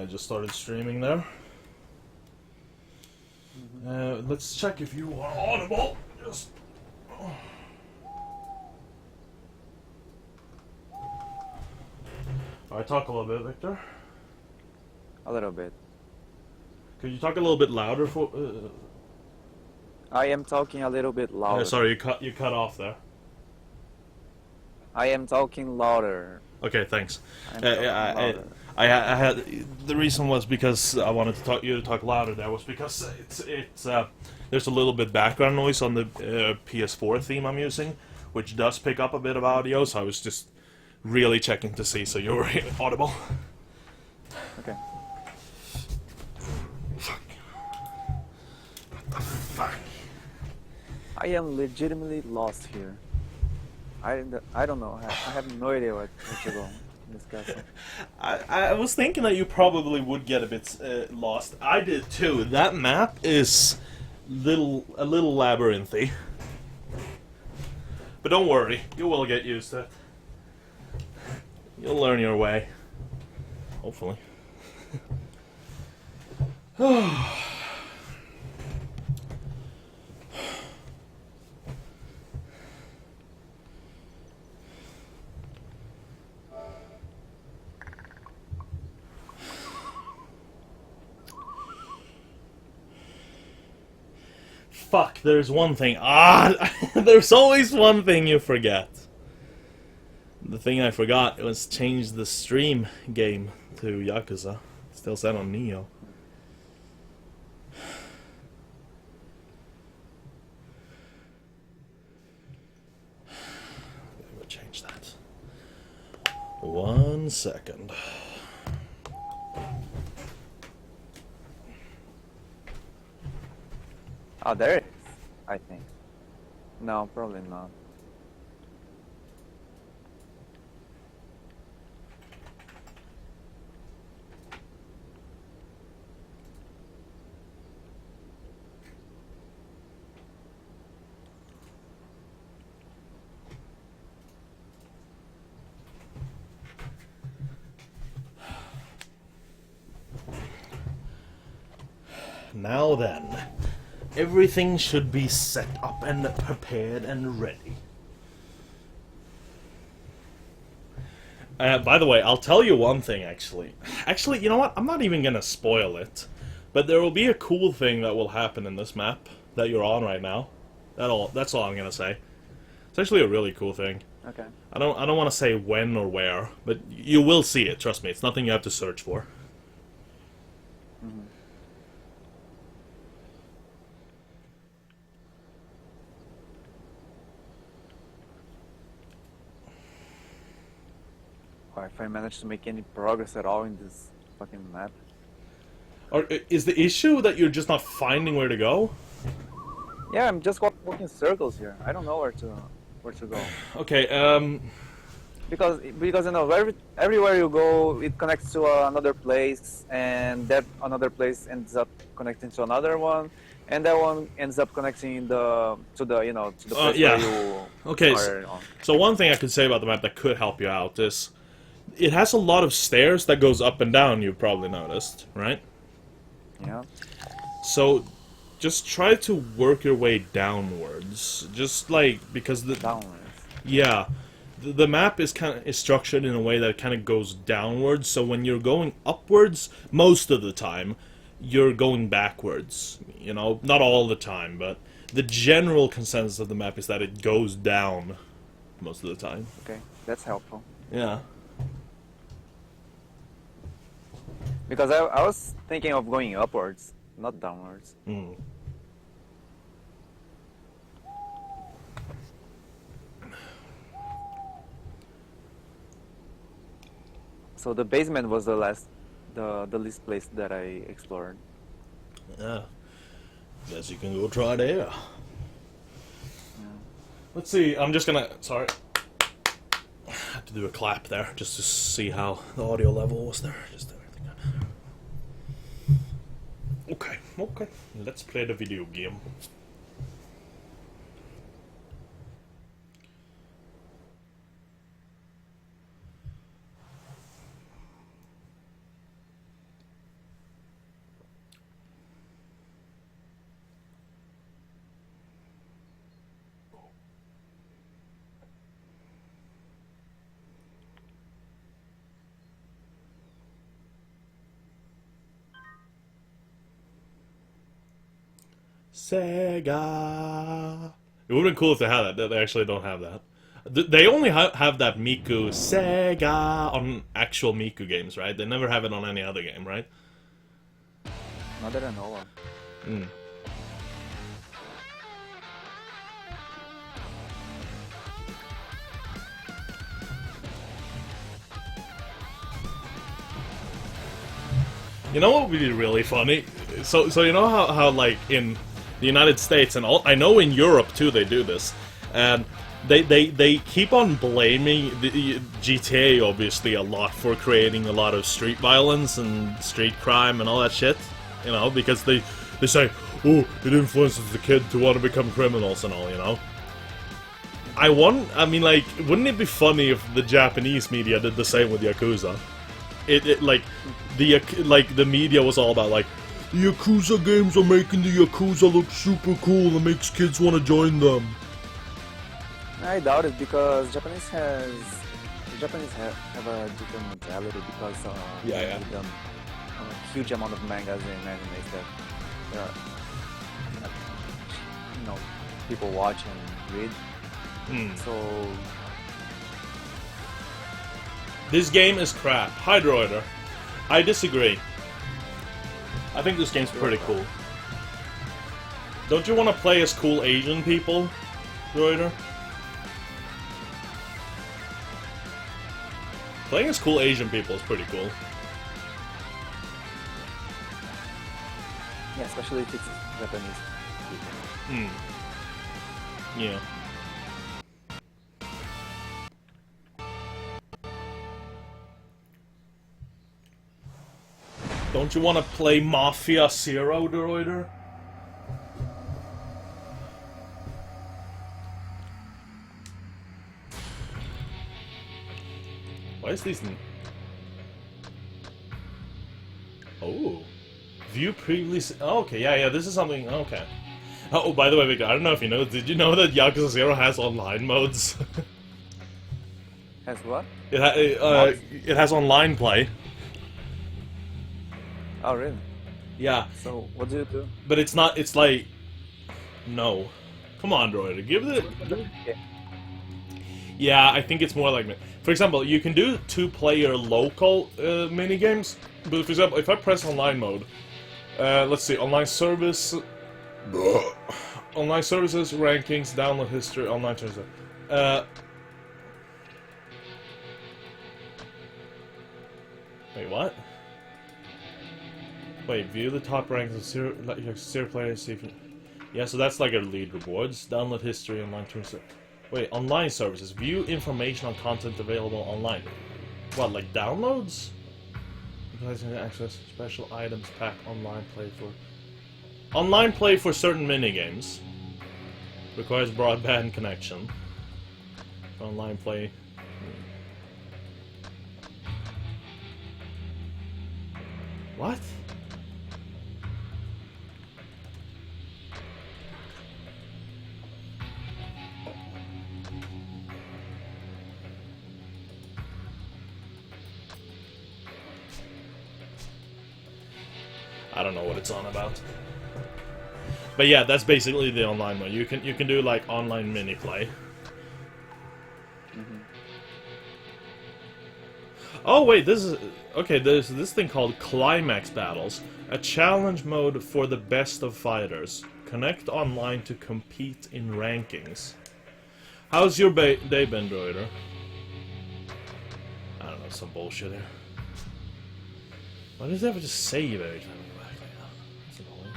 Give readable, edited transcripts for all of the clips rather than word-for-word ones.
I just started streaming there. Let's check if you are audible. Just. Alright, talk a little bit, Victor. A little bit. Could you talk a little bit louder for? I am talking a little bit louder. Sorry, you cut off there. I am talking louder. Okay, thanks. Louder. I had the reason was because I wanted to talk louder. There was because it's there's a little bit background noise on the PS4 theme I'm using, which does pick up a bit of audio. So I was just really checking to see so you were audible. Okay. Fuck. What the fuck? I am legitimately lost here. I don't know. I have no idea where to go in this castle. I was thinking that you probably would get a bit lost. I did too. That map is a little labyrinthy. But don't worry, you will get used to it. You'll learn your way. Hopefully. Fuck, there's one thing. There's always one thing you forget. The thing I forgot was change the stream game to Yakuza. Still set on Neo. Let me change that. 1 second. Oh, there it is, I think. No, probably not. Now then, everything should be set up and prepared and ready. By the way, I'll tell you one thing, actually. Actually, you know what? I'm not even gonna spoil it. But there will be a cool thing that will happen in this map that you're on right now. That's all I'm gonna say. It's actually a really cool thing. Okay. I don't want to say when or where, but you will see it, trust me. It's nothing you have to search for. Mm-hmm. Or if I manage to make any progress at all in this fucking map. Or is the issue that you're just not finding where to go? Yeah, I'm just walking circles here. I don't know where to go. Okay, Because you know, everywhere you go, it connects to another place, and that another place ends up connecting to another one, and that one ends up connecting to the place yeah. where you Okay, are on. so one thing I could say about the map that could help you out is it has a lot of stairs that goes up and down, you've probably noticed, right? Yeah. So just try to work your way downwards. Just like because Downwards. yeah, the map is structured in a way that it kind of goes downwards. So when you're going upwards, most of the time, you're going backwards. You know, not all the time, but the general consensus of the map is that it goes down most of the time. Okay, that's helpful. Yeah. Because I was thinking of going upwards, not downwards. Mm. So the basement was the least place that I explored. Yeah. Guess you can go try there. Yeah. Let's see, I'm just gonna... Sorry. I have to do a clap there, just to see how the audio level was there. Just everything. Okay. Let's play the video game. Sega. It would have been cool if they had that. They actually don't have that. They only have that Miku Sega on actual Miku games, right? They never have it on any other game, right? Not that I know of. Mm. You know what would be really funny? So you know how like in the United States and all, I know in Europe too they do this. They keep on blaming the GTA obviously a lot for creating a lot of street violence and street crime and all that shit. You know, because they say, oh, it influences the kid to want to become criminals and all. You know. I mean, like, wouldn't it be funny if the Japanese media did the same with Yakuza? It like the media was all about like the Yakuza games are making the Yakuza look super cool and makes kids want to join them. I doubt it because the Japanese have a different mentality because they've done a huge amount of mangas and animes that there are people watch and read. So this game is crap. Hi, Droider. I disagree. I think this game's pretty cool. Don't you want to play as cool Asian people, Droider? Playing as cool Asian people is pretty cool. yeah, especially if it's Japanese people. Yeah. Don't you want to play Mafia Zero, Droider? Why is these... Oh. View previously... Oh, okay, yeah, this is something... Okay. Oh, by the way, Victor, I don't know if you know, did you know that Yakuza 0 has online modes? Has what? It has online play. Oh, really? Yeah. So, what do you do? But it's not, it's like... No. Come on, Droider, give it... Yeah. Yeah, I think it's more like... For example, you can do two-player local minigames, but for example, if I press online mode, let's see, online service... online services, rankings, download history, online services... Wait, what? Wait, view the top ranks of zero players, see if you... Yeah, so that's like a lead rewards, download history, online services... Wait, online services. View information on content available online. What, like downloads? Access special items pack online play for... Online play for certain minigames. Requires broadband connection. Online play... What? I don't know what it's on about. But yeah, that's basically the online one. You can do like online mini play. Oh wait, this is okay. There's this thing called Climax Battles, a challenge mode for the best of fighters. Connect online to compete in rankings. How's your day been, Droider? I don't know, some bullshit here. Why does it ever just save every time I go back like that? That's annoying.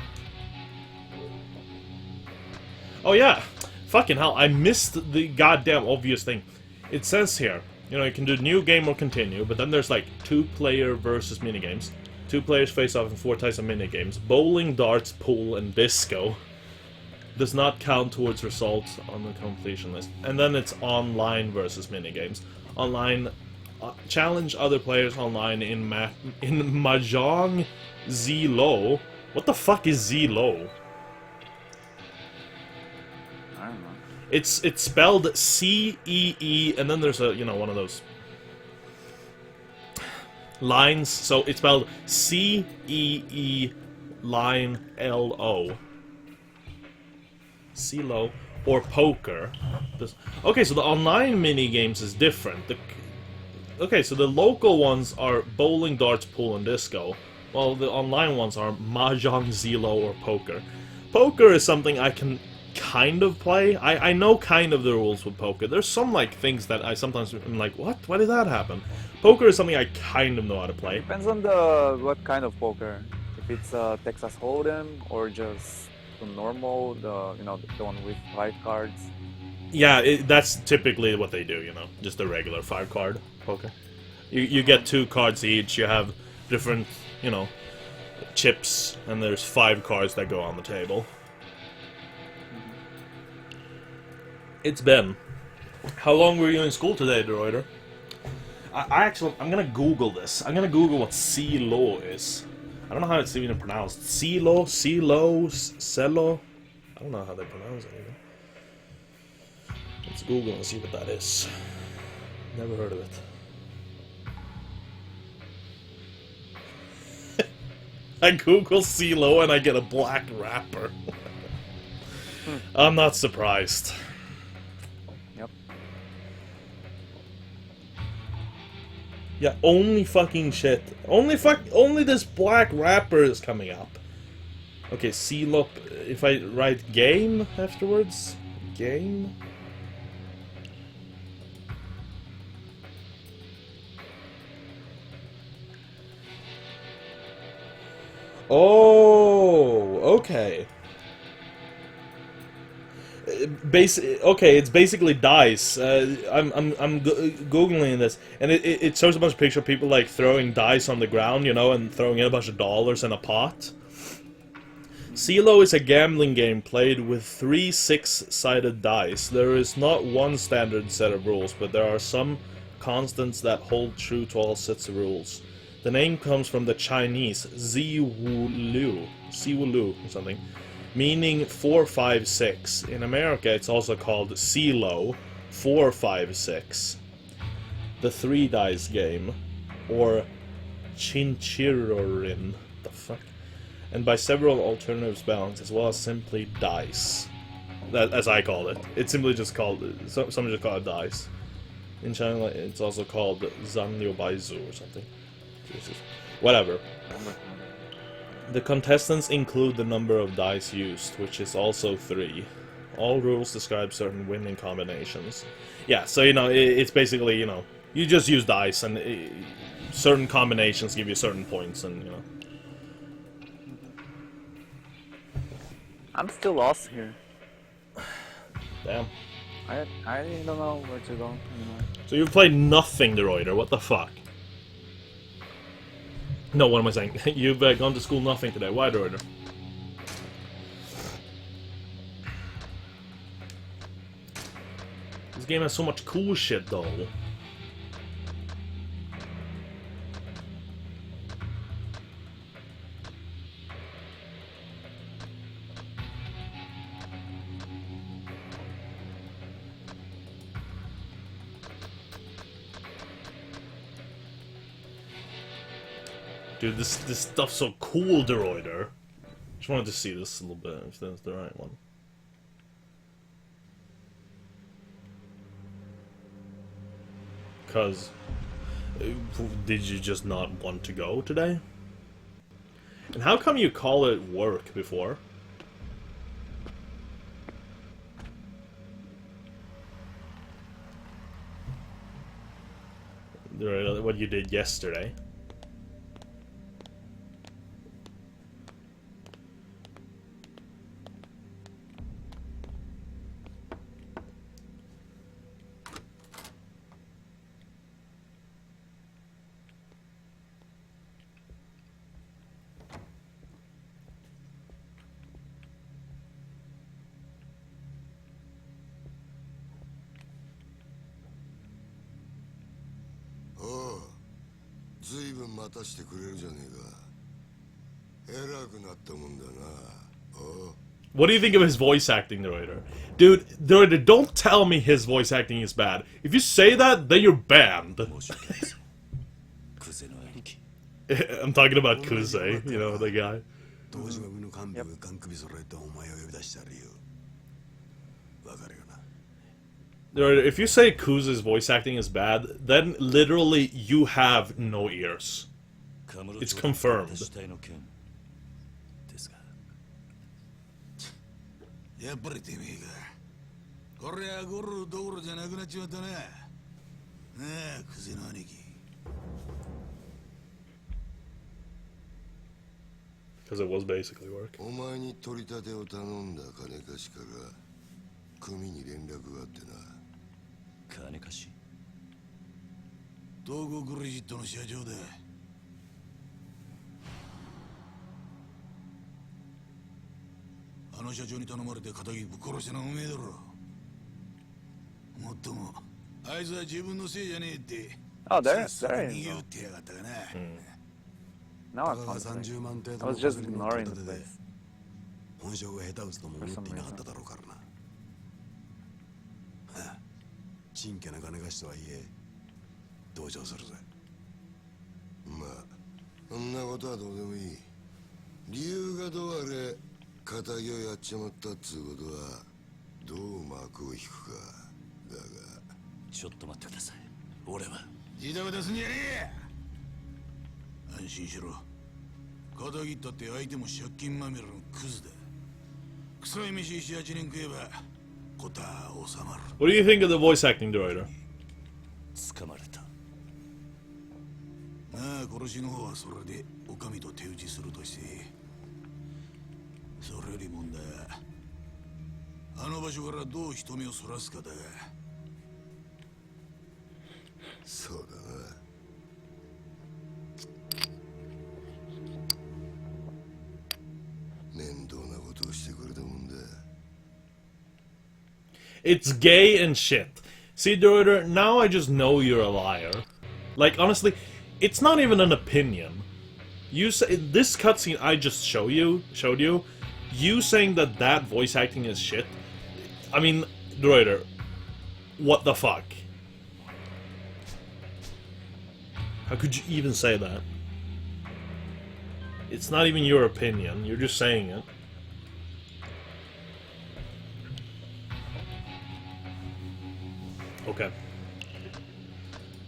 Oh yeah! Fucking hell, I missed the goddamn obvious thing. It says here, you know, you can do new game or continue, but then there's like 2-player versus minigames. 2 players face off in 4 types of minigames. Bowling, darts, pool, and disco. Does not count towards results on the completion list. And then it's online versus minigames. Online... challenge other players online in Mahjong Z-Low. What the fuck is Z-Low? I don't know. It's spelled C-E-E, and then there's a, you know, one of those lines, so it's spelled C-E-E line L-O. CeeLo, or poker. Okay, so the online mini games is different. Okay, so the local ones are bowling, darts, pool, and disco, while the online ones are mahjong, CeeLo, or poker. Poker is something I can kind of play. I know kind of the rules with poker. There's some like things that I sometimes am like, what? Why did that happen? Poker is something I kind of know how to play. Depends on the what kind of poker. If it's Texas Hold'em or just the normal, the one with 5 cards. Yeah, that's typically what they do, you know, just a regular 5-card poker. You get 2 cards each, you have different, you know, chips, and there's 5 cards that go on the table. It's been. How long were you in school today, DeRoiter? I'm gonna Google this. I'm gonna Google what CeeLo is. I don't know how it's even pronounced. CeeLo, CeeLo. I don't know how they pronounce it even. Let's Google and see what that is. Never heard of it. I Google CeeLo and I get a black wrapper. I'm not surprised. Yep. Yeah, only fucking shit. Only this black wrapper is coming up. Okay, CeeLo. If I write game afterwards, game. Oh, okay. Okay, it's basically dice. I'm googling this, and it shows a bunch of pictures of people like throwing dice on the ground, you know, and throwing in a bunch of dollars in a pot. CeeLo is a gambling game played with 3 6-sided dice. There is not one standard set of rules, but there are some constants that hold true to all sets of rules. The name comes from the Chinese Ziwu Lu or something, meaning 4, 5, 6. In America, it's also called CeeLo 4, 5, 6. The 3 dice game, or Chinchirorin, the fuck, and by several alternative spellings, as well as simply dice. That, as I call it. It's simply just called, some just call it dice. In China, it's also called Zanliu Baizu or something. Jesus. Whatever. The contestants include the number of dice used, which is also 3. All rules describe certain winning combinations. Yeah, so, you know, it's basically, you know, you just use dice, and certain combinations give you certain points, and, you know. I'm still lost here. Damn. I don't know where to go anymore. So you've played nothing, DeRoiter, what the fuck? No, what am I saying? You've gone to school nothing today. Why, DeRoiter? This game has so much cool shit, though. Dude, this stuff's so cool, DeRoiter. Just wanted to see this a little bit, if that's the right one. Cause, did you just not want to go today? And how come you call it work before? What you did yesterday? Oh, ずいぶん待たしてくれるじゃねえか。偉くなったもんだな。Oh. What do you think of his voice acting, DeRoiter? Dude, DeRoiter, don't tell me his voice acting is bad. If you say that, then you're banned. I'm talking about Kuze, you know, the guy. If you say Yakuza's voice acting is bad, then literally you have no ears. It's confirmed. やっぱりてめえか。これはゴルどころじゃなくなっちまったな。なあ、クゼの兄貴。Because it was basically work. お前に取り立てを頼んだ金貸しから組に連絡があってな。金貸し？東郷クレジットの社長だ。あの社長に頼まれて仇ぶっ殺したのはおめえだろ。もっともあいつは自分のせいじゃねえって。Oh, there 逃 is げ no. 打ってやがったかな。Now I found it. I was just ignoring the place. 本性が下手打つとも思っていなかっただろうからな。はあ、ちんけな金貸しとはいえ同情するぜ。まあそんなことはどうでもいい。理由がどうあれ仇をやっちまったっつうことはどう幕を引くか。だがちょっと待ってください。俺は自宅出すんじゃねえ。安心しろ。仇ったって相手も借金まみれのクズだ。臭い飯7、8年食えばことは収まる。 What do you think of the voice acting director? 捕まれた。まあ殺しの方はそれでお上と手打ちするとして、それより問題はあの場所からどう人目をそらすかだが。そうだな。面倒なことをしてくれたもんだ。 It's gay and shit. See, director, now I just know you're a liar. Like, honestly, it's not even an opinion. You say this cutscene I just showed you, you saying that that voice acting is shit. I mean, director, what the fuck? How could you even say that? It's not even your opinion, you're just saying it. Okay.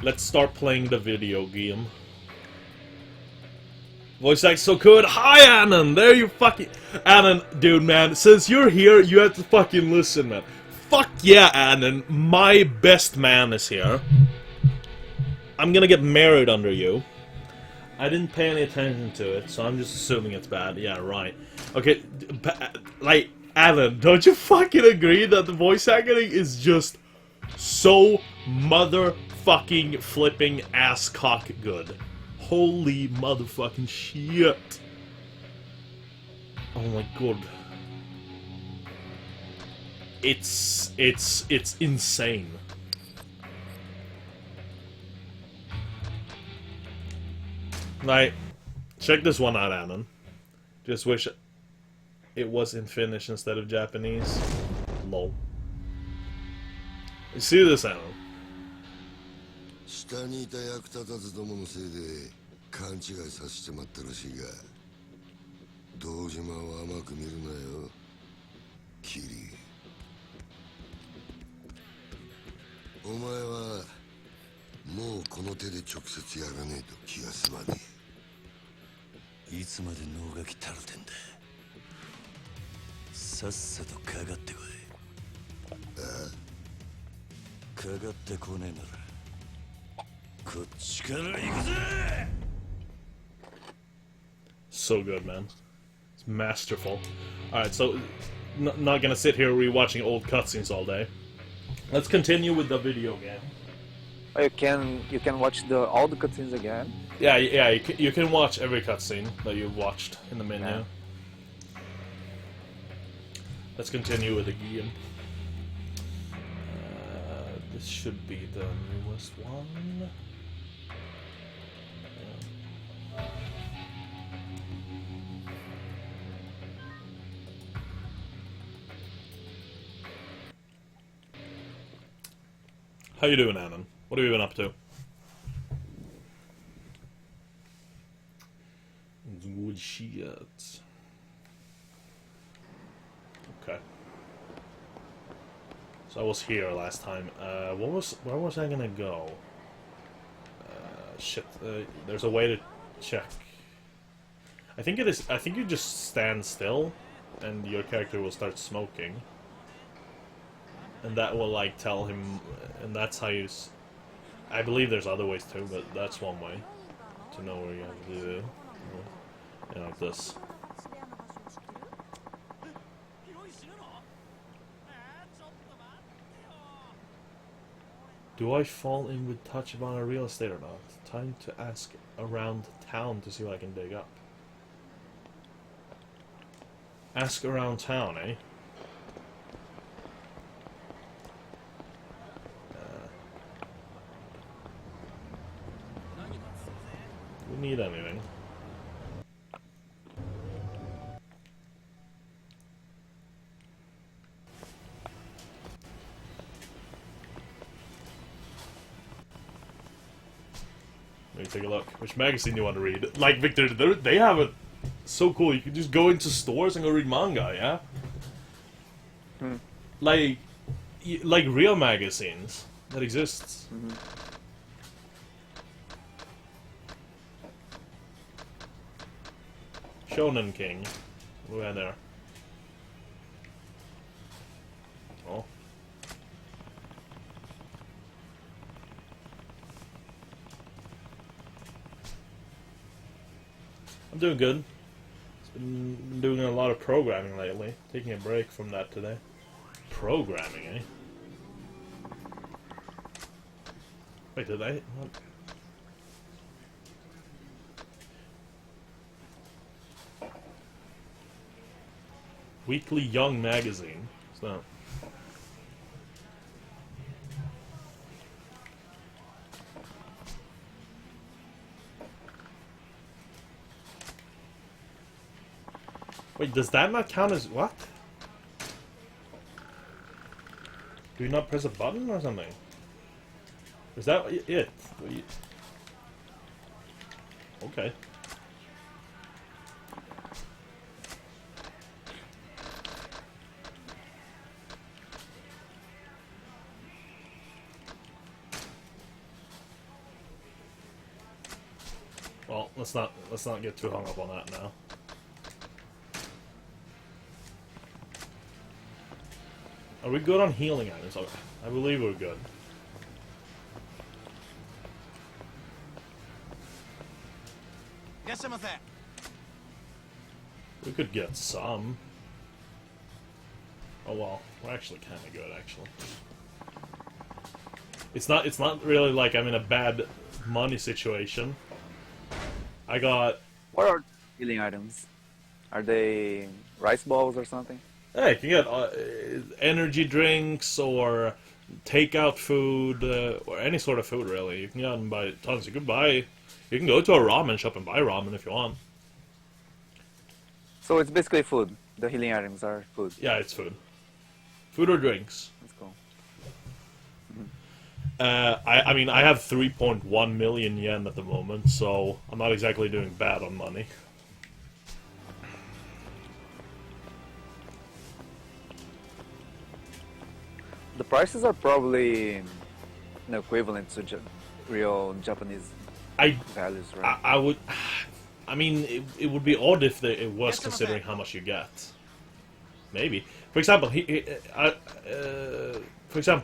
Let's start playing the video game. Voice act's so good. Hi, Annan! There you fucking... Annan, dude, man, since you're here, you have to fucking listen, man. Fuck yeah, Annan. My best man is here. I'm gonna get married under you. I didn't pay any attention to it, so I'm just assuming it's bad. Yeah, right. Okay, like, Annan, don't you fucking agree that the voice acting is just so motherfucking flipping ass cock good? Holy motherfucking shit. Oh my god. It's insane. Like, check this one out, Anon. Just wish it was in Finnish instead of Japanese. Lol. You see this, Anon? 下にいた役立たずどものせいで勘違いさせてまったらしいが、堂島を甘く見るなよ、キリ。お前はもうこの手で直接やらねえと気が済まねえ。いつまで脳がきたるてんだ。さっさとかかってこい。かかってこねえならこっちから行くぜ。 So good, man. It's masterful. Alright, so not gonna sit here rewatching old cutscenes all day. Let's continue with the video game. Oh, you can watch all the cutscenes again. Yeah, you can watch every cutscene that you've watched in the menu. Yeah. Let's continue with the game. This should be the newest one. How you doing, Anon? What have you been up to? Good shit. Okay. So I was here last time. Where was I gonna go? Shit. There's a way to check. I think it is. I think you just stand still, and your character will start smoking, and that will like tell him, and that's how you. I believe there's other ways too, but that's one way to know where you have to do. You know, like this. Do I fall in with touch upon a real estate or not? Time to ask around town to see what I can dig up. Ask around town, eh? Do we need anything? Let me take a look. Which magazine do you want to read? Like, Victor, they have it so cool. You can just go into stores and go read manga, yeah? Like real magazines that exists. Shonen King. We're there. Oh. I'm doing good. Been doing a lot of programming lately. Taking a break from that today. Programming, eh? Wait, did I? What? Weekly Young Magazine. What's that? Wait, does that not count as what? Do you not press a button or something? Is that it? Okay. Well, let's not get too hung up on that now. Are we good on healing items? Okay. I believe we're good. We could get some. Oh well, we're actually kind of good, actually. It's not really like I'm in a bad money situation. I got... What are healing items? Are they rice balls or something? Hey, you can get energy drinks or takeout food or any sort of food, really. You can go out and buy tons. You can go to a ramen shop and buy ramen if you want. So it's basically food. The healing items are food. Yeah, it's food. Food or drinks. That's cool. I mean, I have 3.1 million yen at the moment, so I'm not exactly doing bad on money. The prices are probably equivalent to real Japanese values, right? I would... I mean, it would be odd if it was considering how much you get. Maybe. For example,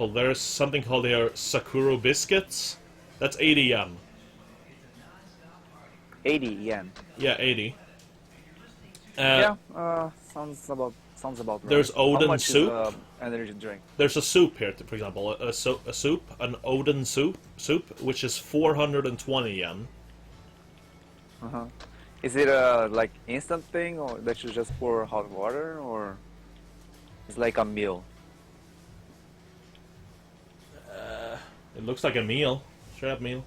there's something called here Sakura biscuits. That's 80 yen. 80 yen. Yeah, 80. Sounds about right. There's Odin How much soup. Is, energy drink. There's a soup here, for example, a soup, an Odin soup, which is 420 yen. Is it a like instant thing, or that you just pour hot water, or it's like a meal? It looks like a meal, straight up meal.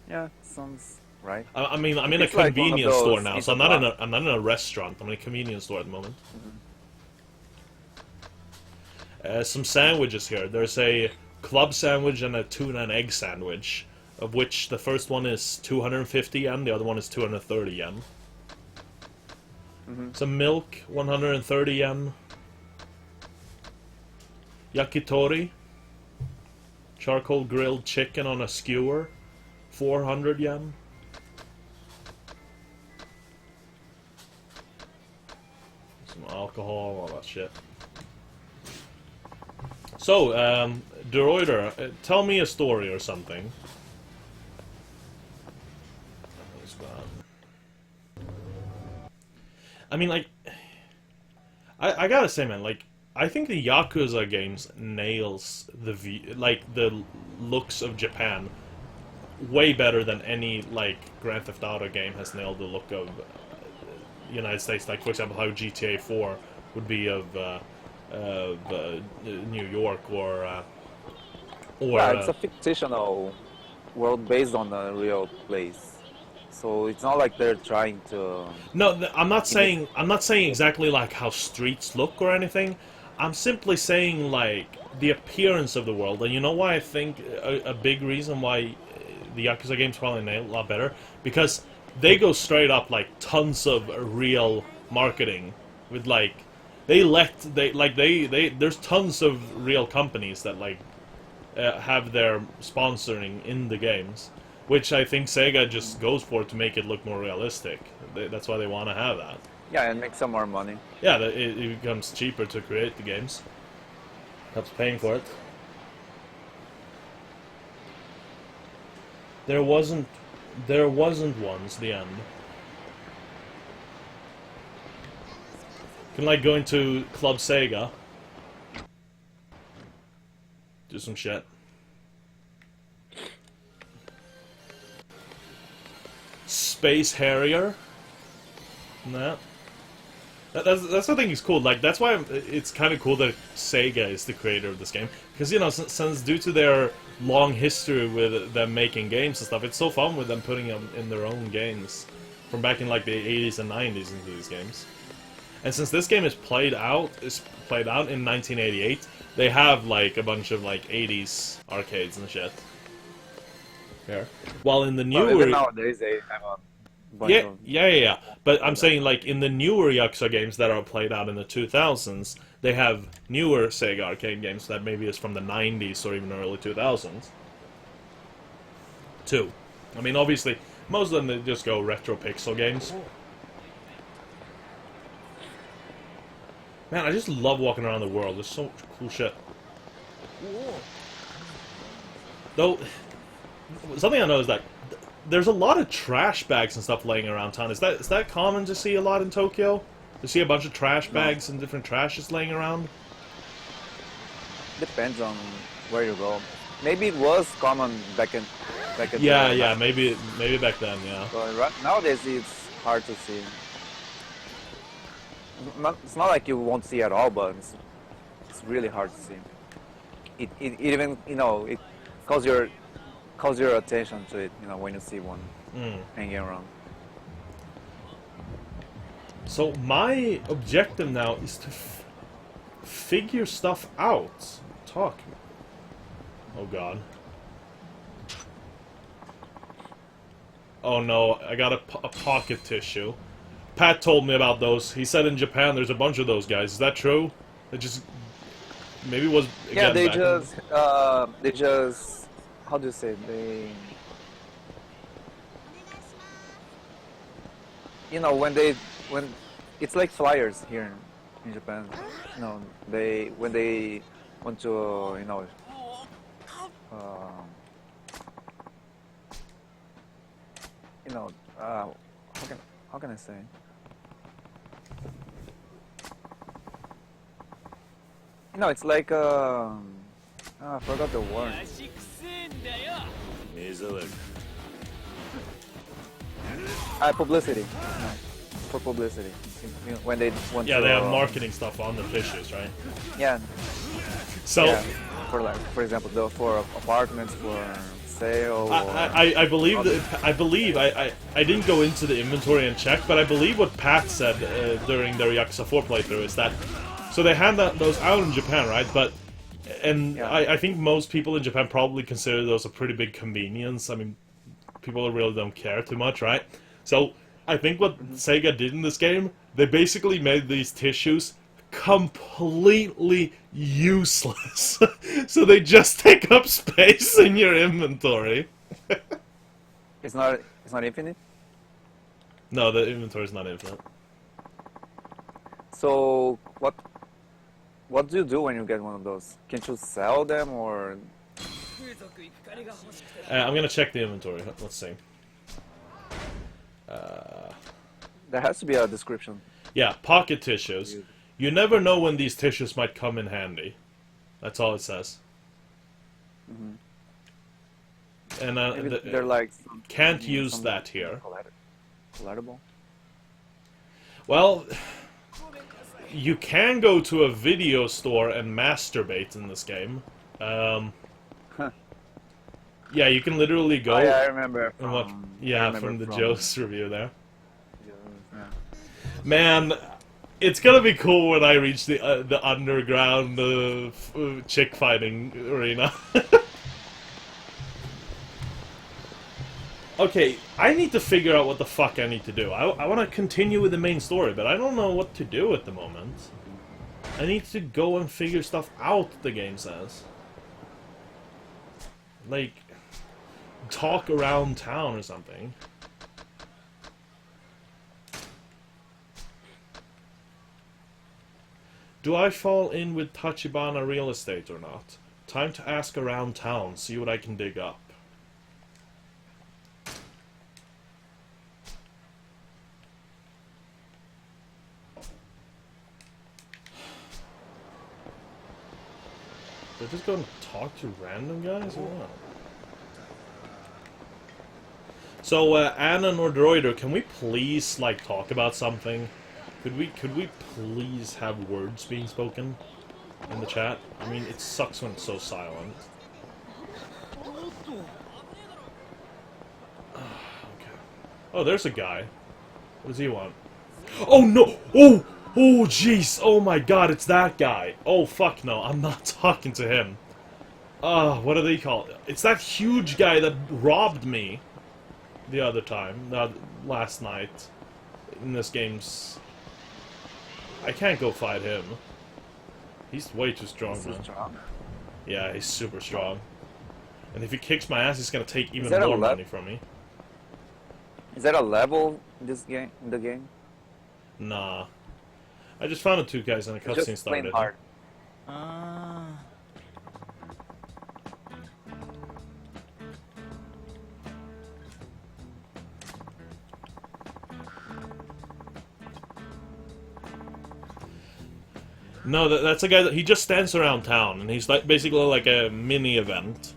Yeah, sounds right. I mean, I'm in a It's like one of convenience those store now, so I'm not instant in a restaurant. I'm in a convenience store at the moment. Some sandwiches here. There's a club sandwich and a tuna and egg sandwich, of which the first one is 250 yen, the other one is 230 yen. Some milk, 130 yen. Yakitori. Charcoal grilled chicken on a skewer. 400 yen. Some alcohol, all that shit. So, De Reuter, tell me a story or something. I mean, like, I gotta say, man, like, I think the Yakuza games nails the looks of Japan way better than any, like, Grand Theft Auto game has nailed the look of United States. Like, for example, how GTA 4 would be of New York or Yeah, it's a fictional world based on a real place. So it's not like they're trying to. No, I'm not saying exactly like how streets look or anything. I'm simply saying like the appearance of the world, and you know why I think a big reason why the Yakuza games probably nail a lot better, because they go straight up like tons of real marketing with like there's tons of real companies that like have their sponsoring in the games. Which I think Sega just goes for to make it look more realistic. That's why they want to have that. Yeah, and make some more money. Yeah, it becomes cheaper to create the games. Helps paying for it. There wasn't once the end. You can like go into Club Sega. Do some shit. Space Harrier. Nah. That's what I think is cool. Like that's why it's kind of cool that Sega is the creator of this game, because you know since due to their long history with them making games and stuff, it's so fun with them putting them in their own games from back in like the 80s and 90s into these games. And since this game is played out in 1988, they have like a bunch of like 80s arcades and shit. Here. While in the newer... Well, even nowadays they have a bunch of... Yeah. But I'm saying, like, in the newer Yakuza games that are played out in the 2000s, they have newer Sega arcade games that maybe is from the 90s or even early 2000s. Too. I mean, obviously, most of them they just go retro pixel games. Man, I just love walking around the world. There's so much cool shit. Though... Something I know is that there's a lot of trash bags and stuff laying around town. Is that common to see a lot in Tokyo? To see a bunch of trash bags and different trashes laying around? Depends on where you go. Maybe it was common back in Yeah, maybe back then, yeah. But nowadays it's hard to see. It's not like you won't see at all, but it's really hard to see. It even it calls your attention to it, when you see one hanging around. So my objective now is to figure stuff out. Talk. Oh god. Oh no, I got a pocket tissue. Pat told me about those. He said in Japan there's a bunch of those guys. Is that true? It just maybe it was again, they just how do you say when it's like flyers here in Japan. When they want to how can I say? It's like I forgot the word. Publicity. No, for publicity. When they want yeah, to... they have marketing stuff on the fishes, right? Yeah. So... Yeah, for example, for apartments, for sale... I believe I didn't go into the inventory and check, but I believe what Pat said during their Yakuza 4 playthrough is that... So they hand those out in Japan, right? Yeah. I think most people in Japan probably consider those a pretty big convenience. I mean, people really don't care too much, right? So I think what Sega did in this game, they basically made these tissues completely useless. So they just take up space in your inventory. It's not infinite. No, the inventory is not infinite. So what do you do when you get one of those? Can't you sell them or? I'm gonna check the inventory. Let's see. There has to be a description. Yeah, pocket tissues. You never know when these tissues might come in handy. That's all it says. And Maybe they're like can't use that here. Collectible. Well, you can go to a video store and masturbate in this game. Yeah, you can literally go. Oh, yeah, I remember. and watch, From, yeah, I remember from the from, Joe's review there. Yeah. Man, it's gonna be cool when I reach the underground chick fighting arena. Okay, I need to figure out what the fuck I need to do. I want to continue with the main story, but I don't know what to do at the moment. I need to go and figure stuff out, the game says. Like, talk around town or something. Do I fall in with Tachibana Real Estate or not? Time to ask around town, see what I can dig up. They're just going to talk to random guys or what? So, Anon or Droider, can we please, like, talk about something? Could we please have words being spoken in the chat? I mean, it sucks when it's so silent. Okay. Oh, there's a guy. What does he want? Oh, no! Oh! Oh, jeez! Oh my god, it's that guy! Oh, fuck no, I'm not talking to him. What do they call it? It's that huge guy that robbed me the other time, last night, in this game's... I can't go fight him. He's way too strong, man. Yeah, he's super strong. And if he kicks my ass, he's gonna take even more money from me. Is that a level in this game? In the game? Nah. I just found the two guys and the cutscene started. Hard. No, that's a guy that he just stands around town, and he's like basically like a mini event.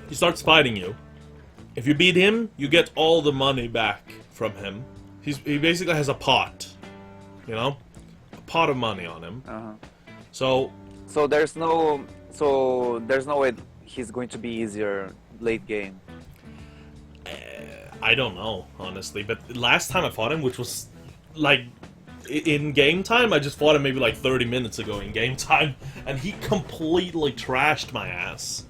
He starts fighting you. If you beat him, you get all the money back from him. He basically has a pot, you know, a pot of money on him. So there's no way he's going to be easier late game. I don't know, honestly, but last time I fought him, which was like in game time, I just fought him maybe like 30 minutes ago in game time, and he completely trashed my ass.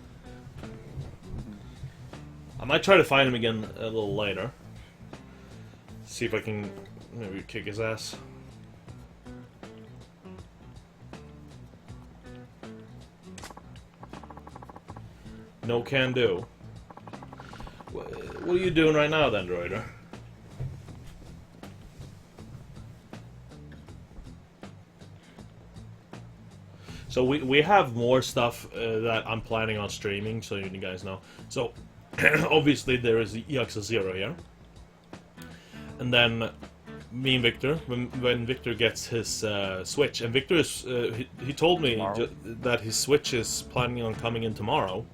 I might try to find him again a little later. See if I can maybe kick his ass. No can do. What are you doing right now then, Droider? So we have more stuff that I'm planning on streaming, so you guys know. So obviously there is Yakuza 0 here. And then me and Victor, when Victor gets his Switch, and Victor is, he told me that his Switch is planning on coming in tomorrow.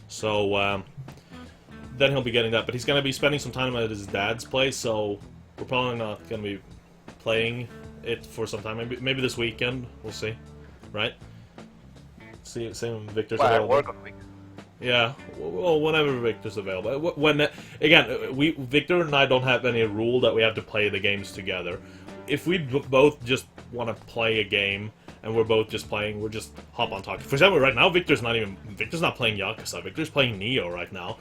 So then he'll be getting that, but he's going to be spending some time at his dad's place, so we're probably not going to be playing it for some time. Maybe this weekend, we'll see, right? See, same when Victor's available. I work on weekend. Yeah, well, whenever Victor's available. Victor and I don't have any rule that we have to play the games together. If we both just want to play a game and we're both just playing, we're just hop on talking. For example, right now Victor's not playing Yakuza. Victor's playing Neo right now.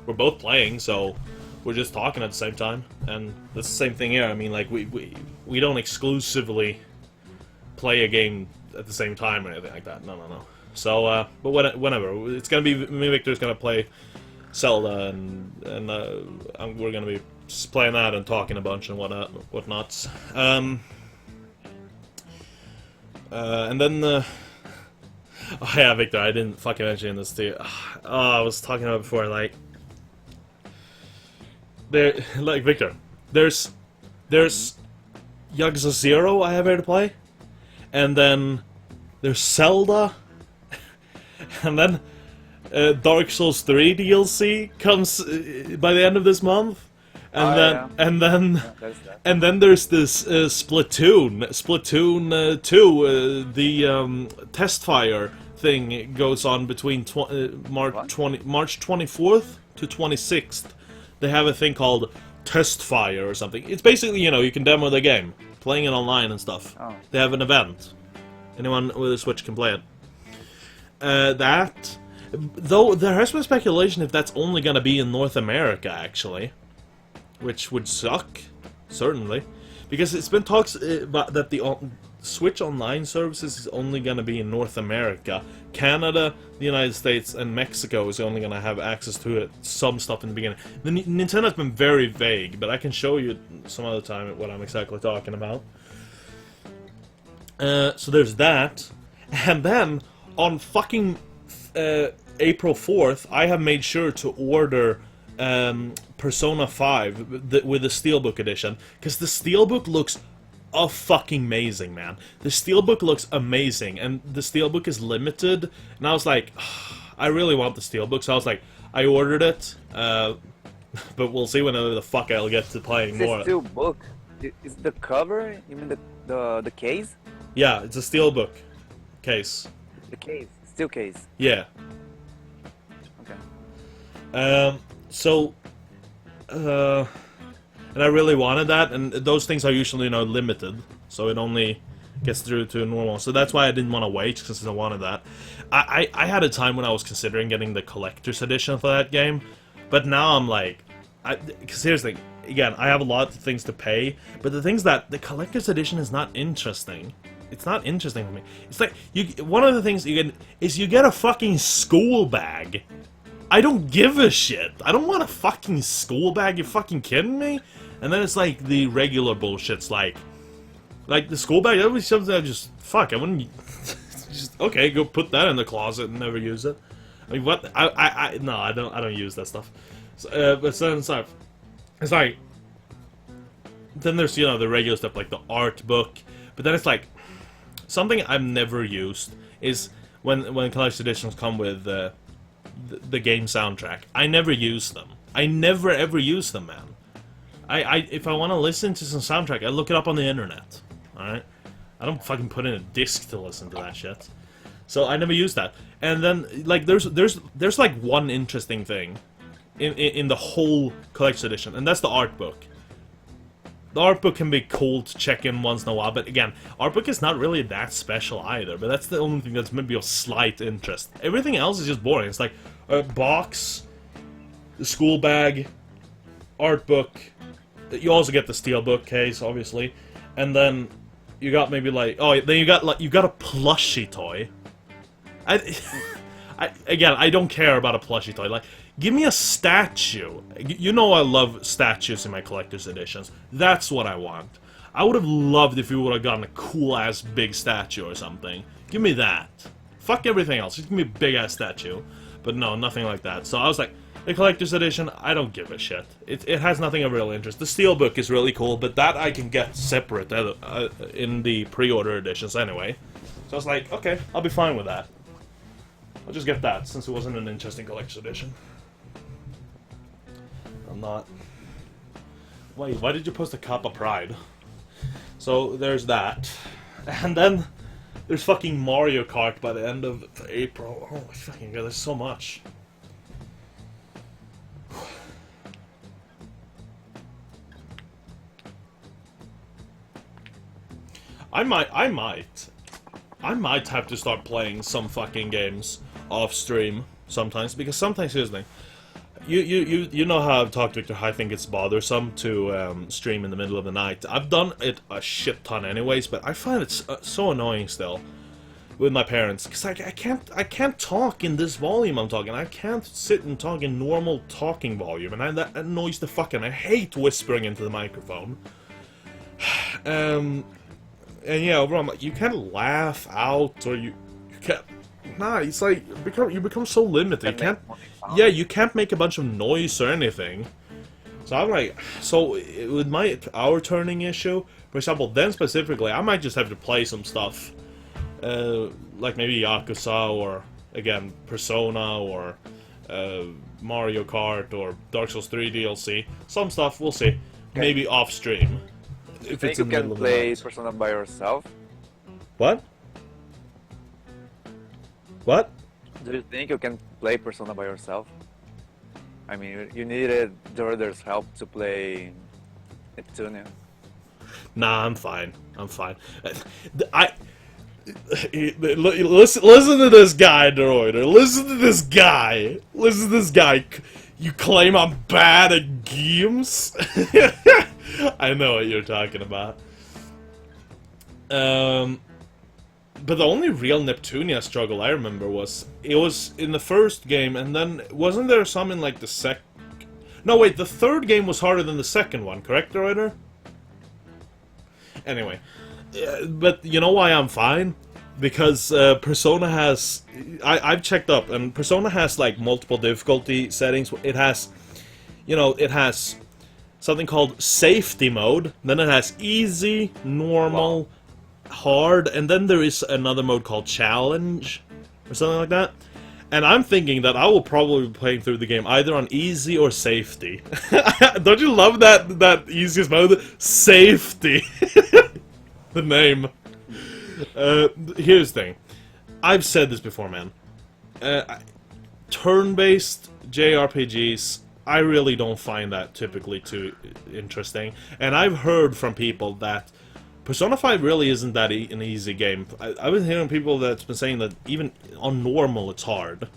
We're both playing, so we're just talking at the same time, and that's the same thing here. I mean, like, we don't exclusively play a game at the same time or anything like that. No. So, but whenever. It's gonna be, me and Victor's gonna play Zelda, and we're gonna be just playing that and talking a bunch and whatnots. And then, oh yeah, Victor, I didn't fucking mention this to you. Oh, I was talking about it before, like, Victor, there's Yakuza 0 I have here to play, and then there's Zelda, and then Dark Souls 3 DLC comes by the end of this month, and and then there's this Splatoon 2, the test fire thing goes on between March 24th to 26th. They have a thing called Test Fire or something. It's basically, you know, you can demo the game, playing it online and stuff. Oh. They have an event. Anyone with a Switch can play it. Though there has been speculation if that's only gonna be in North America, actually. Which would suck, certainly. Because it's been talks about that the Switch Online services is only gonna be in North America. Canada, the United States, and Mexico is only gonna have access to it, some stuff in the beginning. Nintendo's been very vague, but I can show you some other time what I'm exactly talking about. So there's that. And then, on fucking April 4th, I have made sure to order Persona 5 with the Steelbook edition, because the Steelbook looks fucking amazing, man. The Steelbook looks amazing, and the Steelbook is limited, and I was like, I really want the Steelbook, so I was like, I ordered it, but we'll see whenever the fuck I'll get to playing more. It's a Steelbook. Is the cover? You mean the case? Yeah, it's a Steelbook case. The case, steel case. Yeah. Okay. And I really wanted that, and those things are usually, you know, limited, so it only gets through to normal. So that's why I didn't want to wait, because I wanted that. I had a time when I was considering getting the collector's edition for that game, but now I'm like, because here's the thing, again, I have a lot of things to pay, but the thing's that the collector's edition is not interesting. It's not interesting for me. It's like, one of the things you get is you get a fucking school bag. I don't give a shit. I don't want a fucking school bag. You fucking kidding me? And then it's like the regular bullshit's like the school bag. That would be something I just I wouldn't just okay. Go put that in the closet and never use it. I mean, what? No, I don't use that stuff. So, but then it's like then there's, you know, the regular stuff like the art book. But then it's like something I've never used is when collector's editions come with the game soundtrack. I never use them. I never ever use them, man. If I want to listen to some soundtrack, I look it up on the internet. Alright? I don't fucking put in a disc to listen to that shit. So I never use that. And then, like, there's like one interesting thing in the whole collector's edition, and that's the art book. The art book can be cool to check in once in a while, but again, art book is not really that special either, but that's the only thing that's maybe of slight interest. Everything else is just boring. It's like a box, the school bag, art book. You also get the steelbook case, obviously, and then you got maybe like, oh, then you got a plushie toy. Again, I don't care about a plushie toy. Like, give me a statue. You know I love statues in my collector's editions. That's what I want. I would have loved if you would have gotten a cool-ass big statue or something. Give me that. Fuck everything else. Just give me a big-ass statue. But no, nothing like that. So I was like, the collector's edition, I don't give a shit. It has nothing of real interest. The steelbook is really cool, but that I can get separate in the pre-order editions anyway. So I was like, okay, I'll be fine with that. I'll just get that, since it wasn't an interesting collector's edition. I'm not. Wait, why did you post a Kappa Pride? So, there's that. And then, there's fucking Mario Kart by the end of April. Oh my fucking god, there's so much. I might have to start playing some fucking games off stream sometimes, because sometimes, here's the thing. You know how I've talked, Victor, how I think it's bothersome to stream in the middle of the night. I've done it a shit ton anyways, but I find it so annoying still with my parents, because I can't talk in this volume I'm talking. I can't sit and talk in normal talking volume, and that annoys the fuck. And I hate whispering into the microphone. And yeah, overall, you can't laugh out, or you can't. Nah, it's like you become so limited. You can't. Yeah, you can't make a bunch of noise or anything. So I'm like, with our turning issue, for example, then specifically, I might just have to play some stuff, like maybe Yakuza or again Persona or Mario Kart or Dark Souls 3 DLC. Some stuff we'll see. Maybe off stream. You think you can play Persona by yourself? What? What? Do you think you can play Persona by yourself? I mean, you needed Jordan's help to play Neptunia. Nah, I'm fine. I'm fine. Listen to this guy, Deroider. Listen to this guy. Listen to this guy. You claim I'm bad at games? I know what you're talking about. But the only real Neptunia struggle I remember was in the first game, and then wasn't there some in like the No, wait, the third game was harder than the second one, correct, Deroider? Anyway, but you know why I'm fine? Because Persona has... I've checked up, and Persona has like multiple difficulty settings. It has, it has something called safety mode, then it has easy, normal, hard, and then there is another mode called challenge, or something like that. And I'm thinking that I will probably be playing through the game either on easy or safety. Don't you love that easiest mode? Safety! The name. Here's the thing. I've said this before, man. Turn-based JRPGs, I really don't find that typically too interesting. And I've heard from people that Persona 5 really isn't that an easy game. I've been hearing people that's been saying that even on normal it's hard.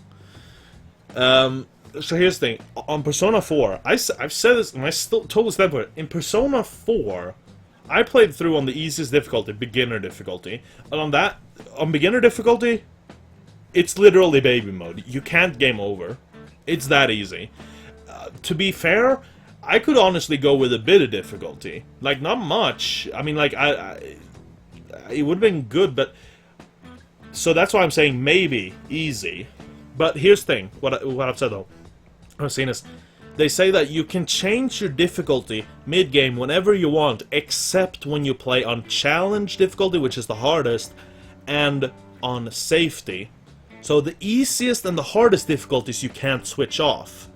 So here's the thing. On Persona 4, I've said this, and I still totally stand for it. In Persona 4, I played through on the easiest difficulty, beginner difficulty. And on beginner difficulty, it's literally baby mode. You can't game over. It's that easy. To be fair, I could honestly go with a bit of difficulty. Like, not much. I mean, like, it would have been good, but... So that's why I'm saying maybe easy. But here's the thing, what I've said, though. I've seen is, they say that you can change your difficulty mid-game whenever you want, except when you play on challenge difficulty, which is the hardest, and on safety. So the easiest and the hardest difficulties you can't switch off.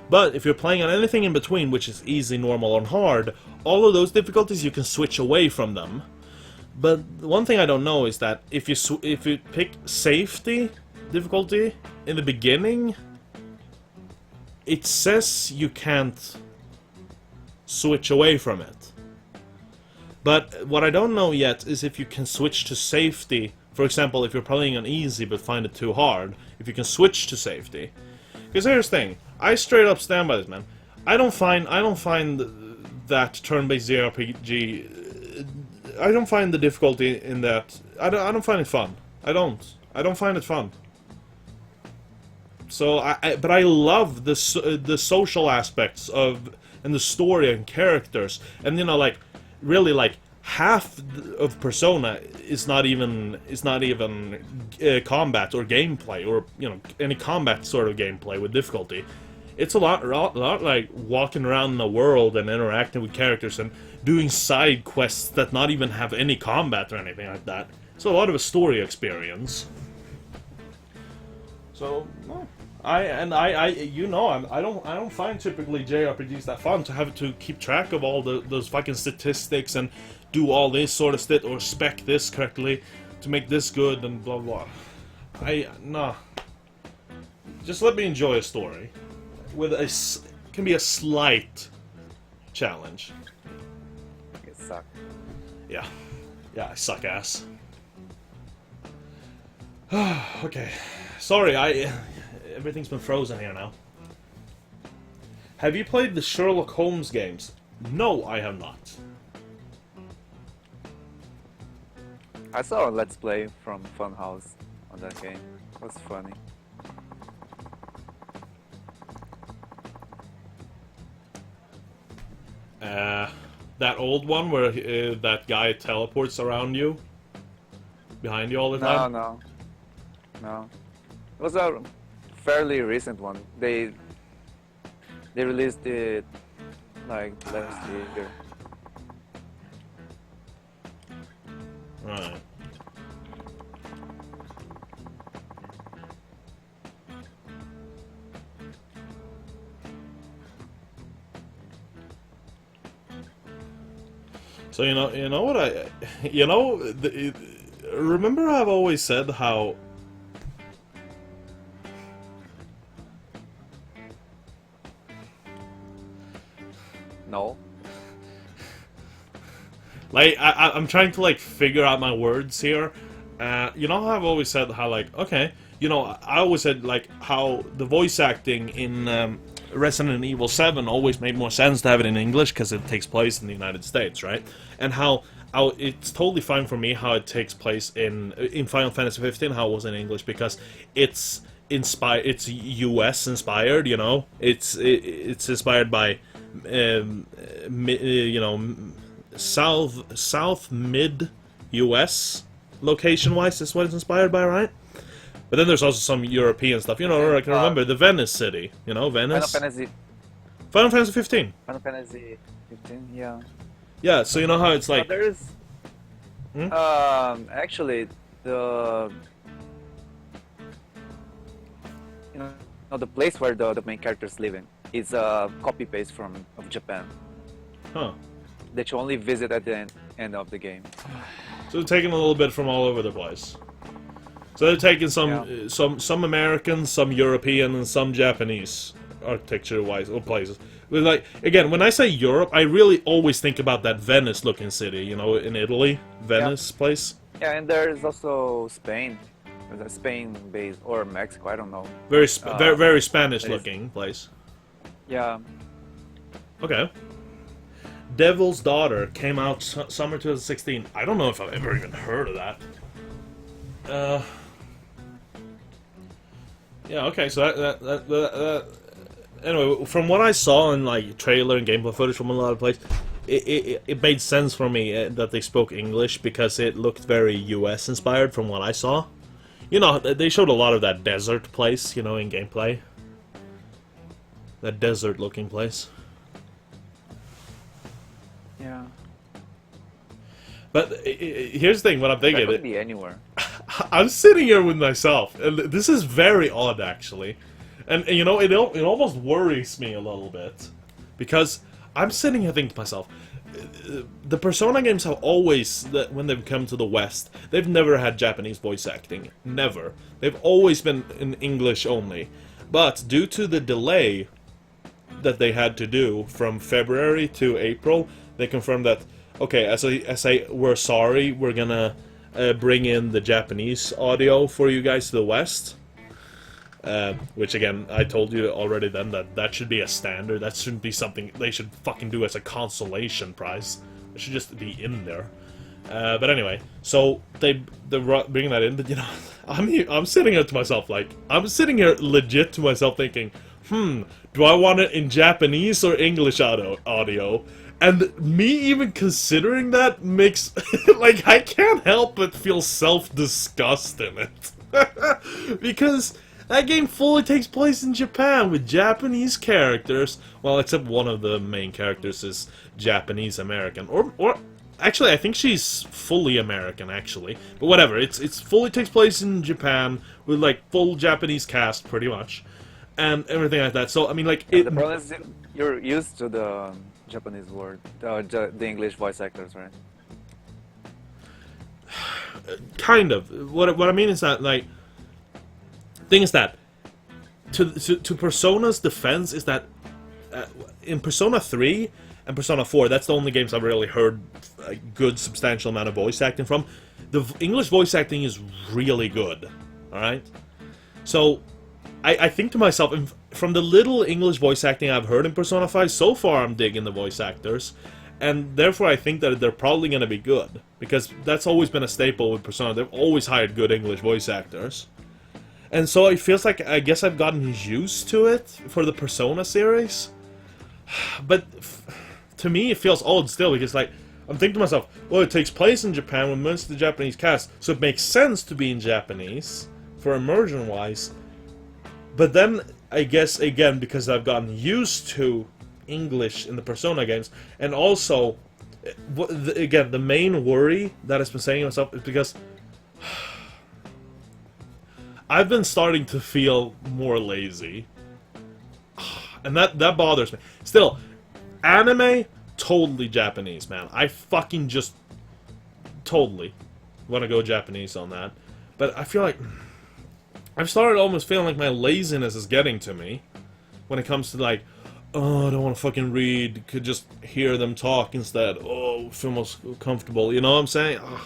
But if you're playing on anything in between, which is easy, normal, and hard, all of those difficulties you can switch away from them. But one thing I don't know is that if you pick safety difficulty in the beginning, it says you can't switch away from it. But what I don't know yet is if you can switch to safety. For example, if you're playing on easy but find it too hard, if you can switch to safety. Because here's the thing, I straight up stand by this, man. I don't find that turn-based JRPG. I don't find the difficulty in that. I don't find it fun. I don't find it fun. So but I love the social aspects of and the story and characters, and like really like half of Persona is not even combat or gameplay or any combat sort of gameplay with difficulty. It's a lot like walking around the world and interacting with characters and doing side quests that not even have any combat or anything like that. It's a lot of a story experience. So I don't find typically JRPGs that fun to have to keep track of all those fucking statistics and do all this sort of shit or spec this correctly to make this good and blah blah. Nah. Just let me enjoy a story with can be a slight challenge. You suck. Yeah, I suck ass. Okay, sorry. Everything's been frozen here now. have you played the Sherlock Holmes games? No, I have not. I saw a Let's Play from Funhouse on that game. It was funny. That old one where that guy teleports around you? Behind you all the No, time? no. It was a fairly recent one. They released it like last year. Right. So you know what remember I've always said how No. like I'm trying to like figure out my words here. You know how I've always said how like okay, you know I always said like how the voice acting in Resident Evil 7 always made more sense to have it in English because it takes place in the United States, right? And how it's totally fine for me how it takes place in Final Fantasy 15 how it was in English because it's it's US inspired, you know. It's inspired by you know, south mid US location wise is what it's inspired by, right? But then there's also some European stuff, you know. I can remember the Venice city, you know, Venice. Final Fantasy 15. Final Fantasy 15, yeah. Yeah, so you know how it's like. There is. Actually, the the place where the main character is living is a copy paste of Japan. Huh. That you only visit at the end of the game. So they're taking a little bit from all over the place. So they're taking some American, some European, and some Japanese architecture-wise or places. But like again, when I say Europe, I really always think about that Venice-looking city, you know, in Italy, Venice place. Yeah, and there's also Spain, the Spain-based or Mexico, I don't know. Very very Spanish-looking place. Yeah. Okay. Devil's Daughter came out summer 2016. I don't know if I've ever even heard of that. Yeah, okay, so that anyway, from what I saw in like trailer and gameplay footage from a lot of places, it made sense for me that they spoke English because it looked very US inspired from what I saw. You know, they showed a lot of that desert place, you know, in gameplay. That desert looking place. Yeah. But here's the thing, what I'm thinking. That could be anywhere. I'm sitting here with myself, and this is very odd, actually. And you know, it almost worries me a little bit. Because I'm sitting here thinking to myself, the Persona games have always, when they've come to the West, they've never had Japanese voice acting. Never. They've always been in English only. But due to the delay that they had to do from February to April, they confirmed that, okay, as we're sorry, we're gonna bring in the Japanese audio for you guys to the West. Which again, I told you already then that should be a standard. That shouldn't be something they should fucking do as a consolation prize. It should just be in there. But anyway, so they're bringing that in. But you know, I'm sitting here to myself like I'm sitting here legit to myself thinking, do I want it in Japanese or English audio? And me even considering that makes like I can't help but feel self-disgust in it because that game fully takes place in Japan with Japanese characters. Well, except one of the main characters is Japanese American, or actually, I think she's fully American actually. But whatever, it's fully takes place in Japan with like full Japanese cast, pretty much, and everything like that. So I mean, like the problem is you're used to the Japanese word, the English voice actors, right? Kind of. What I mean is that like. Thing is that to Persona's defense is that in Persona 3 and Persona 4, that's the only games I've really heard a good substantial amount of voice acting from. The English voice acting is really good, all right. So I think to myself, from the little English voice acting I've heard in Persona 5, so far I'm digging the voice actors. And therefore I think that they're probably going to be good. Because that's always been a staple with Persona. They've always hired good English voice actors. And so it feels like, I guess I've gotten used to it for the Persona series. But to me it feels old still, because like, I'm thinking to myself, well, it takes place in Japan with most of the Japanese cast, so it makes sense to be in Japanese, for immersion-wise. But then, I guess, again, because I've gotten used to English in the Persona games, and also, again, the main worry that I've been saying to myself is because I've been starting to feel more lazy. And that bothers me. Still, anime, totally Japanese, man. I fucking just totally want to go Japanese on that. But I feel like I've started almost feeling like my laziness is getting to me when it comes to like, oh, I don't want to fucking read, could just hear them talk instead. Oh, feel most comfortable. You know what I'm saying? Ugh.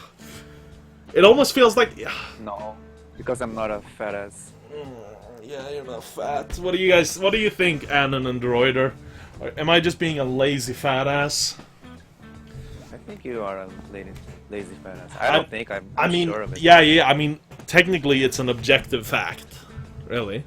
It almost feels like... No, because I'm not a fat ass. Yeah, you're not fat. What do you think, Anon and Droider? Am I just being a lazy fat ass? I think you are a lazy fat ass. I don't think, I'm I mean, sure of it. yeah, I mean, technically it's an objective fact. Really.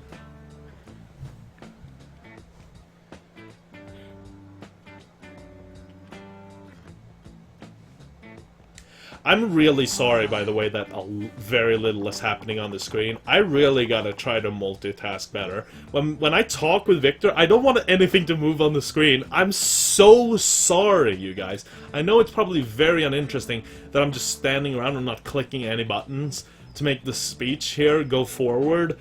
I'm really sorry, by the way, that very little is happening on the screen. I really gotta try to multitask better. When I talk with Victor, I don't want anything to move on the screen. I'm so sorry, you guys. I know it's probably very uninteresting that I'm just standing around and not clicking any buttons to make the speech here go forward.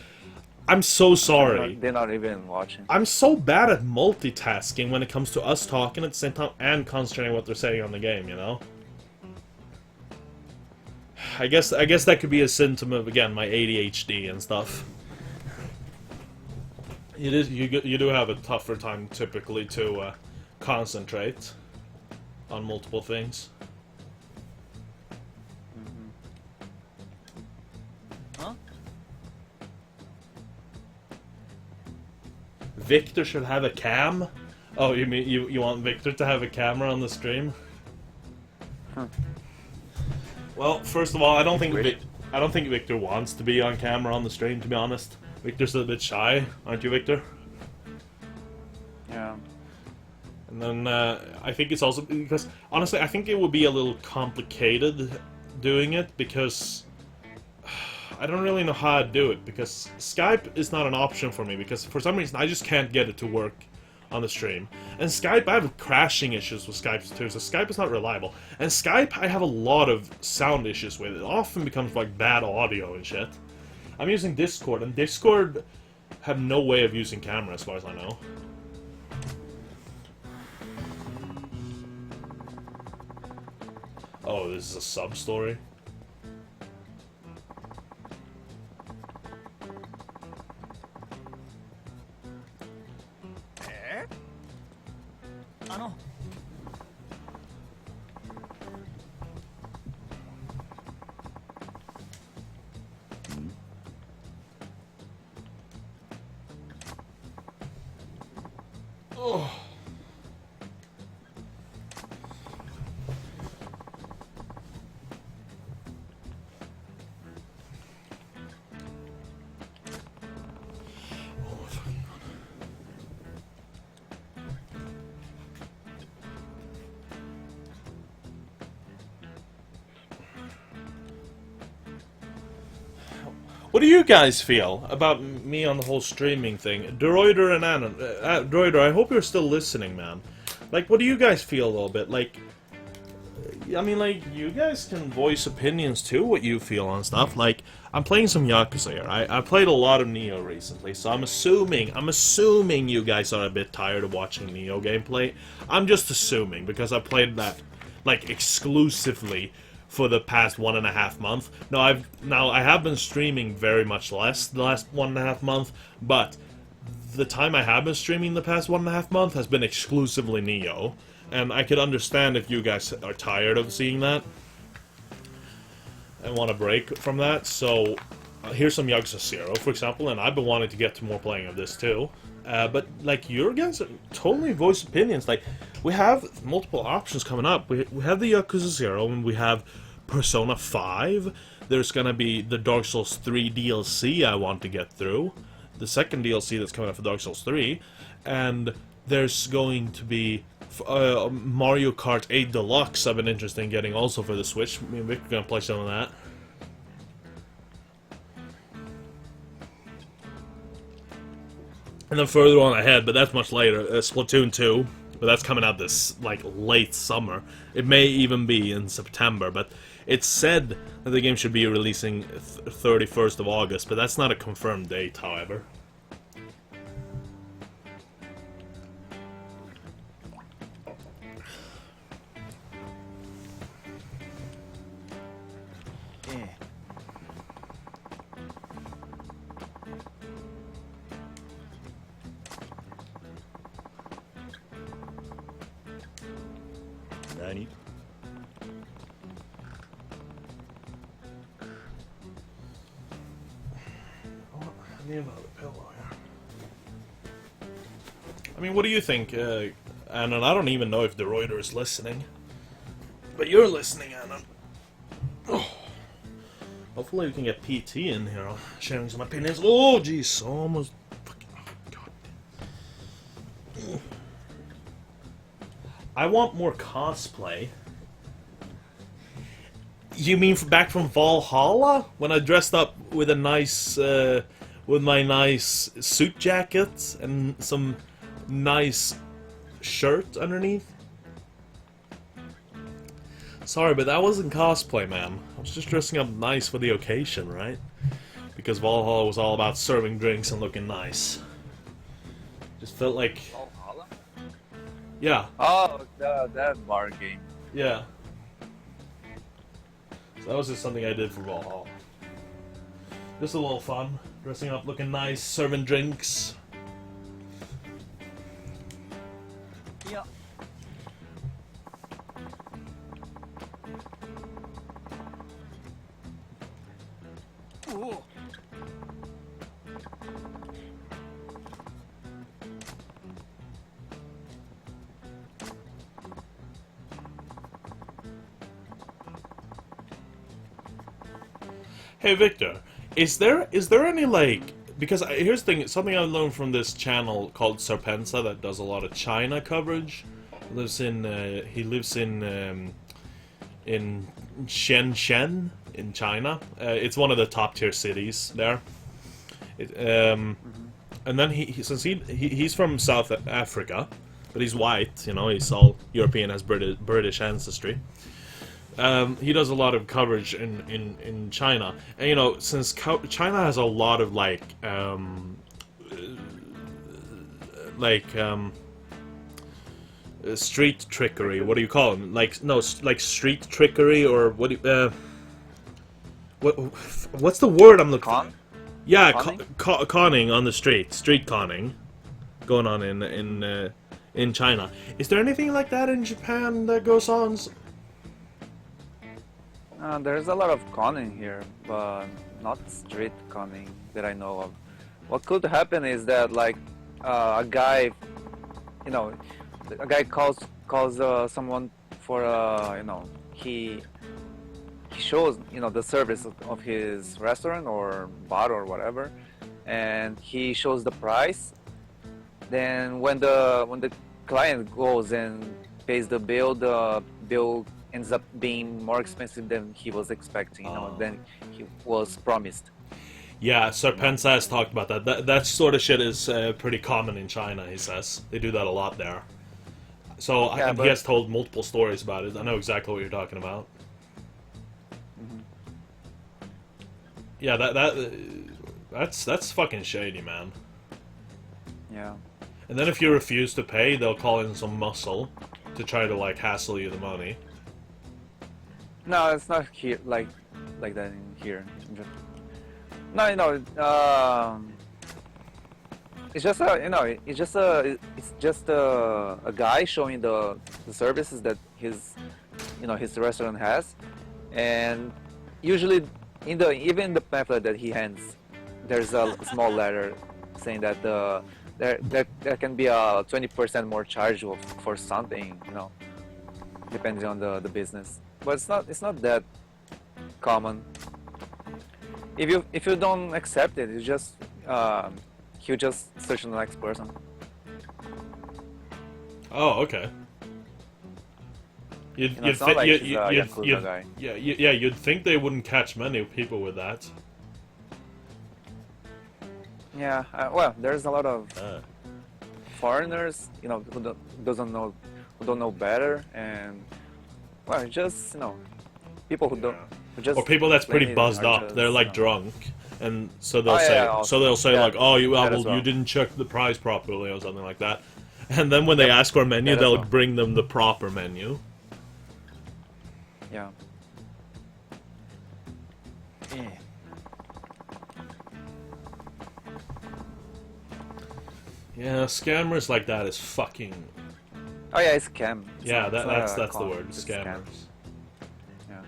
I'm so sorry. They're not even watching. I'm so bad at multitasking when it comes to us talking at the same time and concentrating what they're saying on the game, you know? I guess that could be a symptom of, again, my ADHD and stuff. You do have a tougher time typically to concentrate on multiple things. Huh? Victor should have a cam? Oh, you mean you want Victor to have a camera on the stream? Huh. Well, first of all, I don't think Victor wants to be on camera on the stream, to be honest. Victor's a bit shy, aren't you, Victor? Yeah. And then I think it's also because honestly, I think it would be a little complicated doing it because I don't really know how to do it because Skype is not an option for me because for some reason I just can't get it to work on the stream. And Skype, I have crashing issues with Skype too, so Skype is not reliable. And Skype, I have a lot of sound issues with. It often becomes like bad audio and shit. I'm using Discord, and Discord have no way of using camera as far as I know. Oh, this is a sub-story? What do you guys feel about me on the whole streaming thing? Droider and Anon. Droider, I hope you're still listening, man. Like, what do you guys feel a little bit? Like, I mean, like, you guys can voice opinions too, what you feel on stuff. Like, I'm playing some Yakuza here. I played a lot of Neo recently, so I'm assuming you guys are a bit tired of watching Neo gameplay. I'm just assuming, because I played that, like, exclusively for the past 1.5 months. Now I have been streaming very much less the last 1.5 months, but the time I have been streaming the past 1.5 months has been exclusively Neo, and I could understand if you guys are tired of seeing that and want a break from that. So here's some Yakuza 0, for example, and I've been wanting to get to more playing of this too. But like your guys totally voice opinions. Like we have multiple options coming up. We have the Yakuza 0 and we have Persona 5. There's gonna be the Dark Souls 3 DLC I want to get through. The second DLC that's coming up for Dark Souls 3. And there's going to be Mario Kart 8 Deluxe I've been interested in getting also for the Switch. Me and Vic are gonna play some of that. And then further on ahead, but that's much later, Splatoon 2. But that's coming out this, like, late summer. It may even be in September, but it's said that the game should be releasing 31st of August, but that's not a confirmed date, however. Nani? I need another pillow here. I mean, what do you think, Anna? I don't even know if De Reuter is listening. But you're listening, Anna. Oh. Hopefully we can get PT in here, sharing some opinions. Oh, jeez, almost fucking... Oh, God. I want more cosplay. You mean back from Valhalla? When I dressed up with a nice, with my nice suit jacket and some nice shirt underneath? Sorry, but that wasn't cosplay, man. I was just dressing up nice for the occasion, right? Because Valhalla was all about serving drinks and looking nice. Just felt like... Valhalla? Yeah. Oh, that bar game. Yeah. So that was just something I did for Valhalla. Just a little fun. Dressing up, looking nice, serving drinks. Yeah. Ooh. Hey Victor, is there any like, because here's the thing, something I learned from this channel called Serpensa that does a lot of China coverage. He lives in Shenzhen in China. It's one of the top tier cities there. And then since he's from South Africa, but he's white, you know, he's all European, has British ancestry. He does a lot of coverage in China, and you know, since China has a lot of street trickery. What do you call them? Like street trickery, or what? What's the word I'm looking for? Yeah, conning on the street conning, going on in China. Is there anything like that in Japan that goes on? There's a lot of conning here, but not street conning that I know of. What could happen is that, like, a guy, you know, a guy calls someone for, you know, he shows, you know, the service of his restaurant or bar or whatever, and he shows the price. Then when the client goes and pays the bill ends up being more expensive than he was expecting, you know, than he was promised. Yeah, Serpensa has talked about that. That sort of shit is pretty common in China, he says. They do that a lot there. So Yeah, he has told multiple stories about it. I know exactly what you're talking about. Mhm. Yeah, that's fucking shady, man. Yeah. And then if you refuse to pay, they'll call in some muscle to try to, like, hassle you the money. No, it's not here like that in here. No, you know, it's just a guy showing the services that his restaurant has, and usually even in the pamphlet that he hands, there's a small letter saying that there can be a 20% more charge for something, you know, depending on the business. But it's not that common. If you don't accept it, you just he'll just search the next person. Oh, okay. You know, it's not like he's a Yakuza guy. Yeah, you'd think they wouldn't catch many people with that. Yeah, well, there's a lot of Ah, foreigners, you know, who don't know better, and well, just you know, people who don't, who just Or people that's pretty plain buzzed are up. just, They're like you know. drunk, and so they'll Oh, yeah, say, yeah, also. like, oh, you That as well, you well. didn't check the price properly or something like that. And then when they ask for a menu, that as they'll well. bring them the proper menu. Yeah. Yeah, scammers like that is fucking. Oh yeah, it's scam. Yeah, It's not that's a the con, word, it's scammers. scam. Yeah.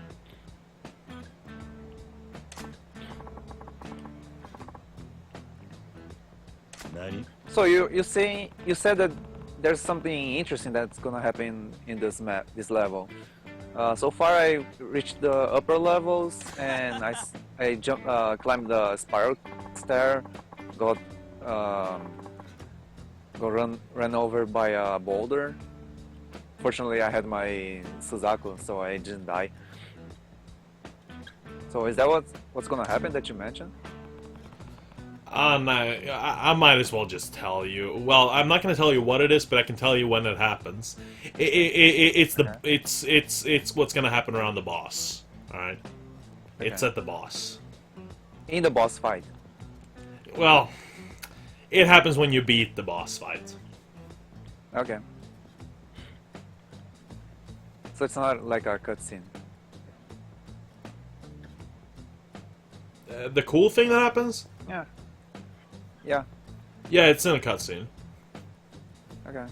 nani? So you said that there's something interesting that's gonna happen in this level. So far I reached the upper levels and I climbed the spiral stair, got ran over by a boulder. Fortunately I had my Suzaku, so I didn't die. So is that what's gonna happen that you mentioned? I might as well just tell you. Well, I'm not going to tell you what it is, but I can tell you when it happens. It's what's going to happen around the boss. All right, it's Okay. at the boss. In the boss fight. Well, it happens when you beat the boss fight. Okay. So it's not like a cutscene. The cool thing that happens? Yeah. Yeah. Yeah, it's in a cutscene. Okay.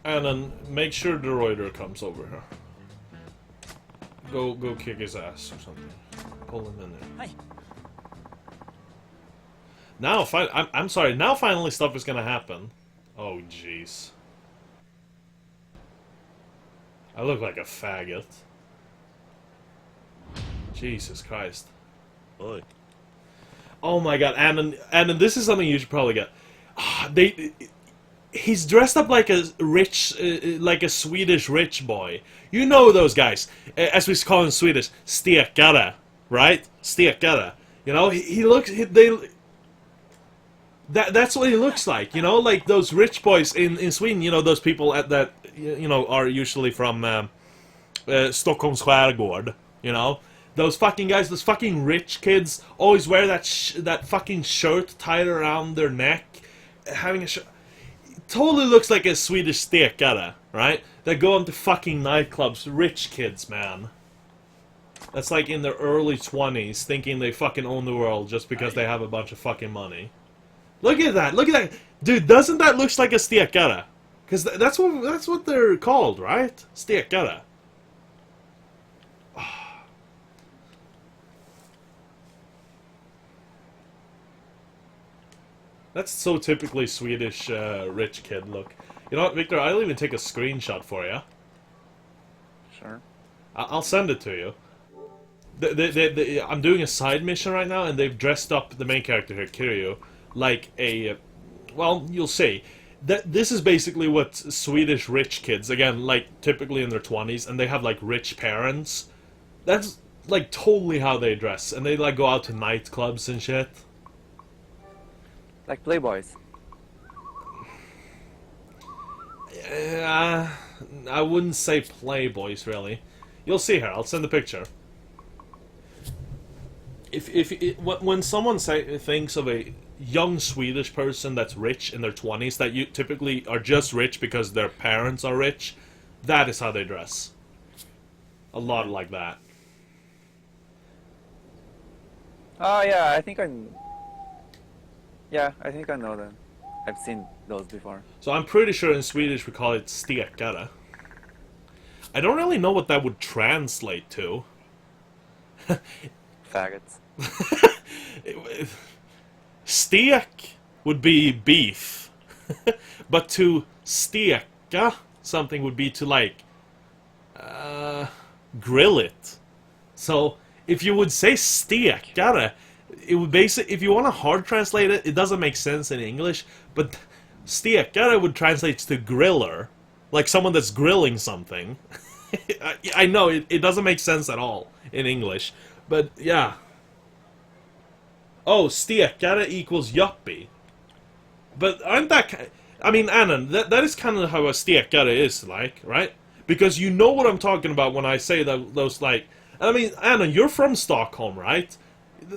And then make sure the Reuter comes over here. Go kick his ass or something. Pull him in there. Hi. Now, I'm sorry. Now, finally, stuff is gonna happen. Oh, jeez. I look like a faggot. Jesus Christ. Oi. Oh my God, and this is something you should probably get. He's dressed up like a rich, like a Swedish rich boy. You know those guys, as we call in Swedish, stekare, right? Stekare. You know, he looks. That's what he looks like. You know, like those rich boys in Sweden. You know, those people that are usually from Stockholm's skärgård. You know. Those fucking guys, those fucking rich kids, always wear that fucking shirt tied around their neck, having a shirt. Totally looks like a Swedish stekare, right? That go into fucking nightclubs, rich kids, man. That's like in their early 20s, thinking they fucking own the world just because they have a bunch of fucking money. Look at that, dude. Doesn't that look like a stekare? Because that's what they're called, right? Stekare. That's so typically Swedish rich kid look. You know what, Victor? I'll even take a screenshot for you. Sure. I'll send it to you. I'm doing a side mission right now, and they've dressed up the main character here, Kiryu, like a... well, you'll see. This is basically what Swedish rich kids, again, like, typically in their 20s, and they have, like, rich parents. That's, like, totally how they dress. And they, like, go out to nightclubs and shit. Like playboys. I wouldn't say playboys, really. You'll see here. I'll send the picture. When someone thinks of a young Swedish person that's rich in their 20s, that you typically are just rich because their parents are rich, that is how they dress. A lot like that. Oh yeah, I think I know that. I've seen those before. So I'm pretty sure in Swedish we call it stekare. I don't really know what that would translate to. Faggots. Stek would be beef, but to steka something would be to like grill it. So if you would say stekare, it would basically, if you want to hard translate it, it doesn't make sense in English. But stekare would translate to griller, like someone that's grilling something. I know it doesn't make sense at all in English, but yeah. Oh, stekare equals yuppie. But aren't that... I mean, Annan, that is kind of how a stekare is, like, right? Because you know what I'm talking about when I say that those, like... I mean, Annan, you're from Stockholm, right?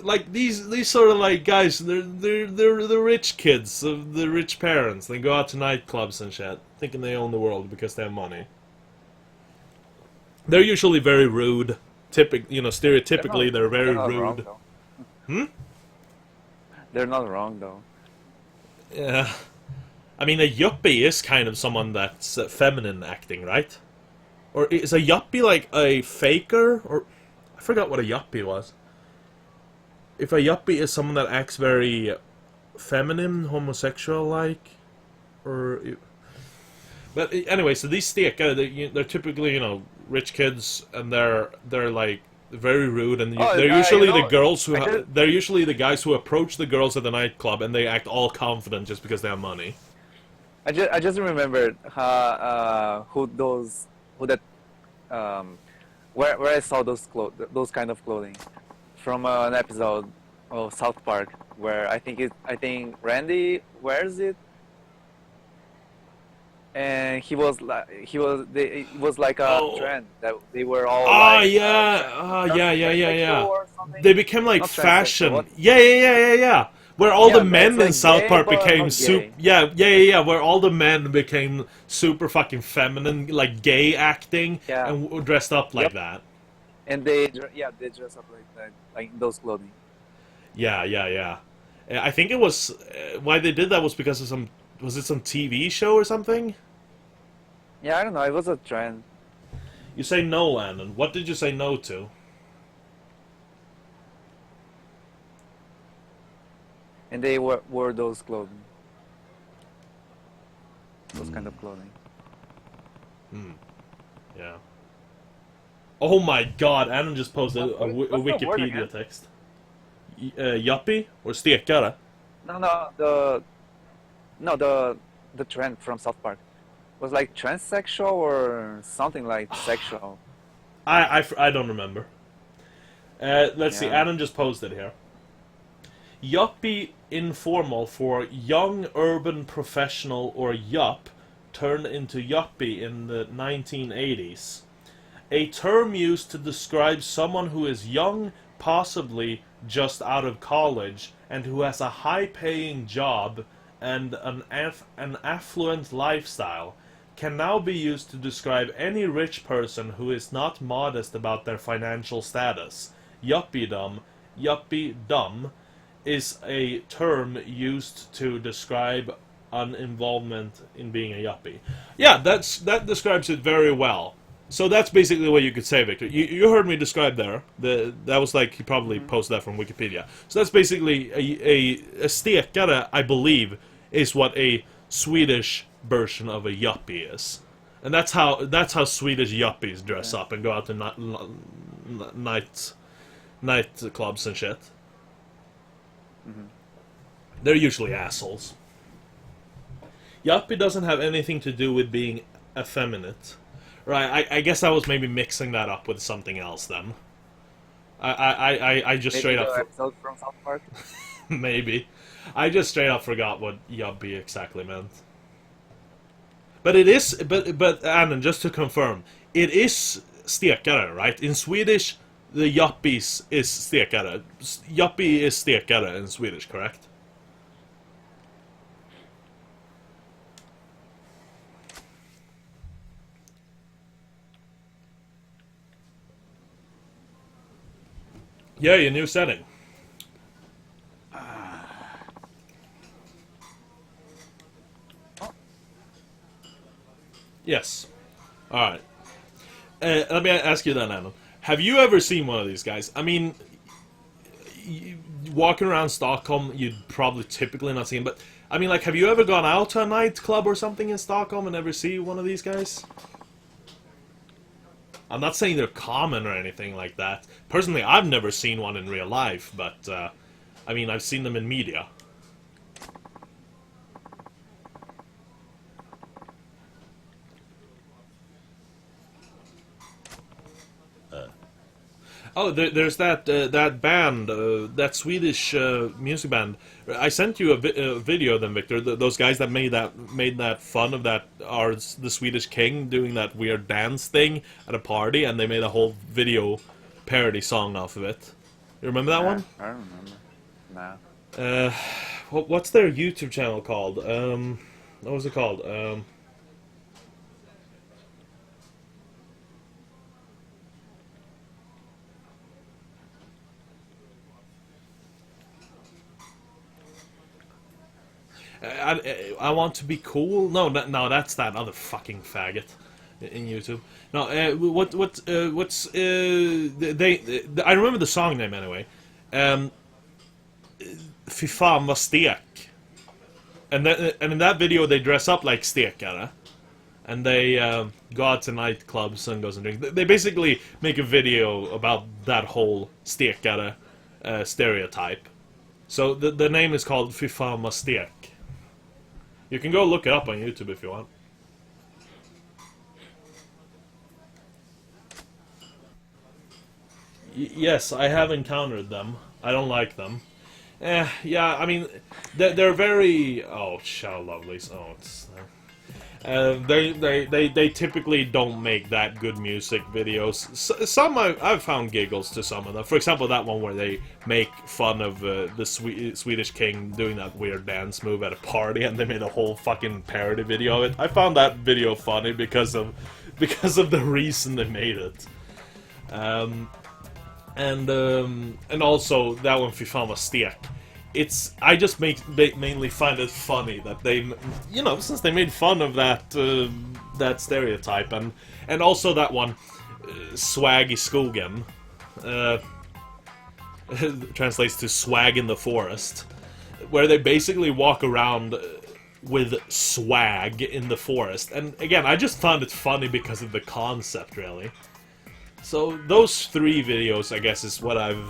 Like, these sort of, like, guys, they're the rich kids of the rich parents. They go out to nightclubs and shit, thinking they own the world because they have money. They're usually very rude. Stereotypically, they're very not wrong, rude. though. They're not wrong though. Yeah. I mean, a yuppie is kind of someone that's feminine acting, right? Or is a yuppie like a faker? Or I forgot what a yuppie was. If a yuppie is someone that acts very feminine, homosexual-like, or... But anyway, so these stekare, they're typically, rich kids, and they're like very rude, and they're usually the girls who they're usually the guys who approach the girls at the nightclub, and they act all confident just because they have money. I just remembered where I saw those kind of clothing from an episode of South Park where I think Randy wears it, and it was like a trend that they were all Yeah. or something. They became like Not fashion. transsexual, Yeah. Where all the Yeah, men it's in like South gay, Park but became not super. gay. Yeah. Where all the men became super fucking feminine, like gay acting, Yeah. and dressed up like Yep. that. And they dress up like that, like those clothing. Yeah. I think it was why they did that was because of some TV show or something. Yeah, I don't know. It was a trend. You say no, Landon. What did you say no to? And they wore those clothing. Those kind of clothing. Yeah. Oh my god, Adam just posted a What's the word Wikipedia again? text. Yuppie? Or stekare? The trend from South Park was like transsexual or something like sexual. I don't remember. Let's see, Yeah. Adam just posted here. Yuppie informal for young urban professional or yup turned into yuppie in the 1980s. A term used to describe someone who is young, possibly just out of college, and who has a high-paying job and an affluent lifestyle, can now be used to describe any rich person who is not modest about their financial status. Yuppiedom is a term used to describe an involvement in being a yuppie. Yeah, that describes it very well. So that's basically what you could say, Victor. You heard me describe there. That was like, he probably posted that from Wikipedia. So that's basically a stekare, I believe, is what a Swedish version of a yuppie is. And that's how Swedish yuppies dress up and go out to night clubs and shit. They're usually assholes. Yuppie doesn't have anything to do with being effeminate. Right, I guess I was maybe mixing that up with something else then. I just straight Maybe up... the episode from South Park. Maybe. I just straight up forgot what yuppie exactly meant. But it is... But Annan, just to confirm, it is stekare, right? In Swedish, the yuppies is stekare. Yuppie is stekare in Swedish, correct? Yeah, your new setting. Yes. Alright. Let me ask you then, Adam. Have you ever seen one of these guys? I mean, walking around Stockholm, you'd probably typically not see him, but I mean, like, have you ever gone out to a nightclub or something in Stockholm and ever see one of these guys? I'm not saying they're common or anything like that. Personally, I've never seen one in real life, but, I mean, I've seen them in media. Oh, there's that that band, that Swedish music band. I sent you a video of them, Victor. Those guys that made that fun of that are the Swedish King doing that weird dance thing at a party, and they made a whole video parody song off of it. You remember that one? I don't remember. Nah. What's their YouTube channel called? What was it called? I want to be cool. No, that's that other fucking faggot in YouTube. No, what's I remember the song name anyway. Fy fan vad stek. And in that video they dress up like stekare. And they go out to nightclubs and goes and drink. They basically make a video about that whole stekare stereotype. So the name is called Fy fan vad stek. You can go look it up on YouTube if you want. Yes, I have encountered them. I don't like them. Yeah, I mean, they're very... Oh, Shadow Lovelies. Oh, it's... They typically don't make that good music videos. Some I've found giggles to some of them. For example, that one where they make fun of the Swedish King doing that weird dance move at a party, and they made a whole fucking parody video of it. I found that video funny because of the reason they made it. And also that one, Fy fan vad stek. I just mainly find it funny that they, you know, since they made fun of that that stereotype, and also that one, swag i skogen, translates to swag in the forest, where they basically walk around with swag in the forest. And again, I just found it funny because of the concept, really. So those 3 videos, I guess, is what I've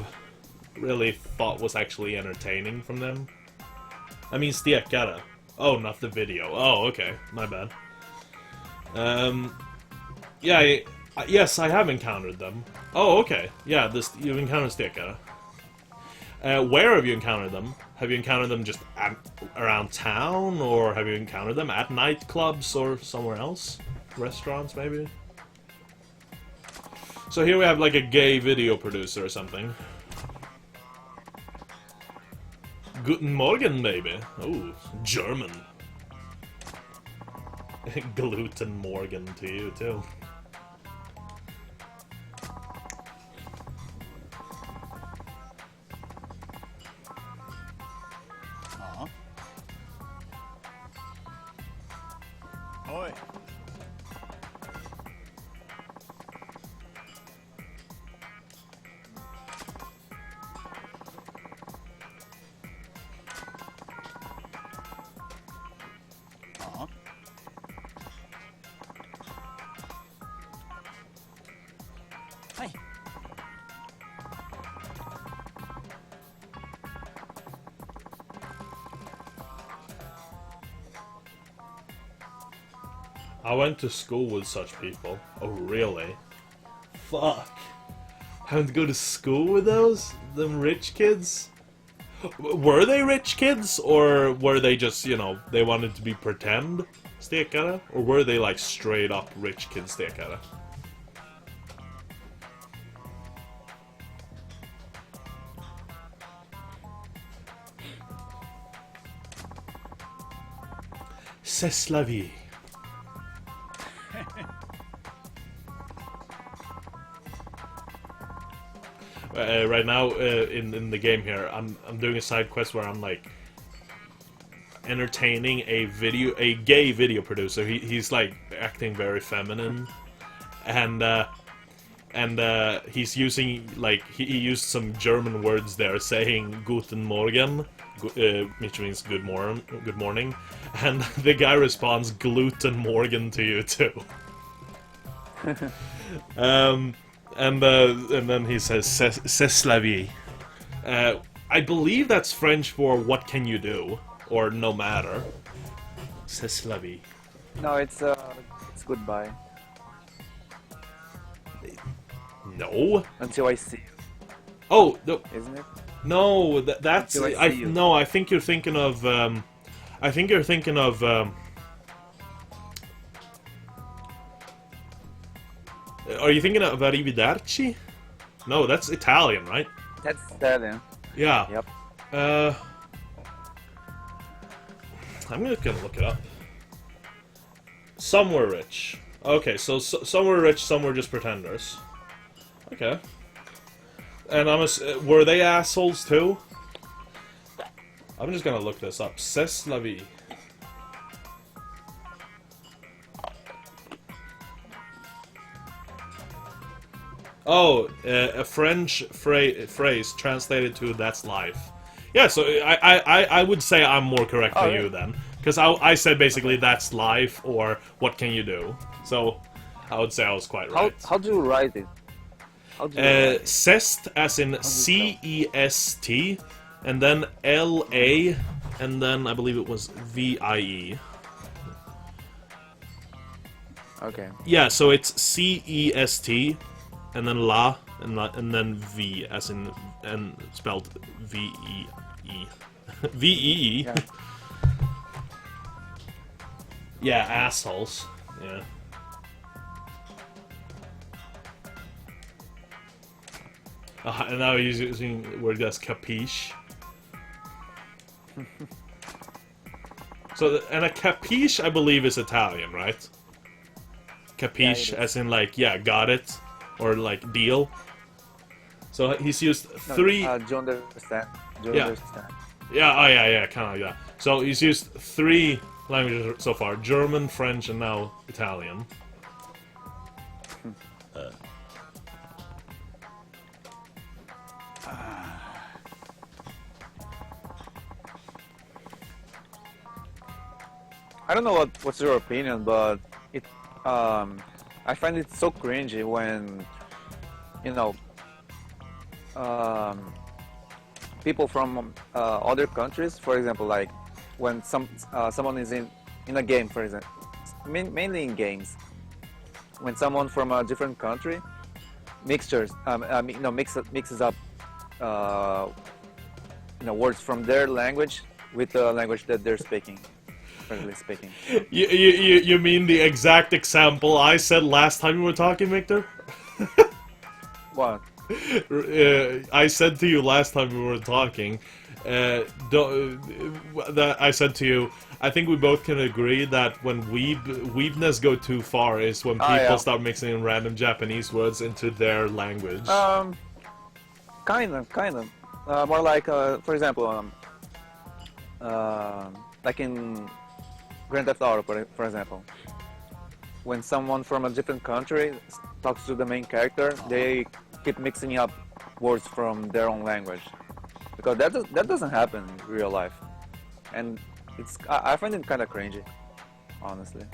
really thought was actually entertaining from them. I mean, stekare. Oh, not the video. Oh, okay. My bad. Yeah, yes, I have encountered them. Oh, okay. Yeah, you've encountered stekare. Where have you encountered them? Have you encountered them just around town, or have you encountered them at nightclubs or somewhere else? Restaurants, maybe? So here we have like a gay video producer or something. Guten Morgen, maybe. Oh, German. Gluten Morgan to you, too. Oi. I went to school with such people. Oh, really? Fuck. Having to go to school with them rich kids? Were they rich kids? Or were they just, you know, they wanted to be pretend stekare? Or were they like straight up rich kid stekare? C'est la vie. Right now, in the game here, I'm doing a side quest where I'm like, entertaining a gay video producer. He's like acting very feminine, and he's using like he used some German words there, saying "Guten Morgen," which means good morning, and the guy responds "Gluten Morgen" to you too. And then he says "C'est la vie." I believe that's French for "what can you do?" or "no matter." C'est la vie. No, it's goodbye. No. Until I see you, Oh, no, isn't it? no. That's Until I see you. no. I think you're thinking of. I think you're thinking of. Are you thinking of arrivederci? No, that's Italian, right? That's Italian. Yeah. Yep. I'm just gonna look it up. Somewhere rich. Okay, so somewhere rich, somewhere just pretenders. Okay. And were they assholes too? I'm just gonna look this up. C'est la vie. Oh, a French phrase translated to "that's life." Yeah, so I would say I'm more correct than you then, because I said basically "that's life" or "what can you do." So I would say I was quite right. How do you write it? How do you write it? Cest as in CEST, and then LA, and then I believe it was VIE. Okay. Yeah, so it's CEST, and then la, and then V as in and spelled VEE. VEE. Yeah. Yeah, assholes. Yeah. And now he's using the word that's capiche. So, and a capiche, I believe, is Italian, right? Capiche, Yeah, it as in like, yeah, got it, or like deal. So he's used three. Do you understand? Do you Yeah. understand? Yeah, oh yeah, kind of like that. So he's used 3 languages so far: German, French, and now Italian. I don't know what's your opinion, but it I find it so cringy when people from other countries, for example, like when someone is in a game, for example, mainly in games, when someone from a different country mixes up words from their language with the language that they're speaking. Speaking. You mean the exact example I said last time we were talking, Victor? What? I said to you last time we were talking, that I said to you, I think we both can agree that when weebness go too far is when people start mixing in random Japanese words into their language. Kind of. More like, for example, like in Grand Theft Auto, for example, when someone from a different country talks to the main character, they keep mixing up words from their own language, because that doesn't happen in real life, and I find it kind of cringy, honestly.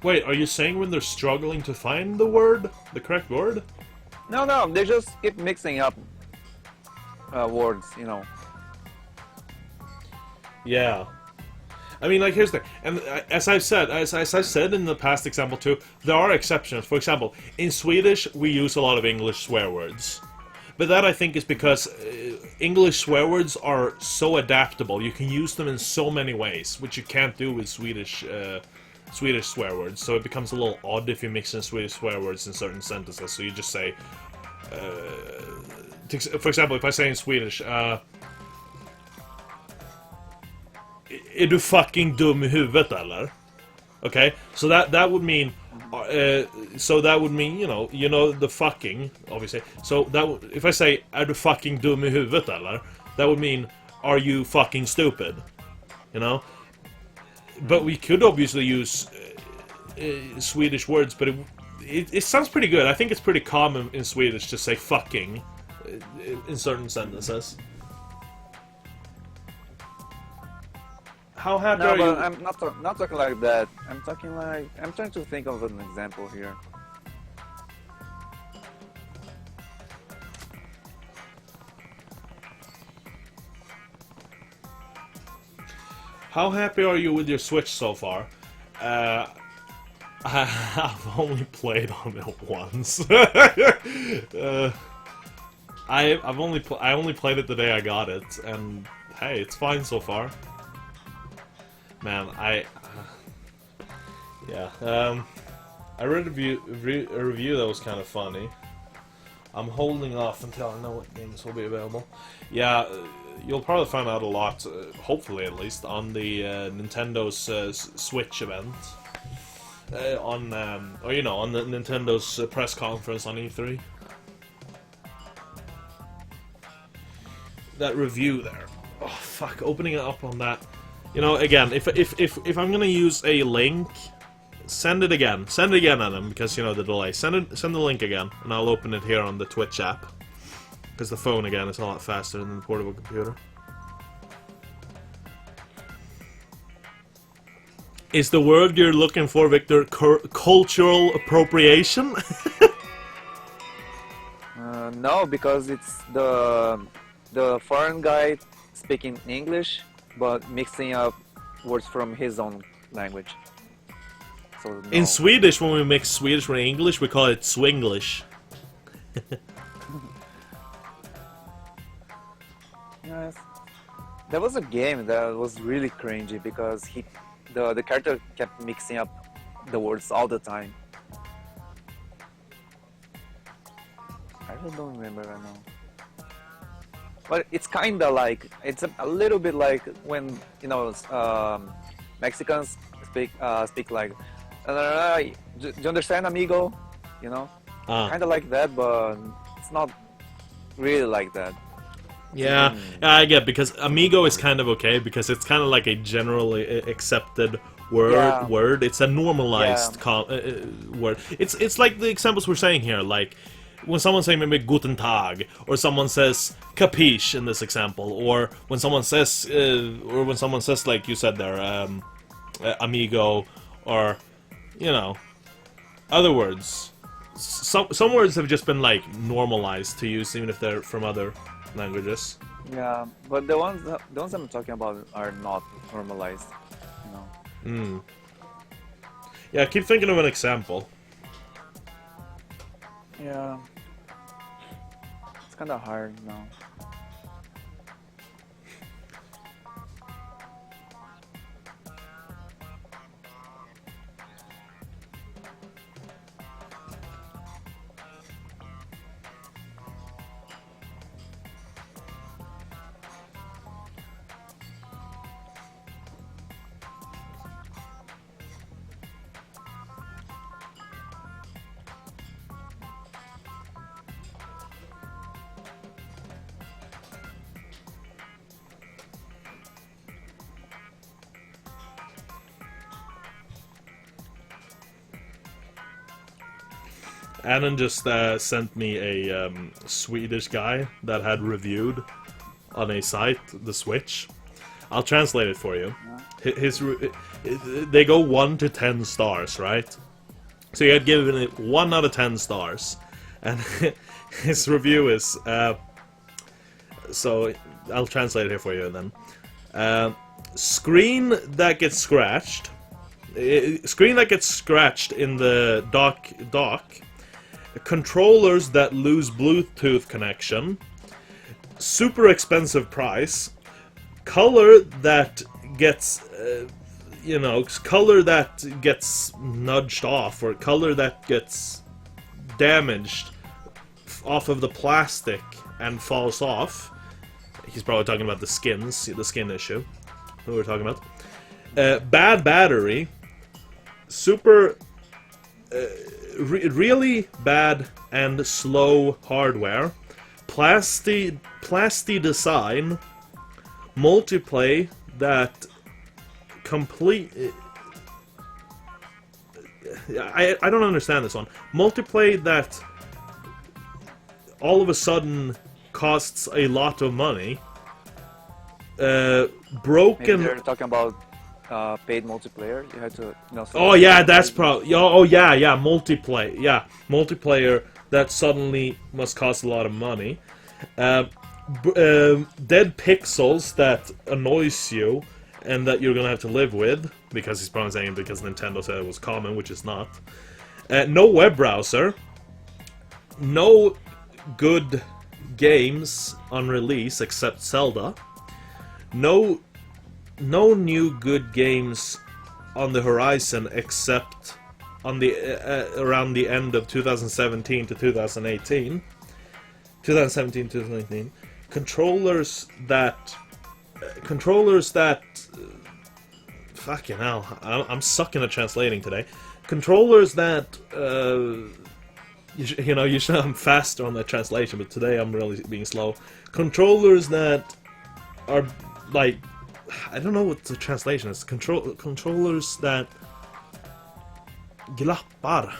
Wait, are you saying when they're struggling to find the correct word? No, they just keep mixing up words, Yeah. I mean, like, here's the thing, and as I said in the past example too, there are exceptions. For example, in Swedish, we use a lot of English swear words. But that, I think, is because English swear words are so adaptable. You can use them in so many ways, which you can't do with Swedish swear words. So it becomes a little odd if you mix in Swedish swear words in certain sentences. So you just say, for example, if I say in Swedish, är du fucking dum I huvudet eller? Okay, so that would mean, you know the fucking, obviously. So if I say är du fucking dum I huvudet eller? That would mean, are you fucking stupid? you know. But we could obviously use Swedish words, but it sounds pretty good. I think it's pretty common in Swedish to say fucking in certain sentences. How happy No, are but you? I'm not talking like that. I'm talking like I'm trying to think of an example here. How happy are you with your Switch so far? I've only played on it once. I only played it the day I got it, and hey, it's fine so far. Man, yeah. I read a review that was kind of funny. I'm holding off until I know what games will be available. Yeah, you'll probably find out a lot, hopefully at least, on the Nintendo's Switch event. On the Nintendo's press conference on E3. That review there. Oh fuck! Opening it up on that. You know, again, if I'm gonna use a link, send it again. Send it again, Adam, because you know the delay. Send the link again, and I'll open it here on the Twitch app. Because the phone again is a lot faster than the portable computer. Is the word you're looking for, Victor, cultural appropriation? No, because it's the foreign guy speaking English, but mixing up words from his own language. So no. In Swedish, when we mix Swedish with English, we call it Swinglish. Yes. There was a game that was really cringy because the character kept mixing up the words all the time. I really don't remember right now. But it's kinda like, it's a little bit like when, you know, Mexicans speak like, do you understand, amigo? You know? Kinda like that, but it's not really like that. Yeah, I get, because amigo is kind of okay because it's kind of like a generally accepted word. It's a normalized word. It's like the examples we're saying here, like when someone saying maybe guten tag, or someone says capiche in this example, or when someone says like you said there, amigo, or you know, other words. Some words have just been like normalized to use even if they're from other languages. Yeah, but the ones I'm talking about are not normalized, you know. Yeah, keep thinking of an example. Yeah, it's kind of hard now. Annan just sent me a Swedish guy that had reviewed on a site the Switch. I'll translate it for you. They go 1 to 10 stars, right? So he had given it 1 out of 10 stars, and his review is so I'll translate it here for you then. Screen that gets scratched in the dock. Controllers that lose Bluetooth connection, super expensive price, color that gets, color that gets nudged off, or color that gets damaged off of the plastic and falls off. He's probably talking about the skin issue that we're talking about. Bad battery, super... really bad and slow hardware, plasty design, multiplayer that complete... I don't understand this one. Multiplayer that all of a sudden costs a lot of money. Maybe Broken... they're talking about paid multiplayer. You had to, Oh yeah, that's probably... Oh yeah, multiplayer. Yeah, multiplayer that suddenly must cost a lot of money. Dead pixels that annoys you and that you're gonna have to live with, because he's probably saying because Nintendo said it was common, which is not. No web browser. No good games on release except Zelda. No new good games on the horizon except on the around the end of 2017 to 2018. 2017 to 2018. Controllers that fucking hell, I'm sucking at translating today. Controllers that you should I'm faster on the translation, but today I'm really being slow. Controllers that are like, I don't know what the translation is. Controllers that glappar.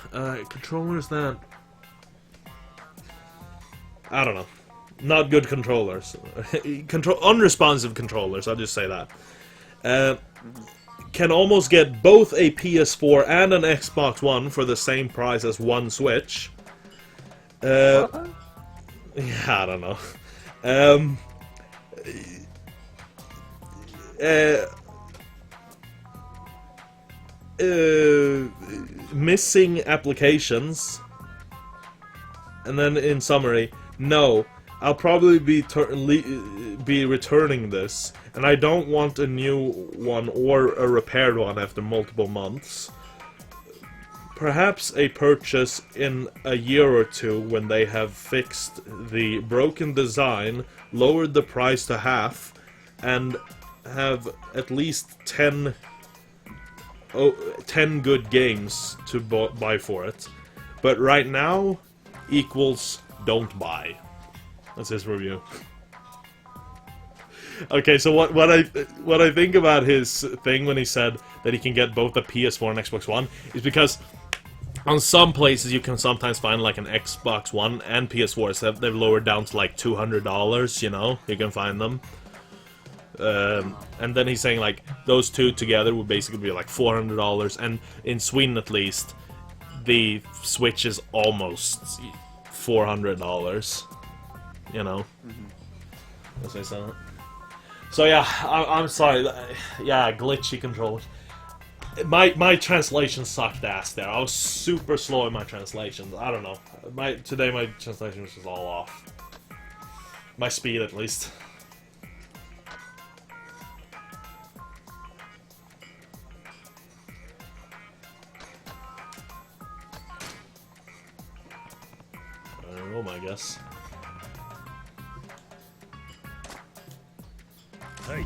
Controllers that, I don't know. Not good controllers. Unresponsive controllers, I'll just say that. Can almost get both a PS4 and an Xbox One for the same price as one Switch. Yeah, I don't know. Missing applications. And then in summary, no, I'll probably be returning this, and I don't want a new one or a repaired one after multiple months. Perhaps a purchase in a year or two when they have fixed the broken design, lowered the price to half, and have at least 10 good games to buy for it. But right now equals don't buy. That's his review. Okay, so what I think about his thing when he said that he can get both the PS4 and Xbox One is because on some places you can sometimes find like an Xbox One and PS4, so they've lowered down to like $200, you can find them. And then he's saying like those two together would basically be like $400, and in Sweden at least the Switch is almost $400. That's what I said. So yeah, I'm sorry. Yeah, glitchy controllers. My translation sucked ass there. I was super slow in my translations. I don't know. Today my translation was just all off. My speed, at least. I don't know, I guess. Hey.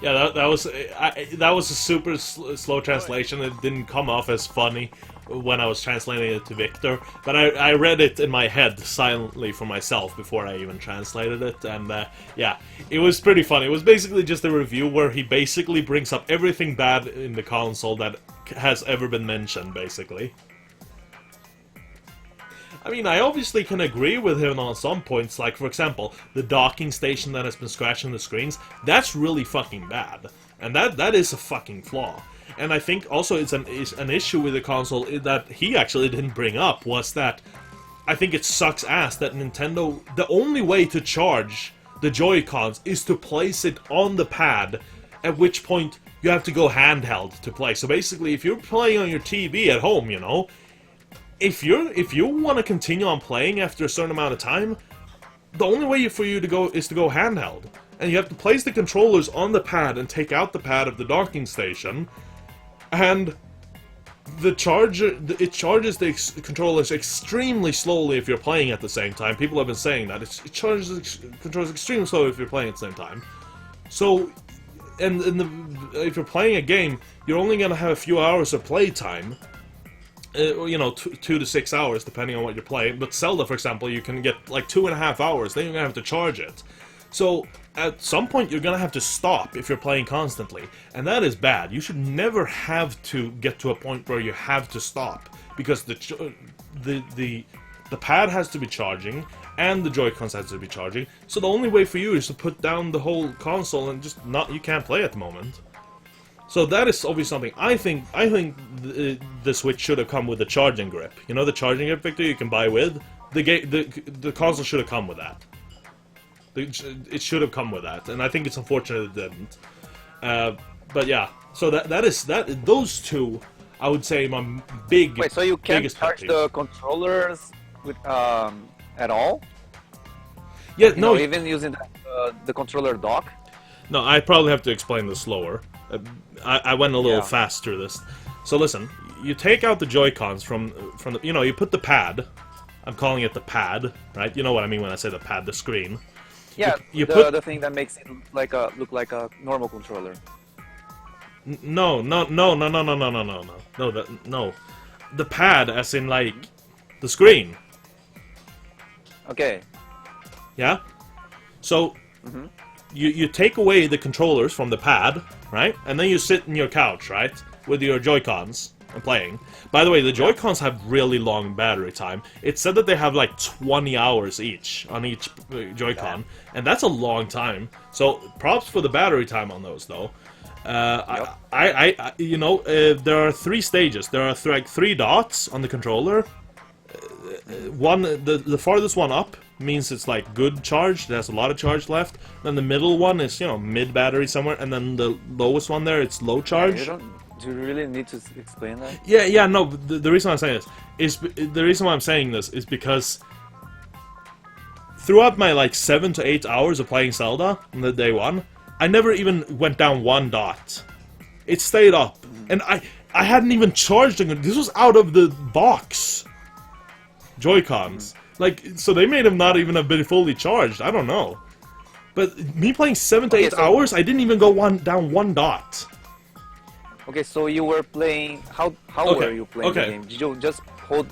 Yeah, that was a super slow translation. It didn't come off as funny when I was translating it to Victor, but I read it in my head silently for myself before I even translated it, and yeah, it was pretty funny. It was basically just a review where he basically brings up everything bad in the console that has ever been mentioned, basically. I mean, I obviously can agree with him on some points, like, for example, the docking station that has been scratching the screens, that's really fucking bad. And that is a fucking flaw. And I think also it's an issue with the console that he actually didn't bring up, was that I think it sucks ass that Nintendo, the only way to charge the Joy-Cons is to place it on the pad, at which point you have to go handheld to play. So basically, if you're playing on your TV at home, if you want to continue on playing after a certain amount of time, the only way for you to go is to go handheld. And you have to place the controllers on the pad and take out the pad of the docking station. And the charger, it charges the controllers extremely slowly if you're playing at the same time. People have been saying that. It charges the controllers extremely slowly if you're playing at the same time. So, if you're playing a game, you're only going to have a few hours of play time. You know, 2 to 6 hours, depending on what you're playing. But Zelda, for example, you can get like 2.5 hours, then you're going to have to charge it. So, at some point, you're going to have to stop if you're playing constantly. And that is bad. You should never have to get to a point where you have to stop. Because the pad has to be charging, and the Joy-Cons has to be charging. So the only way for you is to put down the whole console and just not... You can't play at the moment. So that is obviously something. I think the Switch should have come with the charging grip. You know the charging grip, Victor, you can buy with? The console should have come with that. It should have come with that, and I think it's unfortunate it didn't. But yeah, so those two, I would say, my big. Wait, so you can't biggest charge pet the peeves. controllers with at all? Yeah, You no, know, even using the controller dock? no. I probably have to explain this slower. I went a little Yeah. fast through this. So listen, you take out the Joy-Cons from the, you know, you put the pad. I'm calling it the pad, right? You know what I mean when I say the pad, the screen. Yeah, you the, put- the thing that makes it look like a normal controller. No. No. The pad, as in like the screen. Okay. Yeah. So you take away the controllers from the pad, right? And then you sit in your couch, right, with your Joy-Cons and playing. By the way, the Joy-Cons have really long battery time. It said that they have like 20 hours each on each Joy-Con, and that's a long time. So props for the battery time on those, though. You know, there are 3 stages. There are like 3 dots on the controller. The farthest one up means it's like good charge. It has a lot of charge left. Then the middle one is, you know, mid battery somewhere, and then the lowest one there, it's low charge. Do you really need to explain that? Yeah, no. The reason I'm saying this is the reason why I'm saying this is because throughout my like 7 to 8 hours of playing Zelda on the day one, I never even went down 1 dot. It stayed up, and I hadn't even charged it. This was out of the box. Joy-Cons, like, so they may have not even have been fully charged. I don't know, but me playing 7 to 8 hours, I didn't even go down 1 dot. Okay, so you were playing. How Okay, were you playing the okay. game? Did you just hold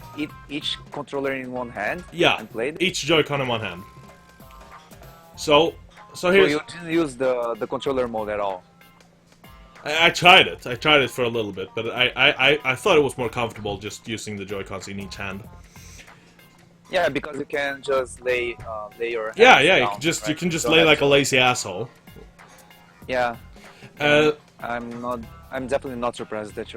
each controller in one hand? Yeah, And played? each Joy-Con in one hand. So So here's. you didn't use the controller mode at all. I tried it. I tried it for a little bit, but I thought it was more comfortable just using the Joy-Cons in each hand. Yeah, because you can just lay your hands Yeah, you down, can just right? you can So lay like that's- a lazy asshole. Yeah, I'm definitely not surprised that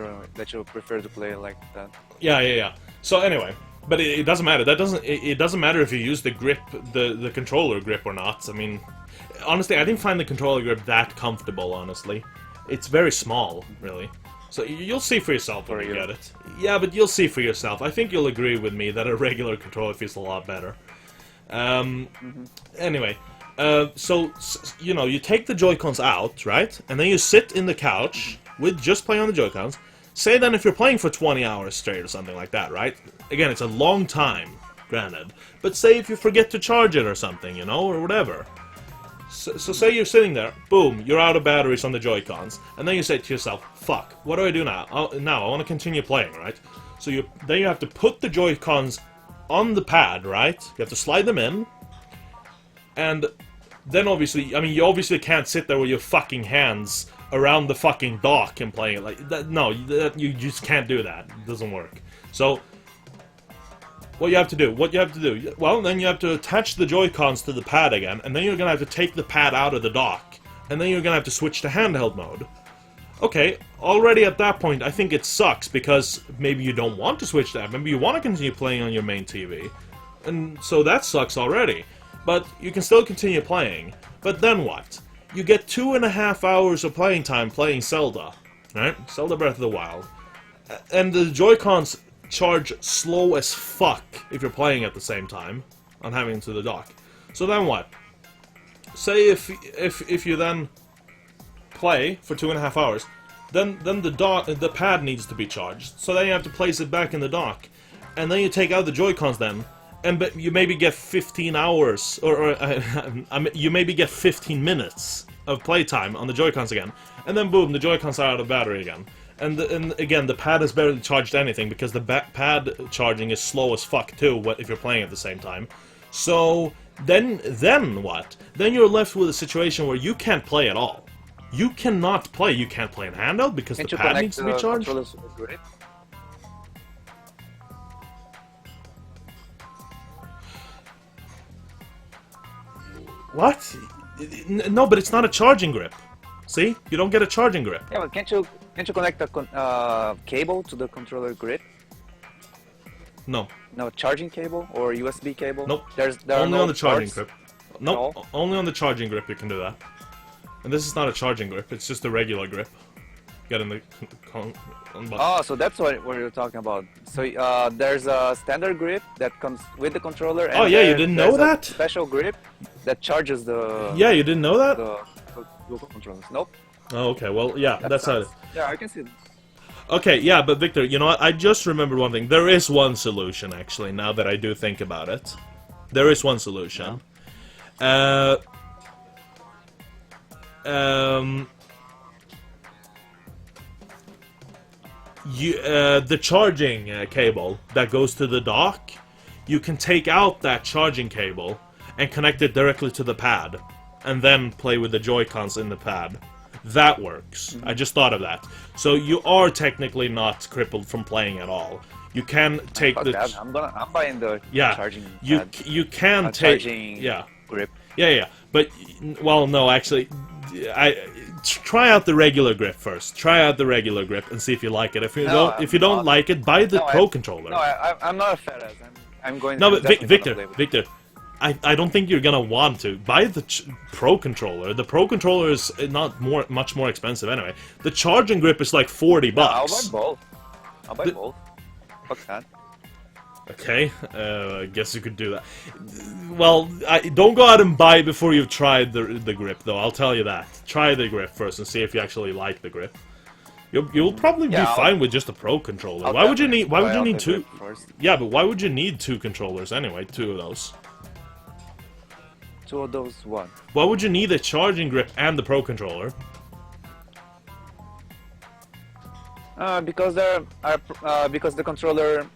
you prefer to play like that. Yeah. So anyway, but it doesn't matter. It doesn't matter if you use the grip, the controller grip or not. I mean, honestly, I didn't find the controller grip that comfortable. Honestly, it's very small, really. So you'll see for yourself when you get it. Yeah, but you'll see for yourself. I think you'll agree with me that a regular controller feels a lot better. Anyway, so you know, you take the Joy-Cons out, right? And then you sit in the couch with just playing on the Joy-Cons. Say then if you're playing for 20 hours straight or something like that, right? Again, it's a long time, granted. But say if you forget to charge it or something, you know, or whatever. So say you're sitting there, boom, you're out of batteries on the Joy-Cons, and then you say to yourself, fuck, what do I do now? Now, I want to continue playing, right? So then you have to put the Joy-Cons on the pad, right? You have to slide them in, and then obviously, I mean, you obviously can't sit there with your fucking hands around the fucking dock and playing it like that. No, you just can't do that. It doesn't work. So what you have to do, well, then you have to attach the Joy-Cons to the pad again, and then you're gonna have to take the pad out of the dock, and then you're gonna have to switch to handheld mode. Okay, already at that point, I think it sucks, because maybe you don't want to switch that, maybe you want to continue playing on your main TV, and so that sucks already. But you can still continue playing. But then what? You get 2.5 hours of playing time playing Zelda, right? Zelda Breath of the Wild. And the Joy-Cons charge slow as fuck if you're playing at the same time on having to the dock. So then what? Say if you then play for 2.5 hours, then the pad needs to be charged. So then you have to place it back in the dock, and then you take out the Joy-Cons then, and you maybe get 15 hours, or you maybe get 15 minutes of playtime on the Joy-Cons again, and then boom, the Joy-Cons are out of battery again. And again, the pad has barely charged anything, because the pad charging is slow as fuck too, if you're playing at the same time. So, then what? Then you're left with a situation where you can't play at all. You cannot play. You can't play in handheld because the pad needs to be charged. What? No, but it's not a charging grip. See? You don't get a charging grip. Yeah, but can't you connect the cable to the controller grip? No. No charging cable or USB cable? Nope. There only no on the charging ports? grip. Nope. Only on the charging grip you can do that. And this is not a charging grip. It's just a regular grip. Get in the on button. Oh, so that's what you're talking about. So there's a standard grip that comes with the controller. And Oh yeah, you didn't know that? Special grip that charges the. Yeah, you didn't know that? The local controllers. Nope. Oh, okay. Well, yeah, that's how. Yeah, I can see. Okay, yeah, but Victor, you know what? I just remembered one thing. There is one solution, actually, now that I do think about it. There is one solution. The charging cable that goes to the dock, you can take out that charging cable and connect it directly to the pad, and then play with the Joy-Cons in the pad. That works. I just thought of that. So you are technically not crippled from playing at all. You can take Fuck the. that. I'm buying the charging. You pad. you can take charging grip. Yeah. But well, no, actually, try out the regular grip first. Try out the regular grip and see if you like it. If you don't like it, buy the Pro controller. No, I'm not a fat ass. I'm going. No, I'm but definitely gonna play with Victor. I don't think you're gonna want to buy the Pro controller. The Pro controller is not much more expensive anyway. The charging grip is like $40. I'll buy both. I'll buy both. Fuck that. Okay, I guess you could do that. Well, don't go out and buy it before you've tried the grip, though. I'll tell you that. Try the grip first and see if you actually like the grip. You'll probably be fine with just a Pro controller. Why would you need two? Yeah, but why would you need two controllers anyway? Two of those. Two of those what? Why would you need a charging grip and the Pro controller? Because the controller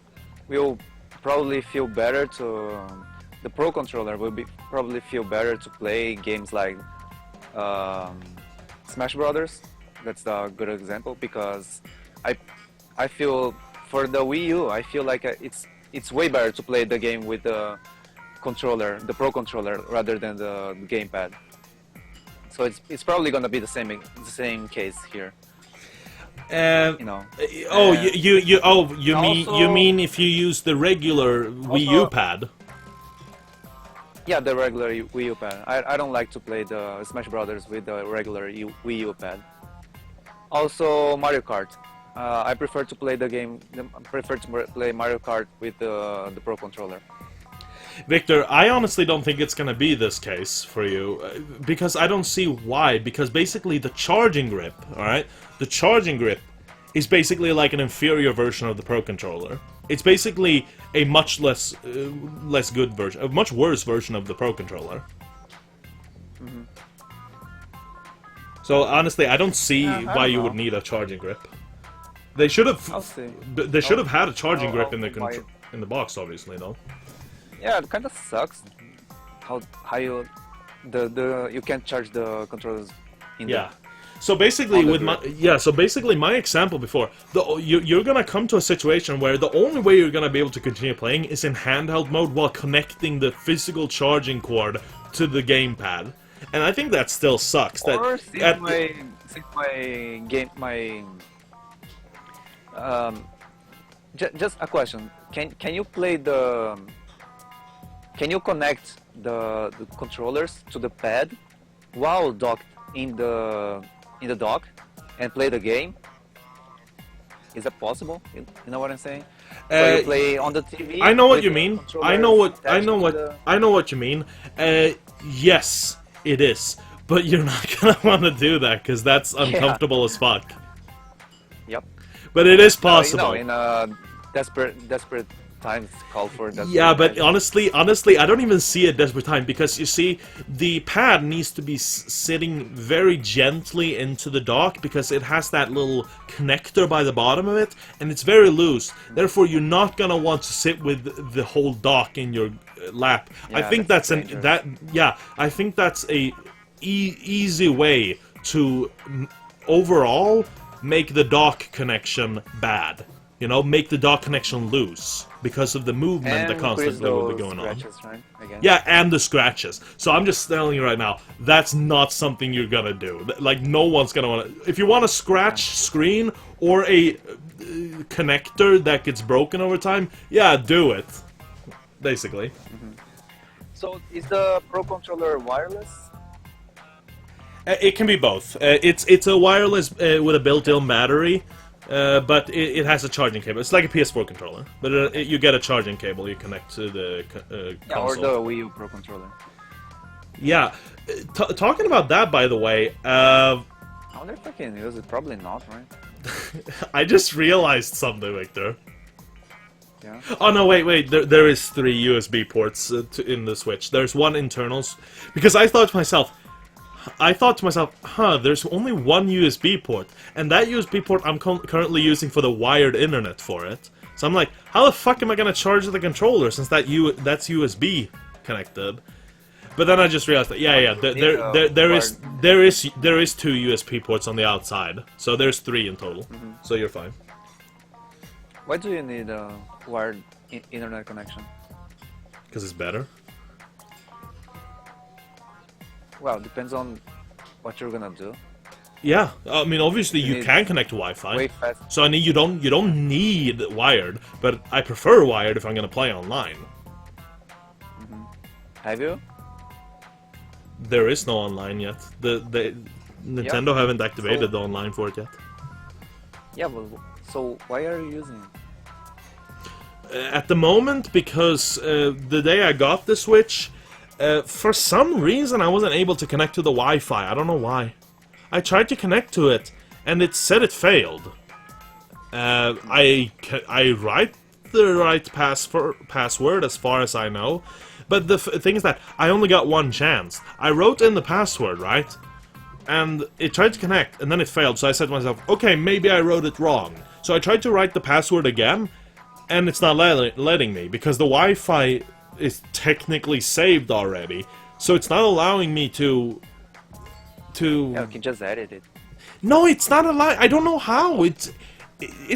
will probably feel better to the Pro controller will probably feel better to play games like Smash Brothers. That's a good example because I feel for the Wii U I feel like it's way better to play the game with the controller, the Pro controller, rather than the gamepad. So it's probably gonna be the same case here. You know. You mean if you use the regular Wii U pad? Yeah, the regular Wii U pad. I don't like to play the Smash Brothers with the regular Wii U pad. Also Mario Kart. I prefer to play play Mario Kart with the Pro controller. Victor, I honestly don't think it's gonna be this case for you, because I don't see why. Because basically the charging grip, alright? The charging grip is basically like an inferior version of the Pro controller. It's basically a much less good version, a much worse version of the Pro controller. Mm-hmm. So honestly, I don't see why you would need a charging grip. They should have. They should have had a charging grip in the box, obviously, though. Yeah, it kind of sucks how you you can't charge the controllers in So basically, my example before, you're gonna come to a situation where the only way you're gonna be able to continue playing is in handheld mode while connecting the physical charging cord to the gamepad, and I think that still sucks. Or just a question: Can you play the? Can you connect the controllers to the pad while docked in the dock and play the game? Is that possible? You know what I'm saying? So you play on the TV. I know what you mean. I know what you mean. Yes, it is. But you're not gonna want to do that because that's uncomfortable as fuck. but it is You possible. know, in desperate times call for desperate Yeah, but measures. honestly, I don't even see a desperate time because you see, the pad needs to be sitting very gently into the dock because it has that little connector by the bottom of it, and it's very loose. Therefore, you're not gonna want to sit with the whole dock in your lap. I Yeah, think that's that's dangerous. I think that's a easy way to overall make the dock connection bad. You know, make the dock connection loose because of the movement And that increase constantly will be those going on. scratches, right? Again. Yeah, and the scratches. So I'm just telling you right now, that's not something you're gonna do. Like, no one's gonna wanna... If you want a scratch screen or a connector that gets broken over time, yeah, do it. Basically. So is the Pro controller wireless? It can be both. It's a wireless with a built-in battery, but it has a charging cable. It's like a PS4 controller, but you get a charging cable you connect to the Yeah, or console. the Wii U Pro controller. Yeah, talking about that, by the way, I wonder if I can use it. Probably not, right? I just realized something, Victor. Yeah. Oh no, wait. There is 3 USB ports in the Switch. There's one internals, because I thought to myself, there's only one USB port, and that USB port I'm currently using for the wired internet for it. So I'm like, how the fuck am I gonna charge the controller since that's USB connected? But then I just realized that there is 2 USB ports on the outside, so there's 3 in total. So you're fine. Why do you need a wired internet connection? Because it's better. Well, depends on what you're gonna do. Yeah, I mean, obviously you need can connect to Wi-Fi. Way fast. So I mean, you don't need wired, but I prefer wired if I'm gonna play online. Have you? There is no online yet. The Nintendo haven't activated So- the online for it yet. Yeah, but so why are you using it? At the moment, because the day I got the Switch, for some reason I wasn't able to connect to the Wi-Fi. I don't know why. I tried to connect to it, and it said it failed. I write the right password as far as I know, but the thing is that I only got one chance. I wrote in the password, right? And it tried to connect, and then it failed, so I said to myself, okay, maybe I wrote it wrong. So I tried to write the password again, and it's not letting me, because the Wi-Fi is technically saved already, so it's not allowing me to... Yeah, you can just edit it. No, it's not allowed. I don't know how. It's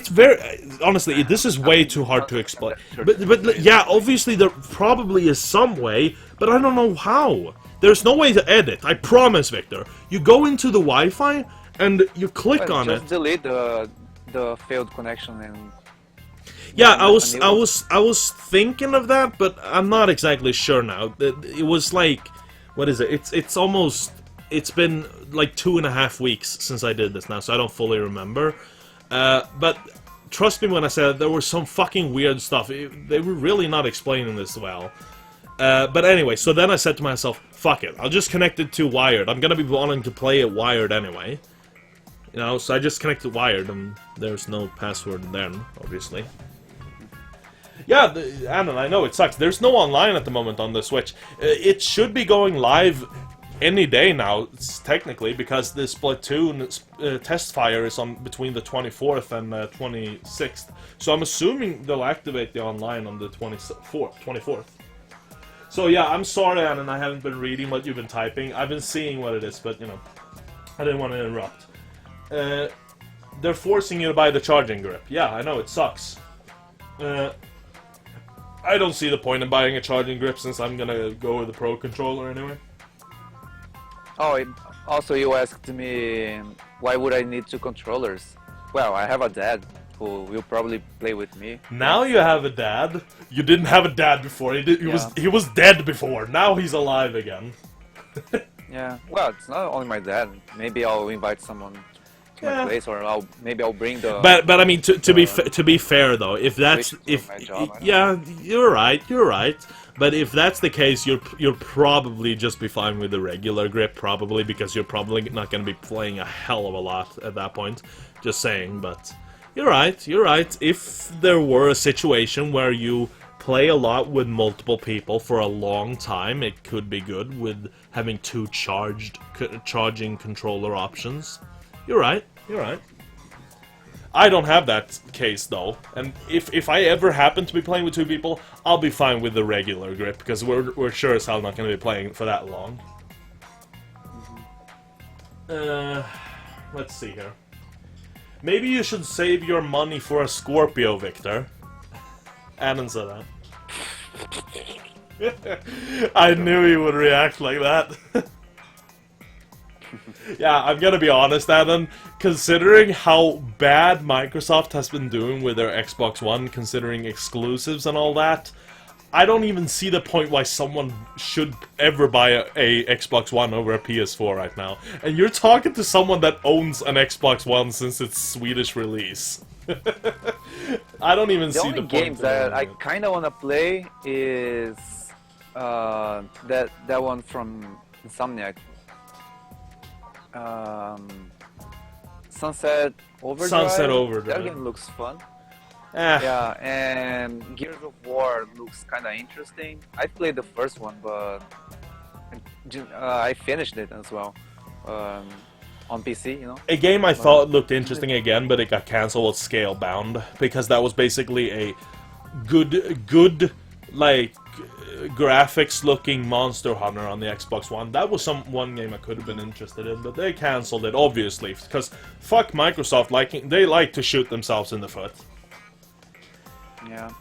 very... Honestly, this is way too hard to explain. But yeah, obviously there probably is some way, but I don't know how. There's no way to edit, I promise, Victor. You go into the Wi-Fi, and you click Well, on just it. delete the failed connection and... Yeah, a new I was thinking of that, but I'm not exactly sure now. It was like, what is it? It's been like 2.5 weeks since I did this now, so I don't fully remember. But trust me when I say that there was some fucking weird stuff. They were really not explaining this well. But anyway, so then I said to myself, fuck it, I'll just connect it to wired. I'm gonna be wanting to play it wired anyway. You know, so I just connected wired, and there's no password then, obviously. Yeah, Anon, I know it sucks. There's no online at the moment on the Switch. It should be going live any day now, technically, because the Splatoon test fire is on between the 24th and 26th. So I'm assuming they'll activate the online on the 24th. So yeah, I'm sorry, Anon, I haven't been reading what you've been typing. I've been seeing what it is, but, you know, I didn't want to interrupt. They're forcing you to buy the charging grip. Yeah, I know, it sucks. I don't see the point in buying a charging grip since I'm gonna go with the Pro controller anyway. Oh, also you asked me why would I need 2 controllers? Well, I have a dad who will probably play with me. Now you have a dad. You didn't have a dad before. He was dead before. Now he's alive again. Yeah, well, it's not only my dad. Maybe I'll invite someone to my place, or maybe I'll bring the... But I mean, to be fair though, if that's Switch to my job, I don't yeah, you're right. But if that's the case, you'll probably just be fine with the regular grip, probably, because you're probably not going to be playing a hell of a lot at that point. Just saying, but You're right, you're right. If there were a situation where you play a lot with multiple people for a long time, it could be good with having two charging controller options. You're right, you're right. I don't have that case though, and if I ever happen to be playing with two people, I'll be fine with the regular grip, because we're sure as hell not going to be playing for that long. Let's see here. Maybe you should save your money for a Scorpio, Victor. Anon said that. I knew he would react like that. Yeah, I'm gonna be honest, Anon. Considering how bad Microsoft has been doing with their Xbox One, considering exclusives and all that, I don't even see the point why someone should ever buy a Xbox One over a PS4 right now. And you're talking to someone that owns an Xbox One since its Swedish release. I don't even see the point. The only games that I kind of want to play is that one from Insomniac. Sunset Overdrive. Sunset Overdrive. That game looks fun. Eh. Yeah, and Gears of War looks kind of interesting. I played the first one, but I finished it as well on PC. You know. A game I thought looked interesting again, but it got cancelled, was Scalebound, because that was basically a good like graphics-looking Monster Hunter on the Xbox One. That was one game I could have been interested in, but they cancelled it, obviously, because fuck Microsoft, they like to shoot themselves in the foot. Yeah.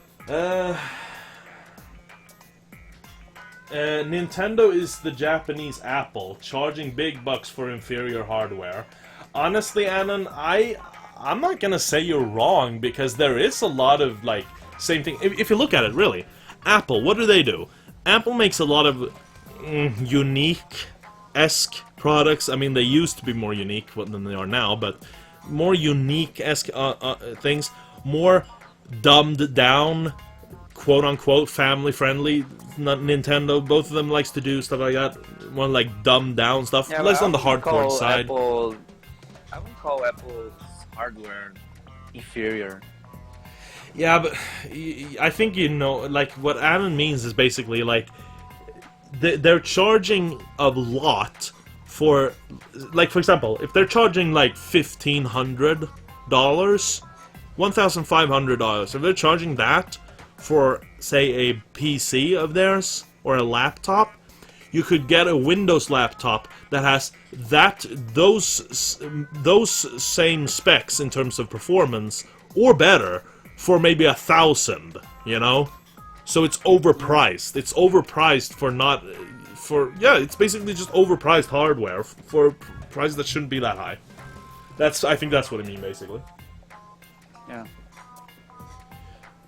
Nintendo is the Japanese Apple, charging big bucks for inferior hardware. Honestly, Anon, I'm not gonna say you're wrong, because there is a lot of, like, same thing. If you look at it, really, Apple, what do? Apple makes a lot of unique-esque products. I mean, they used to be more unique than they are now, but more unique-esque things, more dumbed down, quote-unquote, family-friendly. Nintendo, both of them likes to do stuff like that, more like dumbed down stuff, Yeah, less on the hardcore side. I wouldn't call Apple's hardware inferior. Yeah, but I think like, what Anon means is basically, like, they're charging a lot for, like, for example, if they're charging, like, $1,500, $1,500, if they're charging that for, say, a PC of theirs, or a laptop, you could get a Windows laptop that has those same specs in terms of performance, or better, for maybe $1,000, you know? So it's overpriced. It's overpriced it's basically just overpriced hardware for a price that shouldn't be that high. I think that's what I mean, basically. Yeah.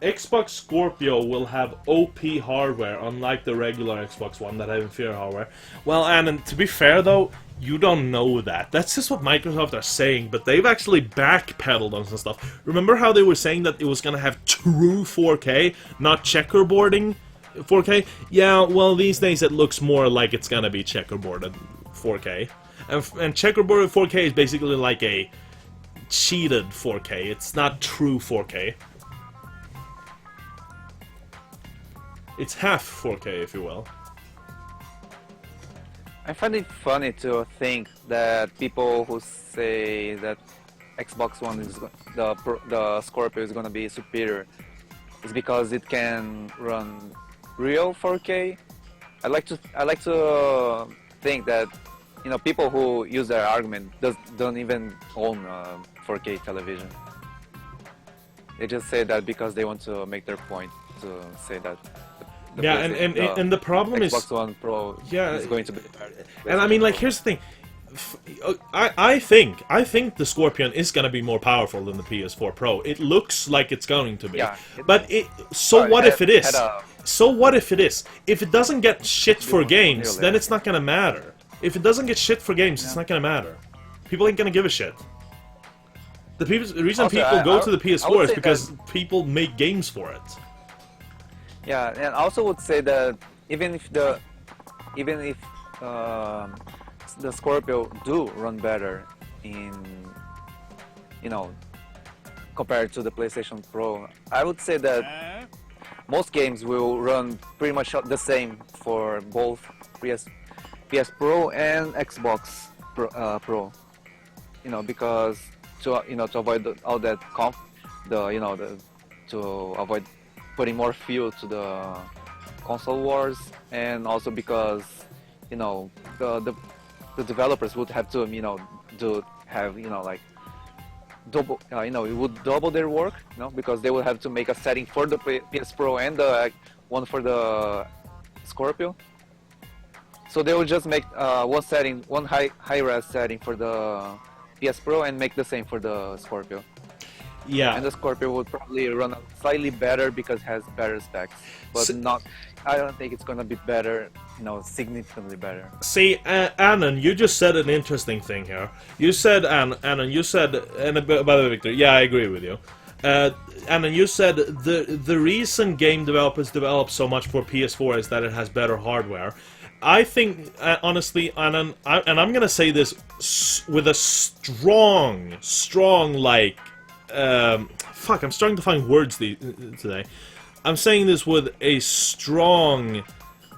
Xbox Scorpio will have OP hardware, unlike the regular Xbox One that have inferior hardware. Well, and to be fair though, you don't know that. That's just what Microsoft are saying, but they've actually backpedaled on some stuff. Remember how they were saying that it was gonna have true 4K, not checkerboarding 4K? Yeah, well, these days it looks more like it's gonna be checkerboarded 4K. And checkerboarded 4K is basically like a cheated 4K. It's not true 4K. It's half 4K, if you will. I find it funny to think that people who say that Xbox One is the Scorpio is gonna be superior is because it can run real 4K. I like to think that, you know, people who use their argument don't even own a 4K television. They just say that because they want to make their point, to say that. Yeah, and the problem is Xbox One Pro is going to be better. And I mean, like, here's the thing. I think the Scorpion is gonna be more powerful than the PS4 Pro. It looks like it's going to be. Yeah, but what if it is? So what if it is? If it doesn't get shit for games, then it's not gonna matter. If it doesn't get shit for games, it's not gonna matter. People ain't gonna give a shit. The reason Also, people go to the I PS4 would is say because people make games for it. Yeah, and I also would say that even if the Scorpio do run better in, you know, compared to the PlayStation Pro. I would say that most games will run pretty much the same for both PS Pro and Xbox Pro. You know, because to avoid all that to avoid putting more fuel to the console wars, and also because the developers would have to like double it would double their work, because they would have to make a setting for the PS Pro and the one for the Scorpio. So they would just make one high res setting for the PS Pro and make the same for the Scorpio. Yeah. And the Scorpio would probably run slightly better because it has better specs, but I don't think it's gonna be better, significantly better. See, Annan, you just said an interesting thing here. You said, Annan, and by the way, Victor, yeah, I agree with you. Annan, you said the reason game developers develop so much for PS4 is that it has better hardware. I think, honestly, Annan, and I'm gonna say this with a strong, like, fuck, I'm starting to find words today. I'm saying this with a strong,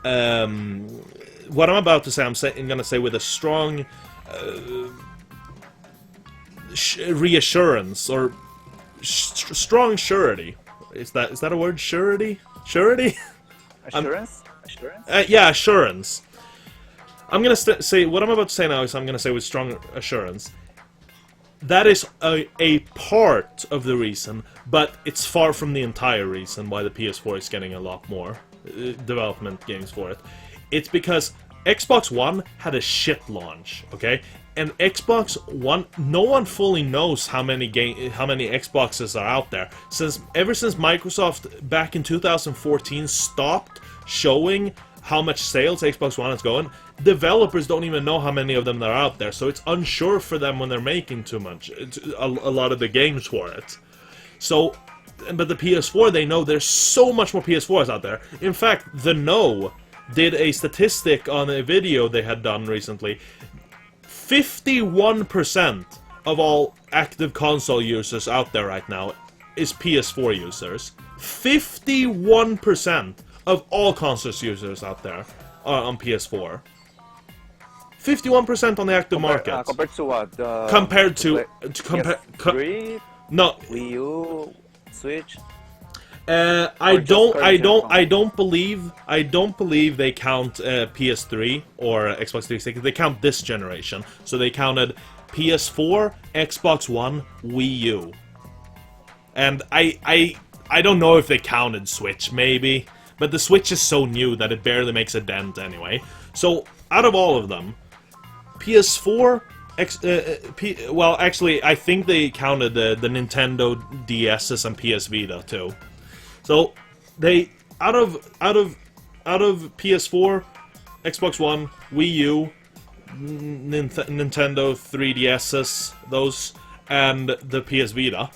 what I'm about to say, I'm gonna say with a strong reassurance, or strong surety. Is that a word? Surety? Surety? Assurance? Assurance? Yeah, assurance. I'm gonna say, what I'm about to say now is I'm gonna say with strong assurance. That is a part of the reason, but it's far from the entire reason why the PS4 is getting a lot more development games for it. It's because Xbox One had a shit launch, okay? And Xbox One, no one fully knows how many Xboxes are out there. Ever since Microsoft back in 2014 stopped showing how much sales Xbox One is going, developers don't even know how many of them are out there, so it's unsure for them when they're making a lot of the games for it. So, but the PS4, they know there's so much more PS4s out there. In fact, The Know did a statistic on a video they had done recently. 51% of all active console users out there right now is PS4 users. 51% of all console users out there are on PS4. 51% on the active market. Compared to what? Compared to PS3, no, Wii U, Switch. I don't believe they count PS3 or Xbox 360. They count this generation. So they counted PS4, Xbox One, Wii U. And I don't know if they counted Switch, maybe. But the Switch is so new that it barely makes a dent anyway. So, out of all of them, PS4... well, actually, I think they counted the Nintendo DS's and PS Vita, too. So, they... Out of PS4, Xbox One, Wii U, Nintendo 3DS's, those, and the PS Vita,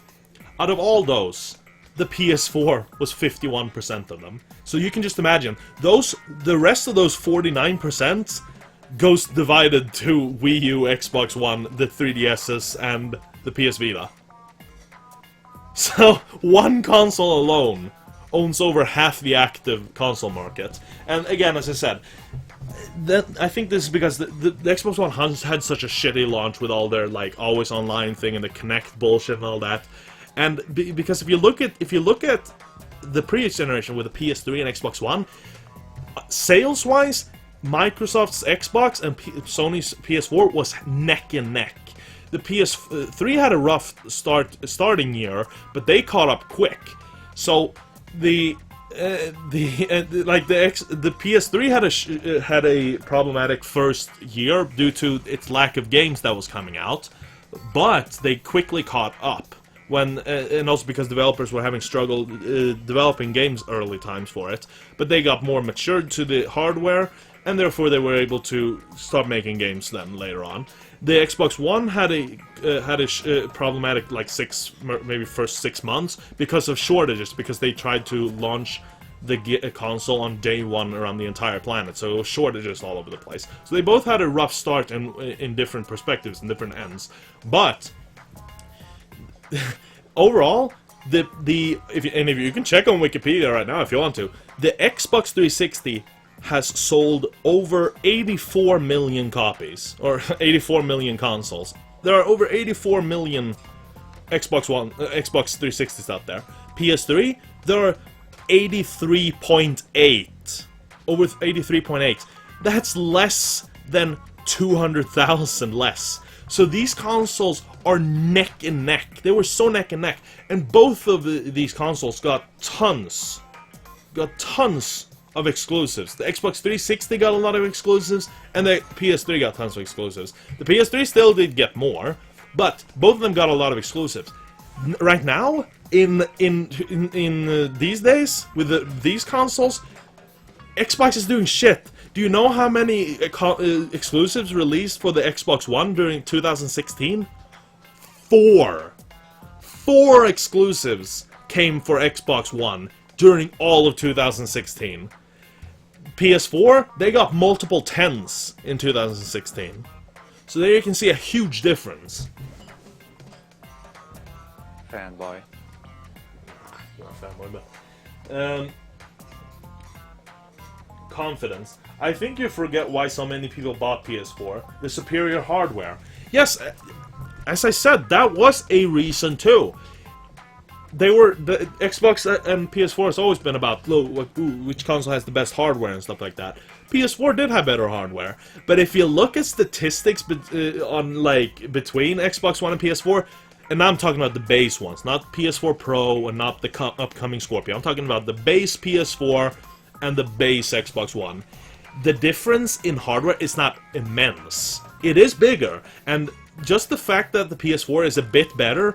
out of all those, the PS4 was 51% of them. So you can just imagine, the rest of those 49% goes divided to Wii U, Xbox One, the 3DS's, and the PS Vita. So, one console alone owns over half the active console market. And again, as I said, I think this is because the Xbox One had such a shitty launch with all their, like, always online thing and the Kinect bullshit and all that. And because if you look at the previous generation with the PS3 and Xbox One, sales-wise, Microsoft's Xbox and Sony's PS4 was neck and neck. The PS3 had a rough starting year, but they caught up quick. So the PS3 had a problematic first year due to its lack of games that was coming out, but they quickly caught up. And also because developers were having struggle developing games early times for it, but they got more matured to the hardware, and therefore they were able to start making games then later on. The Xbox One had a problematic like maybe first 6 months because of shortages, because they tried to launch the console on day one around the entire planet, so it was shortages all over the place. So they both had a rough start in different perspectives and different ends, but overall, if you can check on Wikipedia right now if you want to, the Xbox 360 has sold over 84 million copies, or 84 million consoles. There are over 84 million Xbox 360s out there. PS3, there are 83.8. Over 83.8. That's less than 200,000 less. So these consoles are neck and neck. They were so neck and neck. And both of these consoles got tons of exclusives. The Xbox 360 got a lot of exclusives, and the PS3 got tons of exclusives. The PS3 still did get more, but both of them got a lot of exclusives. Right now, in these days, with these consoles, Xbox is doing shit. Do you know how many exclusives released for the Xbox One during 2016? 4. 4 exclusives came for Xbox One during all of 2016. PS4, they got multiple 10s in 2016. So there you can see a huge difference. Fanboy. Not a fanboy, but... confidence. I think you forget why so many people bought PS4. The superior hardware. Yes, as I said, that was a reason too. The Xbox and PS4 has always been about which console has the best hardware and stuff like that. PS4 did have better hardware, but if you look at statistics on between Xbox One and PS4, and now I'm talking about the base ones, not PS4 Pro and not the upcoming Scorpio. I'm talking about the base PS4 and the base Xbox One. The difference in hardware is not immense. It is bigger, and just the fact that the PS4 is a bit better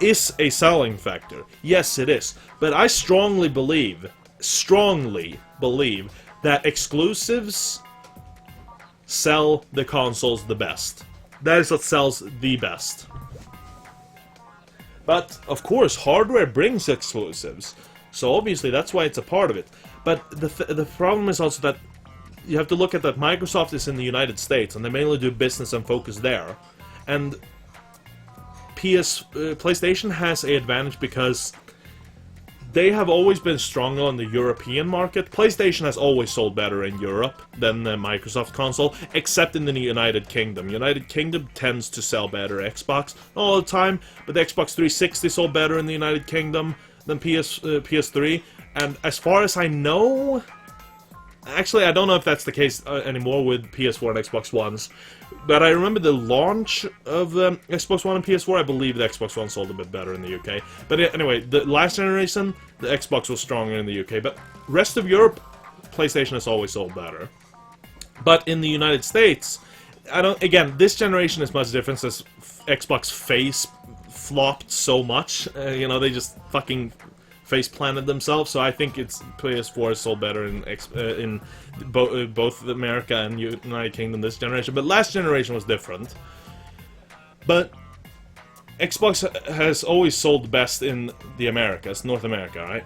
is a selling factor. Yes, it is. But I strongly believe that exclusives sell the consoles the best. That is what sells the best. But, of course, hardware brings exclusives. So obviously that's why it's a part of it. But the problem is also that you have to look at that Microsoft is in the United States, and they mainly do business and focus there. And PlayStation has an advantage because they have always been stronger on the European market. PlayStation has always sold better in Europe than the Microsoft console, except in the United Kingdom. United Kingdom tends to sell better Xbox, not all the time, but the Xbox 360 sold better in the United Kingdom than PS3. And as far as I know, actually I don't know if that's the case anymore with PS4 and Xbox Ones, but I remember the launch of Xbox One and PS4, I believe the Xbox One sold a bit better in the UK. But anyway, the last generation, the Xbox was stronger in the UK, but rest of Europe, PlayStation has always sold better. But in the United States, again, this generation is much different as Xbox face flopped so much, they just fucking face planted themselves, so I think it's PS4 is sold better in both America and United Kingdom this generation, but last generation was different. But Xbox has always sold best in the Americas, North America, right?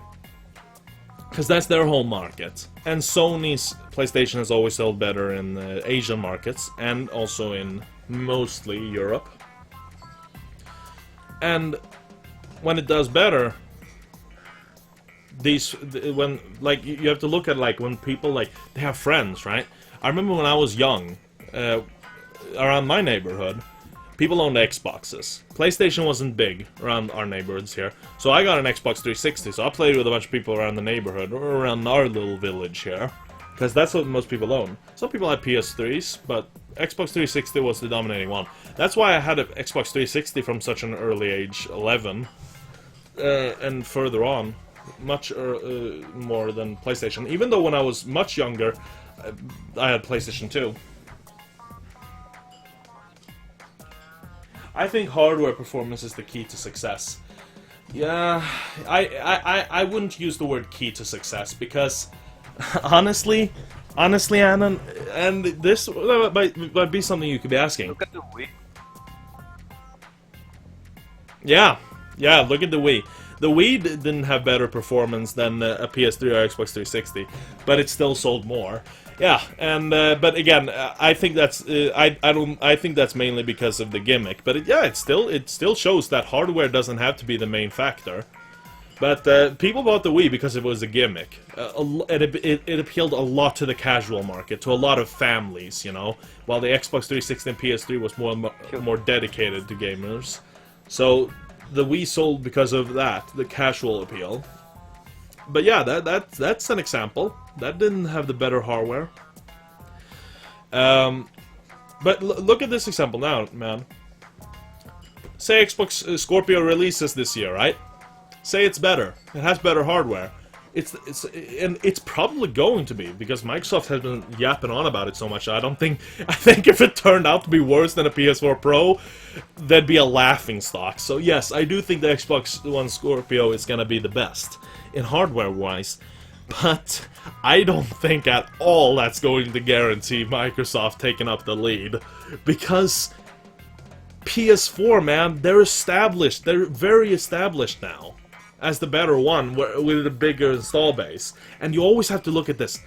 Because that's their home market. And Sony's PlayStation has always sold better in Asian markets, and also in mostly Europe. And when it does better, you have to look at when people they have friends, right? I remember when I was young, around my neighborhood, people owned Xboxes. PlayStation wasn't big around our neighborhoods here, so I got an Xbox 360. So I played with a bunch of people around the neighborhood or around our little village here, because that's what most people own. Some people had PS3s, but Xbox 360 was the dominating one. That's why I had an Xbox 360 from such an early age, 11, and further on. Much more than PlayStation. Even though when I was much younger, I had PlayStation 2. I think hardware performance is the key to success. Yeah, I wouldn't use the word key to success because, honestly, Anna, and this might be something you could be asking. Look at the Wii. Yeah, look at the Wii. The Wii didn't have better performance than a PS3 or Xbox 360, but it still sold more. Yeah, and but again, I think that's I think that's mainly because of the gimmick. But it still shows that hardware doesn't have to be the main factor. But people bought the Wii because it was a gimmick. It appealed a lot to the casual market, to a lot of families, you know. While the Xbox 360 and PS3 was more dedicated to gamers. So the Wii sold because of that, the casual appeal. But yeah, that's an example. That didn't have the better hardware. But look at this example now, man. Say Xbox Scorpio releases this year, right? Say it's better. It has better hardware. It's probably going to be, because Microsoft has been yapping on about it so much. I think if it turned out to be worse than a PS4 Pro, there'd be a laughing stock. So yes, I do think the Xbox One Scorpio is gonna be the best in hardware-wise, but I don't think at all that's going to guarantee Microsoft taking up the lead, because PS4, man, they're established. They're very established now as the better one with a bigger install base. And you always have to look at this.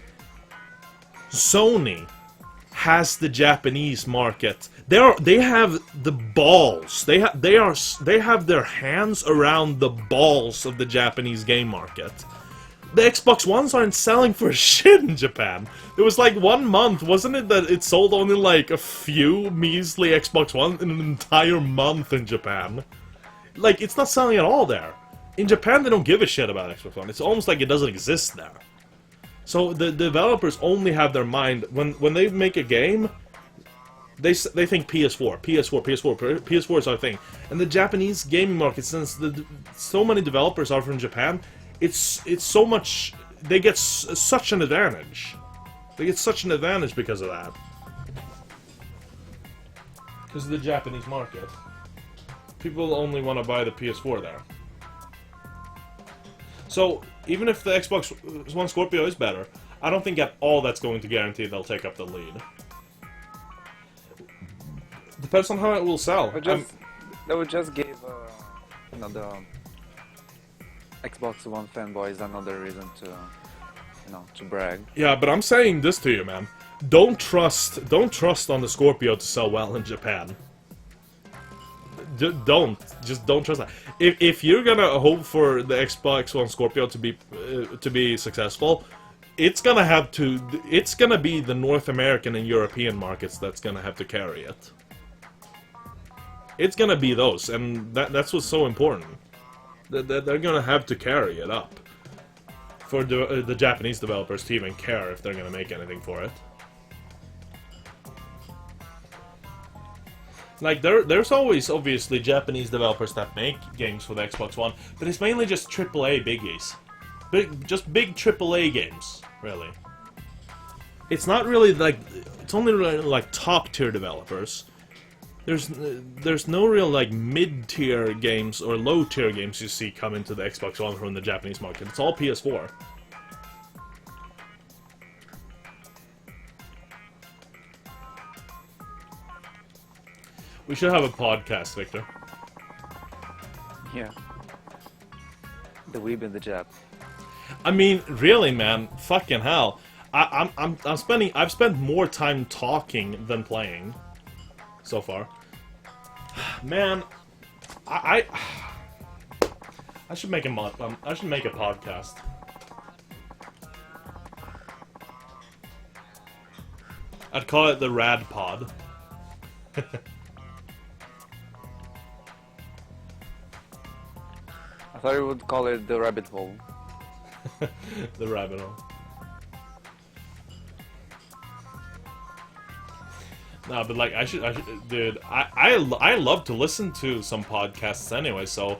Sony has the Japanese market. They have the balls. They have their hands around the balls of the Japanese game market. The Xbox Ones aren't selling for shit in Japan. It was like 1 month, wasn't it, that it sold only like a few measly Xbox Ones in an entire month in Japan? Like, it's not selling at all there. In Japan, they don't give a shit about Xbox One. It's almost like it doesn't exist there. So the developers only have their mind when they make a game. They think PS4, PS4, PS4, PS4 is our thing. And the Japanese gaming market, since so many developers are from Japan, it's so much. They get such an advantage. They get such an advantage because of that. Because of the Japanese market. People only want to buy the PS4 there. So, even if the Xbox One Scorpio is better, I don't think at all that's going to guarantee they'll take up the lead. Depends on how it will sell. They would just give the Xbox One fanboys another reason to brag. Yeah, but I'm saying this to you, man. Don't trust on the Scorpio to sell well in Japan. Just don't trust that. If you're gonna hope for the Xbox One Scorpio to be successful, it's gonna be the North American and European markets that's gonna have to carry it. It's gonna be those, and that's what's so important. They're gonna have to carry it up for the Japanese developers to even care if they're gonna make anything for it. Like, there's always, obviously, Japanese developers that make games for the Xbox One, but it's mainly just AAA biggies. Just big AAA games, really. It's not really, like, it's only really, like, top-tier developers. There's no real, like, mid-tier games or low-tier games you see come into the Xbox One from the Japanese market. It's all PS4. We should have a podcast, Victor. Yeah. The Weeb and the Jap. I mean, really, man, fucking hell. I've spent more time talking than playing so far. Man, I should make I should make a podcast. I'd call it the Rad Pod. I thought you would call it the rabbit hole. The rabbit hole. No, but like I should, dude. I love to listen to some podcasts anyway. So,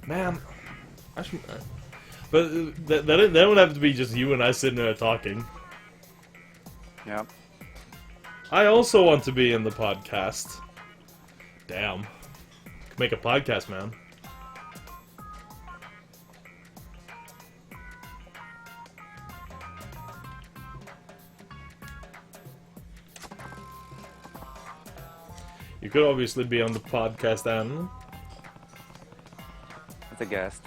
man, I should. But that would have to be just you and I sitting there talking. Yeah. I also want to be in the podcast. Damn, could make a podcast, man. You could obviously be on the podcast and... As a guest.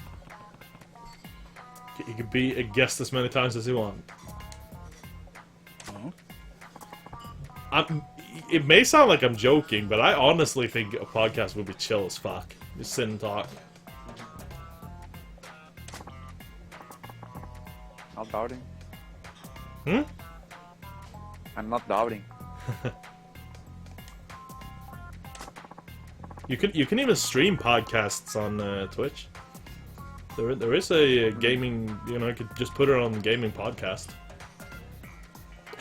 You could be a guest as many times as you want. Huh? it may sound like I'm joking, but I honestly think a podcast would be chill as fuck. Just sit and talk. Not doubting. Hmm? I'm not doubting. You can even stream podcasts on Twitch. There is a gaming, you know, you could just put it on gaming podcast.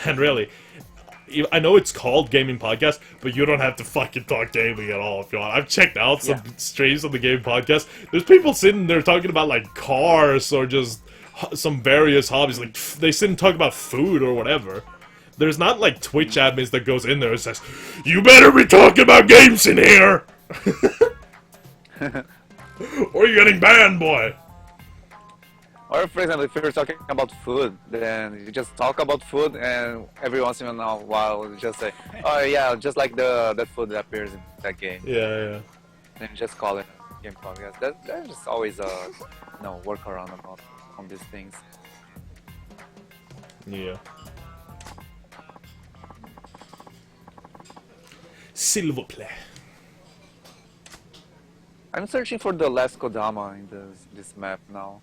And really, I know it's called gaming podcast, but you don't have to fucking talk gaming at all if you want. I've checked out some streams on the gaming podcast. There's people sitting there talking about like cars or just some various hobbies. Like they sit and talk about food or whatever. There's not like Twitch admins that goes in there and says, "You better be talking about games in here, or you're getting banned, boy." Or for example, if you're talking about food, then you just talk about food, and every once in a while you just say, "Oh yeah, just like that food that appears in that game." Yeah. And you just call it a game podcast. There's just always a workaround about on these things. Yeah. S'il vous plaît. I'm searching for the last Kodama in this map now,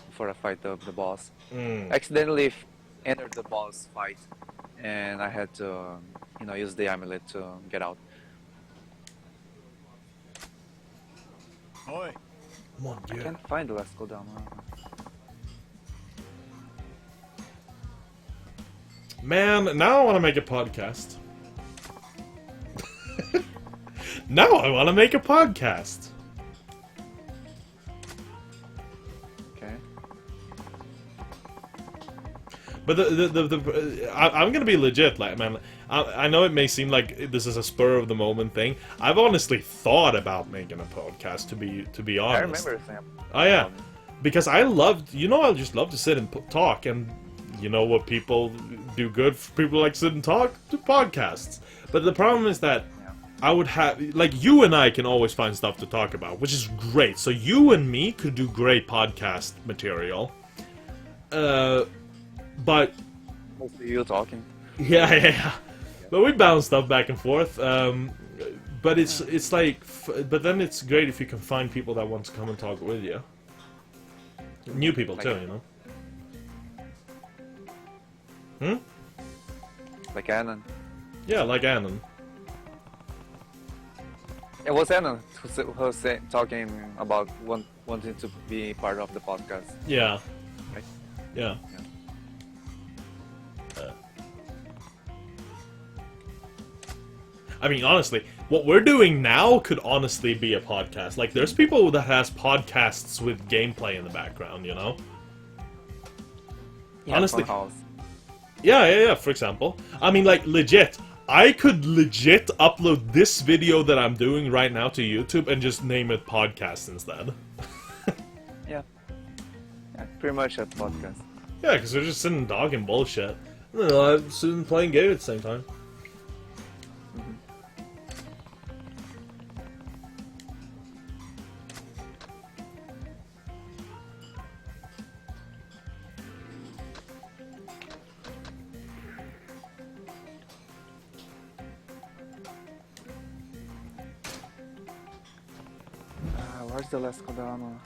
before I fight the boss. Accidentally entered the boss fight, and I had to, use the amulet to get out. Oi. Mon I Dieu. can't find the last Kodama. Man, now I want to make a podcast. Now I want to make a podcast. Okay. But I'm gonna be legit, like, man. I know it may seem like this is a spur of the moment thing. I've honestly thought about making a podcast. To be honest. I remember Sam. Oh yeah, because I just love to sit and talk, and you know what people do good for people like sit and talk? Do podcasts. But the problem is that I would have, like, you and I can always find stuff to talk about, which is great. So you and me could do great podcast material. But Mostly you talking. yeah. But we bounce stuff back and forth. But it's like, but then it's great if you can find people that want to come and talk with you. New people too, you know. Like Annan. Yeah, like Annan. It was Annan who was talking about wanting to be part of the podcast. Yeah. Right? Yeah. I mean, honestly, what we're doing now could honestly be a podcast. Like, there's people that has podcasts with gameplay in the background, you know? Yeah, Honestly. Funhouse. Yeah, for example. I mean, like, legit. I could legit upload this video that I'm doing right now to YouTube and just name it podcast instead. Yeah, pretty much a podcast. Yeah, because we're just sitting and talking bullshit. And then I'm sitting and playing game at the same time. Where's the last Kodama?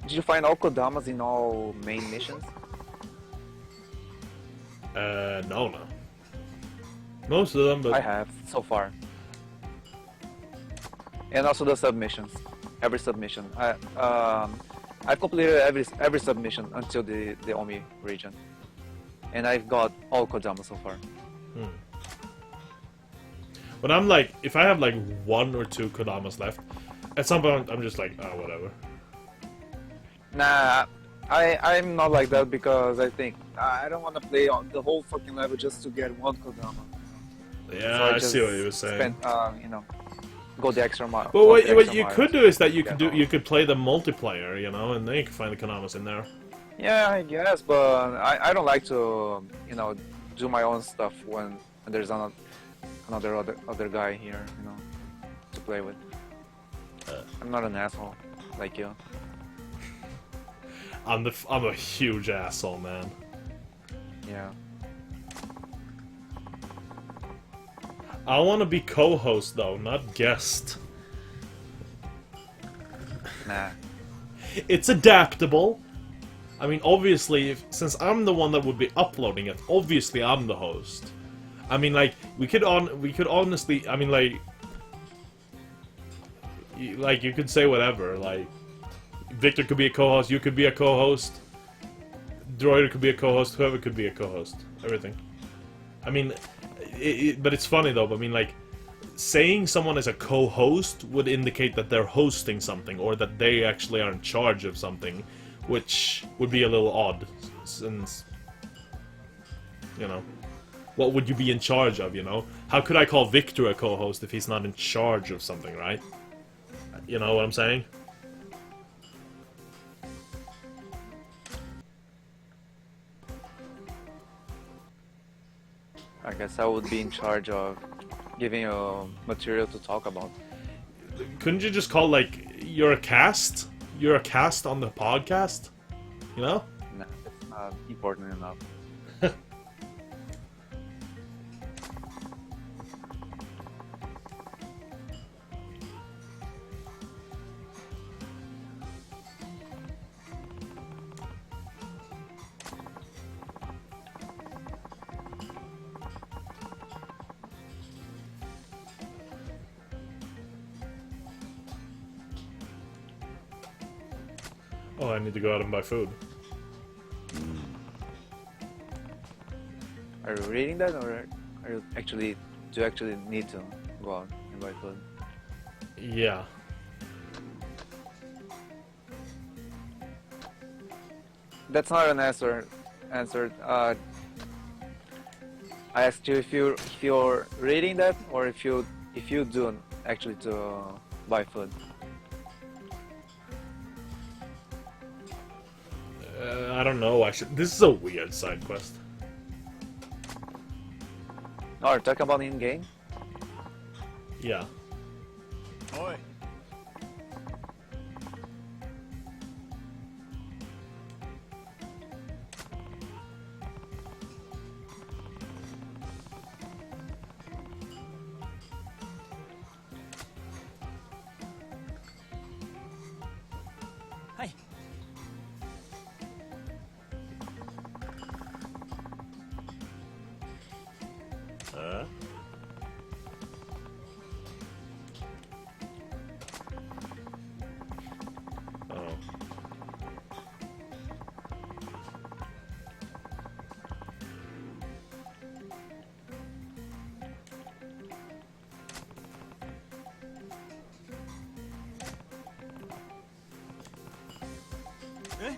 Did you find all Kodamas in all main missions? No. Most of them, but... I have, so far. And also the submissions. Every submission. I've completed every submission until the Omi region. And I've got all Kodama so far. But I'm like, if I have like 1 or 2 Kodamas left, at some point I'm just like, oh, whatever. Nah, I'm not like that because I think I don't want to play on the whole fucking level just to get one Kodama. Yeah, So I just see what you were saying. Spend, go the extra mile. Well, what you mile could do is that you to could get you could play the multiplayer, you know, and then you can find the Kodamas in there. Yeah, I guess, but I don't like to, do my own stuff when there's another guy here, play with. I'm not an asshole like you. I'm a huge asshole, man. Yeah. I want to be co-host though, not guest. Nah. It's adaptable. I mean, obviously, since I'm the one that would be uploading it, obviously I'm the host. I mean, like, we could honestly, I mean, like, you could say whatever. Like, Victor could be a co-host, you could be a co-host, Droider could be a co-host, whoever could be a co-host, everything. I mean, but it's funny though. I mean, like, saying someone is a co-host would indicate that they're hosting something, or that they actually are in charge of something, which would be a little odd, since, you know, what would you be in charge of, you know? How could I call Victor a co-host if he's not in charge of something, right? You know what I'm saying? I guess I would be in charge of giving you material to talk about. Couldn't you just call, like, you're a cast? You're a cast on the podcast? You know? Nah, it's not important enough. Oh, I need to go out and buy food. Are you reading that, or are you actually do you actually need to go out and buy food? Yeah. That's not an answer. I asked you if you're reading that, or if you do actually to buy food. I don't know, actually. This is a weird side quest. Or talk about in game. Yeah. Oi. Huh? Oh. Eh?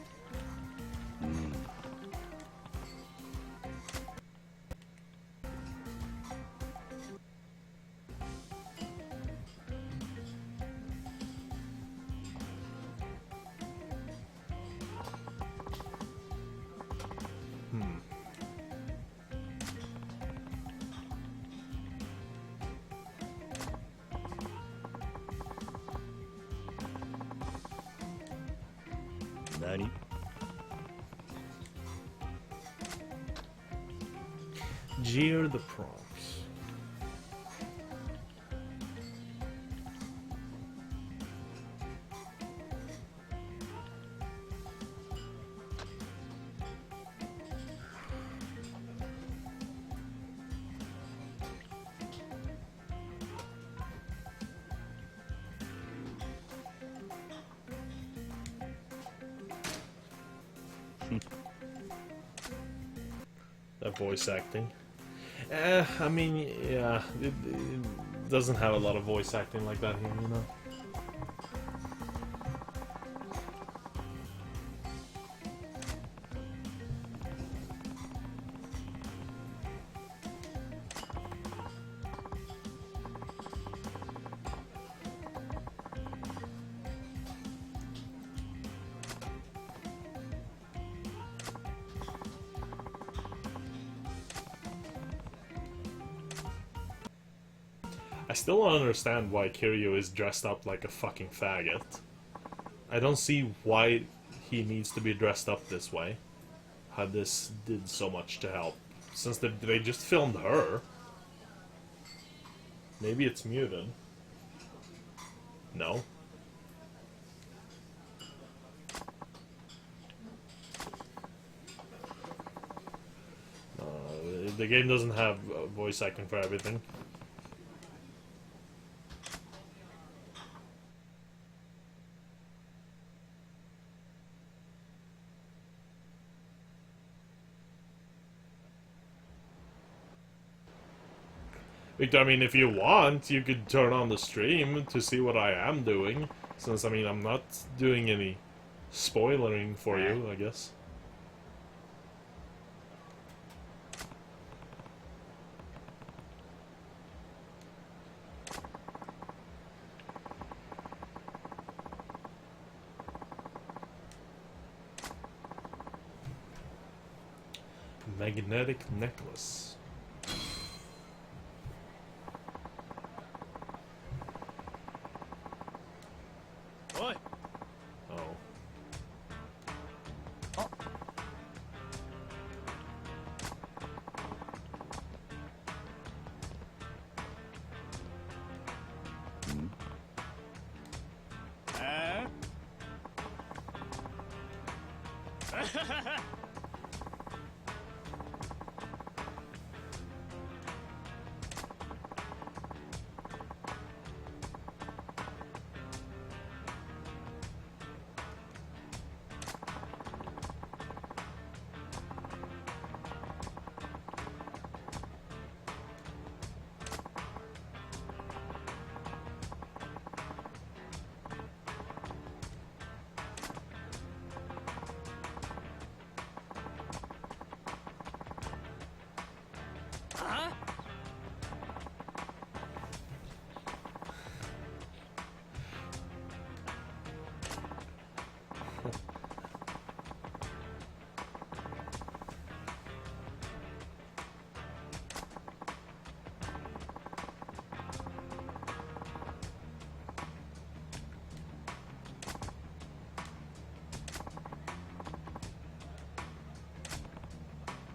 Nani? Jeer the prompts. That voice acting. I mean, yeah, it doesn't have a lot of voice acting like that here, you know? I still don't understand why Kiryu is dressed up like a fucking faggot. I don't see why he needs to be dressed up this way. How this did so much to help. Since they just filmed her. Maybe it's muted. No. The game doesn't have voice acting for everything. Victor, I mean, if you want, you could turn on the stream to see what I am doing. Since, I mean, I'm not doing any spoilering for you, I guess. Magnetic necklace. Oi! Oh.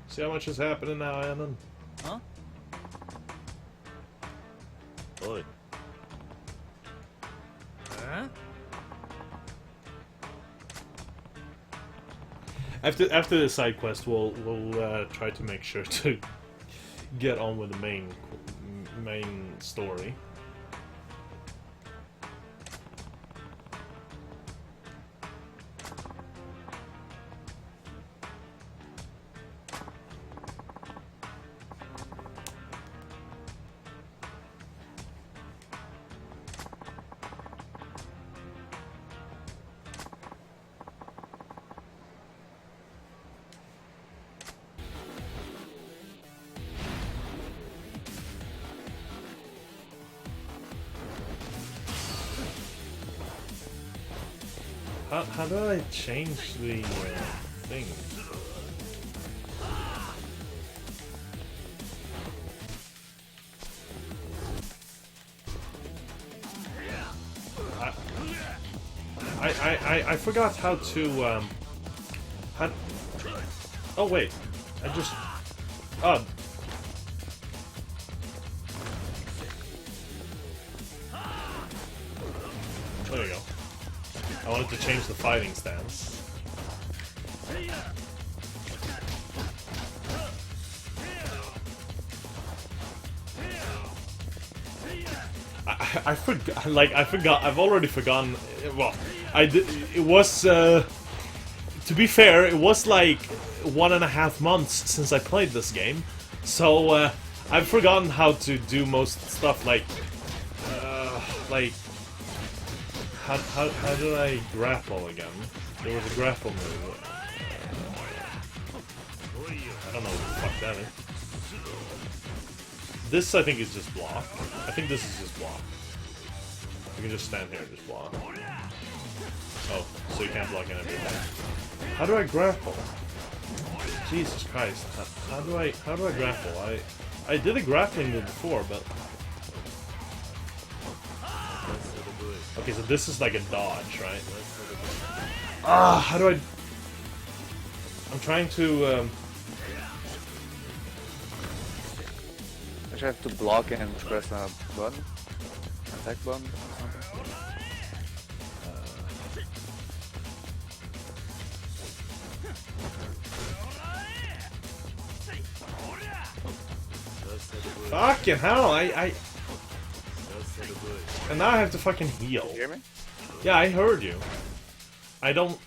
See how much is happening now, Anon? Huh? Oi. Huh? After the side quest, we'll try to make sure to get on with the main story. How do I change the thing? I forgot how to how. Oh wait, I just oh. There we go. I wanted to change the fighting stance. I forgot. Like I forgot. I've already forgotten. Well, I did. It was. To be fair, it was like 1.5 months since I played this game, so I've forgotten how to do most stuff. Like. How did I grapple again? There was a grapple move. I don't know what the fuck that is. This, I think, is just block. I think this is just block. You can just stand here and just block. Oh, so you can't block anything. How do I grapple? Jesus Christ. How do I grapple? I did a grappling move before, but Okay, so this is like a dodge, right? Ah, how do I... I'm trying to... I should have to block and press a button, attack button or something. Fucking hell, And now I have to fucking heal. You hear me? Yeah, I heard you. I don't...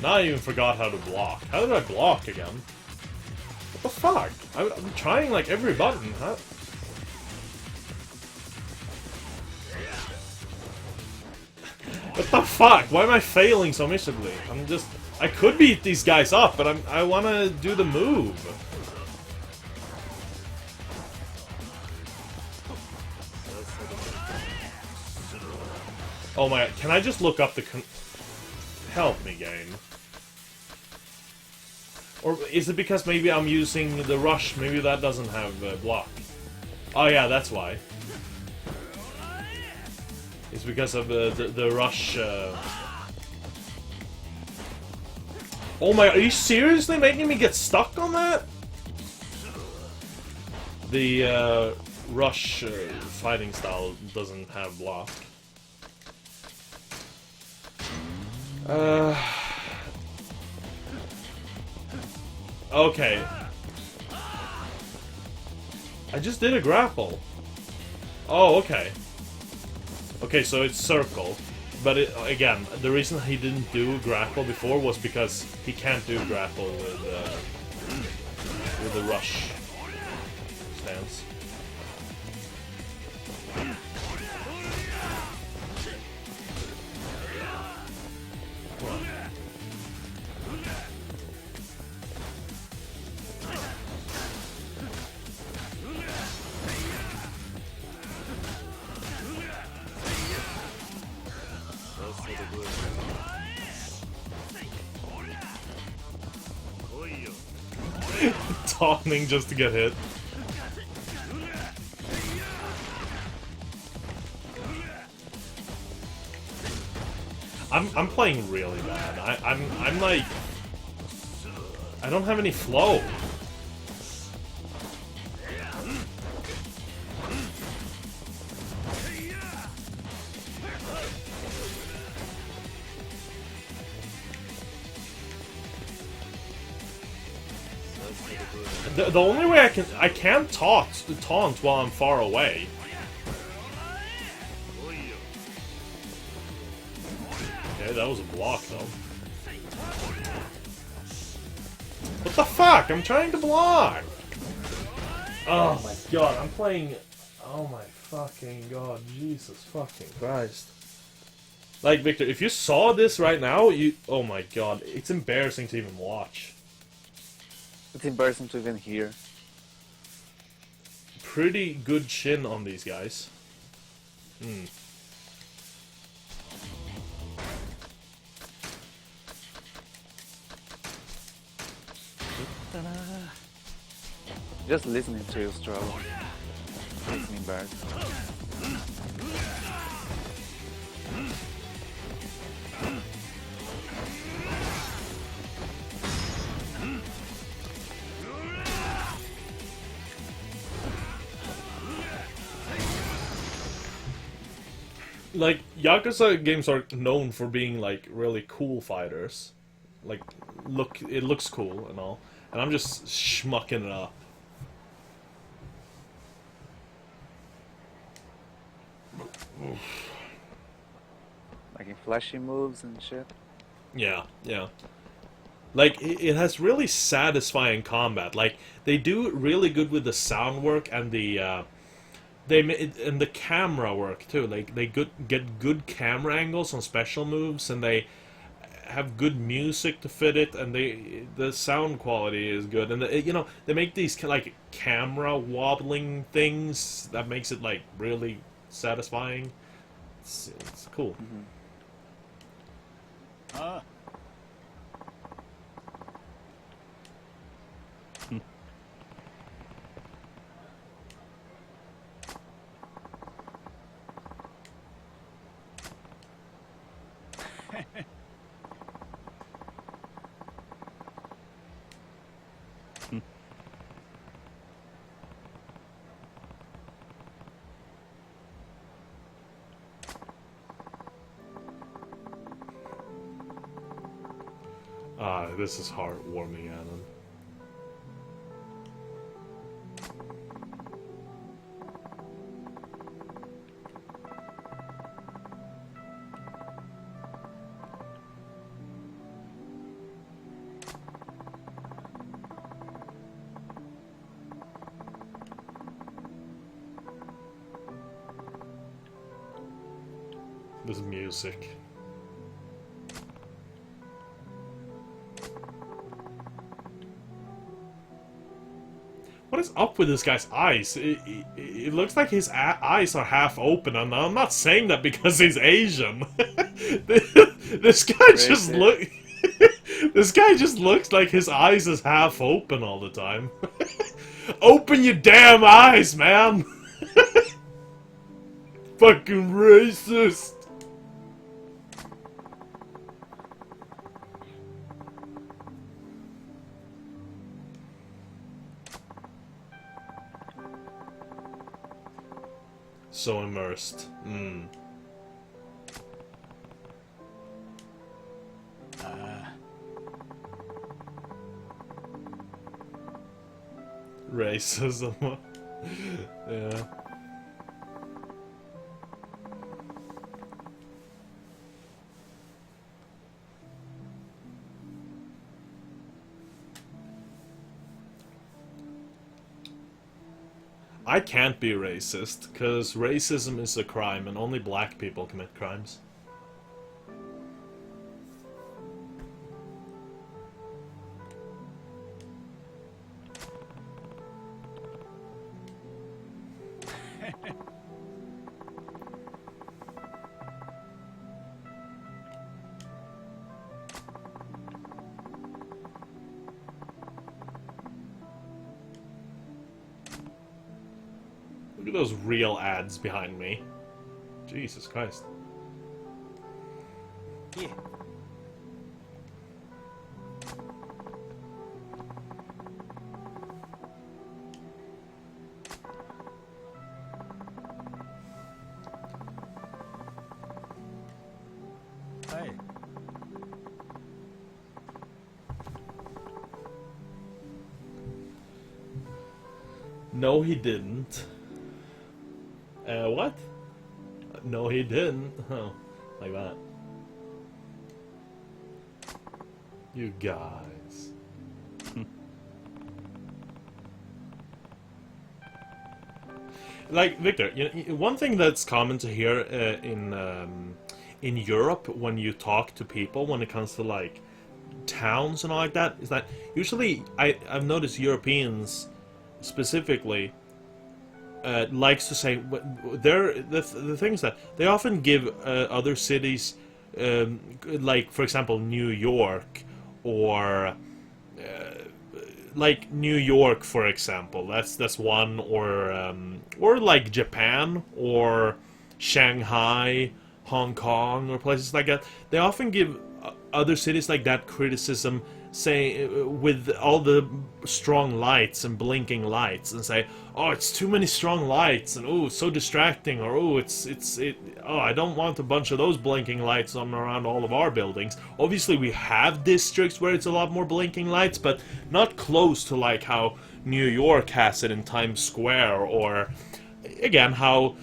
Now I even forgot how to block. How did I block again? What the fuck? I'm trying like every button, huh? What the fuck? Why am I failing so miserably? I'm just... I could beat these guys up, but I want to do the move. Oh my god, can I just look up the help me, game. Or is it because maybe I'm using the rush? Maybe that doesn't have block. Oh yeah, that's why. It's because of the rush. Oh my! Are you seriously making me get stuck on that? The rush fighting style doesn't have block. Okay. I just did a grapple. Oh, okay. Okay, so it's circle. But again, the reason he didn't do grapple before was because he can't do grapple with the rush stance. Taunting just to get hit. I'm playing really bad. I'm like, I don't have any flow. The only way I can't taunt while I'm far away. Okay, that was a block though. What the fuck? I'm trying to block. Oh my god, I'm playing. Oh my fucking god, Jesus fucking Christ. Like Victor, if you saw this right now, oh my god, it's embarrassing to even watch. It's embarrassing to even hear. Pretty good chin on these guys. Hmm. Just listening to you struggle makes me embarrassed. Like, Yakuza games are known for being, like, really cool fighters. Like, it looks cool and all. And I'm just schmucking it up. Like in flashy moves and shit. Yeah, yeah. Like, it has really satisfying combat. Like, they do really good with the sound work and the, and the camera work too. Like they get good camera angles on special moves, and they have good music to fit it, and the sound quality is good. And you know, they make these like camera wobbling things that makes it like really satisfying. It's cool. Ah. Ah, this is heartwarming, Alan. This music. What is up with this guy's eyes? It looks like his eyes are half open, and I'm not saying that because he's Asian. This guy just look. This guy just looks like his eyes is half open all the time. Open your damn eyes, man! Fucking racist! So immersed. Racism. Yeah. I can't be racist, because racism is a crime and only black people commit crimes. Look at those real ads behind me. Jesus Christ. Yeah. Hey. No, he didn't. What? No, he didn't. Oh, like that. You guys. Like, Victor, one thing that's common to hear in Europe when you talk to people when it comes to, like, towns and all like that is that usually I've noticed Europeans specifically likes to say the things that they often give other cities, like for example New York, or like New York for example. That's one, or like Japan or Shanghai, Hong Kong, or places like that. They often give other cities like that criticism, say with all the strong lights and blinking lights, and say, oh, it's too many strong lights, and oh, it's so distracting, or oh, oh, I don't want a bunch of those blinking lights on around all of our buildings. Obviously we have districts where it's a lot more blinking lights, but not close to like how New York has it in Times Square, or again how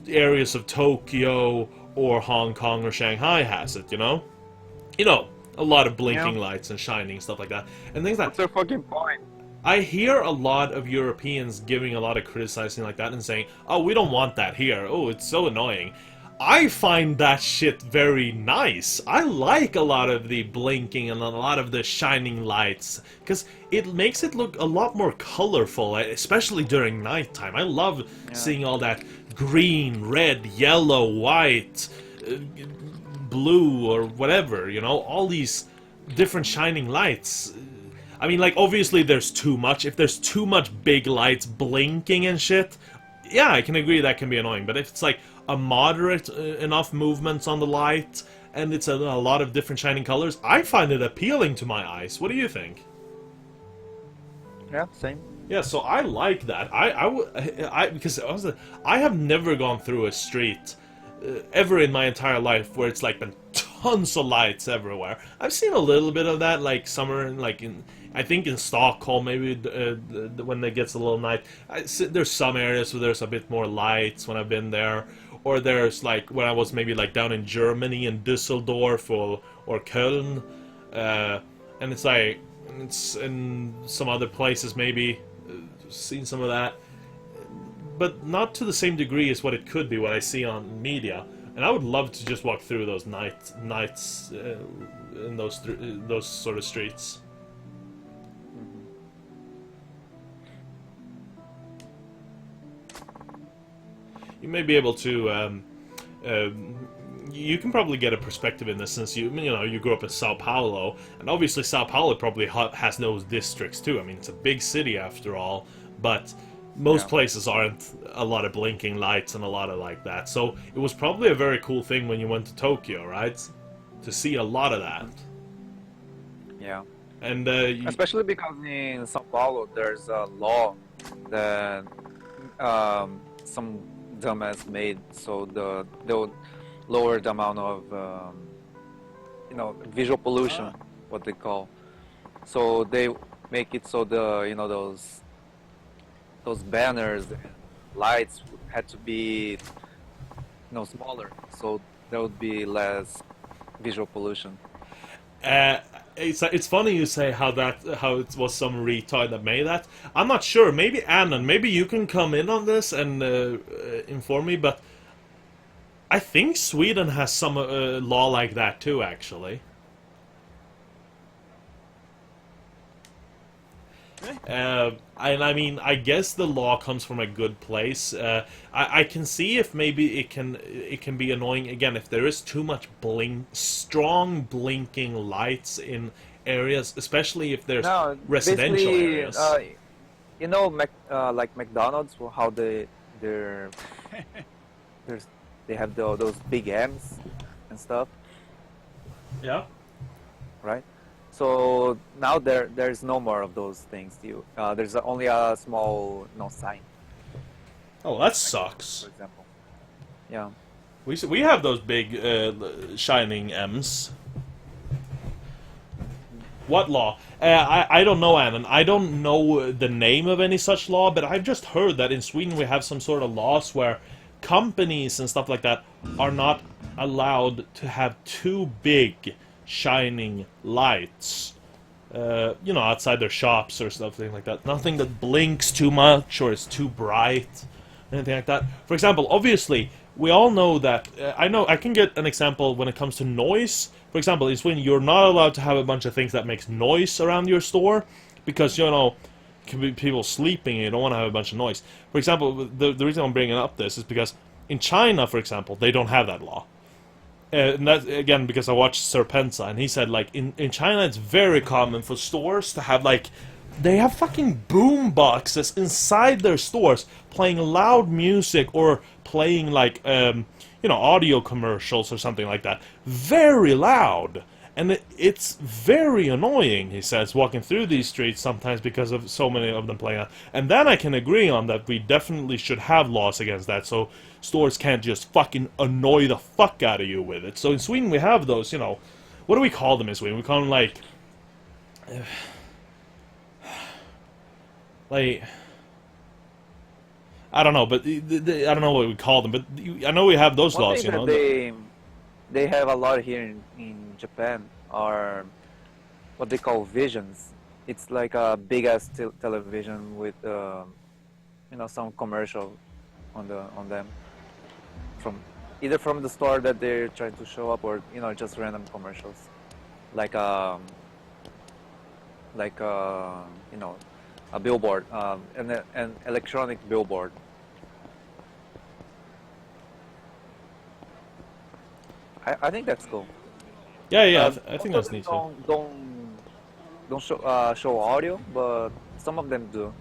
areas of Tokyo or Hong Kong or Shanghai has it, you know, a lot of blinking lights and shining stuff like that, and things like What's their fucking point? I hear a lot of Europeans giving a lot of criticizing like that and saying, oh, we don't want that here, oh, it's so annoying. I find that shit very nice. I like a lot of the blinking and a lot of the shining lights, because it makes it look a lot more colorful, especially during nighttime. I love seeing all that green, red, yellow, white, blue, or whatever, all these different shining lights. I mean, like, obviously there's too much. If there's too much big lights blinking and shit, yeah, I can agree that can be annoying. But if it's like a moderate enough movements on the light, and it's a lot of different shining colors, I find it appealing to my eyes. What do you think? Yeah, same. Yeah, so I like that. Because I have never gone through a street ever in my entire life where it's like been tons of lights everywhere. I've seen a little bit of that, like summer, like in I think in Stockholm, maybe when it gets a little night. There's some areas where there's a bit more lights when I've been there, or there's like when I was maybe like down in Germany in Düsseldorf or Köln, and it's like it's in some other places maybe seen some of that, but not to the same degree as what it could be what I see on media. And I would love to just walk through those nights in those sort of streets. You may be able to. You can probably get a perspective in this since you know you grew up in Sao Paulo, and obviously Sao Paulo probably has those districts too. I mean, it's a big city after all, but most places aren't a lot of blinking lights and a lot of like that. So it was probably a very cool thing when you went to Tokyo, right? To see a lot of that. Yeah. And especially because in São Paulo there's a law that some dumbass made, so they'll lower the amount of visual pollution, what they call. So they make it so those banners and lights had to be smaller, so there would be less visual pollution. It's funny you say how it was some retard that made that. I'm not sure. Maybe Annan, maybe you can come in on this and inform me. But I think Sweden has some law like that too, actually. And I mean, I guess the law comes from a good place. I can see if maybe it can be annoying again if there is too much strong blinking lights in areas, especially if there's residential areas. Like McDonald's, how they have those big M's and stuff. Yeah. Right. So now there's no more of those things. There's only a small sign. Oh, that sucks. For example. Yeah. We have those big shining M's. What law? I don't know, Annan. I don't know the name of any such law, but I've just heard that in Sweden we have some sort of laws where companies and stuff like that are not allowed to have too big shining lights, outside their shops or something like that. Nothing that blinks too much or is too bright, anything like that. For example, obviously, we all know that. I can get an example when it comes to noise. For example, is when you're not allowed to have a bunch of things that makes noise around your store, because it can be people sleeping and you don't want to have a bunch of noise. For example, the reason I'm bringing up this is because in China, for example, they don't have that law. And that, again, because I watched Serpensa, and he said, like, in China it's very common for stores to have, like, they have fucking boom boxes inside their stores playing loud music or playing, like, audio commercials or something like that. Very loud. And it's very annoying, he says, walking through these streets sometimes because of so many of them playing out. And then I can agree on that we definitely should have laws against that, so stores can't just fucking annoy the fuck out of you with it. So in Sweden we have those, what do we call them in Sweden? We call them like I don't know, but I don't know what we call them, but I know we have those laws, that they have a lot here in Japan are what they call visions. It's like a big ass television with some commercial on them either from the store that they're trying to show up, or just random commercials, like a billboard, an electronic billboard. I think that's cool. Yeah, I think that's neat. Don't show audio, but some of them do.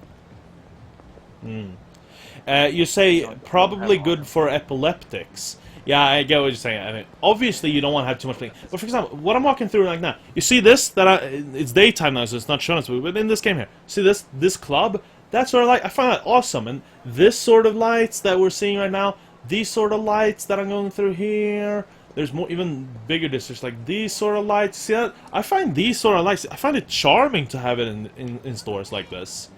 You say probably good for epileptics. Yeah, I get what you're saying. I mean, obviously, you don't want to have too much thing. But for example, what I'm walking through like now, you see this? It's daytime now, so it's not showing us. But in this game here, see this club? That sort of light, I find that awesome. And this sort of lights that we're seeing right now, these sort of lights that I'm going through here, There's more, even bigger districts like these sort of lights. See, I find these sort of lights. I find it charming to have it in stores like this.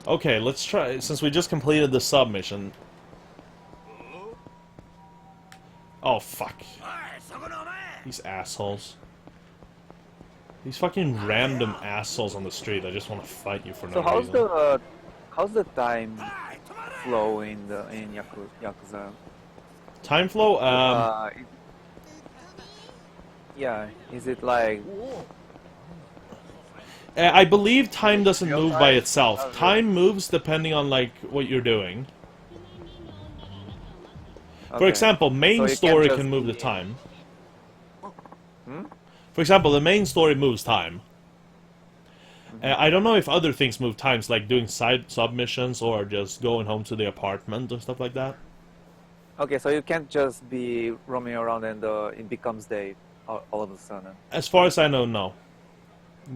Okay, let's try. Since we just completed the submission. Oh fuck! These assholes. These fucking random assholes on the street. I just want to fight you for no So reason. how's the time flow in Yakuza? Time flow. Yeah, is it like I believe time doesn't Real move time? by itself. Oh, really? Time moves depending on like what you're doing. For okay. example, So main you can't story just can move the be- time. Hmm? For example, the main story moves time. I don't know if other things move times, like doing side submissions or just going home to the apartment or stuff like that. Okay, so you can't just be roaming around and it becomes day all of a sudden. As far as I know, no.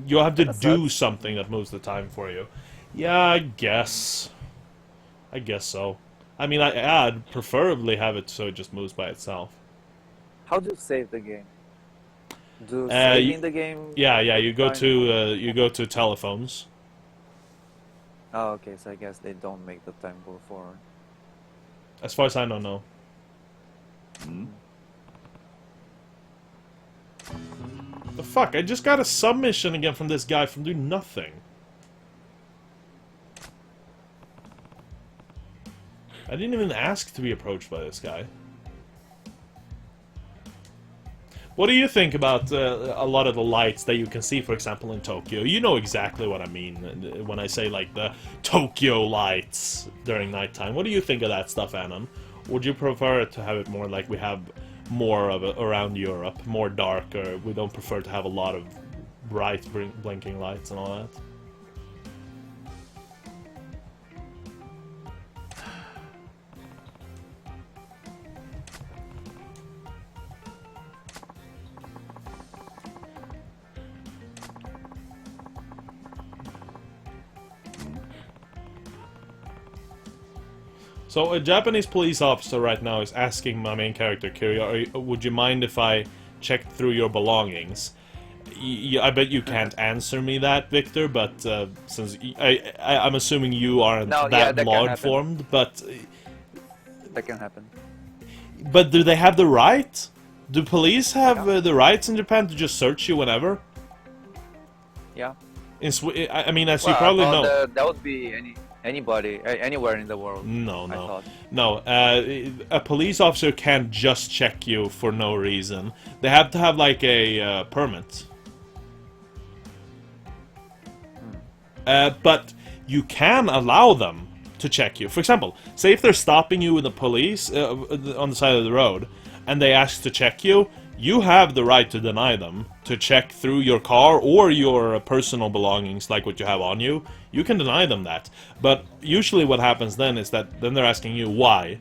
You have to That do sucks. something that moves the time for you. Yeah, I guess. I guess so. I mean, I'd preferably have it so it just moves by itself. How do you save the game? Do you- saving the game? Yeah, you go Fine. to telephones. Oh, okay, so I guess they don't make the time go forward. As far as I know, no. The fuck? I just got a submission again from this guy from doing nothing. I didn't even ask to be approached by this guy. What do you think about a lot of the lights that you can see, for example, in Tokyo? You know exactly what I mean when I say, like, the Tokyo lights during nighttime. What do you think of that stuff, Anon? Would you prefer to have it more like we have more of it around Europe, more dark, or we don't prefer to have a lot of bright blinking lights and all that? So a Japanese police officer right now is asking my main character, Kiryu, would you mind if I checked through your belongings? I bet you can't answer me that, Victor, but since I'm assuming you aren't No, yeah, that that can law happen. informed, but That can happen. do they have the right? Do police have the rights in Japan to just search you whenever? Yeah. I mean, as you Well, I probably thought know. that would be anybody, anywhere in the world. No, I no. thought. No, a police officer can't just check you for no reason. They have to have, like, a permit. But you can allow them to check you. For example, say if they're stopping you with the police on the side of the road, and they ask to check you, you have the right to deny them, to check through your car or your personal belongings, like what you have on you. You can deny them that. But usually what happens then is that then they're asking you, why?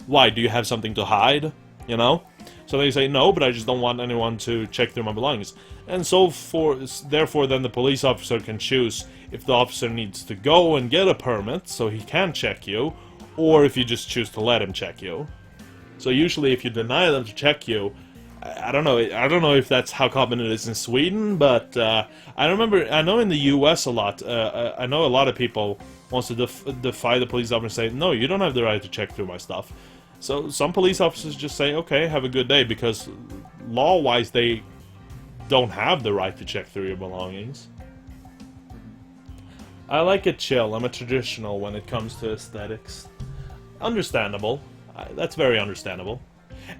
Why? Do you have something to hide? You know? So they say, no, but I just don't want anyone to check through my belongings. And so therefore then the police officer can choose if the officer needs to go and get a permit so he can check you, or if you just choose to let him check you. So usually if you deny them to check you, I don't know if that's how common it is in Sweden, but I know in the US a lot, I know a lot of people wants to defy the police officer and say, no, you don't have the right to check through my stuff. So some police officers just say, okay, have a good day, because law-wise they don't have the right to check through your belongings. I like it chill. I'm a traditional when it comes to aesthetics. Understandable. That's very understandable.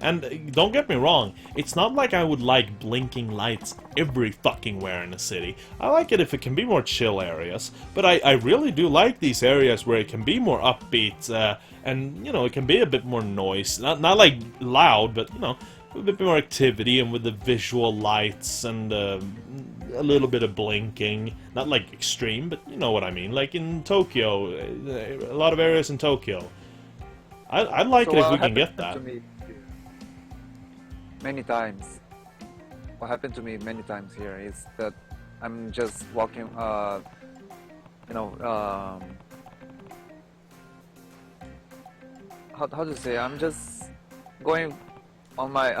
And don't get me wrong, it's not like I would like blinking lights every fucking where in the city. I like it if it can be more chill areas, but I really do like these areas where it can be more upbeat, and, you know, it can be a bit more noise. Not like loud, but, you know, a bit more activity and with the visual lights and a little bit of blinking. Not like extreme, but you know what I mean. Like in Tokyo, a lot of areas in Tokyo. I'd like So it if what we can get happened that. to me many times. What happened to me many times here is that I'm just walking, you know, how to say? I'm just going on my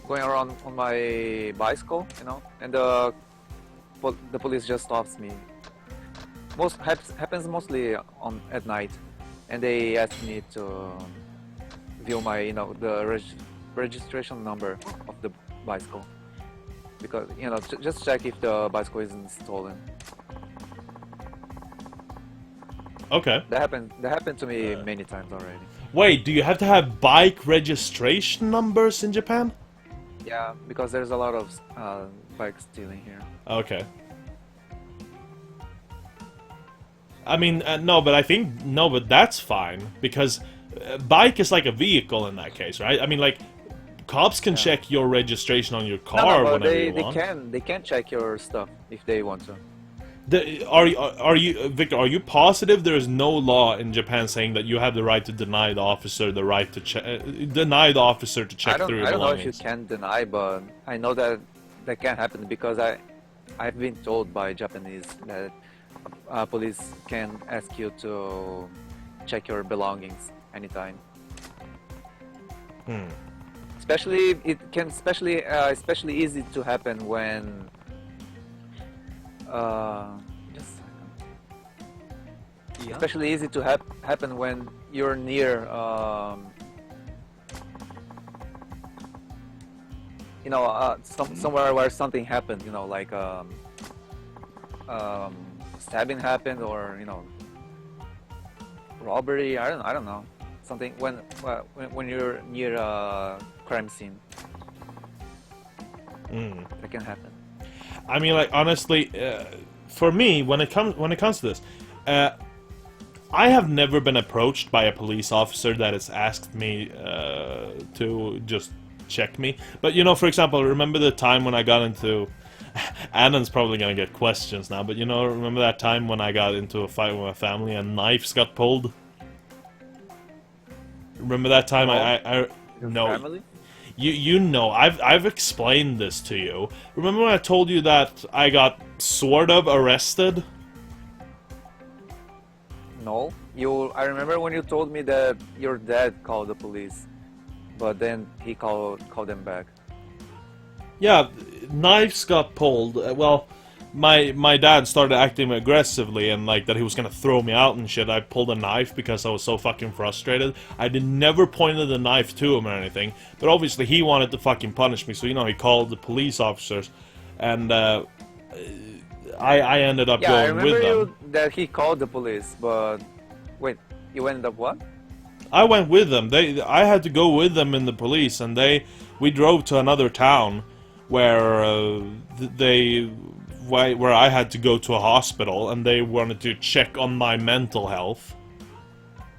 going around on my bicycle, you know, and the police just stops me. Happens mostly on at night, and they ask me to view my, you know, the registration number of the bicycle, because, you know, just check if the bicycle isn't stolen. Okay. That happened to me many times already. Wait, do you have to have bike registration numbers in Japan? Yeah, because there's a lot of bike stealing here. Okay. I mean, no, but that's fine, because bike is like a vehicle in that case, right? I mean, like, cops can check your registration on your car but whenever you want. they can check your stuff if they want to. Are you, Victor? Are you positive there is no law in Japan saying that you have the right to deny the officer the right to deny the officer to check through your I don't know if you belongings? can deny, but I know that that can happen because I've been told by Japanese that police can ask you to check your belongings anytime. Especially it can especially easy to happen when just a second. Especially easy to happen when you're near you know, somewhere where something happened, you know, like stabbing happened, or, you know, robbery. I don't know, something when you're near a crime scene. That can happen. I mean, like, honestly, for me, when it comes to this, I have never been approached by a police officer that has asked me to just check me. But, you know, for example, remember the time when I got into... Annan's probably gonna get questions now, but, you know, remember that time when I got into a fight with my family and knives got pulled? Remember that time? No. Family? You know, I've explained this to you. Remember when I told you that I got sort of arrested? No, I remember when you told me that your dad called the police, but then he called them back. Yeah, knives got pulled. Well, my dad started acting aggressively and like that he was gonna throw me out and shit. I pulled a knife because I was so fucking frustrated. I never pointed the knife to him or anything, but obviously he wanted to fucking punish me, so, you know, he called the police officers, and I ended up going with them. I remember that he called the police, but wait, you ended up what? I went with them. I had to go with them in the police, and we drove to another town where where I had to go to a hospital, and they wanted to check on my mental health.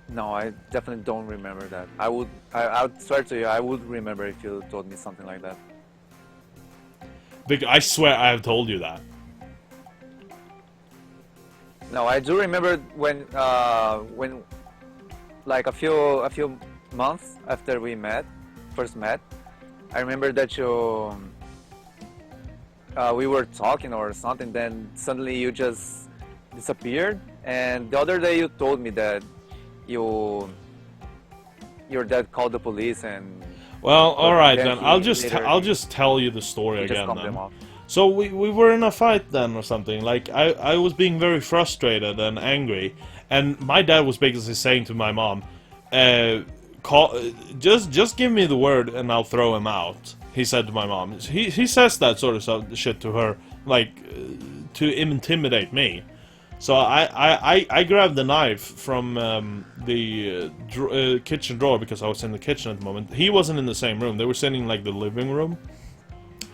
No, I definitely don't remember that. I would swear to you, I would remember if you told me something like that. I swear I have told you that. No, I do remember when like a few months after we first met, I remember that we were talking or something, then suddenly you just disappeared, and the other day you told me that your dad called the police, and well, all right then. I'll just tell you the he story just again calmed then. them off. So we were in a fight then or something. Like I was being very frustrated and angry, and my dad was basically saying to my mom, just give me the word and I'll throw him out. He said to my mom. He says that sort of shit to her, like to intimidate me. So I grabbed the knife from the kitchen drawer, because I was in the kitchen at the moment. He wasn't in the same room. They were sitting in like the living room.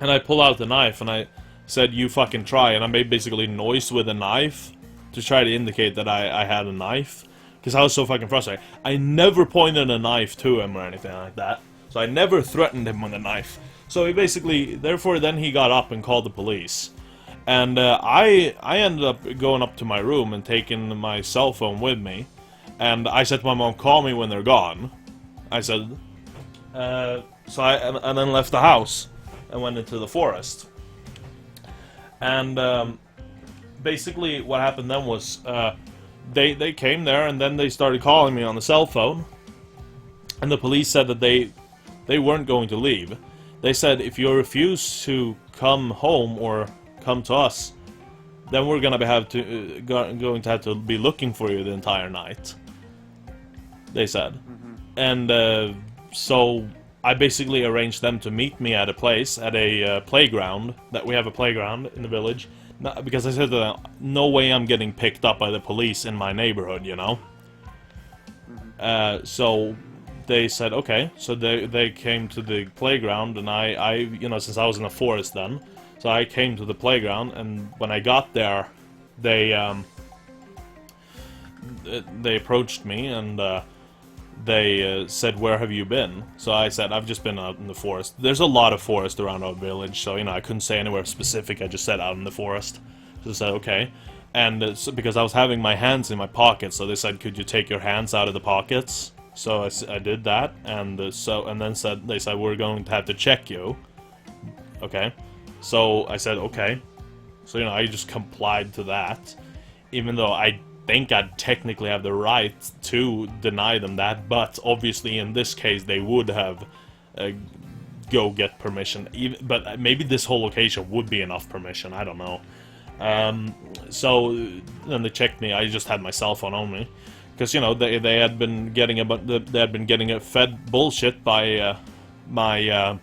And I pulled out the knife and I said, "You fucking try." And I made basically noise with a knife to try to indicate that I had a knife, because I was so fucking frustrated. I never pointed a knife to him or anything like that. So I never threatened him with a knife. So he basically, therefore, then he got up and called the police. And I ended up going up to my room and taking my cell phone with me. And I said to my mom, "Call me when they're gone." I said, so I then left the house and went into the forest. And basically what happened then was they came there, and then they started calling me on the cell phone. And the police said that they weren't going to leave. They said, if you refuse to come home or come to us, then we're gonna going to have to be looking for you the entire night. They said. And so I basically arranged them to meet me at a place, at a playground. That we have a playground in the village. Because I said to them, no way I'm getting picked up by the police in my neighborhood, you know? So they said, okay. So they came to the playground, and I, you know, since I was in the forest then, so I came to the playground, and when I got there, they approached me, and they said, where have you been? So I said, I've just been out in the forest. There's a lot of forest around our village, so, you know, I couldn't say anywhere specific, I just said out in the forest. So they said, okay. And so, because I was having my hands in my pockets, so they said, could you take your hands out of the pockets? So I did that, and then they said, we're going to have to check you. Okay. So I said, okay. So, you know, I just complied to that, even though I think I'd technically have the right to deny them that, but obviously in this case they would have go get permission. But maybe this whole location would be enough permission, I don't know. So then they checked me. I just had my cell phone on me, because, you know, they had been getting a fed bullshit by my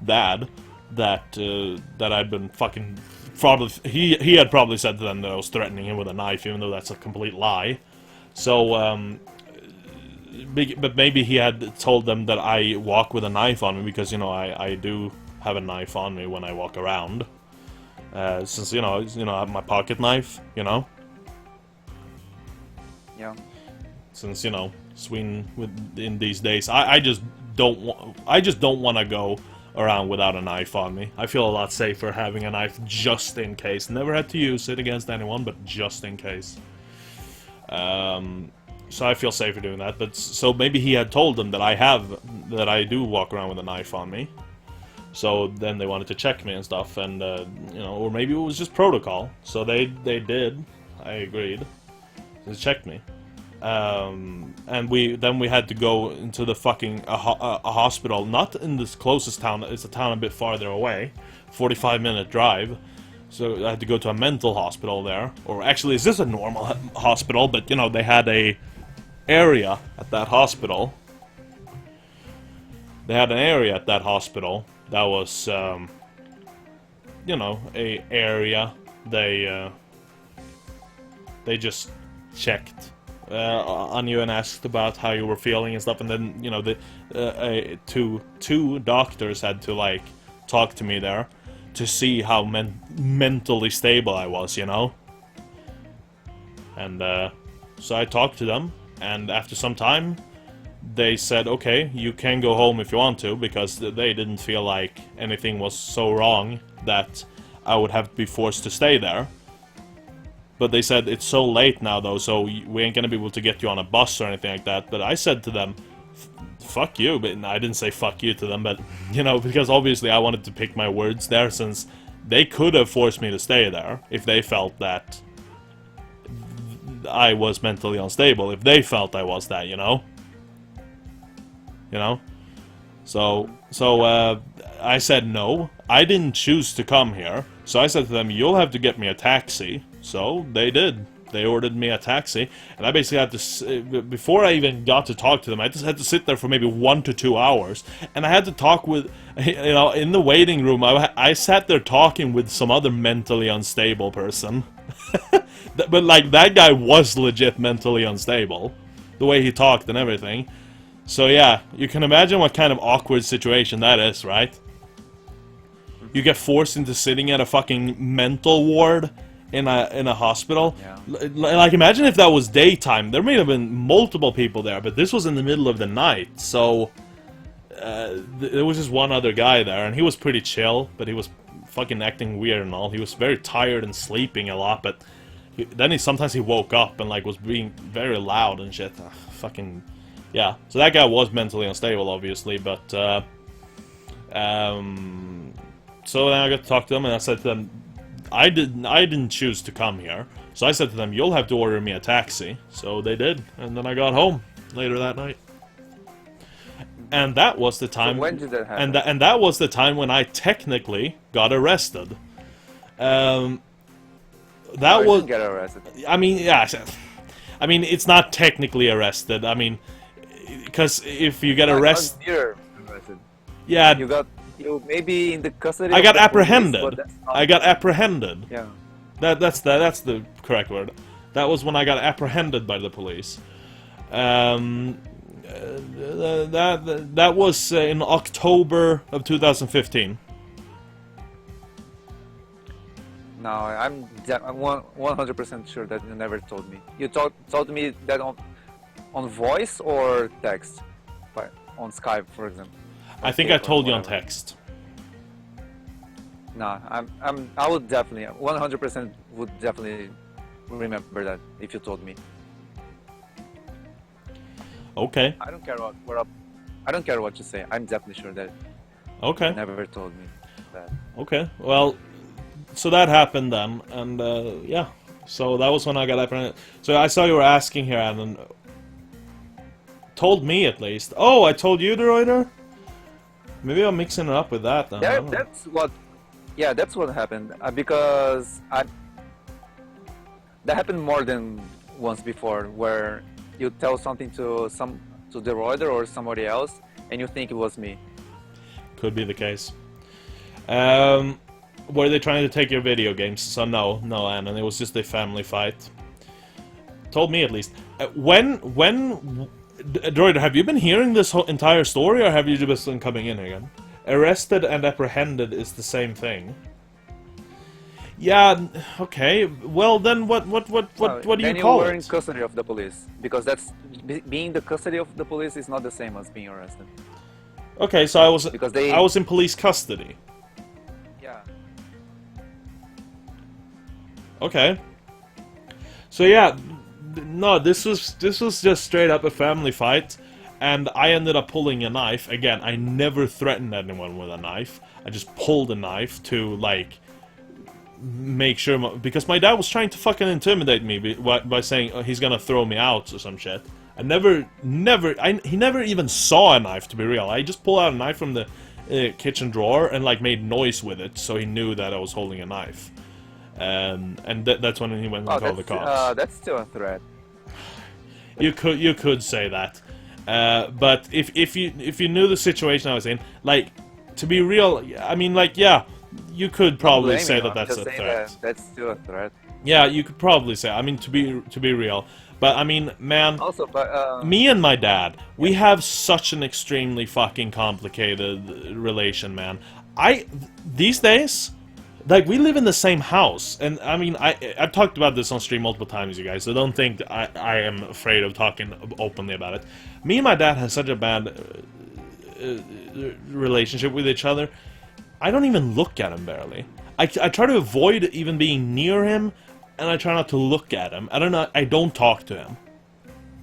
dad that I'd been fucking probably he had probably said to them that I was threatening him with a knife, even though that's a complete lie. So but maybe he had told them that I walk with a knife on me, because, you know, I do have a knife on me when I walk around. Since, you know, I have my pocket knife, you know? Yeah. Since, you know, Sweden in these days, I just don't want to go around without a knife on me. I feel a lot safer having a knife just in case. Never had to use it against anyone, but just in case. So I feel safer doing that. But so maybe he had told them that I do walk around with a knife on me. So then they wanted to check me and stuff, and you know, or maybe it was just protocol. So they did. I agreed. They checked me, and we had to go into the fucking a hospital, not in this closest town. It's a town a bit farther away, 45-minute drive. So I had to go to a mental hospital there, or actually, is this a normal hospital? But, you know, they had a area at that hospital. They had an area at that hospital that was, you know, a area they just checked on you and asked about how you were feeling and stuff, and then, you know, the two doctors had to, like, talk to me there to see how mentally stable I was, you know? And so I talked to them, and after some time they said, okay, you can go home if you want to, because they didn't feel like anything was so wrong that I would have to be forced to stay there. But they said, it's so late now though, so we ain't gonna be able to get you on a bus or anything like that. But I said to them, fuck you, but I didn't say fuck you to them, but, you know, because obviously I wanted to pick my words there, since they could have forced me to stay there if they felt that I was mentally unstable, if they felt I was that, you know? You know? So I said no. I didn't choose to come here. So I said to them, you'll have to get me a taxi. So they did. They ordered me a taxi. And I basically had to... Before I even got to talk to them, I just had to sit there for maybe 1 to 2 hours. And I had to talk with... You know, in the waiting room, I sat there talking with some other mentally unstable person. But, like, that guy was legit mentally unstable. The way he talked and everything. So yeah, you can imagine what kind of awkward situation that is, right? You get forced into sitting at a fucking mental ward in a hospital. Yeah. Like, imagine if that was daytime. There may have been multiple people there, but this was in the middle of the night, so there was just one other guy there, and he was pretty chill, but he was fucking acting weird and all. He was very tired and sleeping a lot, but then sometimes he woke up and, like, was being very loud and shit. Fucking... Yeah, so that guy was mentally unstable, obviously, but, so then I got to talk to them, and I said to them, I didn't choose to come here, so I said to them, you'll have to order me a taxi, so they did, and then I got home later that night. and that was the time. So when did that happen? And that was the time when I technically got arrested. That I was. didn't get arrested. I mean, yeah. I mean, it's not technically arrested. I mean, because if you get arrested, You're arrested. yeah, You maybe in the custody. I of got the police, apprehended. but that's not- I got apprehended. Yeah. That's the correct word. That was when I got apprehended by the police. That was in October of 2015. No, I'm 100% sure that you never told me. You told me that on voice or text, on Skype, for example. I think I told you on text. No, I would definitely 100% would definitely remember that if you told me. Okay. I don't care what I don't care what you say. I'm definitely sure that Okay. you never told me that. Okay. Well, so that happened then, and yeah. So that was when I got apprehended. So I saw you were asking here, and told me at least. Oh, I told you, Deroider? Maybe I'm mixing it up with that then. I don't know. That's what happened. Because that happened more than once before, where you tell something to the Reuter or somebody else, and you think it was me. Could be the case. Were they trying to take your video games? So no, Anna, it was just a family fight. Told me at least. Droid, have you been hearing this whole entire story, or have you just been coming in again? Arrested and apprehended is the same thing. Yeah, okay. Well, then what do you call Then you were in it? custody of the police, because being the custody of the police is not the same as being arrested. Okay, so I was in police custody. Yeah. Okay. So yeah, no, this was just straight up a family fight, and I ended up pulling a knife. Again, I never threatened anyone with a knife. I just pulled a knife to, like, make sure, because my dad was trying to fucking intimidate me by saying he's gonna throw me out or some shit. He never even saw a knife, to be real. I just pulled out a knife from the kitchen drawer and, like, made noise with it, so he knew that I was holding a knife. And that's when he went and called the cops. That's still a threat. You could say that, but if you knew the situation I was in, like, to be real, I mean, like, yeah, you could probably say that that's a threat. That's still a threat. Yeah, you could probably say. I mean, to be real, but I mean, man. Also, but me and my dad, we have such an extremely fucking complicated relation, man. These days, like, we live in the same house, and I mean, I've talked about this on stream multiple times, you guys, so don't think I am afraid of talking openly about it. Me and my dad have such a bad relationship with each other. I don't even look at him barely. I try to avoid even being near him, and I try not to look at him. I don't talk to him.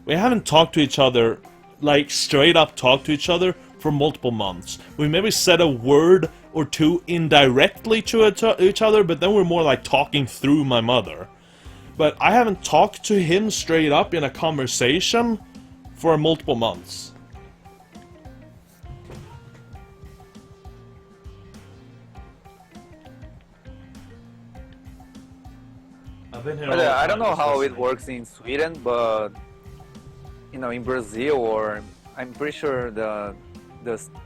We haven't talked to each other, like, straight up talked to each other for multiple months. We maybe said a word or two indirectly to each other, but then we're more like talking through my mother. But I haven't talked to him straight up in a conversation for multiple months. I've been here all the I don't time, know just how it listening. works in Sweden, but in Brazil, or I'm pretty sure the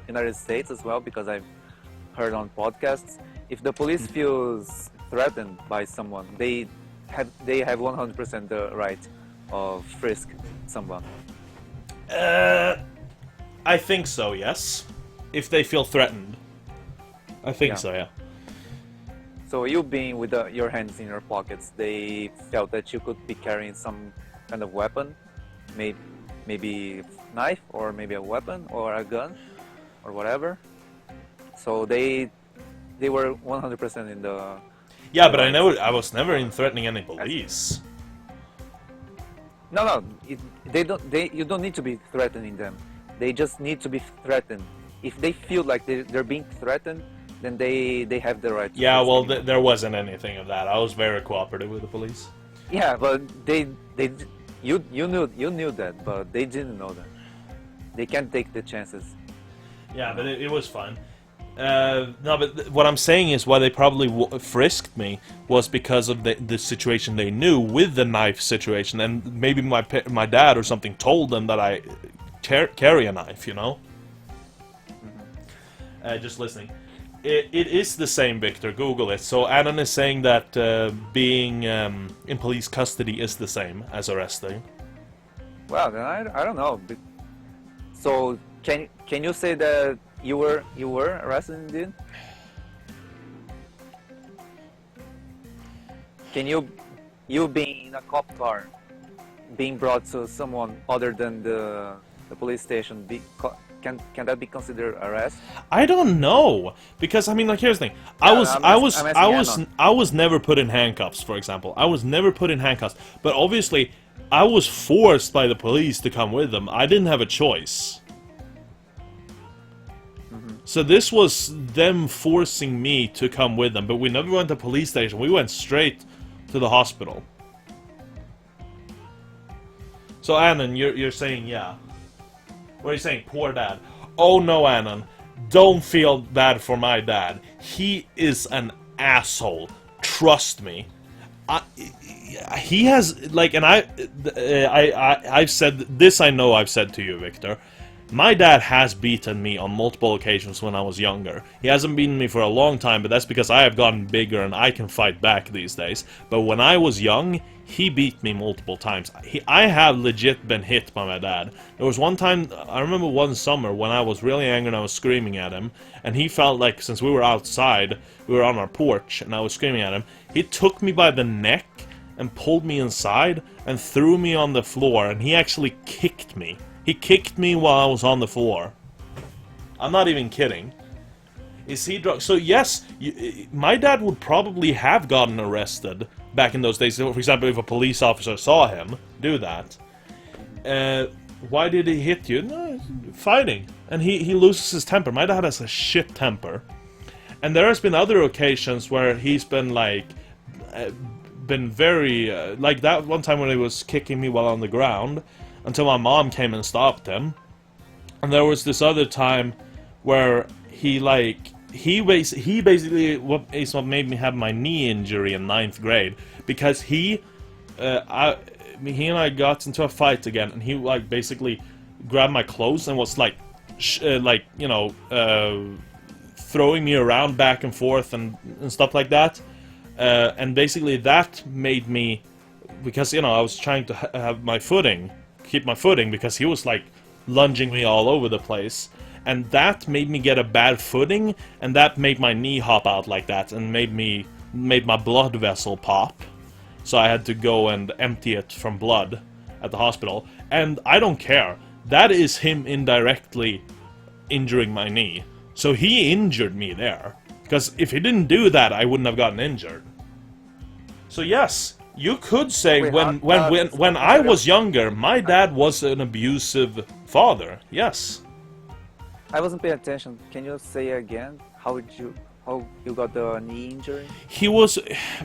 United States as well, because I've heard on podcasts, if the police feels threatened by someone, they have 100% the right of frisk someone. I think so, yes. If they feel threatened. I think Yeah. so, yeah. So you being with your hands in your pockets, they felt that you could be carrying some kind of weapon, maybe knife, or maybe a weapon or a gun or whatever. So they were 100% in the. Yeah, but I was never in threatening any police. No, you don't need to be threatening them. They just need to be threatened. If they feel like they're being threatened, then they have the right to Yeah, frisk well, anyone. there wasn't anything of that. I was very cooperative with the police. Yeah, but you knew that, but they didn't know that. They can't take the chances. Yeah, but it was fun. No, but what I'm saying is why they probably frisked me was because of the situation they knew with the knife situation, and maybe my dad or something told them that I carry a knife, you know? Just listening. It is the same, Victor. Google it. So Annan is saying that being in police custody is the same as arresting. Well, then I don't know. So can you say that you were arrested indeed? Can you being in a cop car, being brought to someone other than the police station, can that be considered arrest? I don't know, because I mean, like, here's the thing. I was never put in handcuffs, for example. I was never put in handcuffs, but obviously, I was forced by the police to come with them. I didn't have a choice. So this was them forcing me to come with them, but we never went to the police station. We went straight to the hospital. So Annan, you're saying yeah. What are you saying? Poor dad. Oh no, Annan. Don't feel bad for my dad. He is an asshole. Trust me. He has, like, and I've said this. I know I've said to you, Victor. My dad has beaten me on multiple occasions when I was younger. He hasn't beaten me for a long time, but that's because I have gotten bigger and I can fight back these days. But when I was young, he beat me multiple times. I have legit been hit by my dad. There was one time, I remember one summer when I was really angry and I was screaming at him, and he felt like, since we were outside, we were on our porch, and I was screaming at him, he took me by the neck and pulled me inside and threw me on the floor, and he actually kicked me. He kicked me while I was on the floor. I'm not even kidding. Is he drunk? So yes, my dad would probably have gotten arrested back in those days. For example, if a police officer saw him do that. Why did he hit you? No, fighting. And he loses his temper. My dad has a shit temper. And there has been other occasions where he's been like... been very... like that one time when he was kicking me while on the ground. Until my mom came and stopped him. And there was this other time where he basically what made me have my knee injury in 9th grade, because he and I got into a fight again, and he like basically grabbed my clothes and was like throwing me around back and forth and stuff like that, and basically that made me, because I was trying to have my footing. Keep my footing, because he was like lunging me all over the place, and that made me get a bad footing, and that made my knee hop out like that, and made my blood vessel pop, so I had to go and empty it from blood at the hospital. And I don't care, that is him indirectly injuring my knee, so he injured me there, because if he didn't do that I wouldn't have gotten injured. So yes, you could say, Wait, when I was younger, my dad was an abusive father. Yes. I wasn't paying attention. Can you say again how you got the knee injury? He was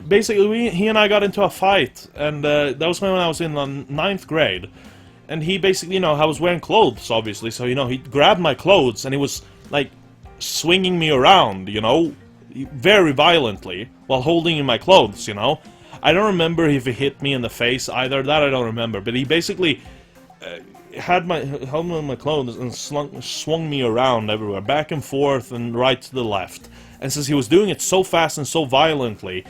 basically, he and I got into a fight, and that was when I was in the 9th grade. And he basically, I was wearing clothes, obviously, so he grabbed my clothes and he was like swinging me around, very violently while holding in my clothes, I don't remember if he hit me in the face either. That I don't remember. But he basically held me in my clothes and swung me around everywhere, back and forth and right to the left. And since he was doing it so fast and so violently,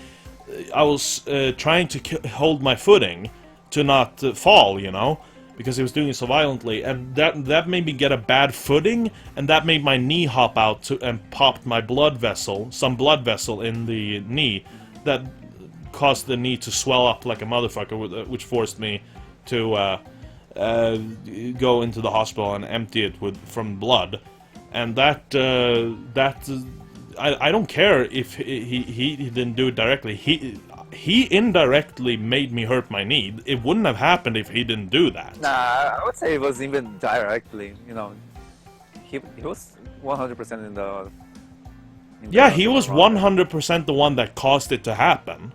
I was trying to hold my footing to not fall, because he was doing it so violently. And that made me get a bad footing, and that made my knee hop out and popped my some blood vessel in the knee. That caused the knee to swell up like a motherfucker, which forced me to go into the hospital and empty it from blood. And that I don't care if he didn't do it directly. He indirectly made me hurt my knee. It wouldn't have happened if he didn't do that. Nah, I would say it was even directly. He was 100% in the. Yeah, he was 100% the one that caused it to happen.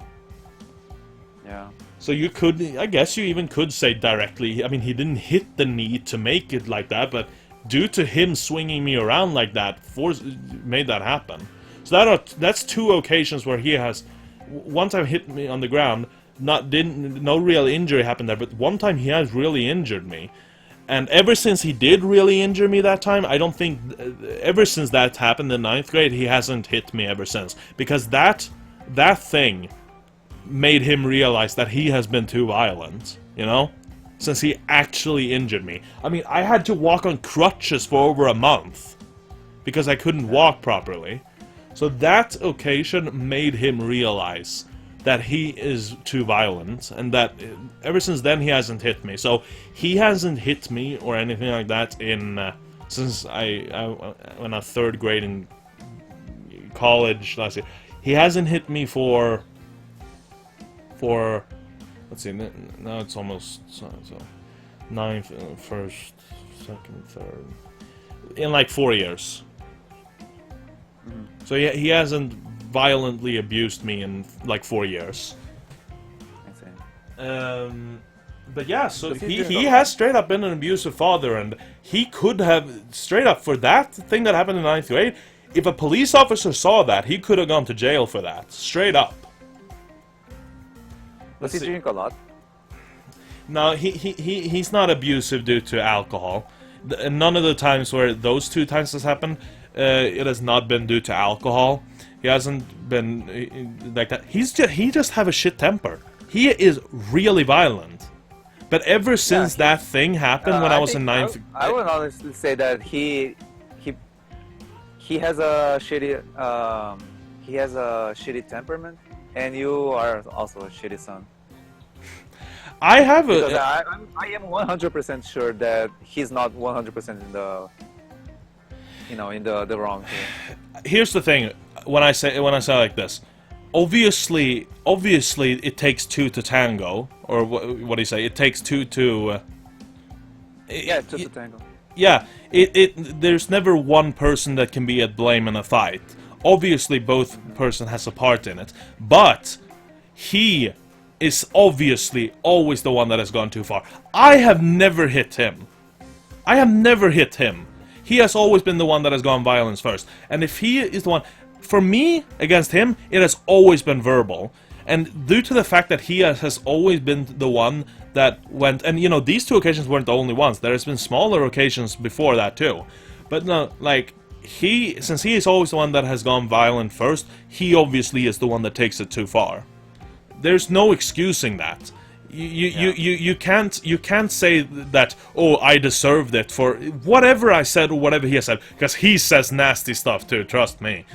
Yeah. So you could, I guess you even could say directly, I mean, he didn't hit the knee to make it like that, but due to him swinging me around like that, made that happen. So that's 2 occasions where he has, one time hit me on the ground, no real injury happened there, but one time he has really injured me. And ever since he did really injure me that time, I don't think, ever since that happened in 9th grade, he hasn't hit me ever since. Because that thing made him realize that he has been too violent, you know? Since he actually injured me. I mean, I had to walk on crutches for over a month. Because I couldn't walk properly. So that occasion made him realize that he is too violent, and that ever since then he hasn't hit me. So he hasn't hit me or anything like that in since I when I was 3rd grade in college last year. He hasn't hit me for let's see, now it's almost so 9th, 1st, 2nd, 3rd, in like 4 years. So he hasn't violently abused me in like 4 years. But yeah, so he has straight up been an abusive father, and he could have, straight up, for that thing that happened in 9th grade, if a police officer saw that, he could have gone to jail for that. Straight up. Does he drink a lot? No, he's not abusive due to alcohol. None of the times where those 2 times has happened, it has not been due to alcohol. He hasn't been like that. He just have a shit temper. He is really violent. But ever since that thing happened when I was in 9th... I would honestly say that he has a shitty temperament, and you are also a shitty son. I have because I am 100% sure that he's not 100% in the, in the wrong here. Here's the thing. When I say like this, obviously it takes 2 to tango, or what do you say? It takes 2 to. 2 to tango. Yeah, there's never one person that can be at blame in a fight. Obviously, both person has a part in it, but he is obviously always the one that has gone too far. I have never hit him. He has always been the one that has gone violence first. And if he is the one... For me, against him, it has always been verbal. And due to the fact that he has always been the one that went... And, these 2 occasions weren't the only ones. There has been smaller occasions before that, too. But, no, like, since he is always the one that has gone violent first, he obviously is the one that takes it too far. There's no excusing that. You can't say that, oh, I deserved it for whatever I said or whatever he has said, because he says nasty stuff too, trust me.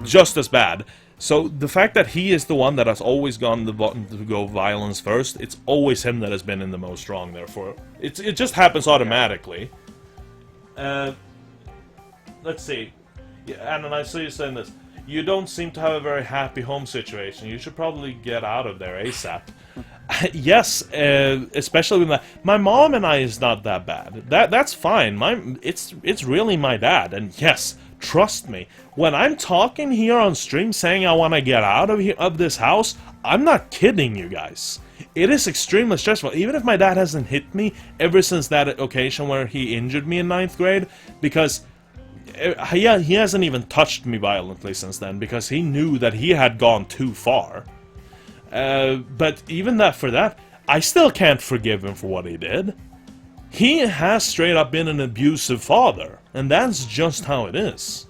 Just as bad. So the fact that he is the one that has always gone the button to go violence first, it's always him that has been in the most wrong, therefore. It just happens automatically. Let's see. Yeah, and I see you saying this. You don't seem to have a very happy home situation. You should probably get out of there ASAP. Yes, especially with my mom and I is not that bad. That's fine. It's really my dad. And yes, trust me, when I'm talking here on stream saying I want to get out of this house, I'm not kidding you guys. It is extremely stressful. Even if my dad hasn't hit me ever since that occasion where he injured me in 9th grade, because he hasn't even touched me violently since then, because he knew that he had gone too far. But even for that, I still can't forgive him for what he did. He has straight up been an abusive father, and that's just how it is.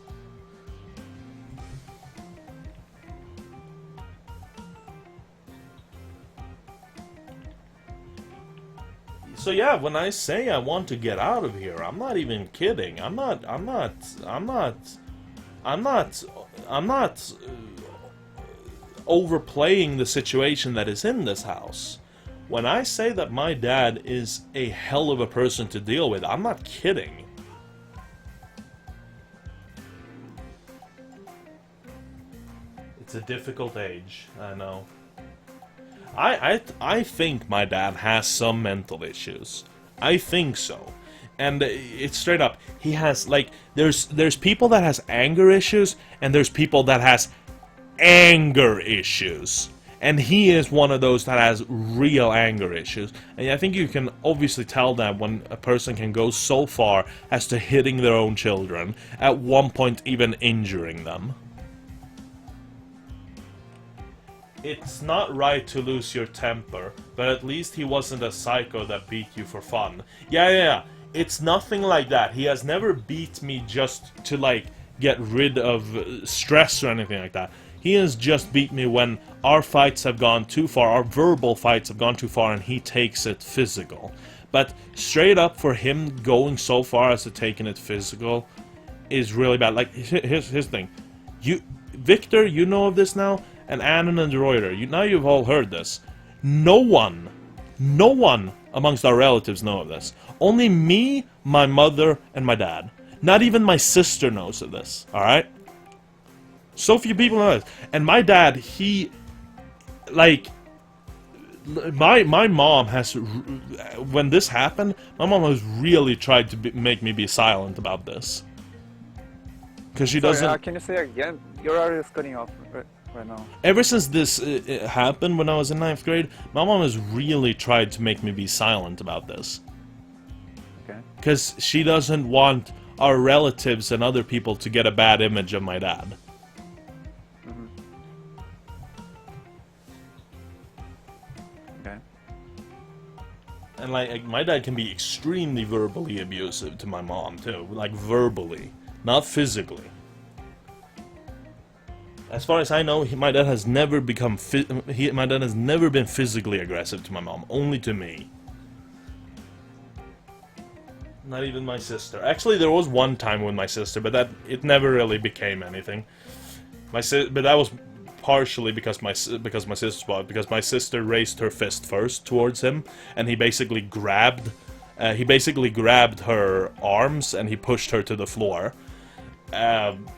So yeah, when I say I want to get out of here, I'm not even kidding. I'm not overplaying the situation that is in this house. When I say that my dad is a hell of a person to deal with, I'm not kidding. It's a difficult age, I know. I think my dad has some mental issues. I think so. And it's straight up, he has, like, there's people that has anger issues, and there's people that has anger issues. And he is one of those that has real anger issues. And I think you can obviously tell that when a person can go so far as to hitting their own children, at one point even injuring them. It's not right to lose your temper, but at least he wasn't a psycho that beat you for fun. Yeah. It's nothing like that. He has never beat me just to, like, get rid of stress or anything like that. He has just beat me when our fights have gone too far, our verbal fights have gone too far, and he takes it physical. But straight up, for him going so far as to taking it physical is really bad. Like, here's the thing. Victor, you know of this now, and Annan and Reuter, now you've all heard this. No one amongst our relatives know of this. Only me, my mother, and my dad. Not even my sister knows of this, alright? So few people know this. And my dad, he... Like... My mom has... When this happened, my mom has really tried to make me be silent about this. Because she doesn't... can you say again? Your audio is cutting off right now. Ever since this happened when I was in 9th grade, my mom has really tried to make me be silent about this. Okay. Because she doesn't want our relatives and other people to get a bad image of my dad. Mm-hmm. Okay. And like, my dad can be extremely verbally abusive to my mom too. Like, verbally. Not physically. As far as I know, my dad has never become my dad has never been physically aggressive to my mom, only to me. Not even my sister. Actually, there was one time with my sister, but it never really became anything. But that was partially because my sister raised her fist first towards him, and he basically grabbed her arms and he pushed her to the floor.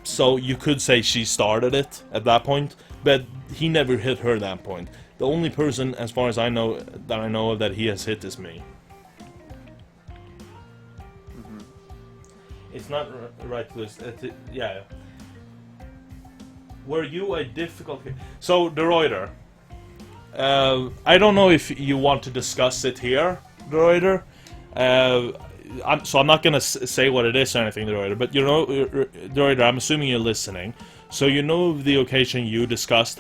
So you could say she started it at that point, but he never hit her at that point. The only person, as far as I know, that he has hit is me. Mm-hmm. It's not right to list. Yeah. Were you a difficult... So, De Reuter. I don't know if you want to discuss it here, De Reuter. I'm not gonna say what it is or anything, De Reuter, but you know, De Reuter, I'm assuming you're listening. So you know the occasion you discussed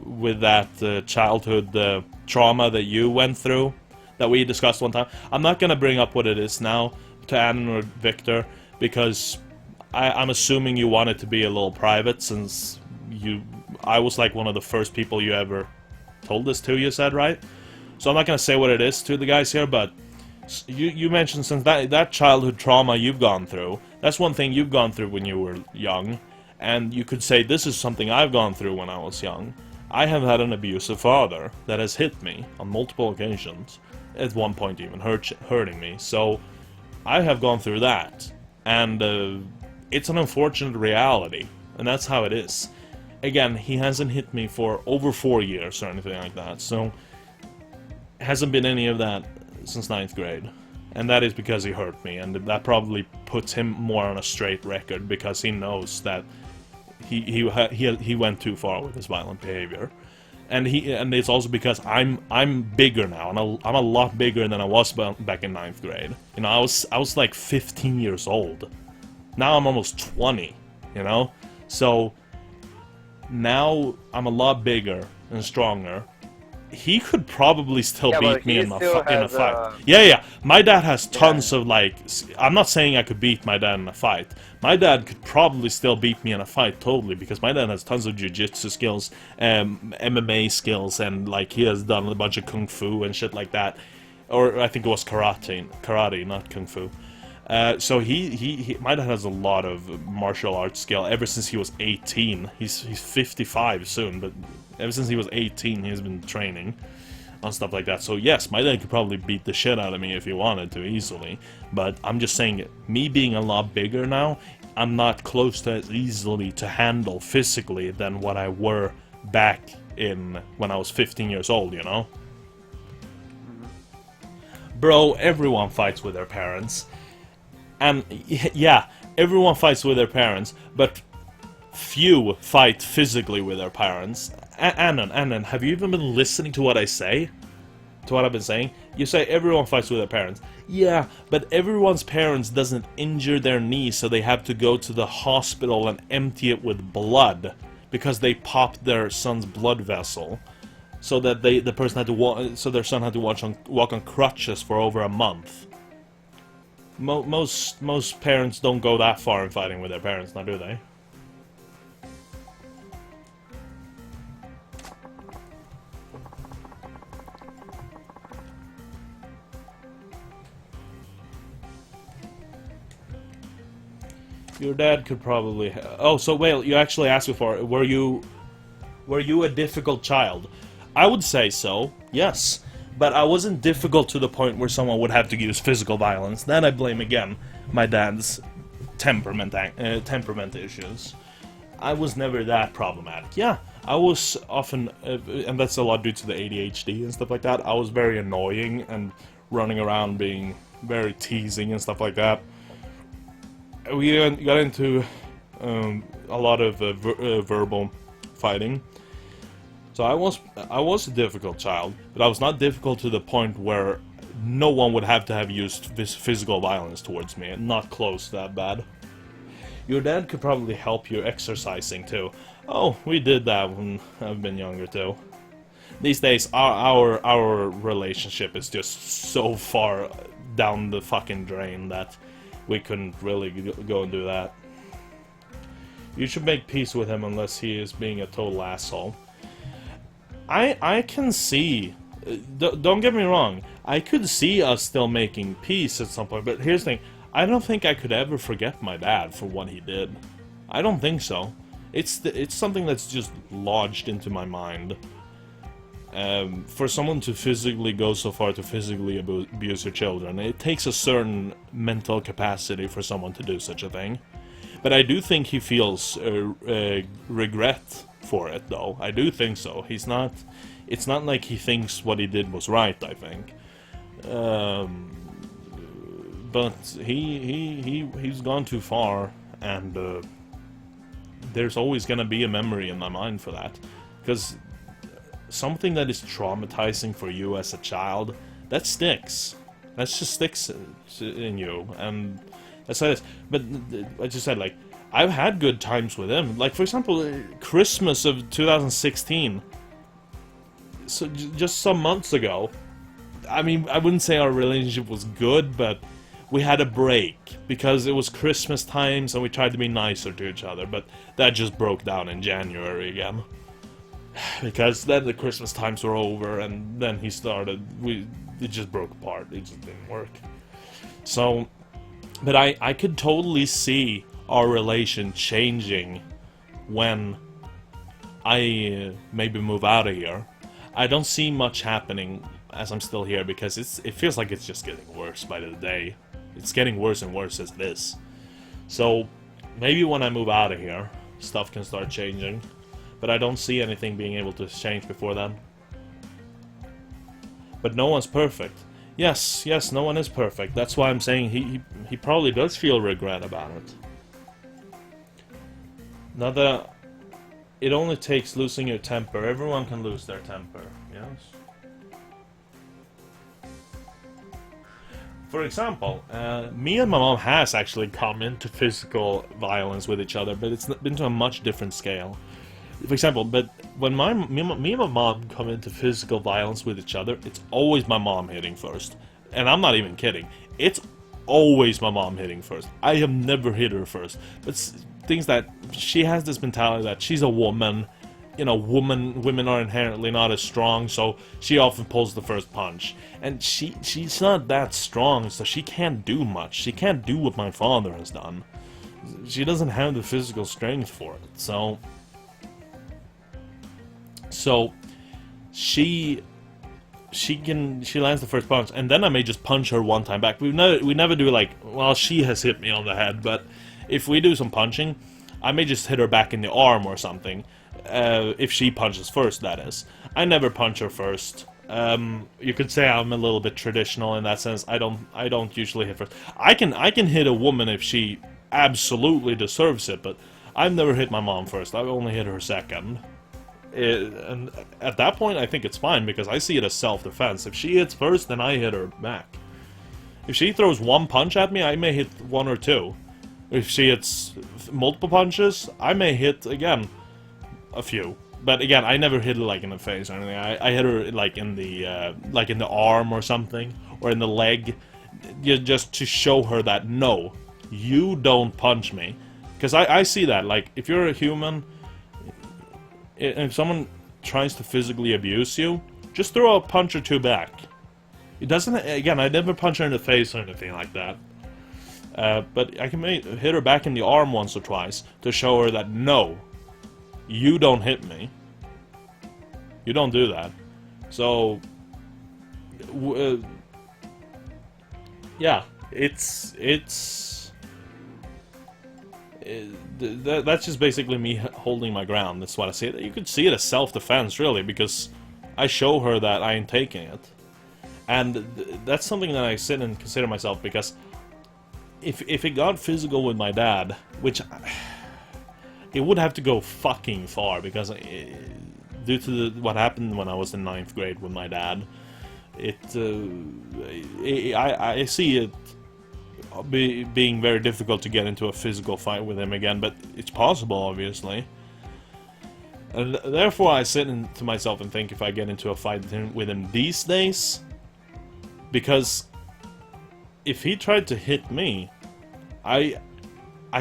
with that childhood trauma that you went through, that we discussed one time. I'm not gonna bring up what it is now to Annan or Victor, because I'm assuming you want it to be a little private, since I was like one of the first people you ever told this to, you said, right? So I'm not gonna say what it is to the guys here, but you mentioned, since that childhood trauma you've gone through, that's one thing you've gone through when you were young, and you could say, this is something I've gone through when I was young. I have had an abusive father that has hit me on multiple occasions, at one point even hurting me, so I have gone through that, and it's an unfortunate reality, and that's how it is. Again, he hasn't hit me for over 4 years or anything like that, so hasn't been any of that since 9th grade, and that is because he hurt me, and that probably puts him more on a straight record, because he knows that he went too far with his violent behavior, and it's also because I'm bigger now, and I'm a lot bigger than I was back in 9th grade. You know, I was like 15 years old. Now I'm almost 20. You know, so now I'm a lot bigger and stronger. He could probably still beat me in a fight. Yeah. My dad has tons of, like... I'm not saying I could beat my dad in a fight. My dad could probably still beat me in a fight, totally, because my dad has tons of jiu-jitsu skills, MMA skills, and, like, he has done a bunch of kung fu and shit like that. Or I think it was karate, not kung fu. So my dad has a lot of martial arts skill ever since he was 18. He's 55 soon, but ever since he was 18, he's been training on stuff like that. So yes, my dad could probably beat the shit out of me if he wanted to, easily. But I'm just saying, me being a lot bigger now, I'm not close to as easily to handle physically than what I were back in when I was 15 years old, you know? Bro, everyone fights with their parents. And yeah, everyone fights with their parents, but few fight physically with their parents. Annan, have you even been listening to what I say? To what I've been saying? You say everyone fights with their parents. Yeah, but everyone's parents doesn't injure their knee, so they have to go to the hospital and empty it with blood because they popped their son's blood vessel, so that the person had to so their son had to walk on crutches for over a month. Most parents don't go that far in fighting with their parents, now do they? Your dad could probably... Oh, so wait, you actually asked before, were you a difficult child? I would say so, yes. But I wasn't difficult to the point where someone would have to use physical violence. Then I blame, again, my dad's temperament issues. I was never that problematic. Yeah, I was often, and that's a lot due to the ADHD and stuff like that, I was very annoying and running around being very teasing and stuff like that. We got into a lot of verbal fighting. So I was a difficult child, but I was not difficult to the point where no one would have to have used this physical violence towards me. Not close that bad. Your dad could probably help you exercising too. Oh, we did that when I've been younger too. These days, our relationship is just so far down the fucking drain that we couldn't really go and do that. You should make peace with him unless he is being a total asshole. I can see... don't get me wrong. I could see us still making peace at some point, but here's the thing. I don't think I could ever forget my dad for what he did. I don't think so. It's something that's just lodged into my mind. For someone to physically go so far to physically abuse your children, it takes a certain mental capacity for someone to do such a thing. But I do think he feels regret for it, though. I do think so. He's not... It's not like he thinks what he did was right, I think. But he's gone too far, and there's always gonna be a memory in my mind for that. Because something that is traumatizing for you as a child, that sticks. That just sticks in you, and that's how it is. But I just said, like, I've had good times with him. Like, for example, Christmas of 2016. So just some months ago. I mean, I wouldn't say our relationship was good, but we had a break because it was Christmas times and we tried to be nicer to each other. But that just broke down in January again. Because then the Christmas times were over, and then he started. It just broke apart. It just didn't work. So, but I could totally see our relation changing when I maybe move out of here. I don't see much happening as I'm still here because it feels like it's just getting worse by the day. It's getting worse and worse as this. So maybe when I move out of here, stuff can start changing. But I don't see anything being able to change before then. But no one's perfect. Yes, no one is perfect. That's why I'm saying he probably does feel regret about it. Now that it only takes losing your temper. Everyone can lose their temper, yes? For example, me and my mom has actually come into physical violence with each other, but it's been to a much different scale. For example, but when me and my mom come into physical violence with each other, it's always my mom hitting first. And I'm not even kidding. It's always my mom hitting first. I have never hit her first. But things that she has this mentality that she's a woman. You know, women are inherently not as strong, so she often pulls the first punch. And she's not that strong, so she can't do much. She can't do what my father has done. She doesn't have the physical strength for it, so she lands the first punch, and then I may just punch her one time back. We never do like, well, she has hit me on the head, but if we do some punching, I may just hit her back in the arm or something. If she punches first, that is. I never punch her first. You could say I'm a little bit traditional in that sense. I don't usually hit first. I can hit a woman if she absolutely deserves it, but I've never hit my mom first. I've only hit her second. And at that point, I think it's fine because I see it as self-defense. If she hits first, then I hit her back. If she throws one punch at me, I may hit one or two. If she hits multiple punches, I may hit, again, a few. But again, I never hit her like in the face or anything. I hit her like in the arm or something, or in the leg, just to show her that no, you don't punch me. Because I see that, like, if you're a human, if someone tries to physically abuse you, just throw a punch or two back. It doesn't, again, I never punch her in the face or anything like that. But I can hit her back in the arm once or twice to show her that no, you don't hit me. You don't do that. So, yeah, that's just basically me holding my ground. That's what I see it. You could see it as self-defense, really, because I show her that I ain't taking it. And that's something that I sit and consider myself, because if it got physical with my dad, which it would have to go fucking far, because due to what happened when I was in 9th grade with my dad, I see it being very difficult to get into a physical fight with him again, but it's possible, obviously. And therefore I sit to myself and think, if I get into a fight with him these days, because if he tried to hit me, I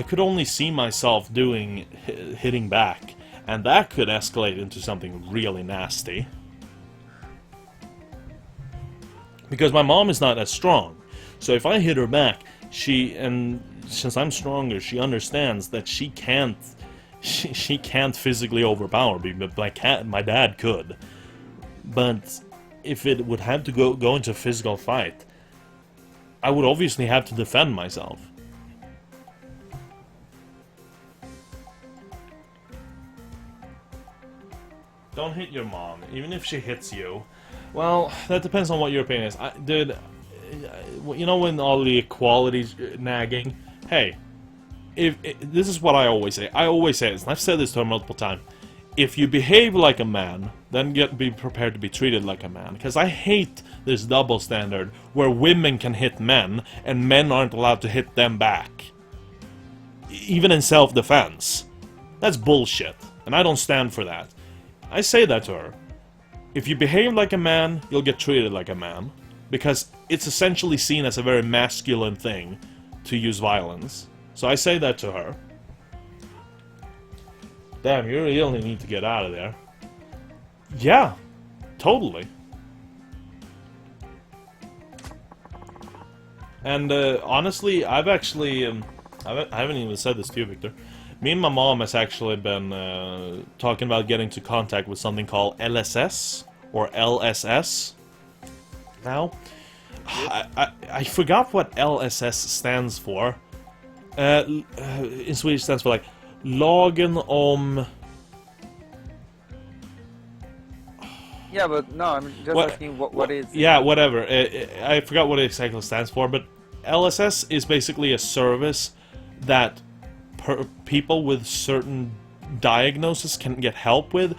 could only see myself hitting back, and that could escalate into something really nasty. Because my mom is not as strong, so if I hit her back, and since I'm stronger, she understands that she can't physically overpower me, but my dad could. But if it would have to go into a physical fight, I would obviously have to defend myself. Don't hit your mom, even if she hits you. Well, that depends on what your opinion is. Dude, you know, when all the equality's nagging? Hey, this is what I always say. I always say this, and I've said this to her multiple times. If you behave like a man, then be prepared to be treated like a man. Because I hate this double standard where women can hit men, and men aren't allowed to hit them back. Even in self-defense. That's bullshit, and I don't stand for that. I say that to her. If you behave like a man, you'll get treated like a man. Because it's essentially seen as a very masculine thing to use violence. So I say that to her. Damn, you really need to get out of there. Yeah, totally. And honestly, I haven't even said this to you, Victor. Me and my mom has actually been talking about getting into contact with something called LSS or LSS. Now, I forgot what LSS stands for. In Swedish, stands for like Lagen om. Yeah, but no, I'm just asking what is. Yeah, whatever. I forgot what it exactly stands for, but LSS is basically a service that people with certain diagnoses can get help with,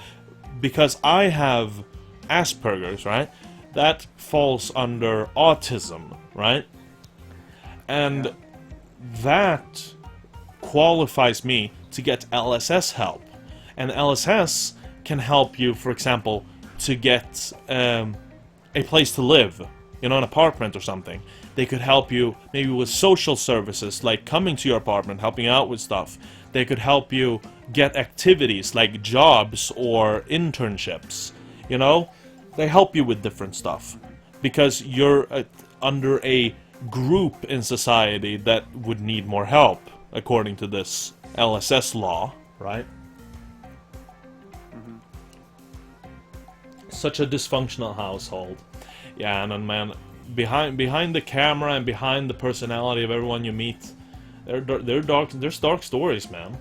because I have Asperger's, right? That falls under autism, right? And that qualifies me to get LSS help. And LSS can help you, for example, to get a place to live, you know, an apartment or something. They could help you maybe with social services, like coming to your apartment, helping out with stuff. They could help you get activities like jobs or internships, you know? They help you with different stuff because you're under a group in society that would need more help, according to this LSS law, right? Mm-hmm. Such a dysfunctional household. Yeah, and then, man, behind the camera and behind the personality of everyone you meet, there's dark stories, man.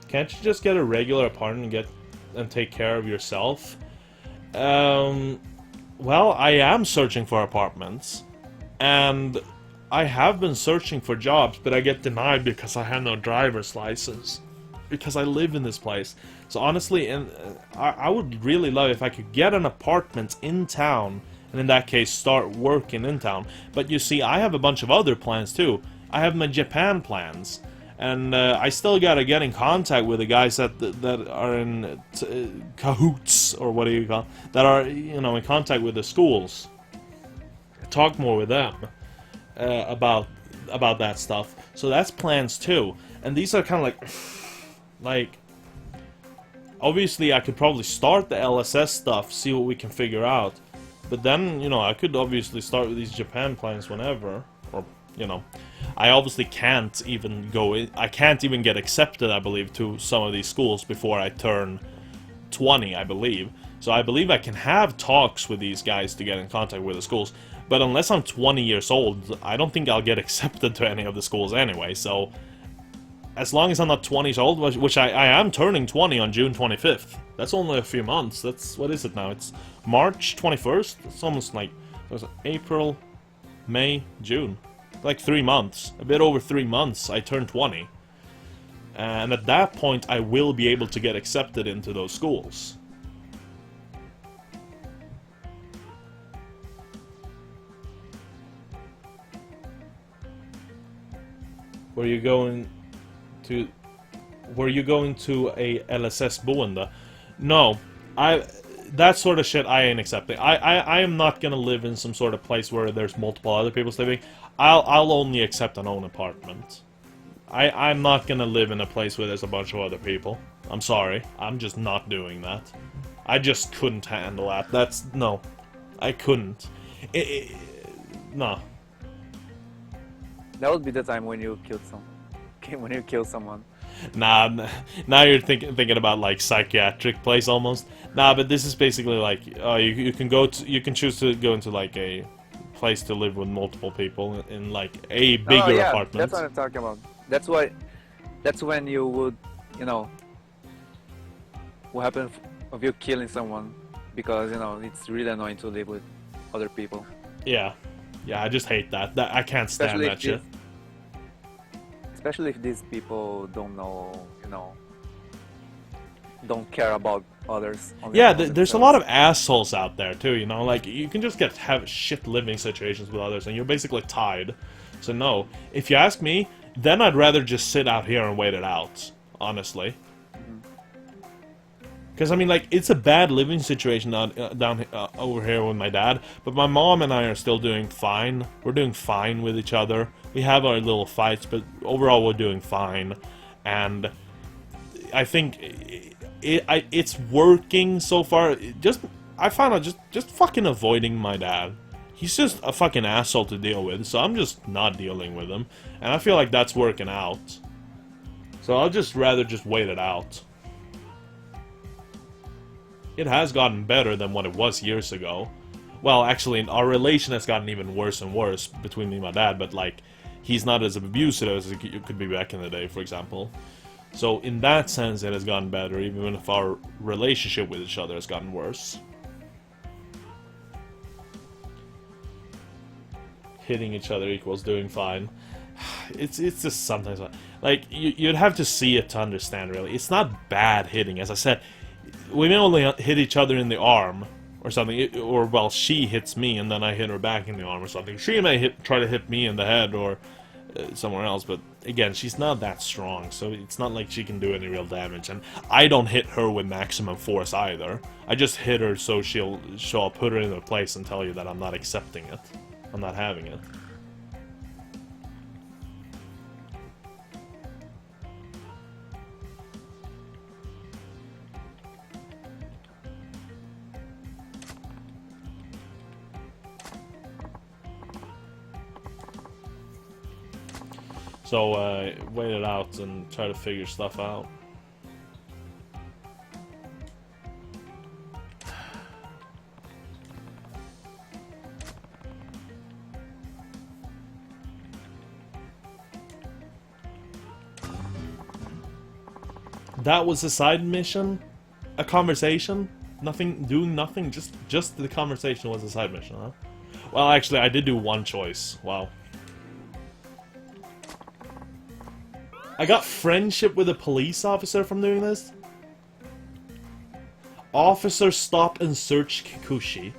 Can't you just get a regular apartment and take care of yourself? Well, I am searching for apartments, and I have been searching for jobs, but I get denied because I have no driver's license. because I live in this place. So honestly, and I would really love if I could get an apartment in town, and in that case start working in town. But you see, I have a bunch of other plans too. I have my Japan plans, and I still gotta get in contact with the guys that are in cahoots, or what do you call, that are, you know, in contact with the schools. Talk more with them about that stuff. So that's plans too, and these are kind of like obviously I could probably start the LSS stuff, see what we can figure out, but then, you know, I could obviously start with these Japan plans whenever, or, you know, I obviously can't even go in, I can't even get accepted, I believe, to some of these schools before I turn 20, I believe. So I believe I can have talks with these guys to get in contact with the schools, but unless I'm 20 years old, I don't think I'll get accepted to any of the schools anyway. So as long as I'm not 20 years old, which I am turning 20 on June 25th. That's only a few months. That's, what is it now? It's March 21st? It's almost like, was it April, May, June. Like 3 months. A bit over 3 months, I turn 20. And at that point, I will be able to get accepted into those schools. Were you going to a LSS boende? No, that sort of shit I ain't accepting. I am not gonna live in some sort of place where there's multiple other people living. I'll only accept an own apartment. I'm not gonna live in a place where there's a bunch of other people. I'm sorry, I'm just not doing that. I just couldn't handle that. No, I couldn't. No. That would be the time when you killed when you kill someone. Nah, now you're thinking about like psychiatric place almost. Nah, but this is basically like you can choose to go into like a place to live with multiple people in like a bigger apartment. That's what I'm talking about. That's when you would, you know, what happens of you killing someone, because, you know, it's really annoying to live with other people. Yeah, I just hate that. I can't stand that shit. Especially if these people don't know, you know, don't care about others. Yeah, there's a lot of assholes out there too, you know, like, you can just have shit living situations with others and you're basically tied. So no, if you ask me, then I'd rather just sit out here and wait it out, honestly. Because, I mean, like, it's a bad living situation down over here with my dad, but my mom and I are still doing fine. We're doing fine with each other. We have our little fights, but overall we're doing fine. And I think it's working so far. I found out just fucking avoiding my dad. He's just a fucking asshole to deal with, so I'm just not dealing with him. And I feel like that's working out. So I'll just rather just wait it out. It has gotten better than what it was years ago. Well, actually, our relation has gotten even worse and worse between me and my dad, but, like, he's not as abusive as it could be back in the day, for example. So, in that sense, it has gotten better, even if our relationship with each other has gotten worse. Hitting each other equals doing fine. It's just sometimes, like, you'd have to see it to understand, really. It's not bad hitting, as I said. We may only hit each other in the arm or something, or, well, she hits me and then I hit her back in the arm or something. She may try to hit me in the head or somewhere else, but again, she's not that strong, so it's not like she can do any real damage. And I don't hit her with maximum force either. I just hit her so I'll put her in her place and tell you that I'm not accepting it. I'm not having it. So, wait it out and try to figure stuff out. That was a side mission? A conversation? Nothing, doing nothing? Just the conversation was a side mission, huh? Well, actually, I did do one choice. Wow. I got friendship with a police officer from doing this. Officer stop and search Kikuchi.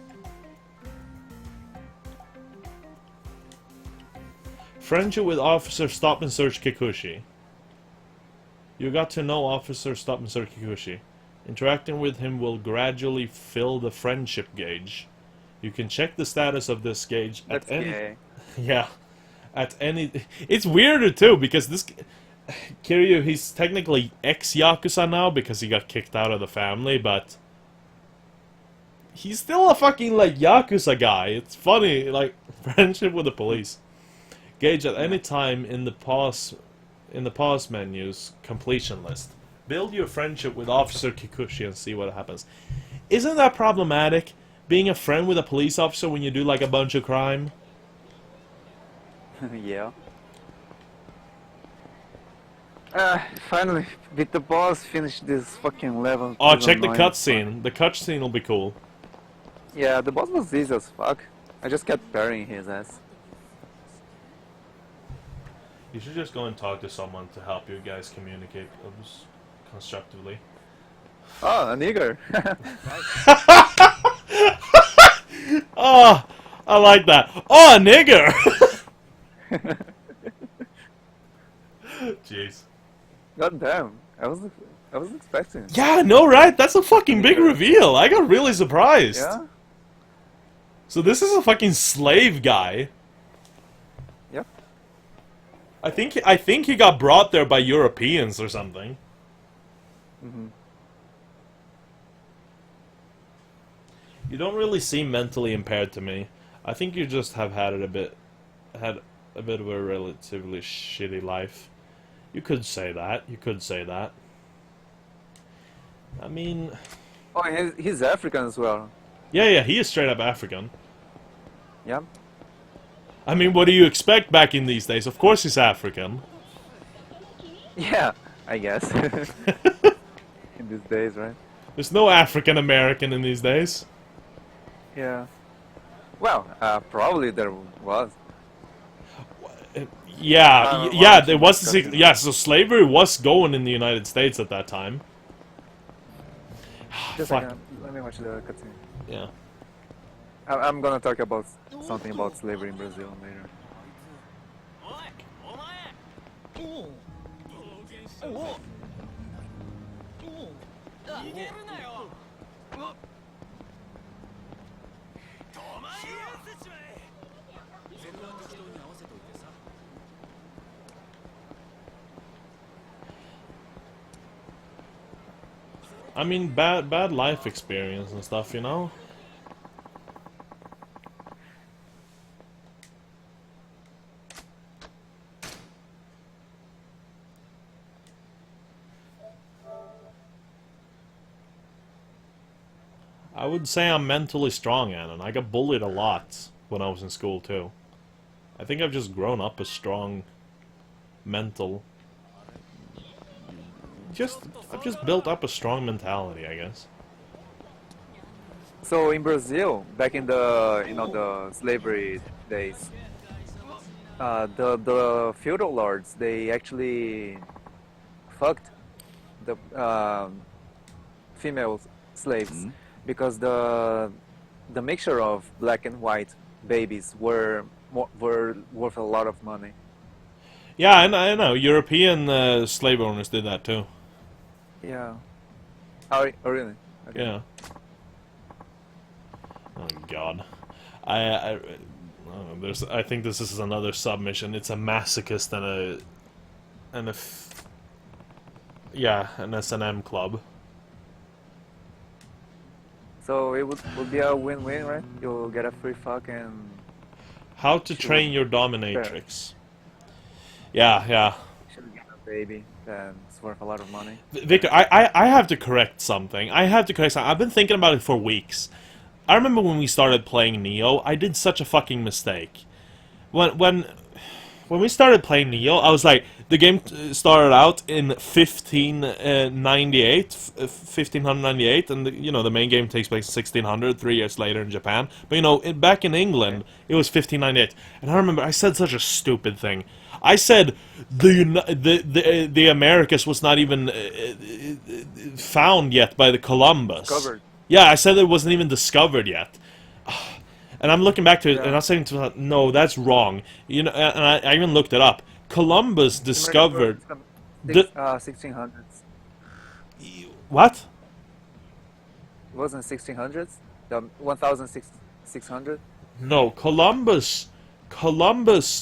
Friendship with officer stop and search Kikuchi. You got to know officer stop and search Kikuchi. Interacting with him will gradually fill the friendship gauge. You can check the status of this gauge at That's any... gay. Yeah. At any... It's weirder too, because this... Kiryu, he's technically ex-Yakuza now because he got kicked out of the family, but... He's still a fucking, like, Yakuza guy. It's funny, like, friendship with the police. Gauge at any time in the pause menu's completion list. Build your friendship with Officer Kikuchi and see what happens. Isn't that problematic? Being a friend with a police officer when you do like a bunch of crime? Yeah. Finally, with the boss, finish this fucking level. Oh, It's check the annoying. cutscene. The cutscene will be cool. Yeah, the boss was easy as fuck. I just kept parrying his ass. You should just go and talk to someone to help you guys communicate constructively. Oh, a nigger. Oh, I like that. Oh, a nigger! Jeez. God damn, I was expecting. it. Yeah, no, right? That's a fucking big reveal. I got really surprised. Yeah. So this is a fucking slave guy. Yep. I think he got brought there by Europeans or something. You don't really seem mentally impaired to me. I think you just have had a bit of a relatively shitty life. You could say that. You could say that. I mean, Oh, and he's African as well. yeah, he is straight up African. Yeah. I mean, what do you expect back in these days? Of course he's African. Yeah, I guess. In these days, right? There's no African American in these days. Yeah. Well, probably there was. Yeah, Why yeah, don't there you was discuss it? yeah, so slavery was going in the United States at that time. Just Fuck. a second, let me watch the cutscene. Yeah. I'm gonna talk about something about slavery in Brazil later. おいお前おお逃げるなよ止まれせちまえそこは適当に合わせといてさ I mean, bad life experience and stuff, you know? I would say I'm mentally strong, Annan. I got bullied a lot when I was in school, too. I think I've just grown up a strong mental... I've just built up a strong mentality, I guess. So in Brazil, back in the the slavery days, the feudal lords, they actually fucked the female slaves because the mixture of black and white babies were worth a lot of money. Yeah, I know. European slave owners did that, too. Yeah. Oh, really? Okay. Yeah. Oh God, I think this is another submission. It's a masochist an S&M club. So it would be a win-win, right? You'll get a free fuck and How to train your dominatrix. Yeah. should get a baby that's worth a lot of money. Victor, I have to correct something. I've been thinking about it for weeks. I remember when we started playing Neo, I did such a fucking mistake. When we started playing Neo, I was like, the game started out in 1598, and the main game takes place in 1600, 3 years later in Japan. But back in England, it was 1598. And I remember I said such a stupid thing. I said the Americas was not even found yet by the Columbus. Discovered. Yeah, I said it wasn't even discovered yet. And I'm looking back to it, Yeah. and I'm saying to myself, no, that's wrong. You know, and I even looked it up. Columbus discovered 1600s. what? It wasn't 1600s. The 1600. No, Columbus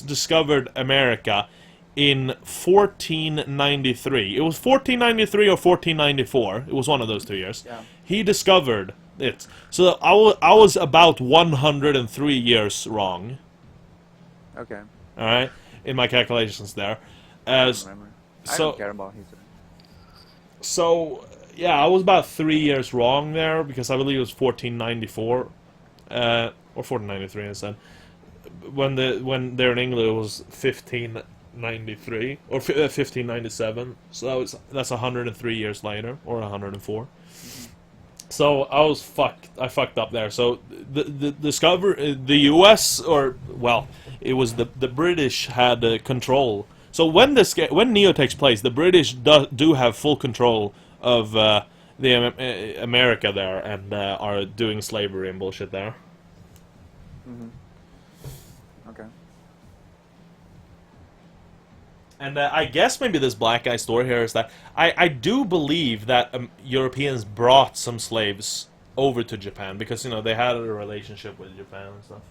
discovered America in 1493. It was 1493 or 1494. It was one of those 2 years. Yeah. He discovered it. So I was about 103 years wrong. Okay. All right, in my calculations there. I don't remember. I so- don't care about history. So yeah, I was about 3 years wrong there because I believe it was 1494, or 1493 instead. When they're in England, it was 1593 or 1597. So that's 103 years later, or 104. So I fucked up there. So the U.S. or well, it was the British had control. So when Neo takes place, the British do have full control of America there and are doing slavery and bullshit there. Okay. And I guess maybe this black guy story here is that I do believe that Europeans brought some slaves over to Japan because, you know, they had a relationship with Japan and stuff.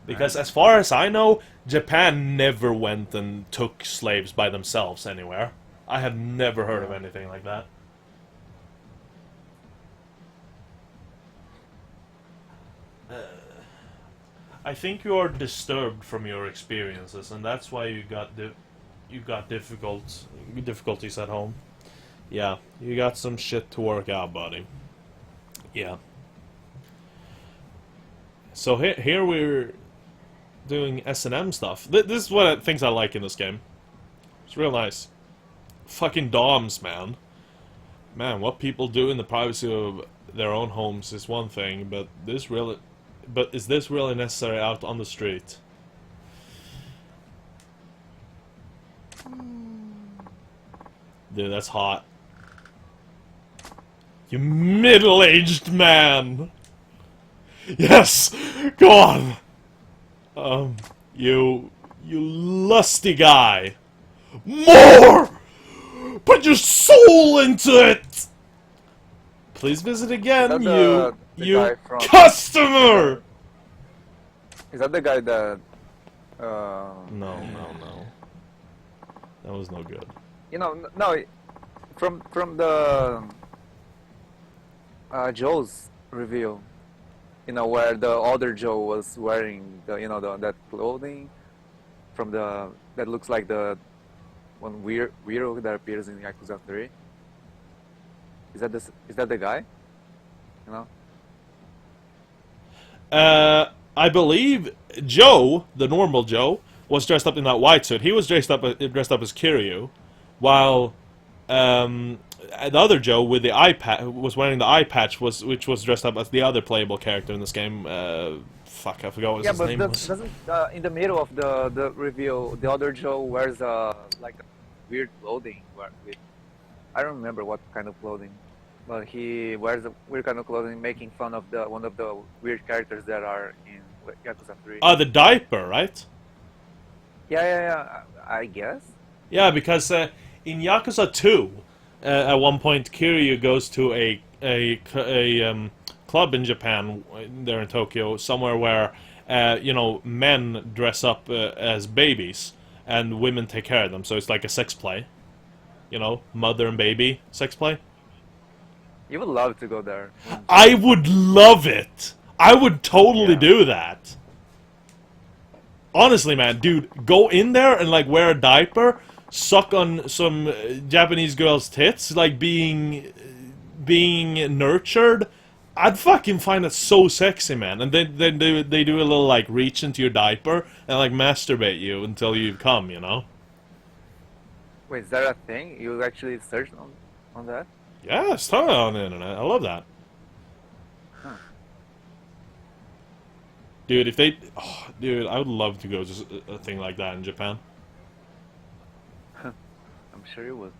Because as far as I know, Japan never went and took slaves by themselves anywhere. I have never heard of anything like that. I think you are disturbed from your experiences, and that's why you got difficulties at home. Yeah, you got some shit to work out, buddy. Yeah. So here we're doing S&M stuff. This is what things I like in this game. It's real nice. Fucking DOMs, man. Man, what people do in the privacy of their own homes is one thing, but is this really necessary out on the street? Dude, that's hot. You middle-aged man! Yes! Go on! You lusty guy! More! Put your soul into it! Please visit again, Is that the you guy from- customer! Is that the guy that? No. That was no good. You know, no. From the Joe's reveal, you know, where the other Joe was wearing that clothing from that looks like the one weirdo that appears in Yakuza 3. Is that the guy? You know? I believe Joe, the normal Joe, was dressed up in that white suit. He was dressed up as Kiryu, while the other Joe with the eye was wearing the eye patch, which was dressed up as the other playable character in this game. Fuck, I forgot what his name was. Doesn't in the middle of the reveal, the other Joe wears like weird clothing I don't remember what kind of clothing, but he wears a weird kind of clothing, making fun of one of the weird characters that are in Yakuza 3. The diaper, right? Yeah. I guess. Yeah, because in Yakuza 2, at one point Kiryu goes to a club in Japan, there in Tokyo, somewhere where men dress up as babies and women take care of them. So it's like a sex play, mother and baby sex play. You would love to go there. I would love it. I would totally do that. Honestly, man, dude, go in there and like wear a diaper, suck on some Japanese girl's tits, like being nurtured. I'd fucking find that so sexy, man. And then they do a little like reach into your diaper and like masturbate you until you come, Wait, is that a thing? You actually searched on that? Yeah, it's totally on the internet. I love that. Huh. Dude, if they... Oh, dude, I would love to go to a thing like that in Japan. I'm sure you would.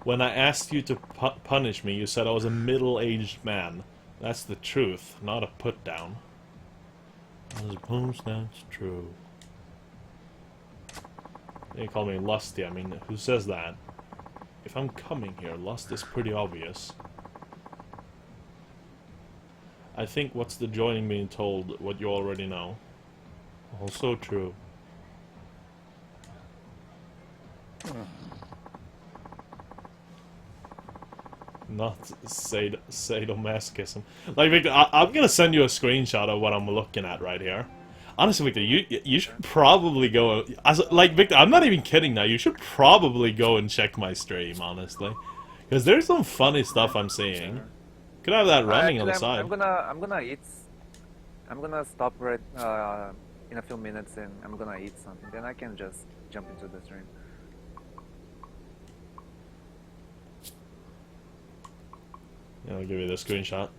When I asked you to punish me, you said I was a middle-aged man. That's the truth, not a put-down. I suppose that's true. They call me lusty. I mean, who says that? If I'm coming here, lust is pretty obvious. I think what's the joining being told what you already know. Also true. Not sadomasochism. Like, Victor, I'm gonna send you a screenshot of what I'm looking at right here. Honestly, Victor, you should probably go... Like, Victor, I'm not even kidding now. You should probably go and check my stream, honestly. Because there's some funny stuff I'm seeing. Could have that running on the side. I'm gonna eat. I'm gonna stop right in a few minutes and I'm gonna eat something. Then I can just jump into the stream. Yeah, I'll give you the screenshot.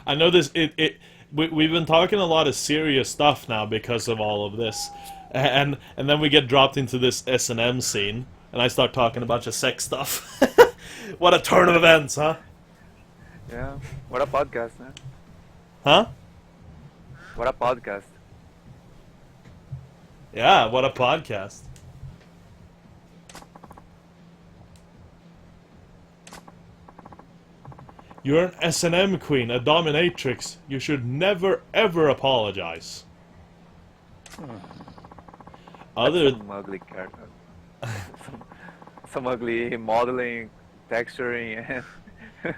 I know this. We've been talking a lot of serious stuff now because of all of this, and then we get dropped into this S&M scene, and I start talking a bunch of sex stuff. What a turn of events, huh? Yeah. What a podcast, man. Huh? What a podcast. Yeah, what a podcast. You're an S&M queen, a dominatrix. You should never ever apologize. Some ugly character. some ugly modeling, texturing, and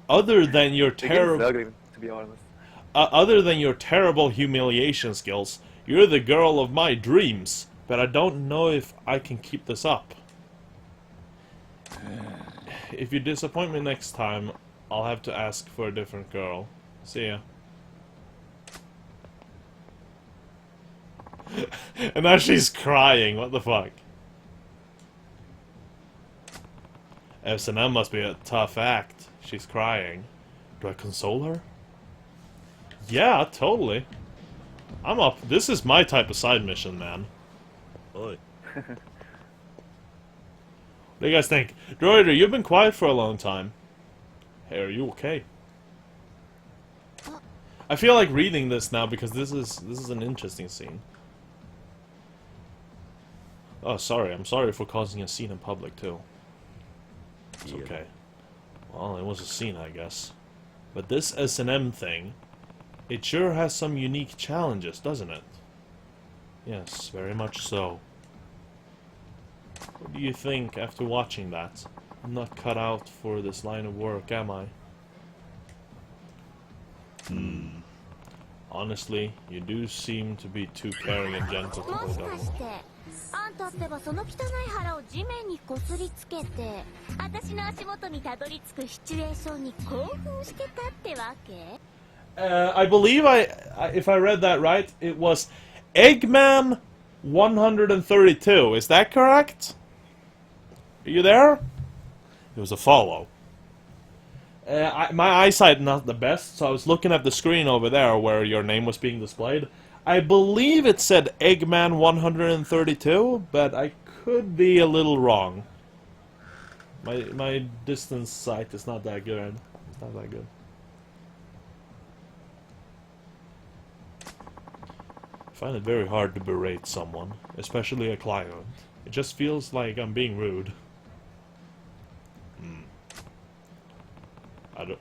Other than your the game is terrible, ugly, to be honest. other than your terrible humiliation skills, you're the girl of my dreams. But I don't know if I can keep this up. If you disappoint me next time, I'll have to ask for a different girl. See ya. And now she's crying. What the fuck? S&M must be a tough act. She's crying. Do I console her? Yeah, totally. I'm up. This is my type of side mission, man. Oi. What do you guys think? Droider, you've been quiet for a long time. Hey, are you okay? I feel like reading this now because this is an interesting scene. Oh, sorry. I'm sorry for causing a scene in public too. It's okay. Well, it was a scene, I guess. But this S&M thing, it sure has some unique challenges, doesn't it? Yes, very much so. What do you think after watching that? I'm not cut out for this line of work, am I? Honestly, you do seem to be too caring and gentle to も the しか devil. してあんたってばその汚い腹を地面にこすりつけて私の足元にたどり着くシチュエーションに興奮してたってわけ I believe if I read that right, it was Eggman 132. Is that correct? Are you there? It was a follow. My eyesight not the best, so I was looking at the screen over there where your name was being displayed. I believe it said Eggman 132, but I could be a little wrong. My distance sight is not that good. It's not that good. I find it very hard to berate someone, especially a client. It just feels like I'm being rude.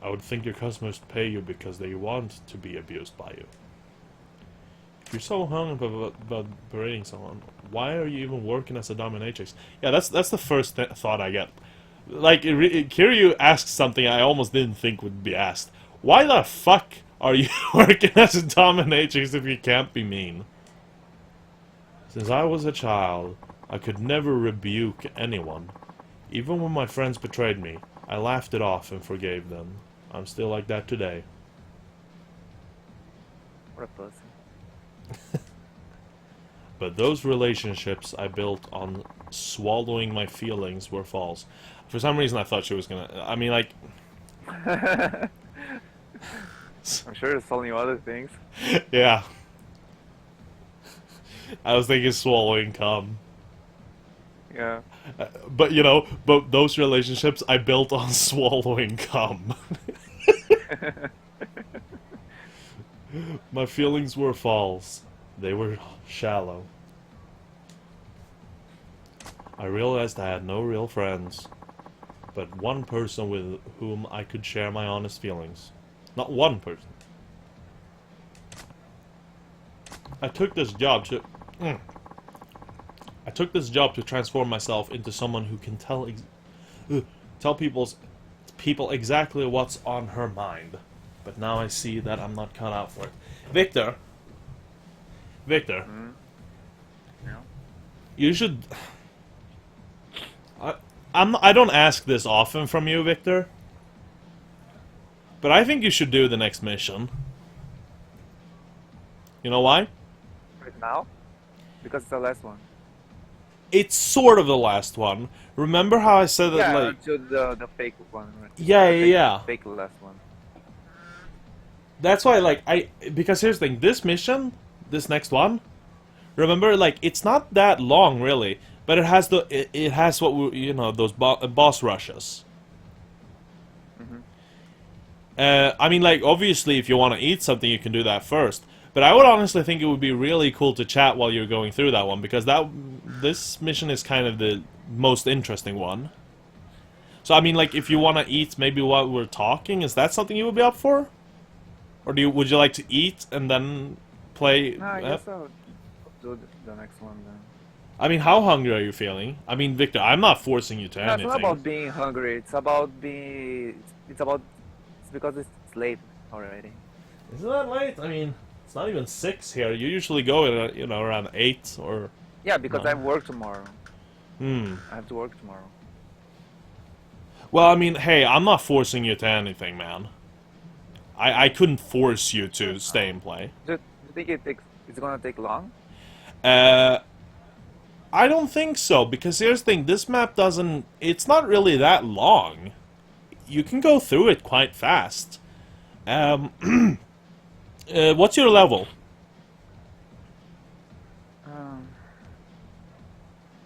I would think your customers pay you because they want to be abused by you. If you're so hung up about berating someone, why are you even working as a dominatrix? Yeah, that's the first thought I get. Like, Kiryu asked something I almost didn't think would be asked. Why the fuck are you working as a dominatrix if you can't be mean? Since I was a child, I could never rebuke anyone. Even when my friends betrayed me, I laughed it off and forgave them. I'm still like that today. What a pussy. But those relationships I built on swallowing my feelings were false. For some reason, I thought she was gonna. I mean, like, I'm sure it's telling you other things. yeah. I was thinking swallowing cum. Yeah. But, you know, but those relationships I built on swallowing cum. My feelings were false. They were shallow. I realized I had no real friends, but one person with whom I could share my honest feelings. Not one person. I took this job to... I took this job to transform myself into someone who can tell people exactly what's on her mind. But now I see that I'm not cut out for it. Victor. Victor. Yeah. You should... I don't ask this often from you, Victor. But I think you should do the next mission. You know why? Right now? Because it's the last one. It's sort of the last one. Remember how I said that, Yeah, like... until the fake one. Right? Yeah, The yeah. Fake last one. That's why, like, because here's the thing, this mission, this next one, remember, like, it's not that long, really, but it has what, you know, those boss rushes. I mean, like, obviously, if you want to eat something, you can do that first, but I would honestly think it would be really cool to chat while you're going through that one, because this mission is kind of the most interesting one. So, I mean, like, if you want to eat maybe while we're talking, is that something you would be up for? Or would you like to eat and then play? No, I guess I'll do the next one then. I mean, how hungry are you feeling? I mean, Victor, I'm not forcing you to No, it's anything. not about being hungry. It's about being. It's because it's late already. Isn't that late? I mean, it's not even 6 here. You usually go at, you know, around 8 or... Yeah, because No. I have work tomorrow. Hmm. I have to work tomorrow. Well, I mean, hey, I'm not forcing you to anything, man. I couldn't force you to stay and play. Do you think it's gonna take long? I don't think so, because here's the thing, this map doesn't... It's not really that long. You can go through it quite fast. What's your level?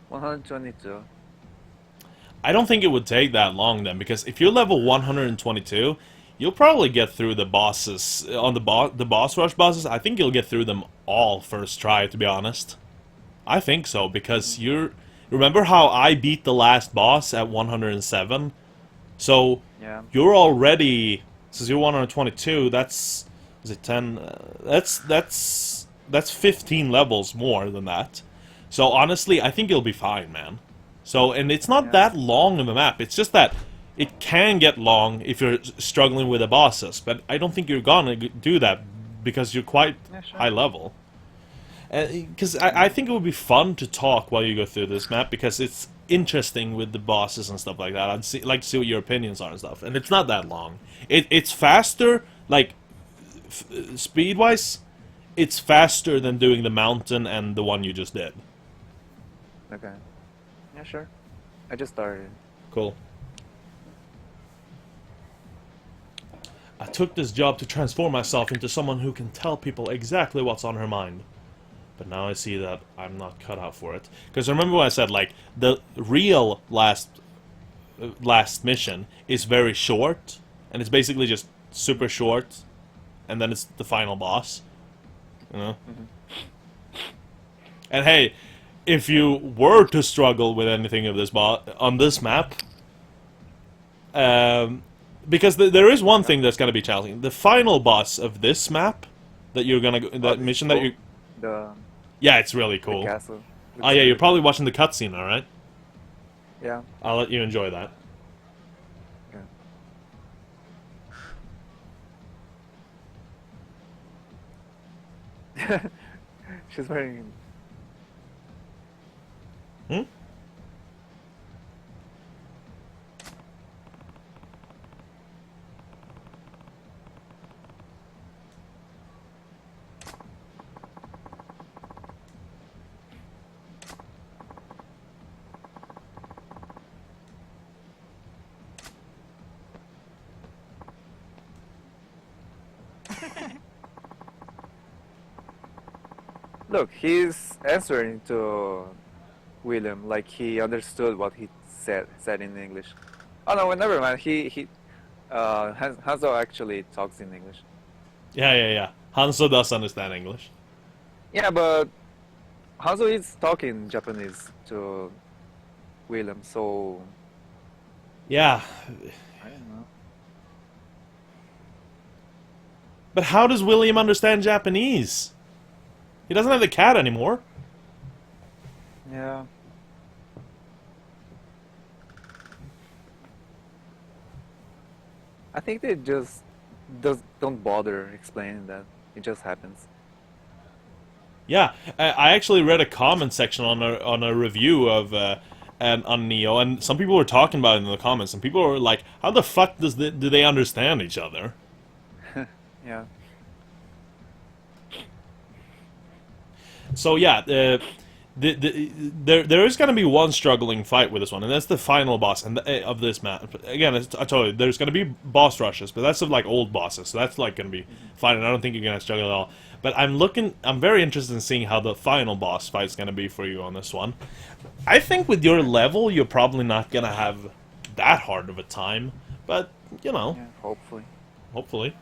122. I don't think it would take that long then, because if you're level 122, you'll probably get through the bosses, on the boss rush bosses, I think you'll get through them all first try, to be honest. I think so, because remember how I beat the last boss at 107? So, Yeah. you're already, since you're 122, that's, is it 10? That's 15 levels more than that. So honestly, I think you'll be fine, man. So, and it's not that long of a map, it's just that it can get long if you're struggling with the bosses, but I don't think you're gonna do that because you're quite high level. Because I think it would be fun to talk while you go through this map, because it's interesting with the bosses and stuff like that. I'd like to see what your opinions are and stuff, and it's not that long. It's faster, like, speed-wise, it's faster than doing the mountain and the one you just did. Okay. Yeah, sure. I just started. Cool. I took this job to transform myself into someone who can tell people exactly what's on her mind. But now I see that I'm not cut out for it. Because remember what I said, like, the real last mission is very short, and it's basically just super short, and then it's the final boss. You know? And hey, if you were to struggle with anything of this on this map, because there is one thing that's gonna be challenging. The final boss of this map that you're gonna that mission that you... Yeah, it's really cool. The castle. Oh yeah, you're probably watching the cutscene, alright? Yeah. I'll let you enjoy that. Okay. She's wearing. Hmm? Look, he's answering to William like he understood what he said in English. Oh no, well, never mind. Hanzo actually talks in English. Yeah. Hanzo does understand English. Yeah, but Hanzo is talking Japanese to William, so Yeah. I don't know. But how does William understand Japanese? He doesn't have the cat anymore. Yeah. I think they just don't bother explaining that. It just happens. Yeah, I actually read a comment section on a review of on Neo, and some people were talking about it in the comments, and people were like, "How the fuck do they understand each other?" Yeah. So yeah, there is going to be one struggling fight with this one, and that's the final boss of this map. Again, I told you there's going to be boss rushes, but that's of like old bosses, so that's like going to be fine. And I don't think you're going to struggle at all. But I'm very interested in seeing how the final boss fight is going to be for you on this one. I think with your level, you're probably not going to have that hard of a time, but you know, Yeah, hopefully. hopefully.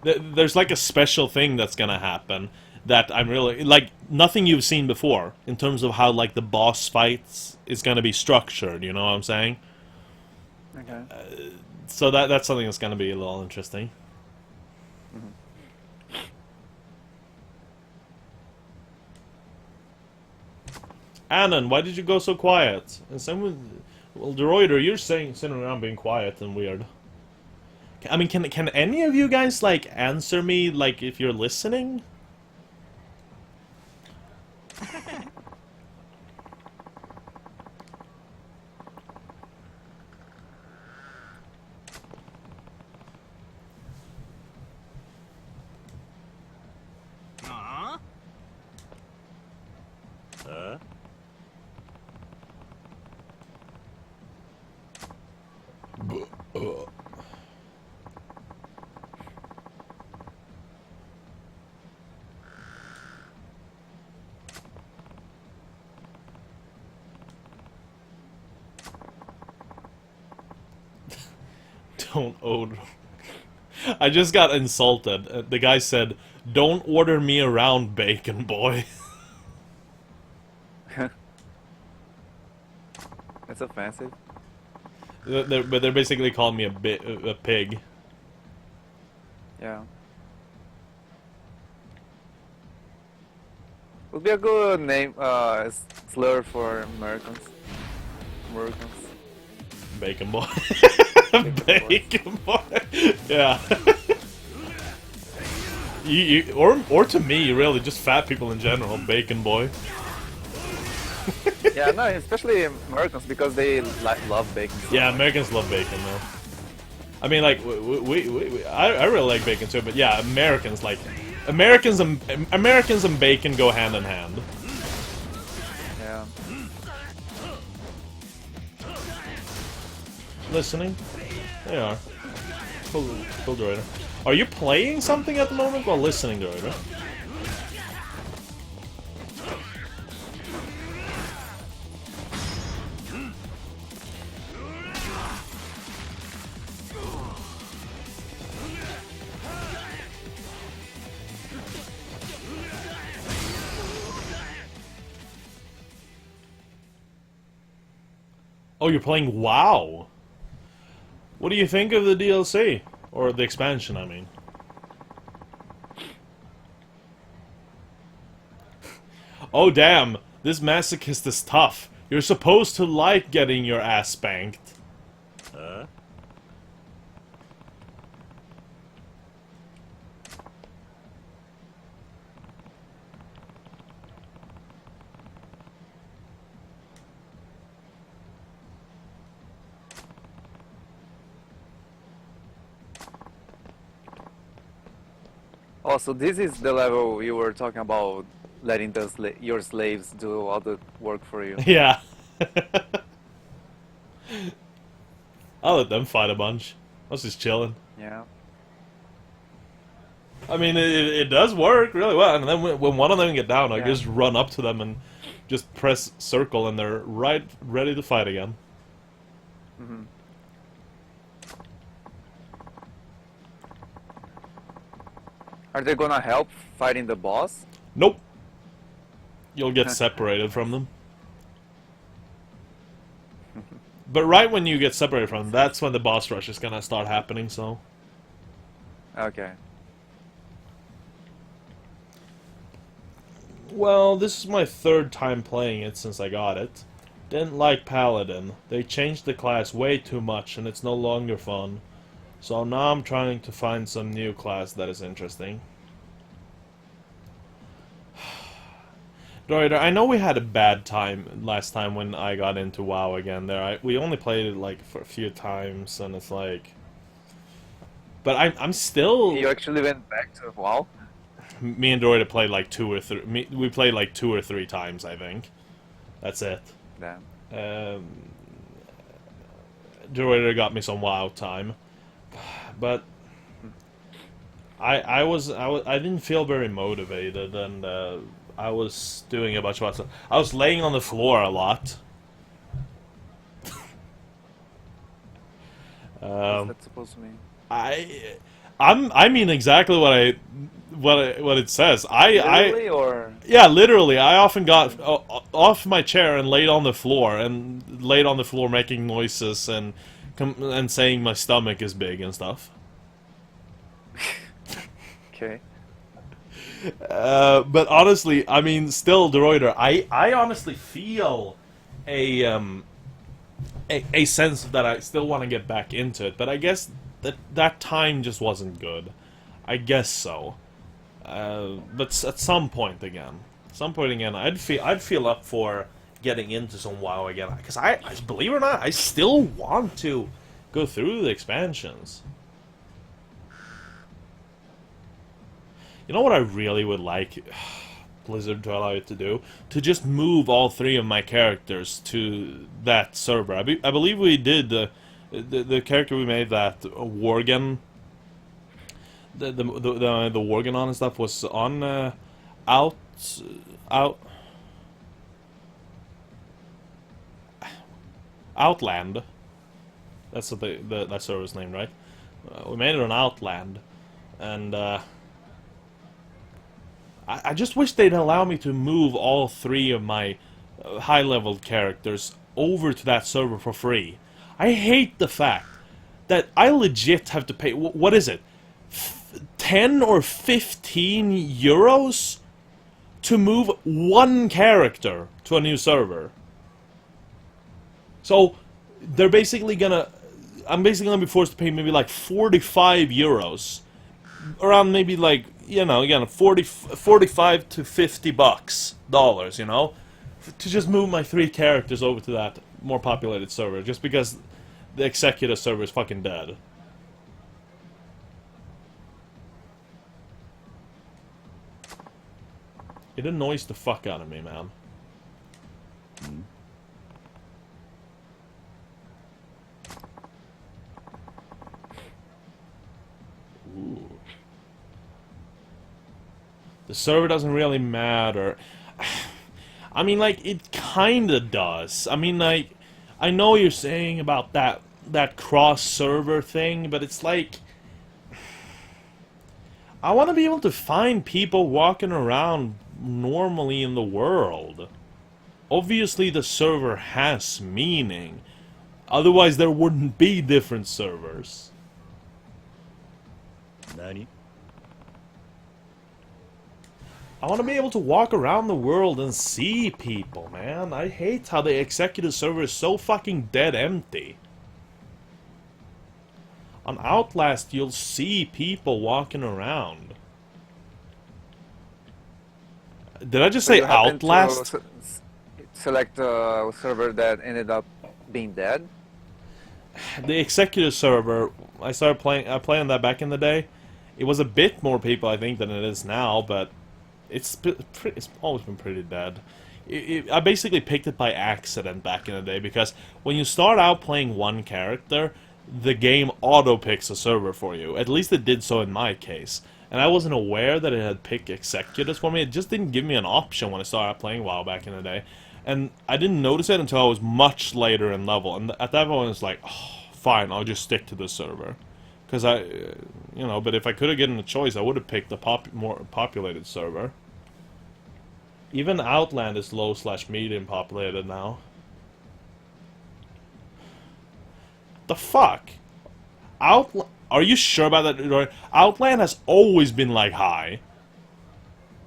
There's like a special thing that's gonna happen that I'm really like nothing you've seen before in terms of how like the boss fights is gonna be structured. You know what I'm saying? Okay. So that's something that's gonna be a little interesting. Annan, why did you go so quiet? And someone, well, Deroider, you're saying sitting around being quiet and weird. I mean, can any of you guys like answer me like if you're listening? Don't order. I just got insulted. The guy said, "Don't order me around, bacon boy." That's offensive. But they're basically calling me a pig. Yeah. Would be a good name, slur for Americans. Americans. Bacon boy. Bacon Bacon boy. Yeah. Or to me, really, just fat people in general. Bacon boy. Yeah, no, especially Americans because they love bacon. So Yeah, much. Americans love bacon though. I mean, like I really like bacon too, but yeah, Americans and bacon go hand in hand. Yeah. Listening? They are. Cool droider. Are you playing something at the moment while listening, droider? Oh, you're playing WoW. What do you think of the DLC? Or the expansion, I mean. Oh, damn. This masochist is tough. You're supposed to like getting your ass spanked. Also, this is the level you were talking about, letting your slaves do all the work for you. Yeah. I'll let them fight a bunch. I was just chilling. Yeah. I mean, it does work really well. And then when one of them get down, I Yeah. just run up to them and just press circle, and they're right ready to fight again. Hmm. Are they gonna help fighting the boss? Nope. You'll get separated from them. But right when you get separated from them, that's when the boss rush is gonna start happening, so... Okay. Well, this is my third time playing it since I got it. Didn't like Paladin. They changed the class way too much, and it's no longer fun. So now I'm trying to find some new class that is interesting. Droider, I know we had a bad time last time when I got into WoW again. We only played it like for a few times, and it's like... But I'm still... You actually went back to WoW? Me and Droider played like we played like 2 or 3 times, I think. That's it. Damn. Droider got me some WoW time, but I didn't feel very motivated, and I was doing a bunch of stuff. I was laying on the floor a lot. What's that supposed to mean? I mean exactly what it says. Literally, or Yeah, literally. I often got off my chair and laid on the floor making noises and saying my stomach is big and stuff. okay. But honestly, I mean, still, Droider, I honestly feel a sense that I still want to get back into it, but I guess that time just wasn't good. I guess so. But at some point again, I'd feel up for getting into some WoW again, because I believe it or not, I still want to go through the expansions. You know what I really would like Blizzard to allow it to do? To just move all 3 of my characters to that server. I believe we did the character we made, that Worgen. The Worgen on and stuff was on Outland. That's what that server's name, right? We made it on Outland, and I just wish they'd allow me to move all 3 of my high-level characters over to that server for free. I hate the fact that I legit have to pay, what is it, 10 or 15 euros to move one character to a new server. So, I'm basically gonna be forced to pay maybe like 45 euros. Around maybe like, you know, again, 45 to 50 dollars, you know, to just move my 3 characters over to that more populated server, just because the executive server is fucking dead. It annoys the fuck out of me, man. Ooh. The server doesn't really matter. I mean, like, it kinda does. I mean, like, I know what you're saying about that cross-server thing, but it's like... I want to be able to find people walking around normally in the world. Obviously, the server has meaning. Otherwise, there wouldn't be different servers. Nani? I want to be able to walk around the world and see people, man. I hate how the executive server is so fucking dead empty. On Outlast, you'll see people walking around. Did I just say You happen to Outlast? select a server that ended up being dead? The executive server, I played on that back in the day. It was a bit more people, I think, than it is now, but it's always been pretty dead. I basically picked it by accident back in the day, because when you start out playing one character, the game auto-picks a server for you. At least it did so in my case. And I wasn't aware that it had picked Executus for me. It just didn't give me an option when I started playing WoW back in the day. And I didn't notice it until I was much later in level. And at that point, it's like, oh, fine, I'll just stick to this server. Because you know, but if I could have gotten a choice, I would have picked the more populated server. Even Outland is low/medium populated now. The fuck? Are you sure about that? Outland has always been like high.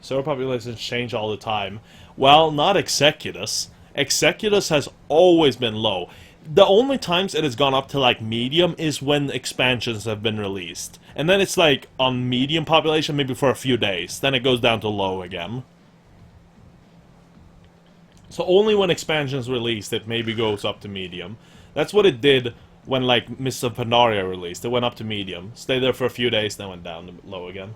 Server populations change all the time. Well, not Executus. Executus has always been low. The only times it has gone up to like medium is when expansions have been released. And then it's like on medium population maybe for a few days. Then it goes down to low again. So only when expansions released it maybe goes up to medium. That's what it did when like Mists of Pandaria released. It went up to medium, stayed there for a few days, then went down to low again.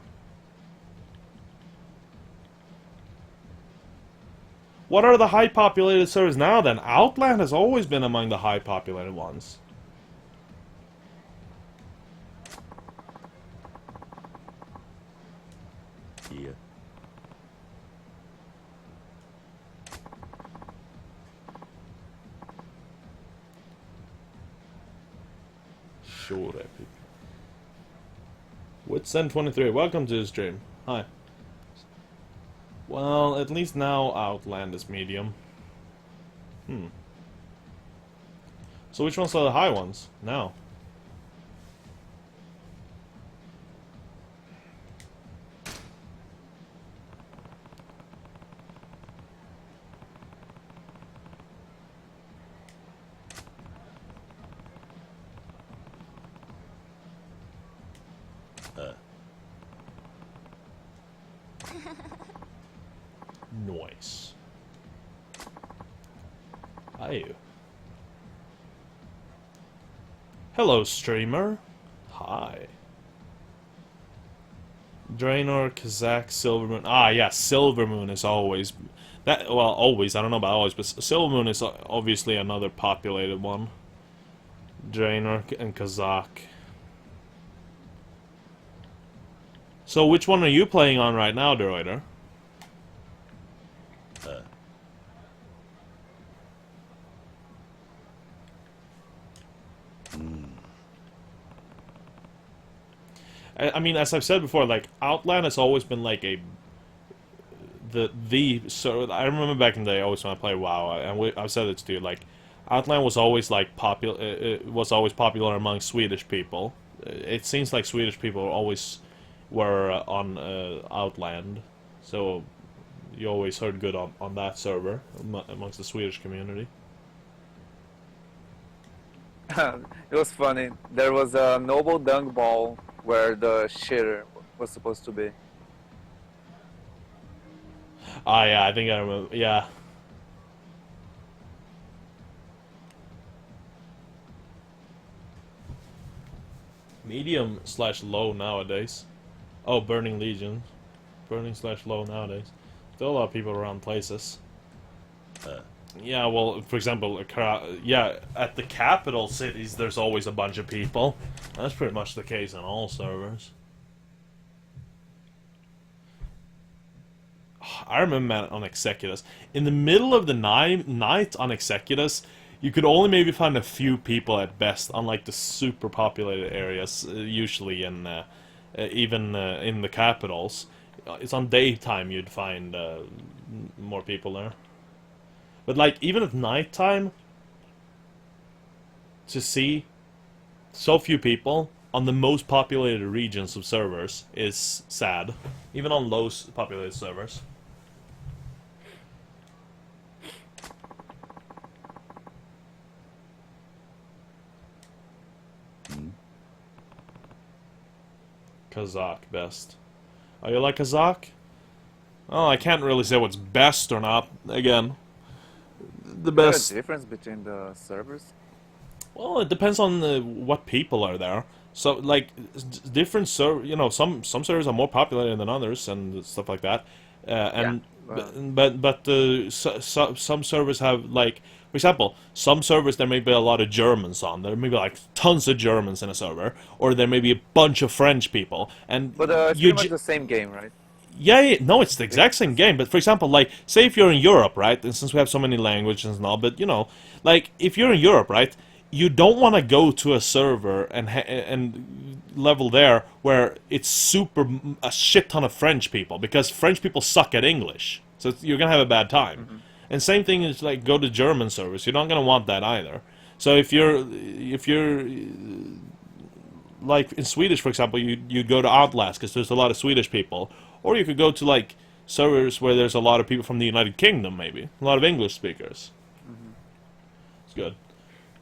What are the high populated servers now then? Outland has always been among the high populated ones. Yeah. Sure, epic. Witsen23, welcome to the stream. Hi. Well, at least now Outland is medium. So which ones are the high ones now? Nice. Hi. Hello, streamer. Hi. Draenor, Kazakh, Silvermoon. Ah, yeah, Silvermoon is always... that. Well, always, I don't know about always, but Silvermoon is obviously another populated one. Draenor and Kazakh. So which one are you playing on right now, Droider? I mean, as I've said before, like, Outland has always been like so I remember back in the day, always when I played WoW, and I've said it to you, like, Outland was always like popular. It was always popular among Swedish people. It seems like Swedish people always were on Outland, so you always heard good on that server amongst the Swedish community. It was funny. There was a noble dung ball where the shitter was supposed to be. Ah, yeah, I think I remember. Yeah. Medium/low nowadays. Oh, Burning Legion. Burning/low nowadays. Still a lot of people around places. Yeah, well, for example, yeah, at the capital cities, there's always a bunch of people. That's pretty much the case on all servers. I remember on Executus, in the middle of the night on Executus, you could only maybe find a few people at best, unlike the super populated areas, usually in even in the capitals. It's on daytime you'd find more people there. But like, even at nighttime, to see so few people on the most populated regions of servers is sad. Even on low populated servers. Kazakh best. Oh, you like Kazakh? Oh, I can't really say what's best or not. Again, the best. Is there a difference between the servers? Well, it depends on what people are there. So, like, different you know, some servers are more populated than others and stuff like that. And Yeah. some servers have like, for example, some servers there may be a lot of Germans on. There may be like tons of Germans in a server, or there may be a bunch of French people, and But it's you pretty much the same game, right? yeah, yeah, no, it's the exact same It's- game. But for example, like, say if you're in Europe, right? And since we have so many languages and all, but you know, like, if you're in Europe, right? You don't want to go to a server and level there where it's a shit ton of French people, because French people suck at English, so you're gonna have a bad time. And same thing is like go to German servers. You're not gonna want that either. So if you're like in Swedish, for example, you'd go to Outlast because there's a lot of Swedish people, or you could go to like servers where there's a lot of people from the United Kingdom, maybe a lot of English speakers. It's good.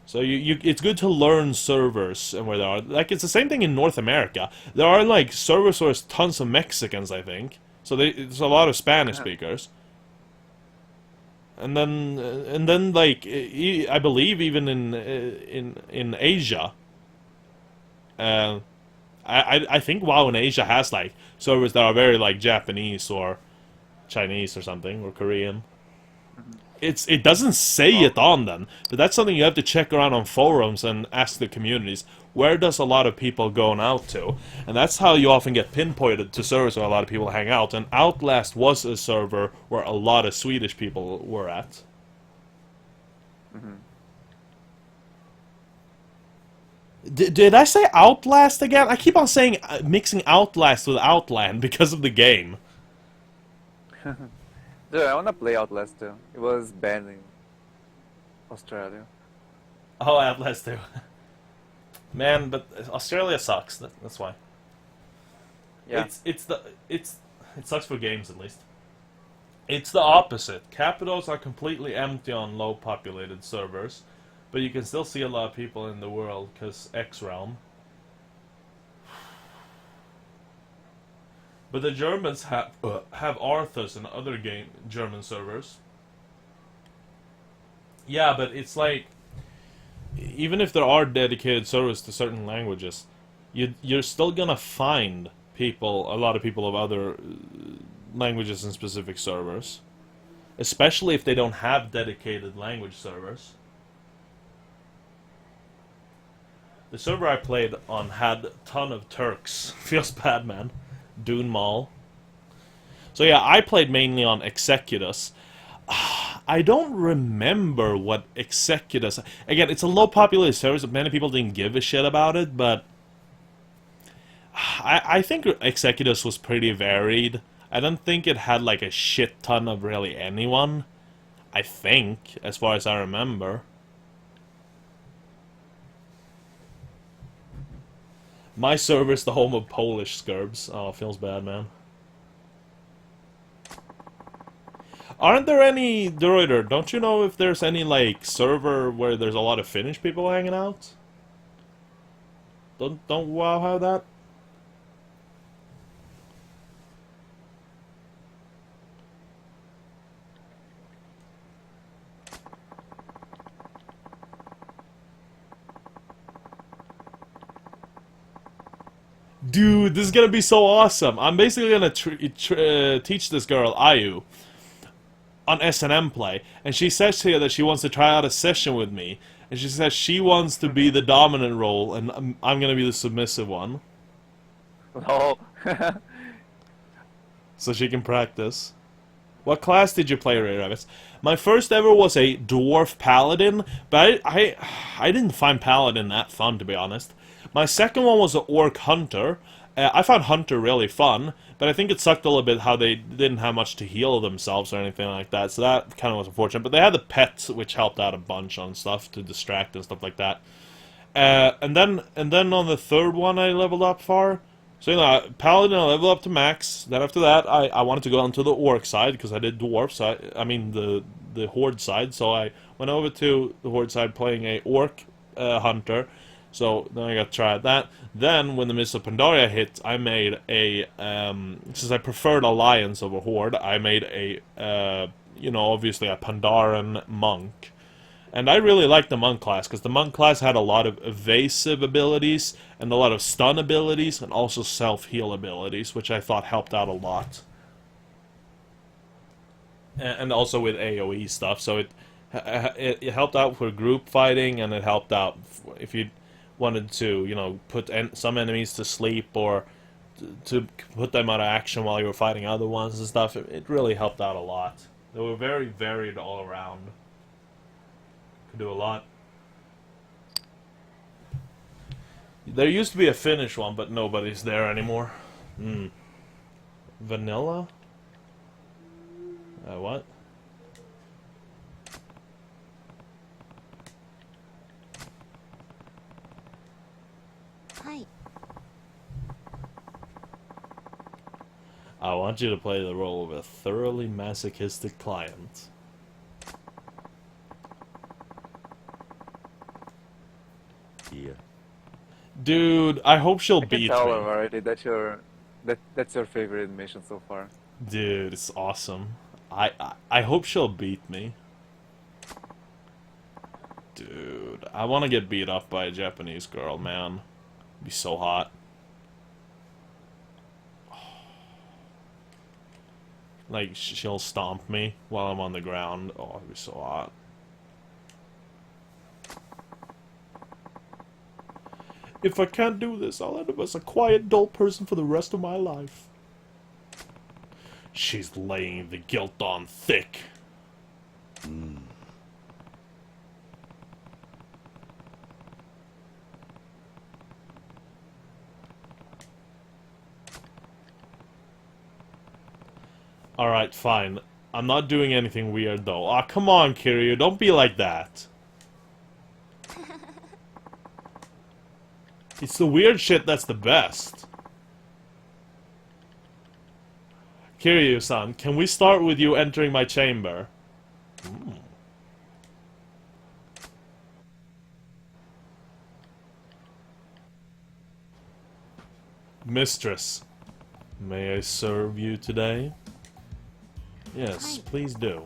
So it's good to learn servers and where there are. Like it's the same thing in North America. There are like servers where there's tons of Mexicans, I think. So there's a lot of Spanish speakers. And then like I believe even in Asia. I think WoW in Asia has like servers that are very like Japanese or Chinese or something, or Korean. It doesn't say it on them, but that's something you have to check around on forums and ask the communities. Where does a lot of people go out to? And that's how you often get pinpointed to servers where a lot of people hang out. And Outlast was a server where a lot of Swedish people were at. Did I say Outlast again? I keep on saying mixing Outlast with Outland because of the game. Dude, I wanna play Outlast too. It was banned in Australia. Oh, Outlast too. Man, but Australia sucks. That's why. Yeah. It sucks for games at least. It's the opposite. Capitals are completely empty on low populated servers, but you can still see a lot of people in the world because X Realm. But the Germans have Arthas and other German servers. Yeah, but it's like even if there are dedicated servers to certain languages, you're still gonna find a lot of people of other languages in specific servers, especially if they don't have dedicated language servers. The server I played on had a ton of Turks. Feels bad, man. Dune Mall. So yeah, I played mainly on Executus. I don't remember what Executus... Again, it's a low populated server, so many people didn't give a shit about it, but... I think Executus was pretty varied. I don't think it had like a shit ton of really anyone. I think, as far as I remember. My server's the home of Polish scurbs. Oh, feels bad, man. Aren't there any... Droider, don't you know if there's any, like, server where there's a lot of Finnish people hanging out? Don't WoW have that? Dude, this is gonna be so awesome. I'm basically gonna teach this girl, Ayu, on S&M play, and she says here that she wants to try out a session with me, and she says she wants to be the dominant role, and I'm gonna be the submissive one, Oh. so she can practice. What class did you play, Ray Rabbits? My first ever was a dwarf paladin, but I didn't find paladin that fun, to be honest. My second one was an orc hunter. I found hunter really fun, but I think it sucked a little bit how they didn't have much to heal themselves or anything like that, so that kind of was unfortunate. But they had the pets, which helped out a bunch on stuff to distract and stuff like that. And then on the third one I leveled up for. So, you know, paladin I leveled up to max. Then after that, I wanted to go onto the orc side because I did dwarf side. I mean the horde side. So I went over to the horde side playing a orc hunter. So then I got to try that. Then when the Mists of Pandaria hit, I made a since I preferred Alliance over Horde, I made a you know, obviously a Pandaren monk. And I really liked the monk class because the monk class had a lot of evasive abilities and a lot of stun abilities and also self-heal abilities, which I thought helped out a lot. and also with AoE stuff. So it helped out for group fighting, and it helped out if you wanted to, you know, put some enemies to sleep or to put them out of action while you were fighting other ones and stuff. It really helped out a lot. They were very varied all around. Could do a lot. There used to be a Finnish one, but nobody's there anymore. Vanilla? What? Hi. I want you to play the role of a thoroughly masochistic client. Yeah. Dude, I hope she'll I can beat tell me. already that's your favorite mission so far. Dude, it's awesome. I hope she'll beat me. Dude, I want to get beat up by a Japanese girl, man. It'd be so hot. Like, she'll stomp me while I'm on the ground. Oh, it'd be so hot. If I can't do this, I'll end up as a quiet, dull person for the rest of my life. She's laying the guilt on thick. Alright, fine. I'm not doing anything weird, though. Aw, come on, Kiryu. Don't be like that. It's the weird shit that's the best. Kiryu-san, can we start with you entering my chamber? Mistress, may I serve you today? Yes, Hi. please do.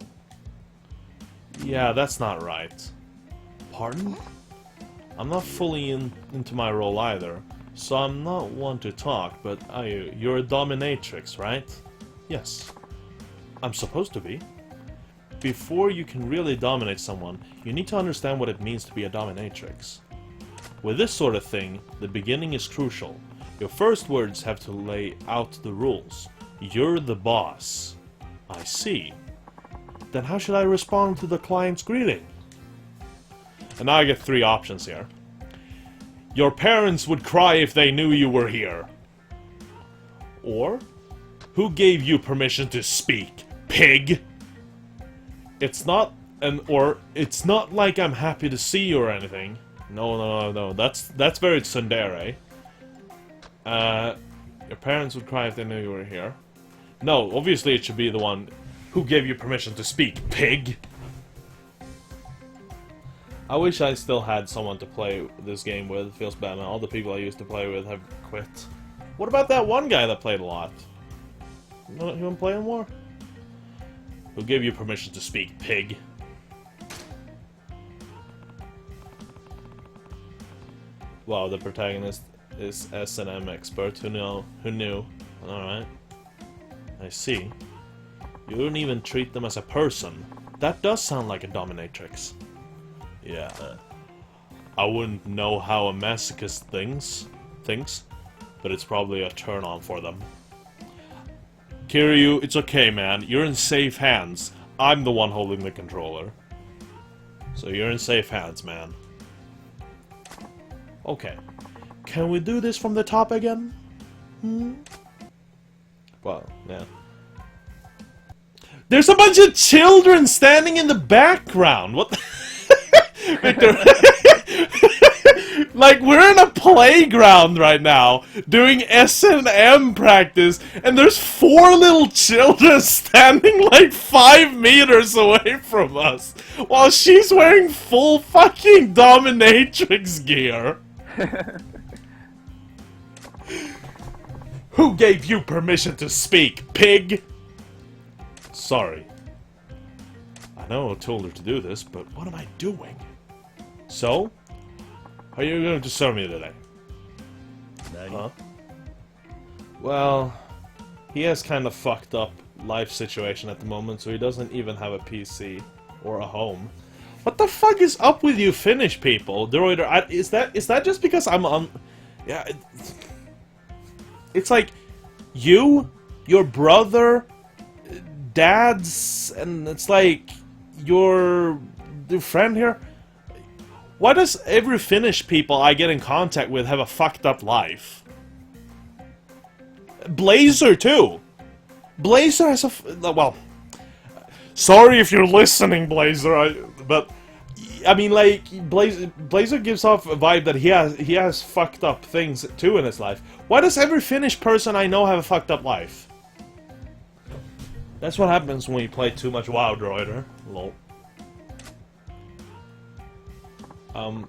Yeah, that's not right. Pardon? I'm not fully into my role either, so I'm not one to talk, but you're a dominatrix, right? Yes. I'm supposed to be. Before you can really dominate someone, you need to understand what it means to be a dominatrix. With this sort of thing, the beginning is crucial. Your first words have to lay out the rules. You're the boss. I see. Then how should I respond to the client's greeting? And now I get three options here. Your parents would cry if they knew you were here. Or, who gave you permission to speak, pig? It's not it's not like I'm happy to see you or anything. No. That's very tsundere. Your parents would cry if they knew you were here. No, obviously it should be the one, who gave you permission to speak, pig? I wish I still had someone to play this game with. It feels bad now. All the people I used to play with have quit. What about that one guy that played a lot? You want to play anymore? Who gave you permission to speak, pig? Wow, the protagonist is S&M expert. Who knew? Alright. I see. You don't even treat them as a person. That does sound like a dominatrix. Yeah. I wouldn't know how a masochist thinks, but it's probably a turn-on for them. Kiryu, it's okay, man. You're in safe hands. I'm the one holding the controller. So you're in safe hands, man. Okay. Can we do this from the top again? Well, yeah. There's a bunch of children standing in the background. What the Victor? Like, we're in a playground right now, doing S&M practice, and there's 4 little children standing like 5 meters away from us, while she's wearing full fucking dominatrix gear. Who gave you permission to speak, pig? Sorry. I know I told her to do this, but what am I doing? So? How are you going to serve me today? Huh? Well, he has kind of fucked up life situation at the moment, so he doesn't even have a PC or a home. What the fuck is up with you Finnish people? Droider, is that just because I'm on... Yeah, it's like, you, your brother, dad's, and it's like, your friend here? Why does every Finnish people I get in contact with have a fucked up life? Blazer, too! Blazer has a... well... Sorry if you're listening, Blazer, but... I mean, like, Blazer gives off a vibe that he has fucked up things, too, in his life. Why does every Finnish person I know have a fucked up life? That's what happens when you play too much WoW, Droider. Lol.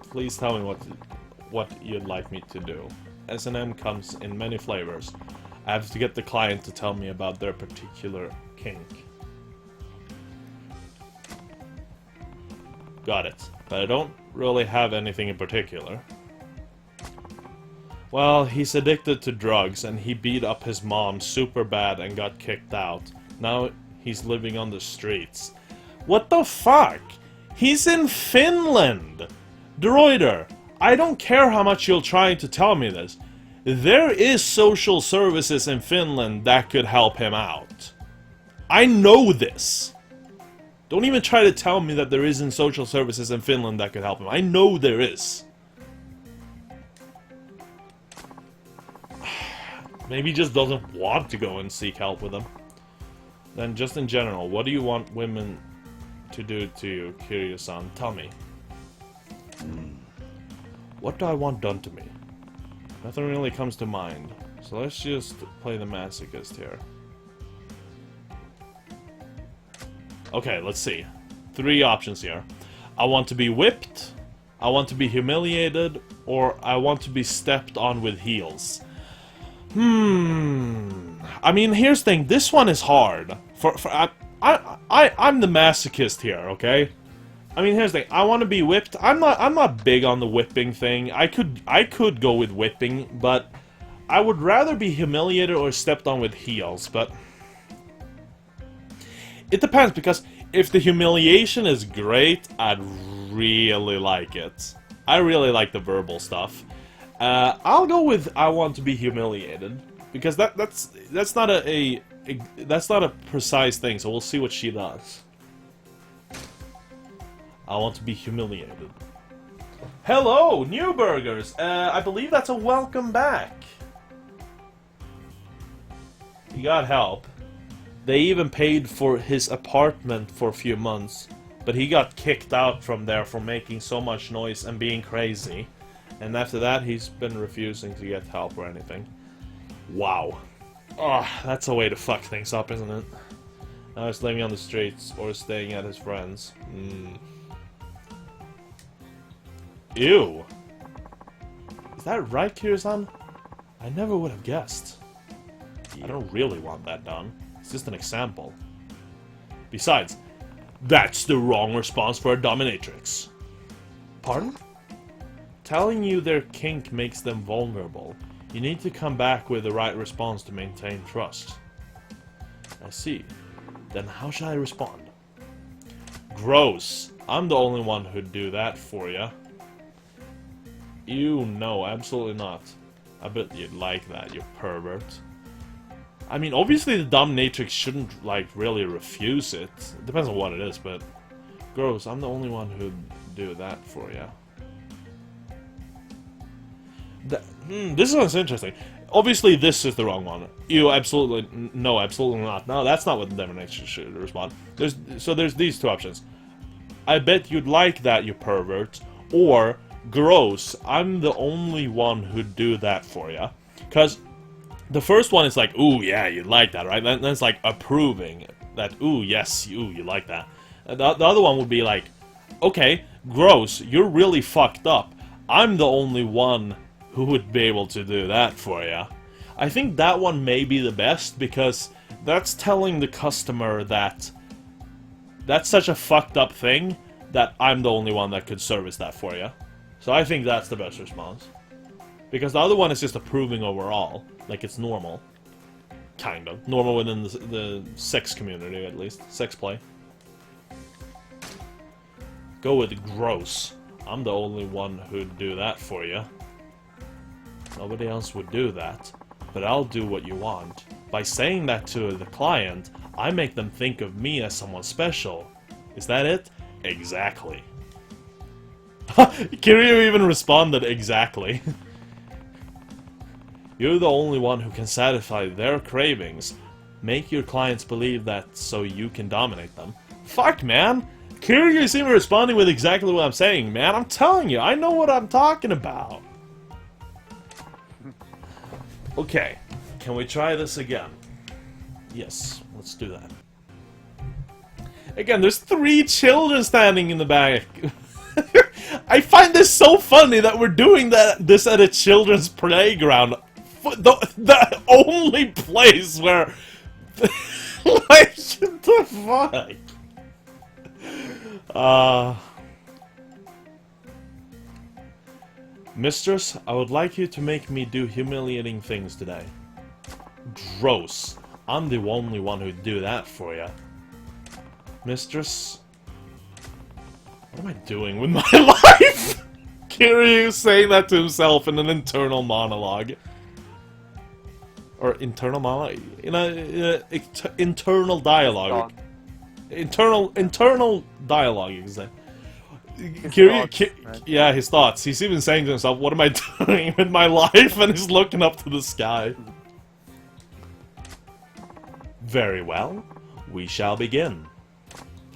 Please tell me what you'd like me to do. S&M comes in many flavors. I have to get the client to tell me about their particular kink. Got it. But I don't really have anything in particular. Well, he's addicted to drugs, and he beat up his mom super bad and got kicked out. Now he's living on the streets. What the fuck? He's in Finland! Droider, I don't care how much you're trying to tell me this. There is social services in Finland that could help him out. I know this. Don't even try to tell me that there isn't social services in Finland that could help him. I know there is. Maybe he just doesn't want to go and seek help with them. Then just in general, what do you want women to do to you, Kiryu-san? Tell me. What do I want done to me? Nothing really comes to mind. So let's just play the masochist here. Okay, let's see. 3 options here. I want to be whipped, I want to be humiliated, or I want to be stepped on with heels. I mean, here's the thing. This one is hard. I'm the masochist here, okay? I mean, here's the thing. I want to be whipped. I'm not big on the whipping thing. I could go with whipping, but I would rather be humiliated or stepped on with heels, but it depends, because if the humiliation is great, I'd really like it. I really like the verbal stuff. I'll go with I want to be humiliated, because that's not a precise thing. So we'll see what she does. I want to be humiliated. Hello, new burgers. I believe that's a welcome back. He got help. They even paid for his apartment for a few months, but he got kicked out from there for making so much noise and being crazy. And after that, he's been refusing to get help or anything. Wow. Oh, that's a way to fuck things up, isn't it? Now he's living on the streets or staying at his friends. Ew. Is that right, Kiryu-san? I never would have guessed. I don't really want that done. It's just an example. Besides, that's the wrong response for a dominatrix. Pardon? Telling you their kink makes them vulnerable. You need to come back with the right response to maintain trust. I see. Then how should I respond? Gross. I'm the only one who'd do that for ya. Ew, no, absolutely not. I bet you'd like that, you pervert. I mean, obviously the dominatrix shouldn't, like, really refuse it. It depends on what it is, but... Gross, I'm the only one who'd do that for ya. This one's interesting. Obviously, this is the wrong one. You absolutely... No, absolutely not. No, that's not what the dominatrix should respond. So there's these 2 options. I bet you'd like that, you pervert. Or, gross, I'm the only one who'd do that for ya. Because... the first one is like, ooh, yeah, you like that, right? Then it's like approving that, ooh, yes, you like that. The other one would be like, okay, gross, you're really fucked up. I'm the only one who would be able to do that for ya. I think that one may be the best, because that's telling the customer that that's such a fucked up thing that I'm the only one that could service that for ya. So I think that's the best response. Because the other one is just approving overall. Like, it's normal. Kind of. Normal within the sex community, at least. Sex play. Go with gross. I'm the only one who'd do that for you. Nobody else would do that. But I'll do what you want. By saying that to the client, I make them think of me as someone special. Is that it? Exactly. Kiryu even responded exactly. You're the only one who can satisfy their cravings. Make your clients believe that so you can dominate them. Fuck, man! Kiryu's even responding with exactly what I'm saying, man. I'm telling you, I know what I'm talking about. Okay, can we try this again? Yes, let's do that. Again, there's 3 children standing in the back. I find this so funny that we're doing this at a children's playground. The only place where... like, what the fuck? Mistress, I would like you to make me do humiliating things today. Gross. I'm the only one who'd do that for you. Mistress... What am I doing with my life? Kiryu saying that to himself in an internal monologue. Or internal monologue? In a internal dialogue. Internal dialogue, exactly. Yeah, his thoughts. He's even saying to himself, what am I doing with my life? And he's looking up to the sky. Very well. We shall begin.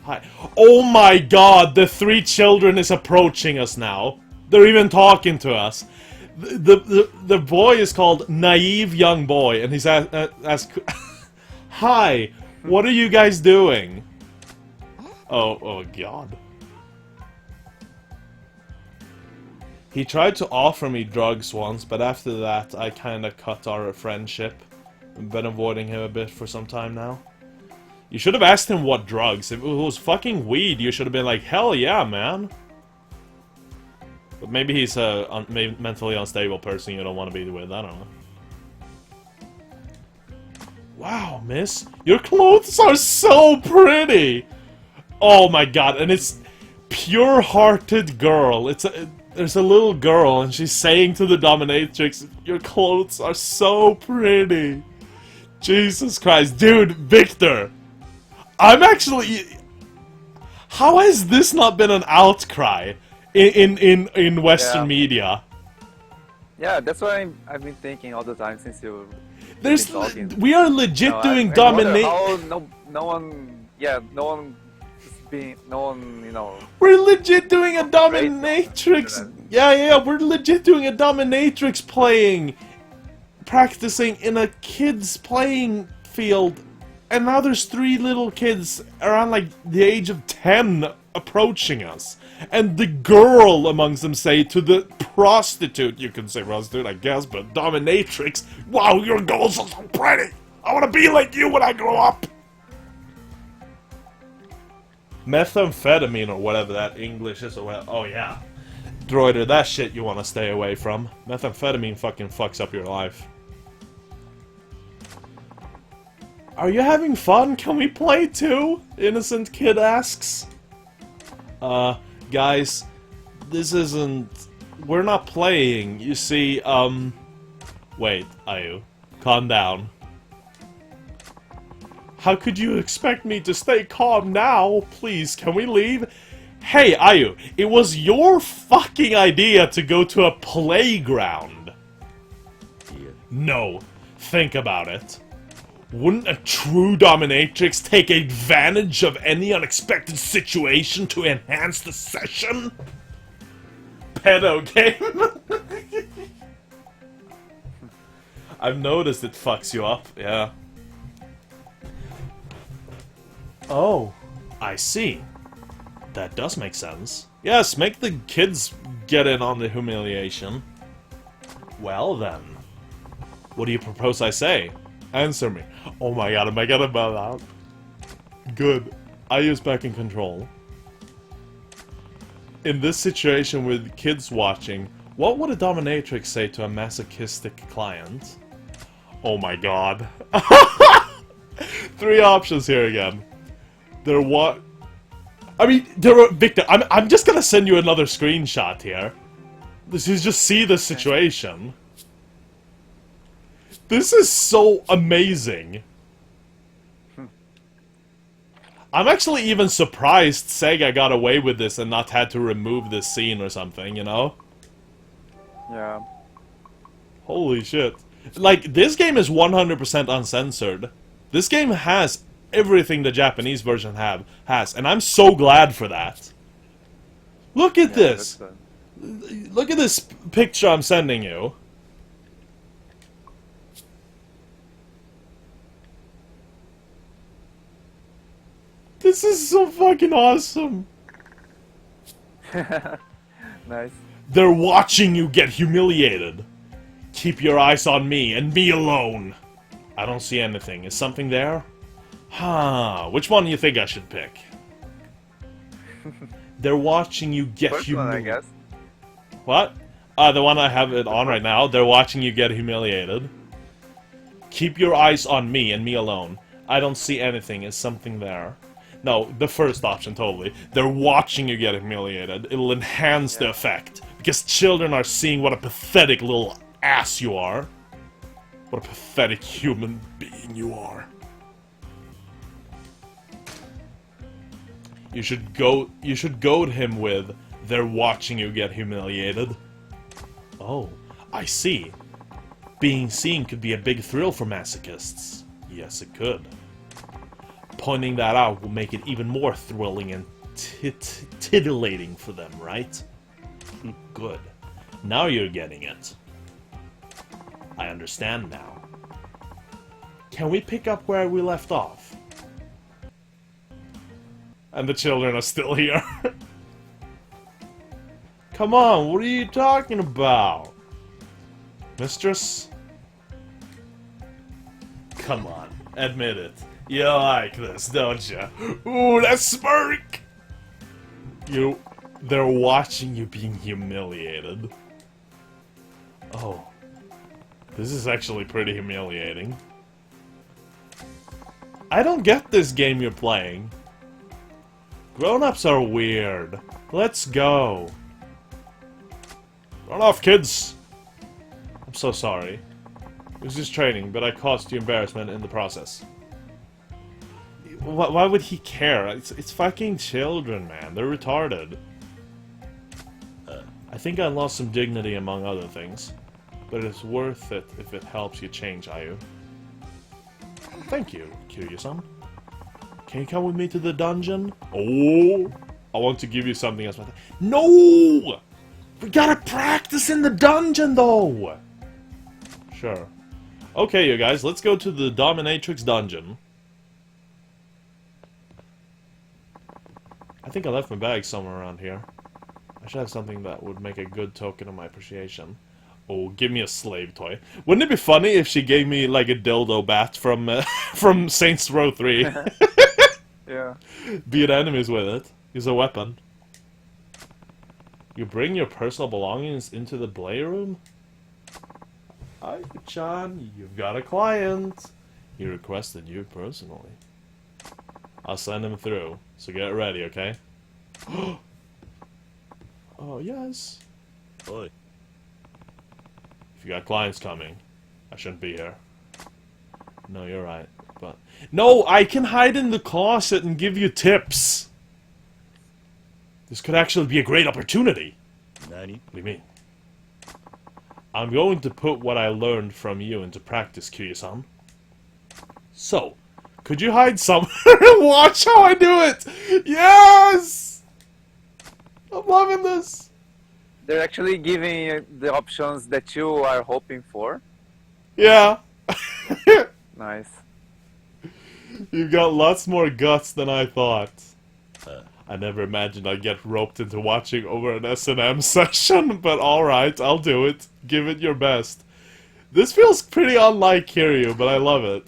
Hi. Oh my god, the 3 children is approaching us now. They're even talking to us. The boy is called Naive Young Boy, and he's asked, hi, what are you guys doing? Oh god. He tried to offer me drugs once, but after that I kinda cut our friendship. I've been avoiding him a bit for some time now. You should have asked him what drugs. If it was fucking weed, you should have been like, hell yeah, man. But maybe he's a mentally unstable person you don't want to be with, I don't know. Wow, miss. Your clothes are so pretty! Oh my god, and it's pure-hearted girl. There's a little girl, and she's saying to the dominatrix, your clothes are so pretty. Jesus Christ. Dude, Victor! I'm actually... How has this not been an outcry in Western media? Yeah, that's what I've been thinking all the time since you... We are legit doing domination. No one, you know... We're legit doing a dominatrix... Yeah, we're legit doing a dominatrix practicing in a kid's playing field. And now there's 3 little kids around like the age of 10 approaching us. And the girl amongst them say to the prostitute, you can say prostitute I guess, but dominatrix, wow, your girls are so pretty! I wanna be like you when I grow up! Methamphetamine or whatever that English is, or whatever. Oh yeah. Droider, that shit you wanna stay away from. Methamphetamine fucking fucks up your life. Are you having fun? Can we play too? Innocent kid asks. Guys, this isn't... We're not playing. You see, Wait, Ayu. Calm down. How could you expect me to stay calm now? Please, can we leave? Hey, Ayu, it was your fucking idea to go to a playground. Yeah. No, think about it. Wouldn't a true dominatrix take advantage of any unexpected situation to enhance the session? Pedo game? I've noticed it fucks you up, yeah. Oh, I see. That does make sense. Yes, make the kids get in on the humiliation. Well then. What do you propose I say? Answer me. Oh my god, am I gonna bow out? Good. Ayu's back in control. In this situation with kids watching, what would a dominatrix say to a masochistic client? Oh my god. 3 options here again. They're what? I mean, Victor, I'm just gonna send you another screenshot here. This is just see the situation. This is so amazing. I'm actually even surprised Sega got away with this and not had to remove this scene or something, you know? Yeah. Holy shit. Like, this game is 100% uncensored. This game has everything the Japanese version has, and I'm so glad for that. Look at this! Look at this picture I'm sending you. This is so fucking awesome. Nice. They're watching you get humiliated. Keep your eyes on me, and me alone. I don't see anything. Is something there? Huh. Which one do you think I should pick? They're watching you get First one, I humiliated. guess. What? The one I have it on right now. They're watching you get humiliated. Keep your eyes on me, and me alone. I don't see anything. Is something there? No, the first option, totally. They're watching you get humiliated. It'll enhance the effect. Because children are seeing what a pathetic little ass you are. What a pathetic human being you are. You should goad him with, they're watching you get humiliated. Oh, I see. Being seen could be a big thrill for masochists. Yes, it could. Pointing that out will make it even more thrilling and titillating for them, right? Good. Now you're getting it. I understand now. Can we pick up where we left off? And the children are still here. Come on, what are you talking about? Mistress? Come on, admit it. You like this, don't you? Ooh, that smirk! They're watching you being humiliated. Oh. This is actually pretty humiliating. I don't get this game you're playing. Grown-ups are weird. Let's go. Run off, kids! I'm so sorry. It was just training, but I caused you embarrassment in the process. Why would he care? It's fucking children, man. They're retarded. I think I lost some dignity among other things. But it's worth it if it helps you change, Ayu. Thank you, Kiryu-san. Can you come with me to the dungeon? Oh! I want to give you something else. No! We gotta practice in the dungeon, though! Sure. Okay, you guys, let's go to the Dominatrix dungeon. I think I left my bag somewhere around here. I should have something that would make a good token of my appreciation. Oh, give me a slave toy. Wouldn't it be funny if she gave me, like, a dildo bat from, from Saints Row 3? Yeah. Beat enemies with it. Use a weapon. You bring your personal belongings into the playroom? Hi, Chan. You've got a client. He requested you personally. I'll send him through, so get ready, okay? Oh, yes. Oi. If you got clients coming, I shouldn't be here. No, you're right, but... No, I can hide in the closet and give you tips! This could actually be a great opportunity! Nani? What do you mean? I'm going to put what I learned from you into practice, Kiryu-san. So, could you hide somewhere and watch how I do it? Yes! I'm loving this! They're actually giving you the options that you are hoping for. Yeah. Nice. You've got lots more guts than I thought. I never imagined I'd get roped into watching over an S&M session, but alright, I'll do it. Give it your best. This feels pretty unlike Kiryu, but I love it.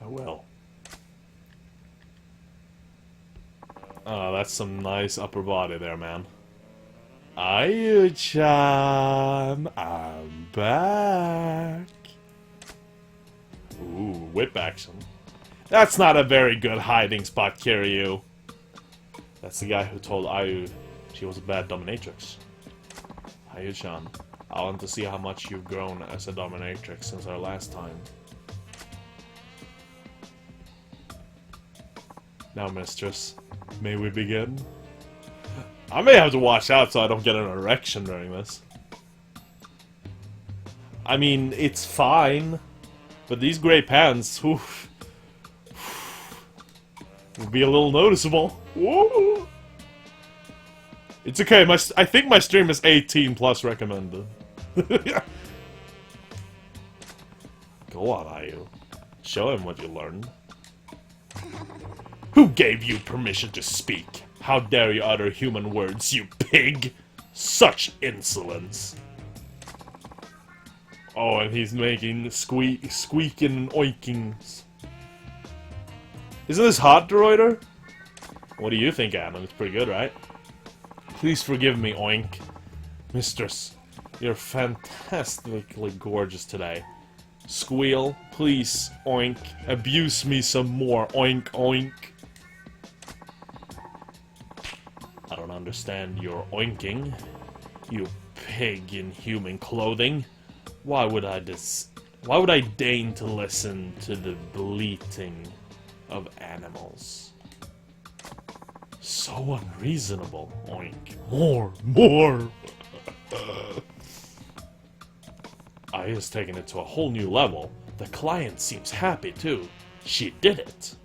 I will. Oh, that's some nice upper body there, man. Ayu-chan, I'm back. whip action. That's not a very good hiding spot, Kiryu. That's the guy who told Ayu she was a bad dominatrix. Ayu-chan, I want to see how much you've grown as a dominatrix since our last time. Now, mistress, may we begin? I may have to watch out so I don't get an erection during this. I mean, it's fine, but these gray pants, oof, will be a little noticeable. Woo! It's okay, I think my stream is 18 plus recommended. Go on, Ayu. Show him what you learned. Who gave you permission to speak? How dare you utter human words, you pig! Such insolence! Oh, and he's making squeaking oinkings. Isn't this hot, Droider? What do you think, Adam? It's pretty good, right? Please forgive me, oink. Mistress, you're fantastically gorgeous today. Squeal, please, oink. Abuse me some more, oink, oink. I don't understand your oinking, you pig in human clothing. Why would I deign to listen to the bleating of animals? So unreasonable, oink. More, more! Aya's taken it to a whole new level. The client seems happy too. She did it!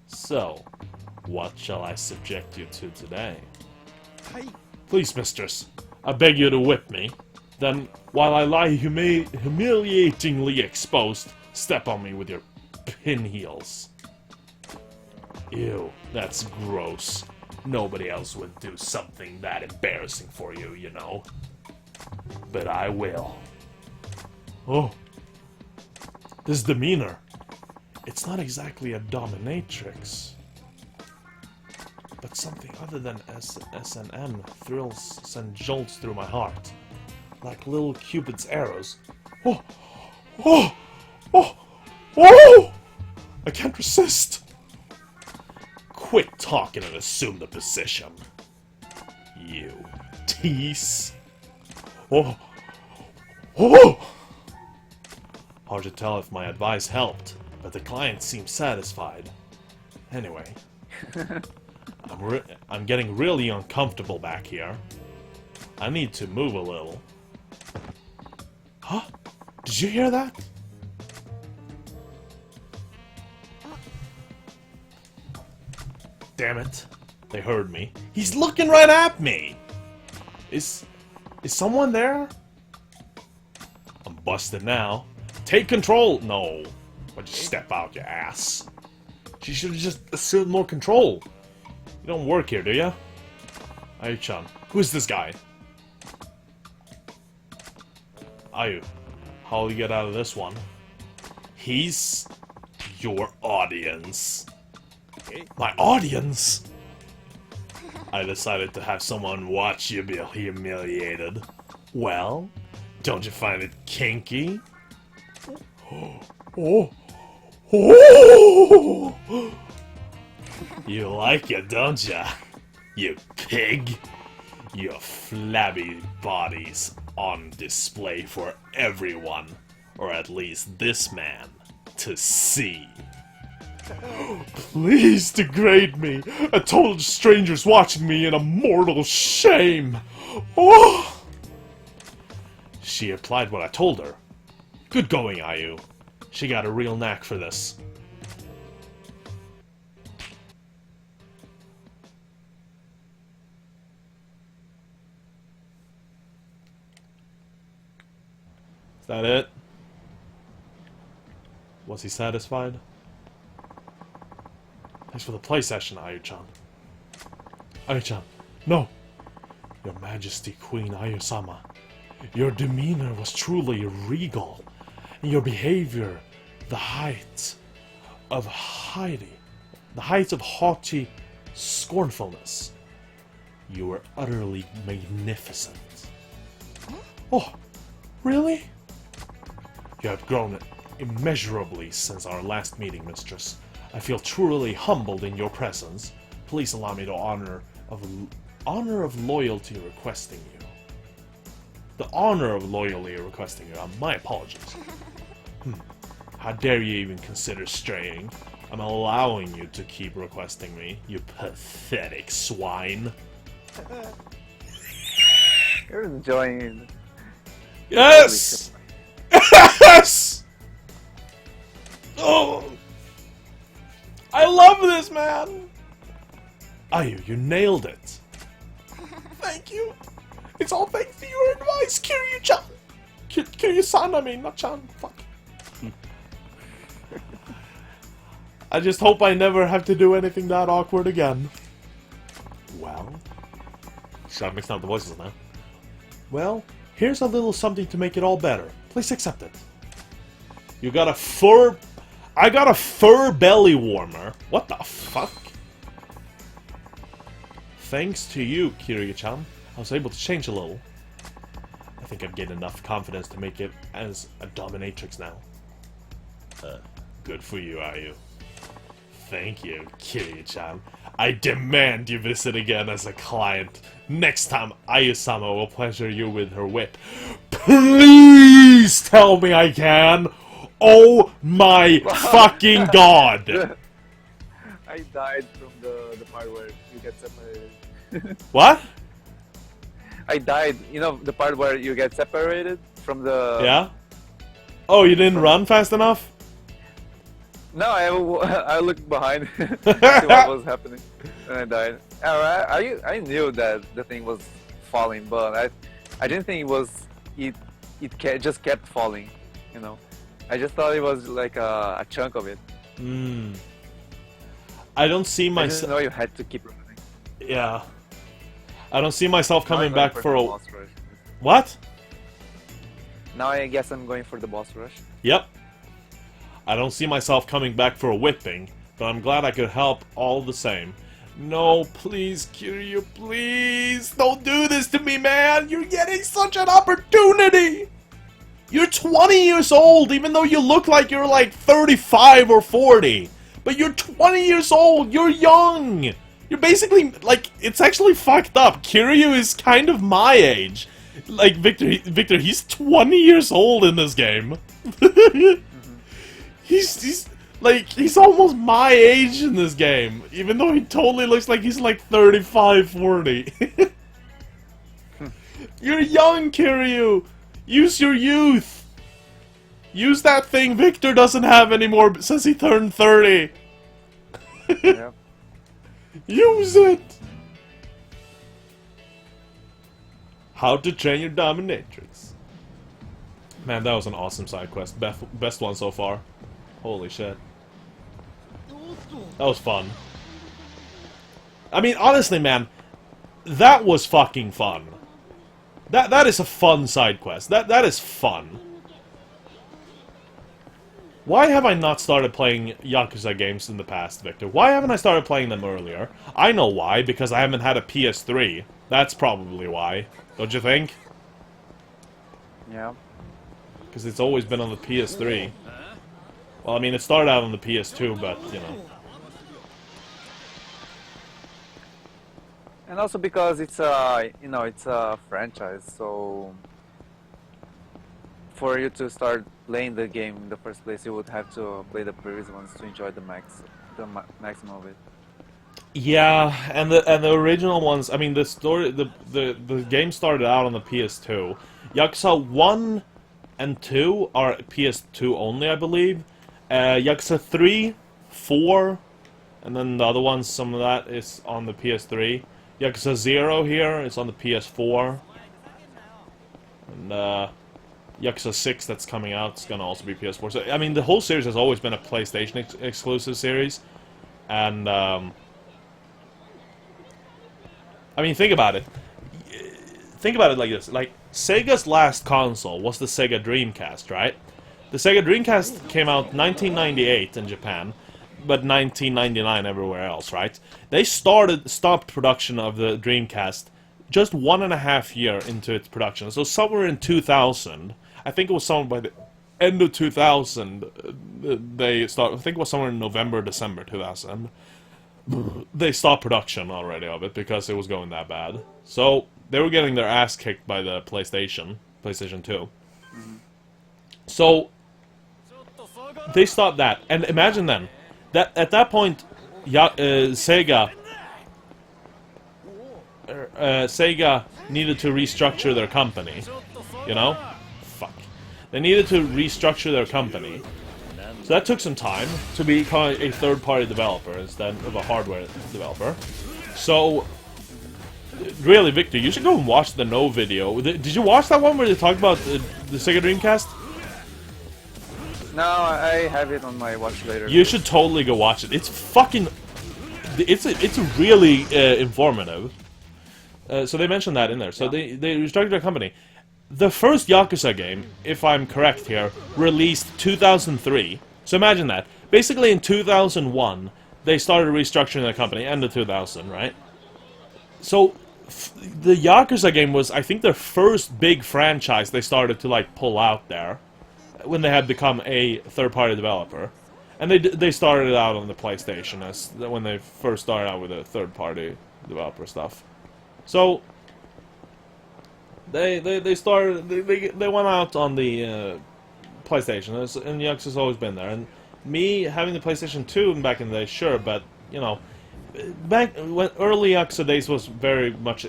So, what shall I subject you to today? Please, mistress, I beg you to whip me. Then, while I lie humiliatingly exposed, step on me with your pin heels. Ew, that's gross. Nobody else would do something that embarrassing for you, you know. But I will. Oh. This demeanor. It's not exactly a dominatrix. But something other than S&M thrills and jolts through my heart. Like little Cupid's arrows. Oh! Oh! Oh! Oh! I can't resist! Quit talking and assume the position. You tease. Oh! Oh! Hard to tell if my advice helped, but the client seems satisfied. Anyway. I'm getting really uncomfortable back here. I need to move a little. Huh? Did you hear that? Damn it. They heard me. He's looking right at me! Is someone there? I'm busted now. Take control! No. Why'd you step out, you ass? She should have just assumed more control. You don't work here, do ya? Ayu-chan. Who's this guy? Ayu. How'll you get out of this one? He's your audience. My audience? I decided to have someone watch you be humiliated. Well, don't you find it kinky? Oh. Oh. You like it, don't ya? You pig? Your flabby body's on display for everyone, or at least this man, to see. Please degrade me! A total stranger's watching me in a mortal shame! Oh! She applied what I told her. Good going, Ayu. She got a real knack for this. Is that it? Was he satisfied? Thanks for the play session, Ayu-chan. Ayu-chan, no! Your Majesty Queen Ayu-sama, your demeanor was truly regal, and your behavior the height of haughty scornfulness. You were utterly magnificent. Oh, really? You have grown immeasurably since our last meeting, mistress. I feel truly humbled in your presence. Please allow me the honor of loyalty requesting you. The honor of loyalty requesting you. My apologies. How dare you even consider straying? I'm allowing you to keep requesting me, you pathetic swine. You're enjoying it. Yes! Yes! Oh! I love this, man! Ayu, you nailed it. Thank you. It's all thanks to your advice, Kiryu-chan. Kiryu-san, I mean, not chan. Fuck. I just hope I never have to do anything that awkward again. Well... Should I mix up the voices now? Well, here's a little something to make it all better. Please accept it. You got a fur... I got a fur belly warmer. What the fuck? Thanks to you, Kiryu-chan, I was able to change a little. I think I've gained enough confidence to make it as a dominatrix now. Good for you, Ayu. Thank you, Kiryu-chan. I demand you visit again as a client. Next time, Ayu-sama will pleasure you with her whip. Please tell me I can! Oh my fucking god! I died from the part where you get separated. What? I died. You know the part where you get separated from the... Yeah? Oh, you didn't run fast enough? No, I looked behind to see what was happening, and I died. I knew that the thing was falling, but I didn't think it was just kept falling, you know. I just thought it was like a chunk of it. I don't see I didn't myself. know you had to keep running. Yeah. I don't see myself Now I'm coming going back for the a. boss rush. What? Now I guess I'm going for the boss rush. Yep. I don't see myself coming back for a whipping, but I'm glad I could help all the same. No, please, Kiryu, please! Don't do this to me, man! You're getting such an opportunity! You're 20 years old, even though you look like you're like 35 or 40. But you're 20 years old, you're young! You're basically, like, it's actually fucked up. Kiryu is kind of my age. Like, Victor, he's 20 years old in this game. He's almost my age in this game, even though he totally looks like he's like 35, 40. You're young, Kiryu! Use your youth! Use that thing Victor doesn't have anymore since he turned 30! Yeah. Use it! How to train your dominatrix. Man, that was an awesome side quest. Best one so far. Holy shit. That was fun. I mean, honestly, man, that was fucking fun. That is a fun side quest. That is fun. Why have I not started playing Yakuza games in the past, Victor? Why haven't I started playing them earlier? I know why, because I haven't had a PS3. That's probably why. Don't you think? Yeah. Because it's always been on the PS3. Well, I mean, it started out on the PS2, but, you know. And also because it's a, it's a franchise, so for you to start playing the game in the first place, you would have to play the previous ones to enjoy the maximum of it. Yeah, and the original ones. I mean, the game started out on the PS2. Yakuza 1 and 2 are PS2 only, I believe. Yakuza 3, 4, and then the other ones, some of that is on the PS3. Yakuza 0 here is on the PS4. And Yakuza 6 that's coming out is gonna also be PS4. So, I mean, the whole series has always been a PlayStation exclusive series. And, I mean, think about it. Think about it like this. Like, Sega's last console was the Sega Dreamcast, right? The Sega Dreamcast came out 1998 in Japan, but 1999 everywhere else, right? They stopped production of the Dreamcast just 1.5 years into its production. So somewhere in 2000, I think it was somewhere by the end of 2000, they start. I think it was somewhere in November, December 2000. They stopped production already of it because it was going that bad. So they were getting their ass kicked by the PlayStation 2. So they stopped that, and imagine then that at that point, Sega needed to restructure their company. You know, fuck. They needed to restructure their company. So that took some time to become a third-party developer instead of a hardware developer. So, really, Victor, you should go and watch the No video. Did you watch that one where they talked about the Sega Dreamcast? No, I have it on my watch later. You should totally go watch it. It's fucking... It's really informative. So they mentioned that in there. So they restructured their company. The first Yakuza game, if I'm correct here, released 2003. So imagine that. Basically in 2001, they started restructuring their company, end of 2000, right? So the Yakuza game was, I think, their first big franchise they started to, like, pull out there when they had become a third-party developer. And they started out on the PlayStation as when they first started out with the third-party developer stuff. So they went out on the PlayStation, and Yakuza's always been there. And me having the PlayStation 2 back in the day, sure, but you know, back when early Yakuza days was very much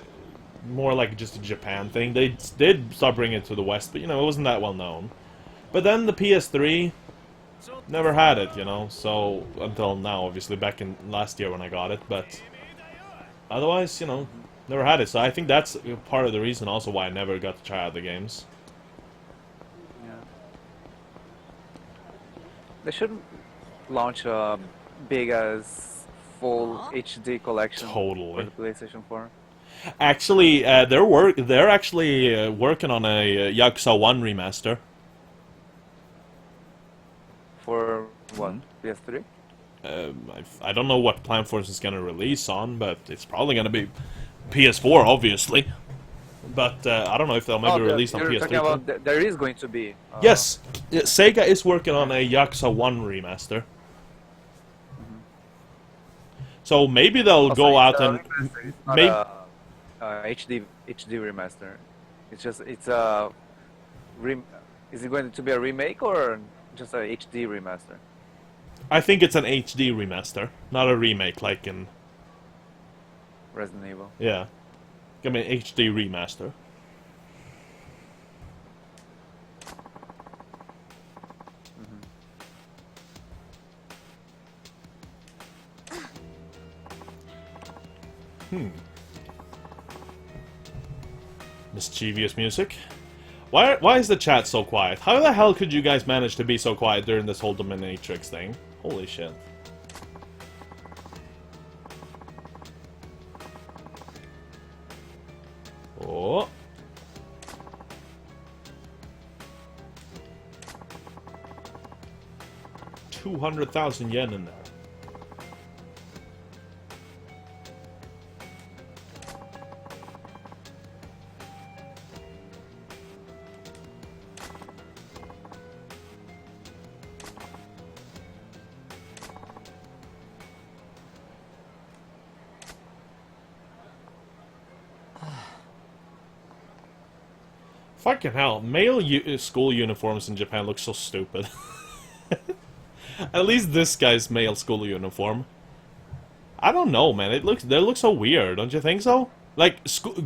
more like just a Japan thing. They did start bringing it to the West, but you know, it wasn't that well known. But then the PS3 never had it, you know. So until now, obviously, back in last year when I got it, but otherwise, you know, never had it. So I think that's part of the reason also why I never got to try out the games. Yeah. They should launch a big as full HD collection Totally. for the PlayStation 4. Actually, they're actually working on a Yakuza 1 remaster. For what? PS3? I don't know what platform it's going to release on, but it's probably going to be PS4, obviously. But I don't know if they'll maybe release on PS3. You're talking about there is going to be. Yes, Sega is working on a Yakuza 1 remaster. So maybe they'll go out and make HD remaster. It's a is it going to be a remake or just a HD remaster? I think it's an HD remaster, not a remake like in Resident Evil. yeah. I mean HD remaster. Mischievous music. Why is the chat so quiet? How the hell could you guys manage to be so quiet during this whole dominatrix thing? Holy shit. Oh. $200,000 in there. Fucking hell, male school uniforms in Japan look so stupid. At least this guy's male school uniform. I don't know, man. They look so weird, don't you think so? Like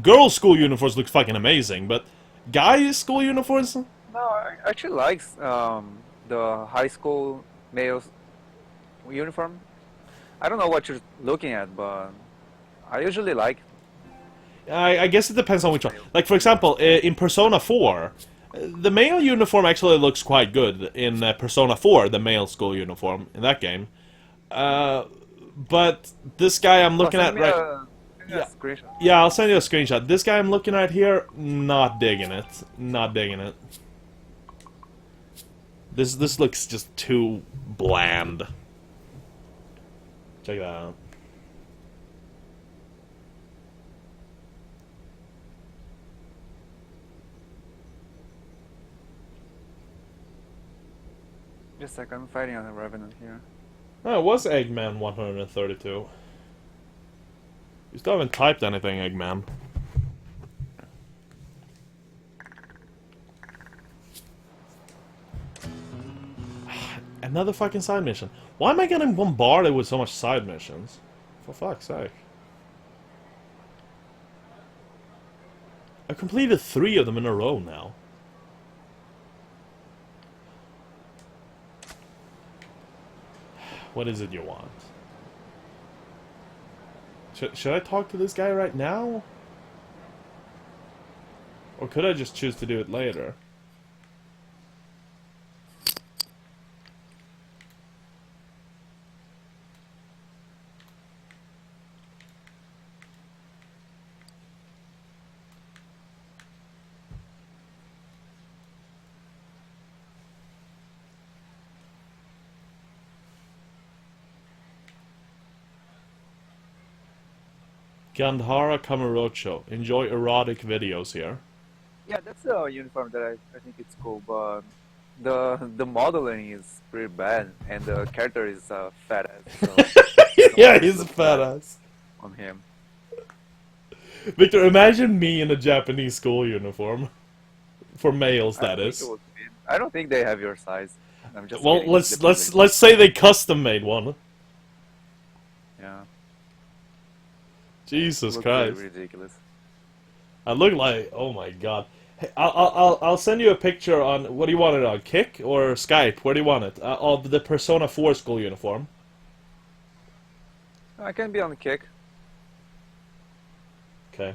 girls' school uniforms look fucking amazing, but guys' school uniforms? No, I actually likes the high school male uniform. I don't know what you're looking at, but I usually like. I guess it depends on which one. Like, for example, in Persona 4, the male uniform actually looks quite good in Persona 4, the male school uniform in that game. But this guy I'm looking at right... Yeah, I'll send you a screenshot. This guy I'm looking at here, not digging it. Not digging it. This looks just too bland. Check that out. Just a second, I'm fighting on a Revenant here. Oh, it was Eggman 132. You still haven't typed anything, Eggman. Another fucking side mission. Why am I getting bombarded with so much side missions? For fuck's sake. I completed 3 of them in a row now. What is it you want? Should I talk to this guy right now? Or could I just choose to do it later? Gandhara Kamurocho. Enjoy erotic videos here. Yeah, that's a uniform that I think it's cool, but the modeling is pretty bad, and the character is fat ass. So Yeah, he's a fat ass. on him. Victor, imagine me in a Japanese school uniform. For males, I that don't think is. it would fit. I don't think they have your size. I'm just Well, kidding. let's say they custom made one. Yeah. Jesus Looks Christ. really ridiculous. I look like, oh my god. Hey, I'll send you a picture on, what do you want it on, Kick or Skype? Where do you want it? Of the Persona 4 school uniform. I can be on the kick. Okay.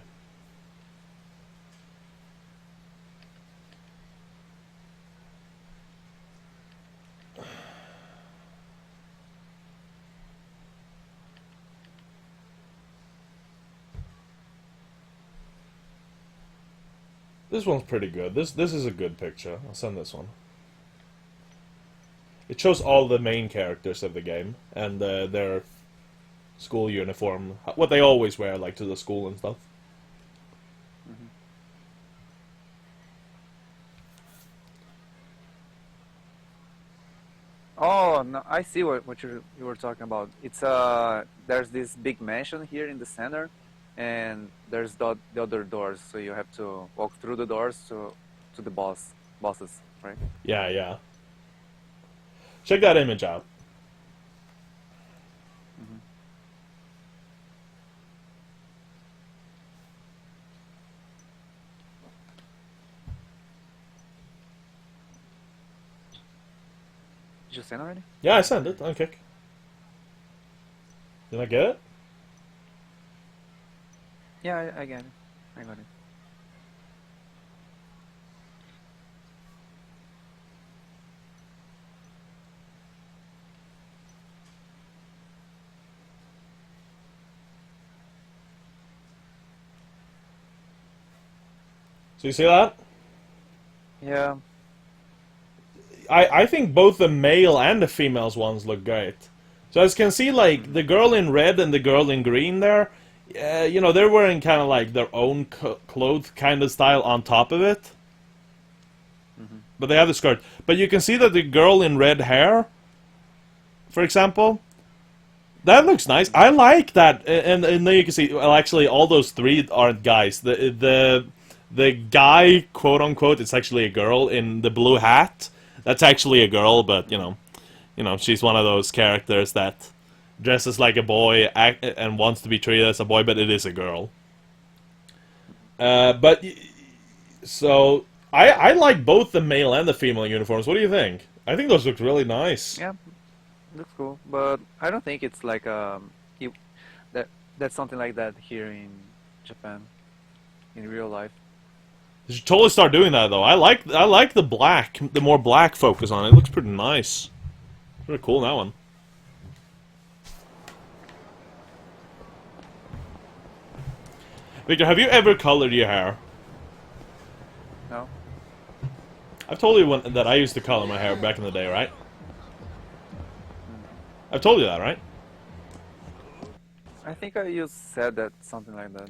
This one's pretty good. This is a good picture. I'll send this one. It shows all the main characters of the game and their school uniform, what they always wear, like to the school and stuff. Mm-hmm. Oh no, I see what you were talking about. It's there's this big mansion here in the center, and there's the other doors, so you have to walk through the doors to the bosses, right? Yeah, yeah. Check that image out. Mm-hmm. Did you send already? Yeah, I sent it on Kick. Did I get it? Yeah, I got it. I got it. So you see that? Yeah. I think both the male and the females ones look great. So as you can see, like, the girl in red and the girl in green there, you know, they're wearing kind of like their own clothes kind of style on top of it. Mm-hmm. But they have the skirt. But you can see that the girl in red hair, for example, that looks nice. I like that. And then you can see, well, actually, all those 3 aren't guys. The guy, quote unquote, it's actually a girl in the blue hat. That's actually a girl, but you know, she's one of those characters that dresses like a boy and wants to be treated as a boy, but it is a girl. So I like both the male and the female uniforms. What do you think? I think those look really nice. Yeah, looks cool, but I don't think it's like that's something like that here in Japan, in real life. You should totally start doing that though. I like the black, the more black focus on it. It looks pretty nice. Pretty cool, that one. Victor, have you ever colored your hair? No. I've told you that I used to color my hair back in the day, right? I've told you that, right? I think you said that something like that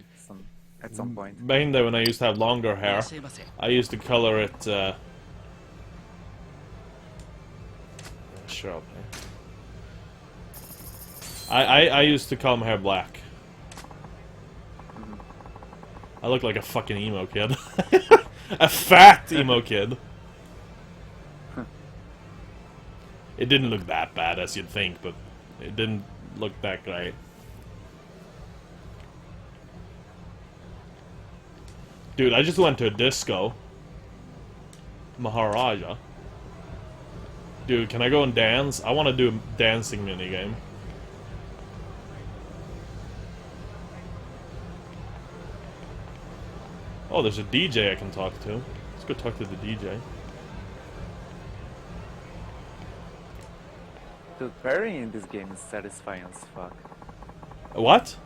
at some point. Back in the day when I used to have longer hair, I used to color it sure I'll pay. I used to color my hair black. I look like a fucking emo kid. A fat emo kid. It didn't look that bad as you'd think, but it didn't look that great. Dude, I just went to a disco. Maharaja. Dude, can I go and dance? I want to do a dancing minigame. Oh, there's a DJ I can talk to. Let's go talk to the DJ. Dude, parrying in this game is satisfying as fuck. What?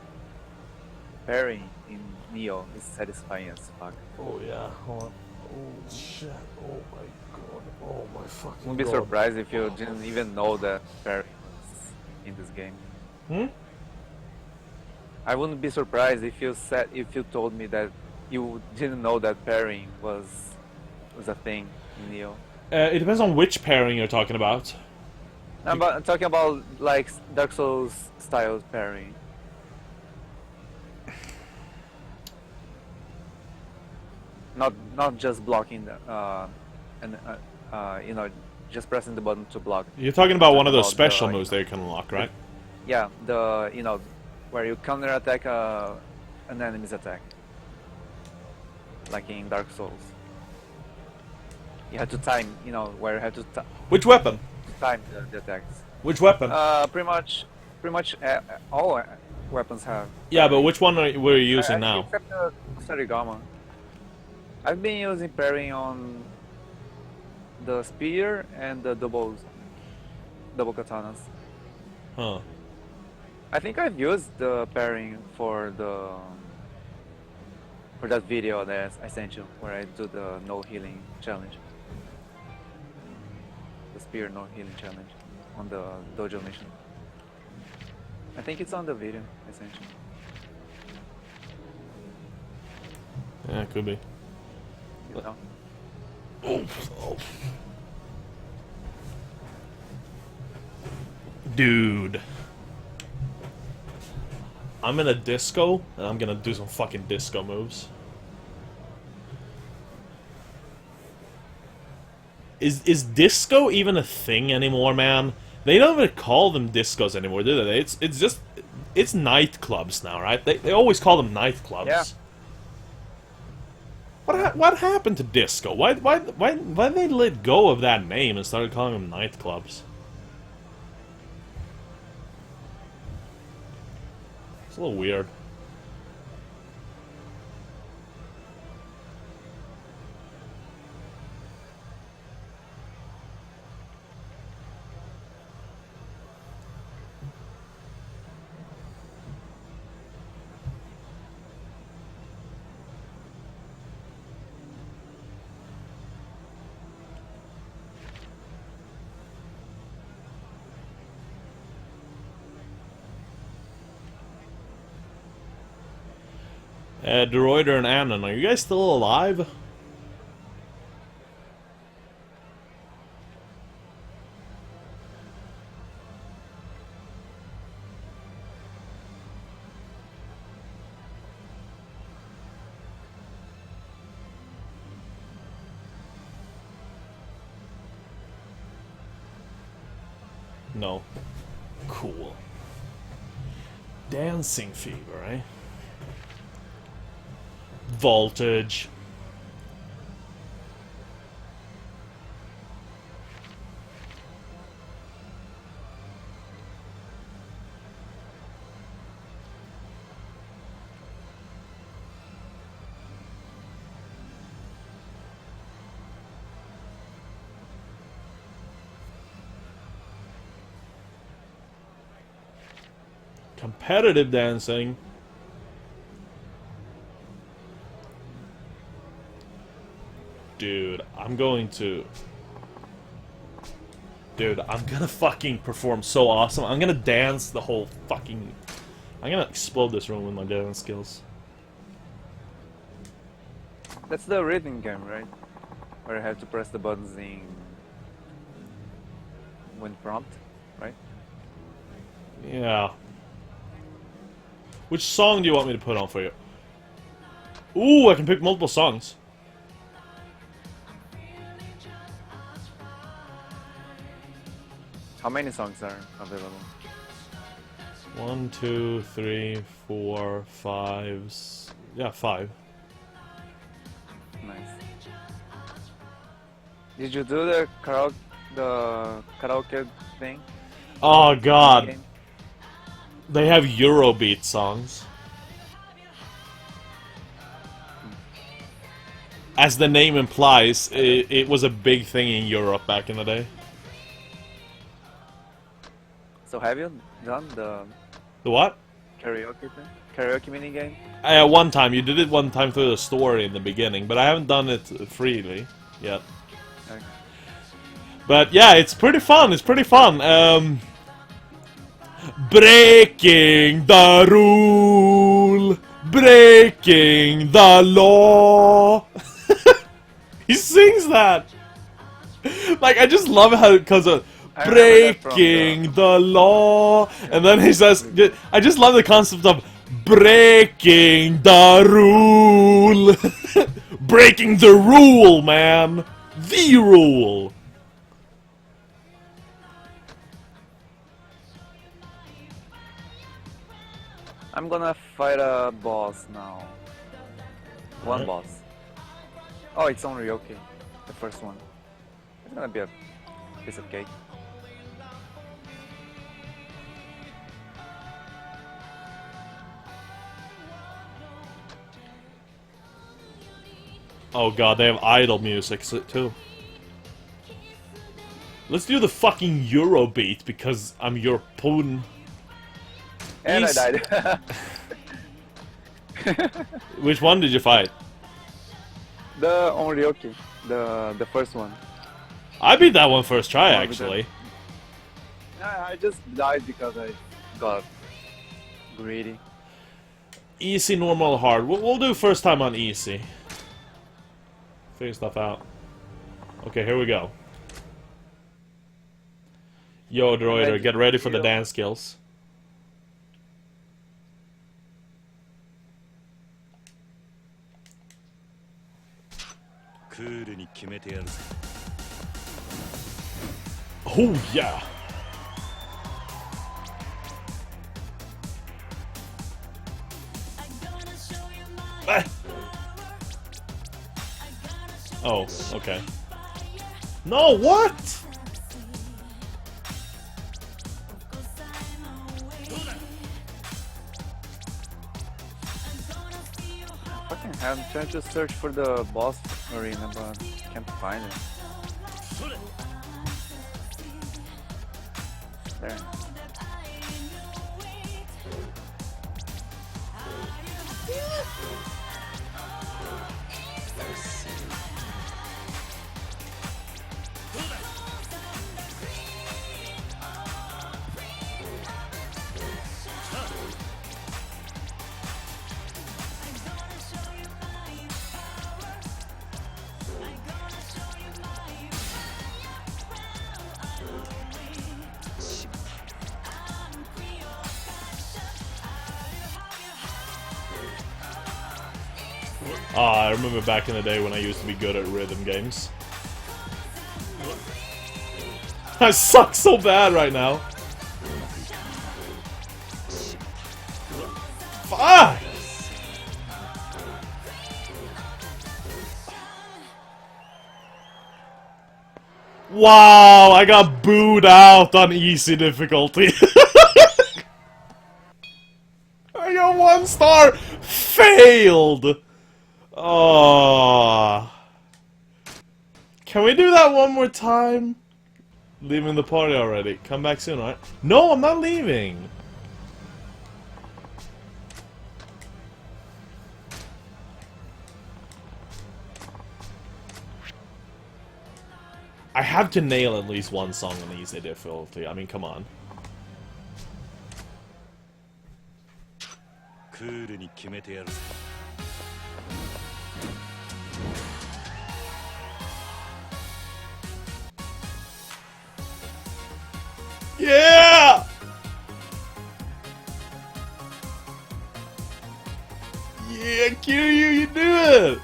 Parrying in Neo is satisfying as fuck. Oh yeah, hold on. Oh shit, oh my god, oh my fucking Wouldn't be god. surprised if you didn't even know that parrying was in this game. Hmm? I wouldn't be surprised if you told me that you didn't know that parrying was a thing in Neo. It depends on which pairing you're talking about. I'm talking about like Dark Souls style parrying. Not just blocking the, you know, just pressing the button to block. You're talking about one of those About special the, moves that you can unlock, right? Yeah, you know, where you counter attack an enemy's attack, like in Dark Souls. You have to time, you know, where you have to Which weapon? time the attacks. Which weapon? Pretty much all weapons have. Yeah, but which one were you using now? Except the Sarigama. I've been using parrying on the spear and the double katanas. Huh. I think I've used the parrying for that video that I sent you, where I do the no healing challenge. The spear no healing challenge on the dojo mission. I think it's on the video I sent you. Yeah, it could be. You know? Dude. I'm in a disco, and I'm gonna do some fucking disco moves. Is disco even a thing anymore, man? They don't even call them discos anymore, do they? It's just... It's nightclubs now, right? They always call them nightclubs. Yeah. What happened to disco? Why they let go of that name and started calling them nightclubs? It's a little weird. Deroider and Anon, are you guys still alive? No. Cool. Dancing fever, eh? Voltage. Competitive dancing. Dude, I'm gonna fucking perform so awesome. I'm gonna dance the whole fucking... I'm gonna explode this room with my dance skills. That's the rhythm game, right? Where I have to press the buttons when prompt, right? Yeah. Which song do you want me to put on for you? Ooh, I can pick multiple songs. How many songs are available? 1, 2, 3, 4, 5. Yeah, 5. Nice. Did you do the karaoke thing? Oh god. Game? They have Eurobeat songs. As the name implies, it was a big thing in Europe back in the day. So have you done the The what? karaoke thing? Karaoke mini game? One time. You did it one time through the story in the beginning, but I haven't done it freely yet. Okay. But yeah, it's pretty fun. It's pretty fun. Breaking the rule, breaking the law. He sings that. Like, I just love how it comes out. I remember that from Breaking the law, and then he says, I just love the concept of breaking the rule. Breaking the rule, man. The rule. I'm gonna fight a boss now. One Alright. boss. Oh, it's on Ryoki. The first one. It's gonna be a piece of cake. Oh god, they have idle music too. Let's do the fucking Eurobeat because I'm your Putin. And Yes. I died. Which one did you fight? The on Ryoki. The first one. I beat that one first try, Oh, we did. actually. I just died because I got greedy. Easy, normal, hard. We'll do first time on easy. Figure stuff out. Okay, here we go. Yo, droider, get ready for the dance skills. Oh, yeah. Ah. Oh, okay. No, what? Fucking hell, I'm trying to search for the boss arena, but can't find it. There. Ah, I remember back in the day when I used to be good at rhythm games. I suck so bad right now. Fuck! Wow, I got booed out on easy difficulty. I got 1 star. Failed. Oh. Can we do that one more time? Leaving the party already. Come back soon, alright? No, I'm not leaving. I have to nail at least 1 song on easy difficulty. I mean, come on. Yeah! Yeah, Kiryu, you do it!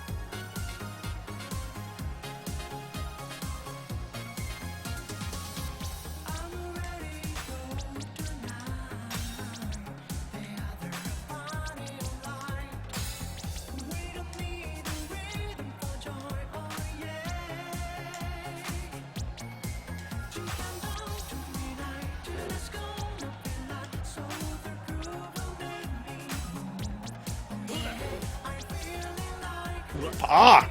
Ah!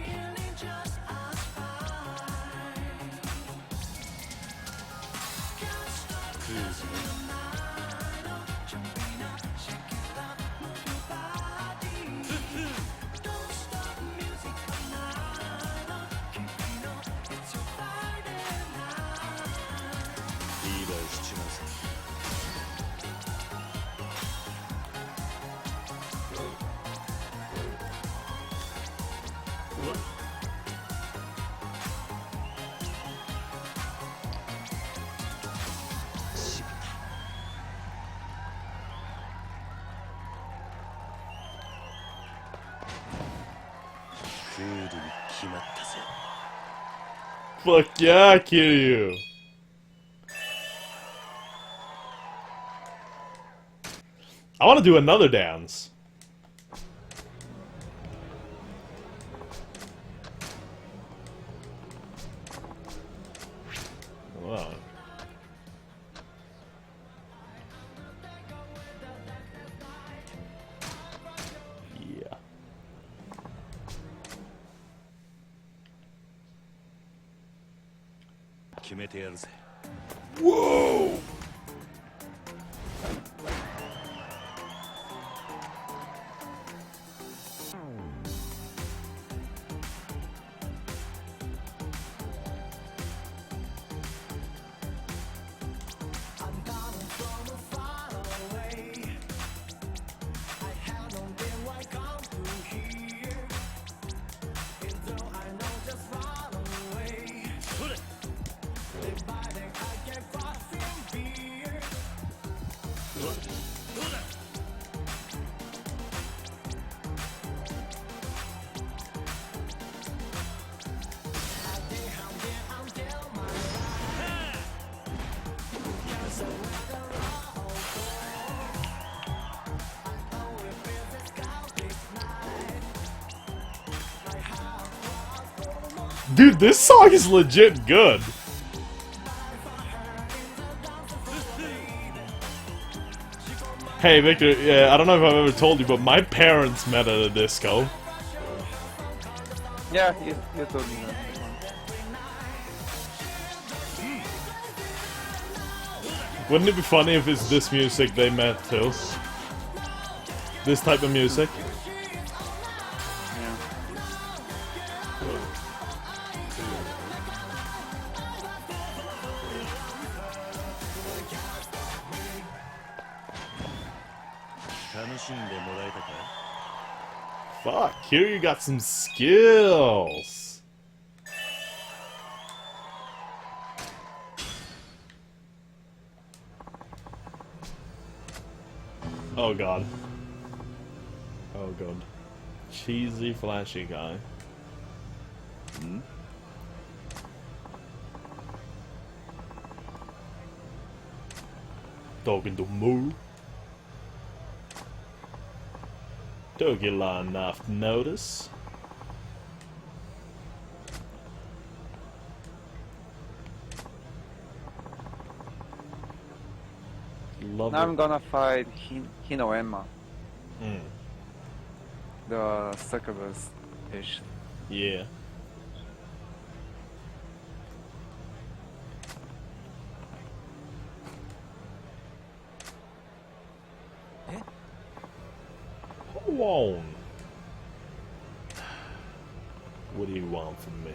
Fuck yeah, Kiryu! I want to do another dance. Wow. Yeah. Whoa! Dude, this song is legit good. Hey, Victor, I don't know if I've ever told you, but my parents met at a disco. Yeah, you told me that. Wouldn't it be funny if it's this music they met too? This type of music? Yeah. Fuck, here you got some skills. Oh god. Oh god. Cheesy, flashy guy. Hmm? Talking to Moo. Don't get long enough notice. Love Now it. I'm gonna fight Hinoema, Mm. the succubus-ish. Yeah. Hold on. What do you want from me?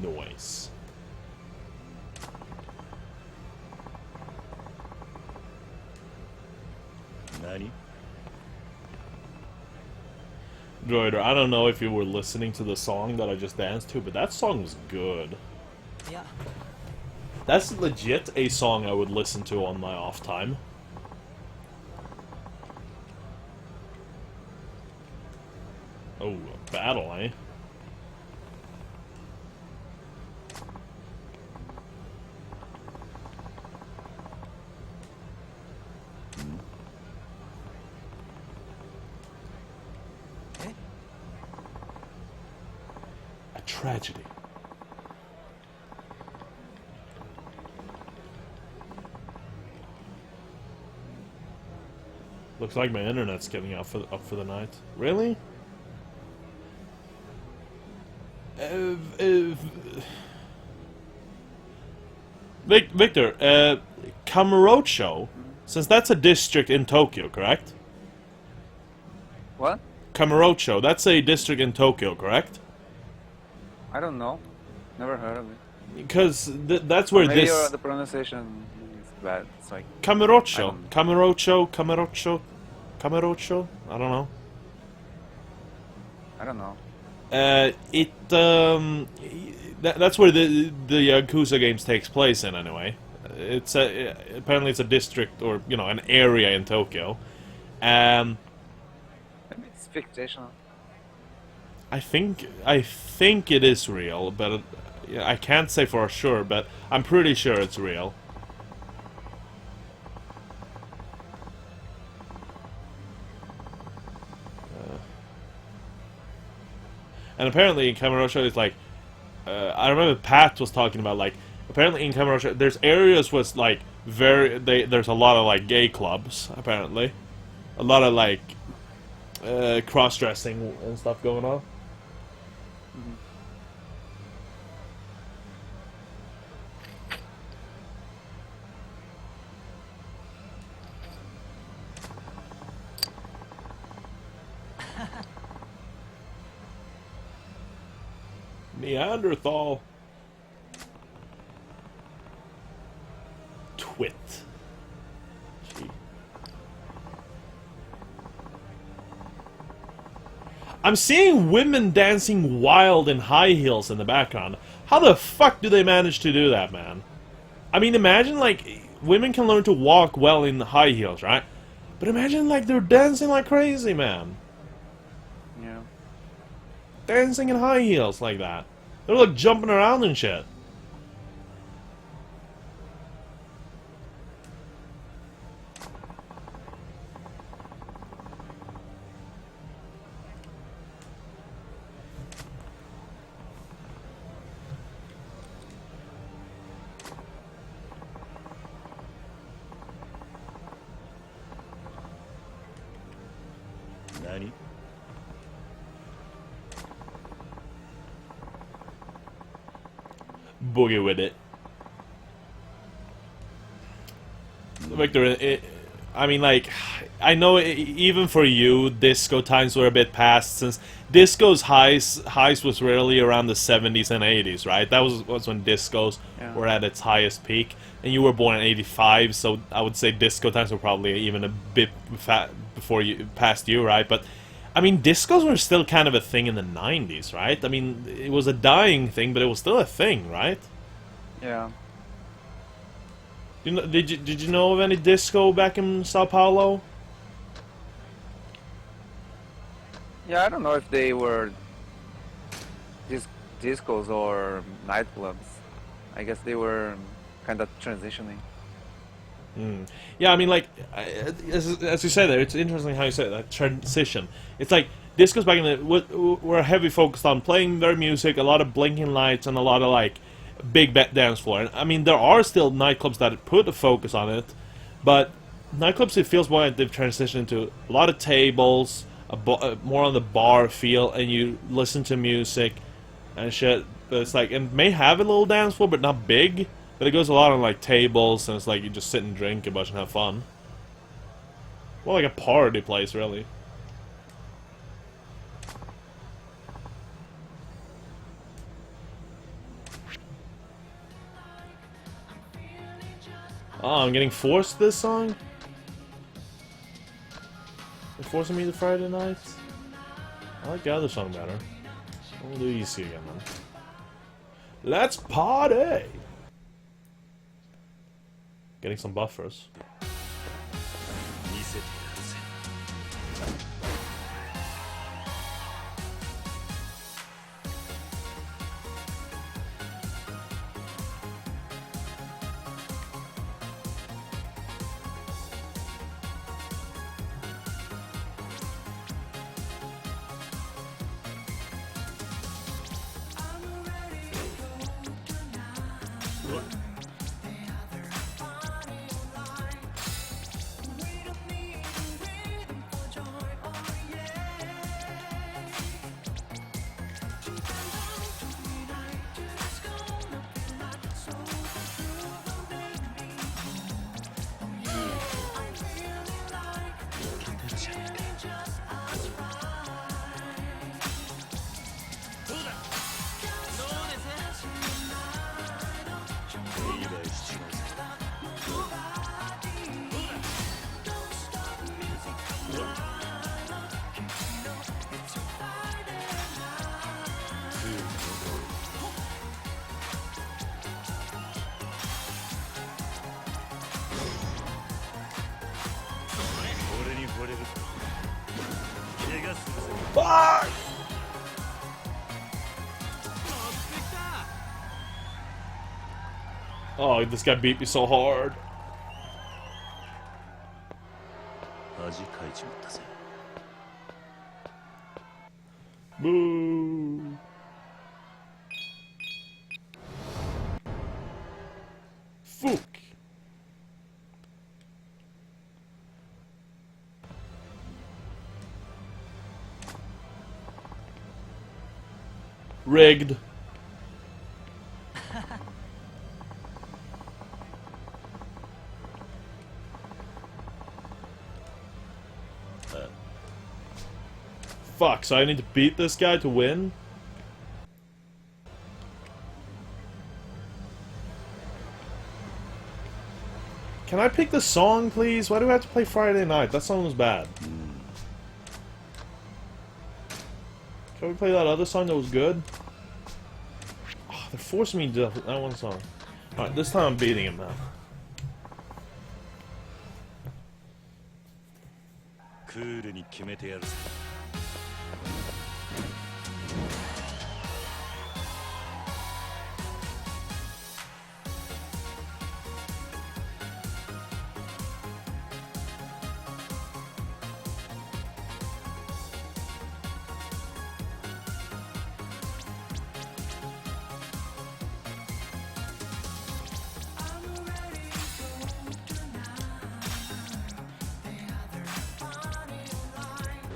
Noise. Droider, I don't know if you were listening to the song that I just danced to, but that song was good. Yeah. That's legit a song I would listen to on my off time. Oh, a battle, eh? A tragedy. Looks like my internet's getting up for the night. Really? Victor, Kamurocho, since that's a district in Tokyo, correct? What? Kamurocho, that's a district in Tokyo, correct? I don't know. Never heard of it. Because that's where Maybe this... the pronunciation is bad. It's like Kamurocho. I don't Kamurocho? I don't know. I don't know. That's where the Yakuza games takes place in, anyway. Apparently it's a district, or, you know, an area in Tokyo. Maybe it's fictional. I think it is real, but I can't say for sure, but I'm pretty sure it's real. And apparently in Kamurocho, it's like, I remember Pat was talking about, like, apparently in Kamurocho, there's areas with, like, there's a lot of, like, gay clubs, apparently. A lot of, like, cross-dressing and stuff going on. Neanderthal. Twit. Gee. I'm seeing women dancing wild in high heels in the background. How the fuck do they manage to do that, man? I mean, imagine, like, women can learn to walk well in high heels, right? But imagine, like, they're dancing like crazy, man. Yeah. Dancing in high heels like that. They're like jumping around and shit. Nani? Boogie with it. Victor, I mean, like, I know even for you, disco times were a bit past, since disco's highs was really around the 70s and 80s, right? That was when discos were at its highest peak, and you were born in 85, so I would say disco times were probably even a bit past you, right? But I mean, discos were still kind of a thing in the 90s, right? I mean, it was a dying thing, but it was still a thing, right? Yeah. You know, did you know of any disco back in Sao Paulo? Yeah, I don't know if they were discos or nightclubs. I guess they were kind of transitioning. Yeah, I mean, like, as you say there, it's interesting how you say that transition. It's like discos back in the were heavy focused on playing their music, a lot of blinking lights, and a lot of like big dance floor. And I mean, there are still nightclubs that put a focus on it, but nightclubs, it feels more like they've transitioned into a lot of tables, more on the bar feel, and you listen to music and shit. But it's like, it may have a little dance floor, but not big. But it goes a lot on like tables, and it's like you just sit and drink a bunch and have fun. Well, like a party place, really. Oh, I'm getting forced this song? They're forcing me to Friday night? I like the other song better. We'll do easy again then. Let's party! Getting some buffers. 見せてやるぜ。俺に惚れると怪我するぜ。 Fuck! Oh, this guy beat me so hard. 恥かいちまったぜ。 Boo! Fook! Rigged. Fuck, so I need to beat this guy to win? Can I pick the song, please? Why do I have to play Friday Night? That song was bad. Can we play that other song that was good? Oh, they're forcing me to do that one song. Alright, this time I'm beating him now. クールに決めてやるぜ。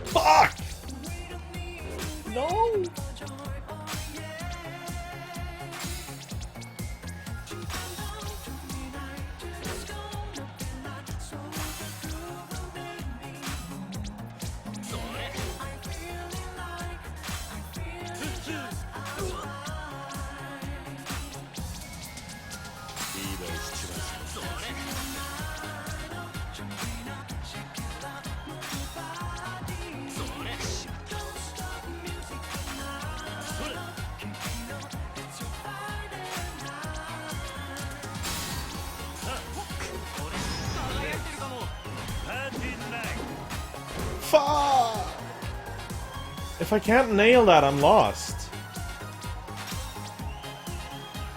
Fuck! No! Fuck! If I can't nail that, I'm lost.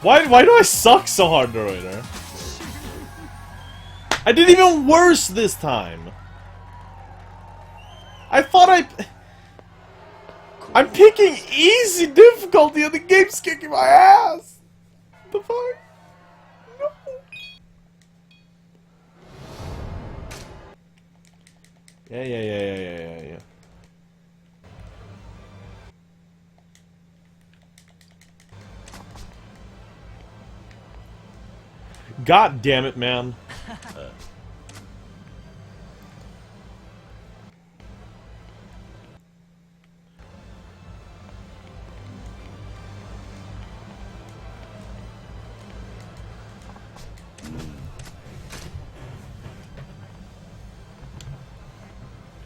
Why do I suck so hard, Narrator? I did even worse this time. I thought I'm picking easy difficulty and the game's kicking my ass. The fuck? No. Yeah. God damn it, man.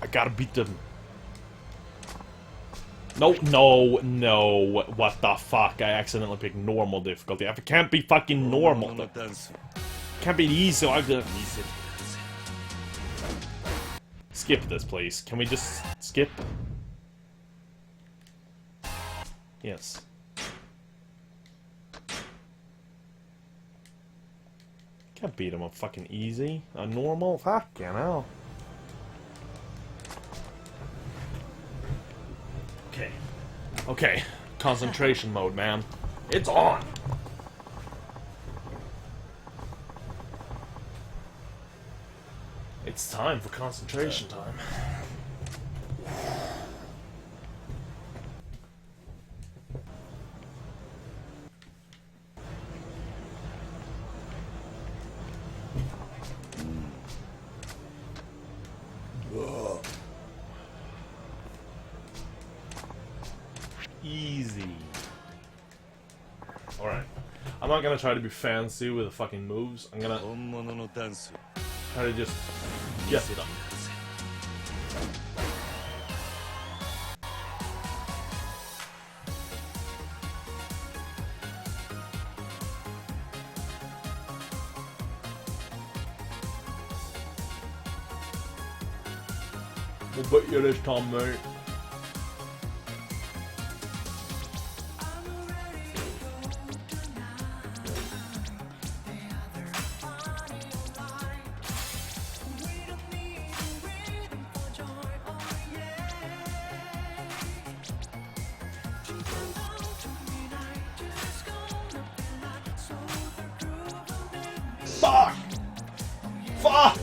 I gotta beat them. No, no, no. What the fuck? I accidentally picked normal difficulty. It can't be fucking normal. 本物のダンス Can't be easy. I could skip this, please. Can we just skip? Yes. Can't beat him up fucking easy. A normal? Fucking hell. Okay. Okay. Concentration mode, man. It's on! It's time for concentration time. Easy. Alright. I'm not gonna try to be fancy with the fucking moves. I'm gonna 本物のダンス try to just get them. We'll bet you this time, mate. Fuck! Fuck!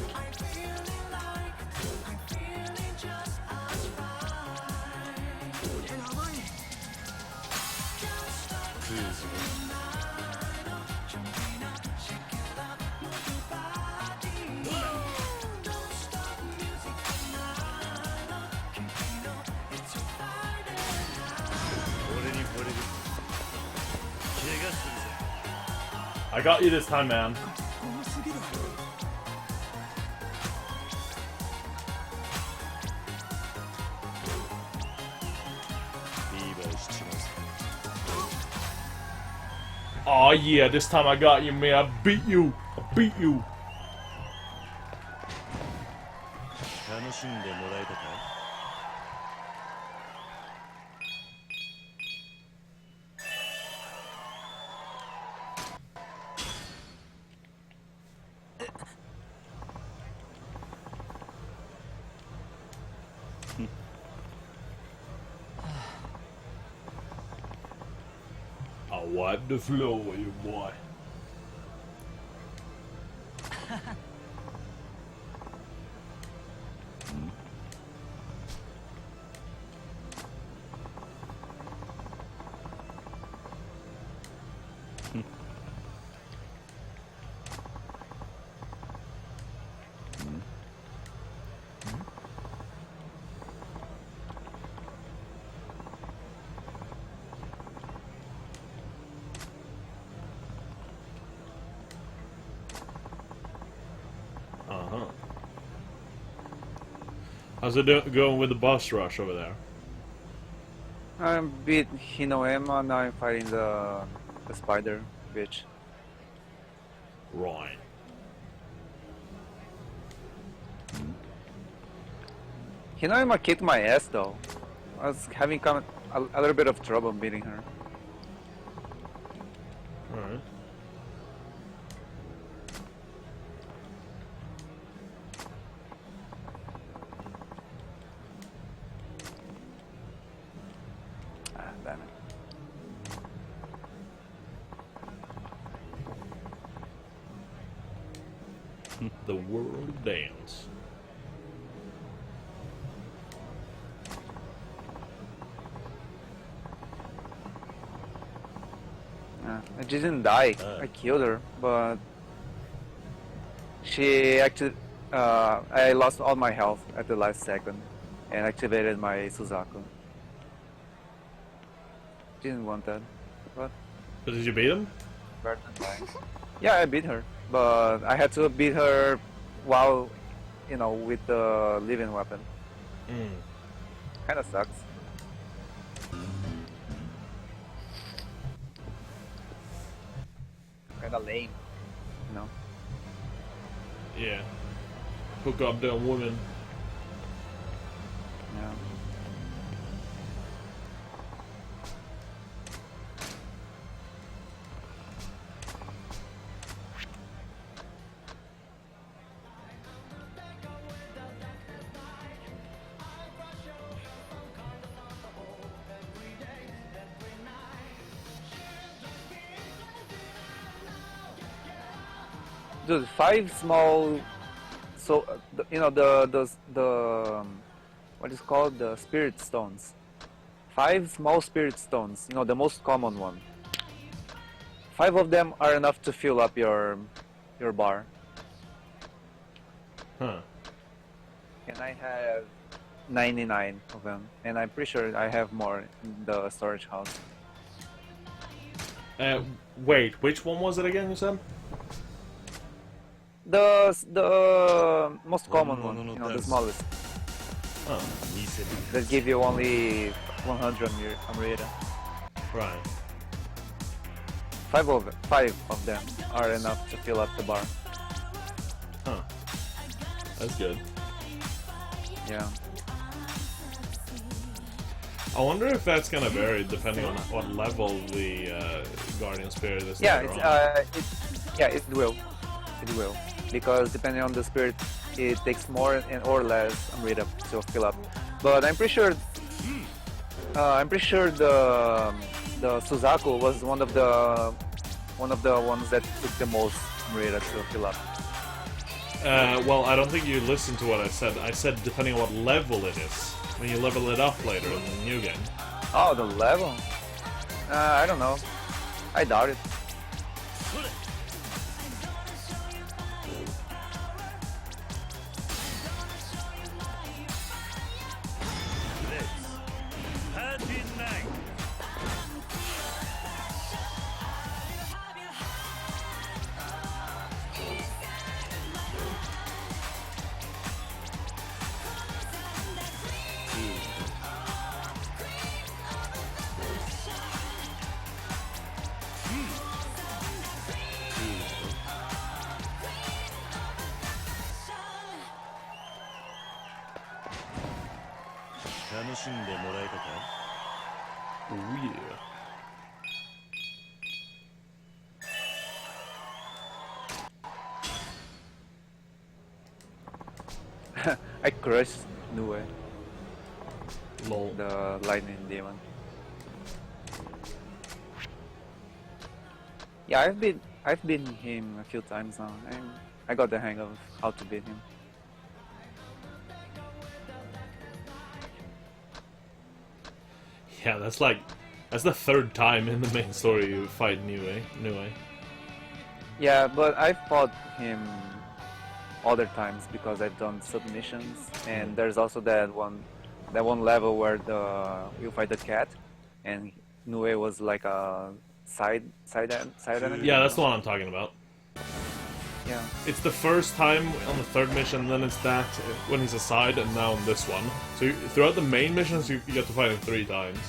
I got you this time, man. Oh yeah, this time I got you, man. I beat you. I beat you. 楽しんでもらえたか I'll wipe the floor with you, boy. Uh-huh. How's it going with the boss rush over there? I beat Hinoema, now I'm fighting the spider bitch. Right. Hinoema kicked my ass though. I was having a little bit of trouble beating her. Alright. Ah, damn it. The world dance. I didn't die. I killed her, but she actually. I lost all my health at the last second and activated my Suzaku. Didn't want that, but But did you beat him? better than dying. Yeah, I beat her, but I had to beat her while, with the living weapon. Mm. Kinda sucks. kind of lame, you know. Yeah. Hook up them women. Yeah. Dude, 5 small. So you know what is called the spirit stones. 5 small spirit stones. You know, the most common one. 5 of them are enough to fill up your bar. Huh. And I have 99 of them, and I'm pretty sure I have more in the storage house. Wait, which one was it again, you said? The most common one, you know, the smallest. Oh, That give you only 100 Amrita. right. 5 of them are enough to fill up the bar. Huh. That's good. Yeah. I wonder if that's gonna vary depending on what level the Guardian Spirit is. Yeah, later on. it will. It will. Because depending on the spirit, it takes more or less Amrita to fill up. But I'm pretty sure the Suzaku was one of the ones that took the most Amrita to fill up. Well, I don't think you listened to what I said. I said depending on what level it is. When you level it up later in the new game. Oh, the level? I don't know. I doubt it. Party night. Oh yeah. I crushed Nue, Lol. the lightning demon. Yeah, I've beaten him a few times now, and I got the hang of how to beat him. Yeah, that's the third time in the main story you fight Nue. Yeah, but I've fought him other times because I've done submissions, and there's also that one level where you fight the cat, and Nue was like a side enemy. Yeah, that's the one I'm talking about. Yeah. It's the first time on the third mission, then it's that when he's aside, and now on this one. So throughout the main missions, you get to fight him 3 times.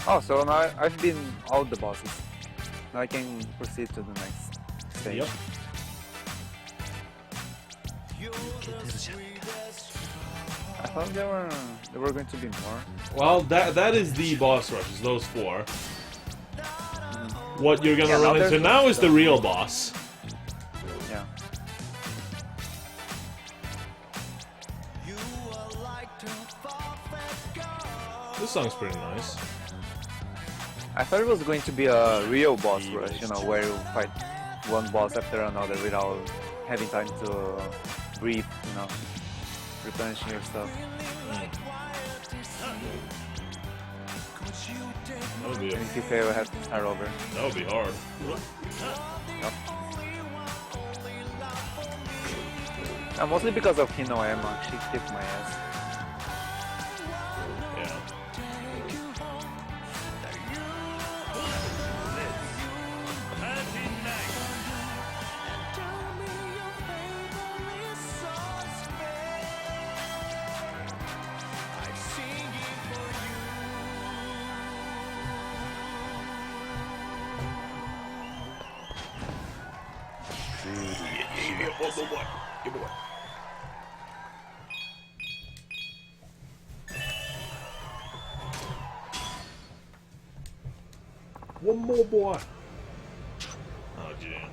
Oh, so now I've been all the bosses. Now I can proceed to the next stage. Yep. I thought there were going to be more. Well, that is the boss rushes, those 4. What you're gonna Yeah, now run into there's now one is the real boss. Yeah. This song's pretty nice. I thought it was going to be a real boss rush, you know, where you fight one boss after another without having time to breathe, you know, replenishing your stuff. That would be And if you fail, you have to start over. that would be hard. Yep. Mostly because of Hino Emma, she kicked my ass. Yeah. Party night. One more boy. Give me one. One more boy. Oh, dear.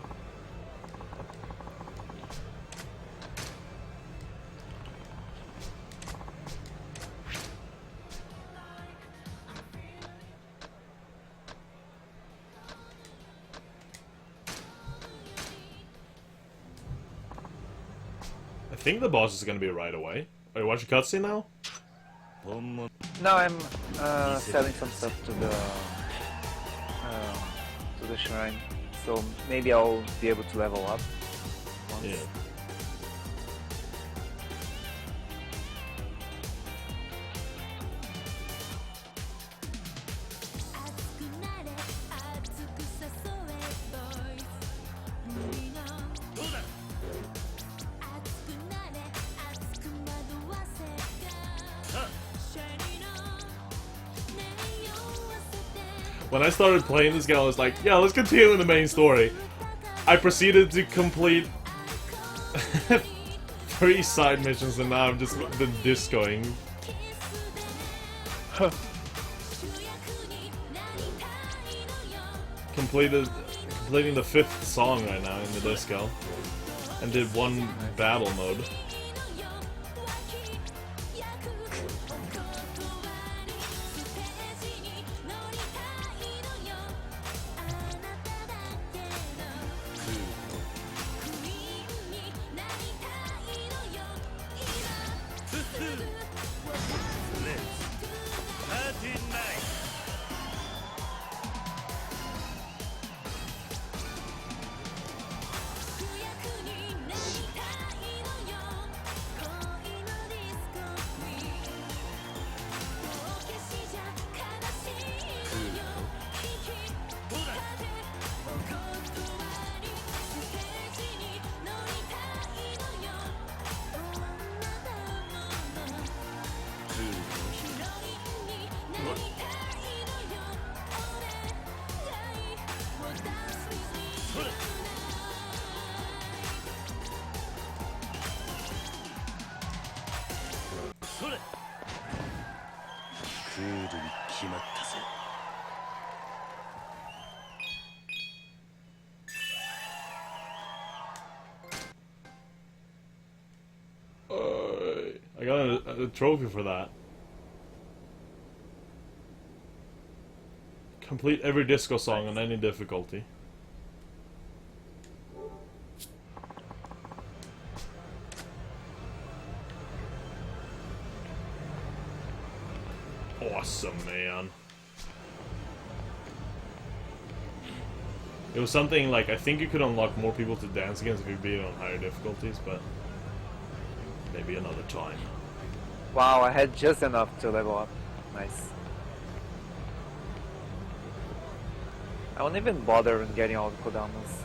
I think the boss is gonna be right away. Are you watching cutscene now? 本物 Now I'm selling some stuff to the shrine, so maybe I'll be able to level up once. Yeah. When I started playing this game, I was like, yeah, let's continue in the main story. I proceeded to complete 3 side missions, and now I've just been discoing. Completing the 5th song right now in the disco, and did 1 battle mode. I got a trophy for that. Complete every disco song on any difficulty. Awesome, man. It was something like, I think you could unlock more people to dance against if you beat it on higher difficulties, but maybe another time. Wow, I had just enough to level up. Nice. I won't even bother in getting all the kodamas.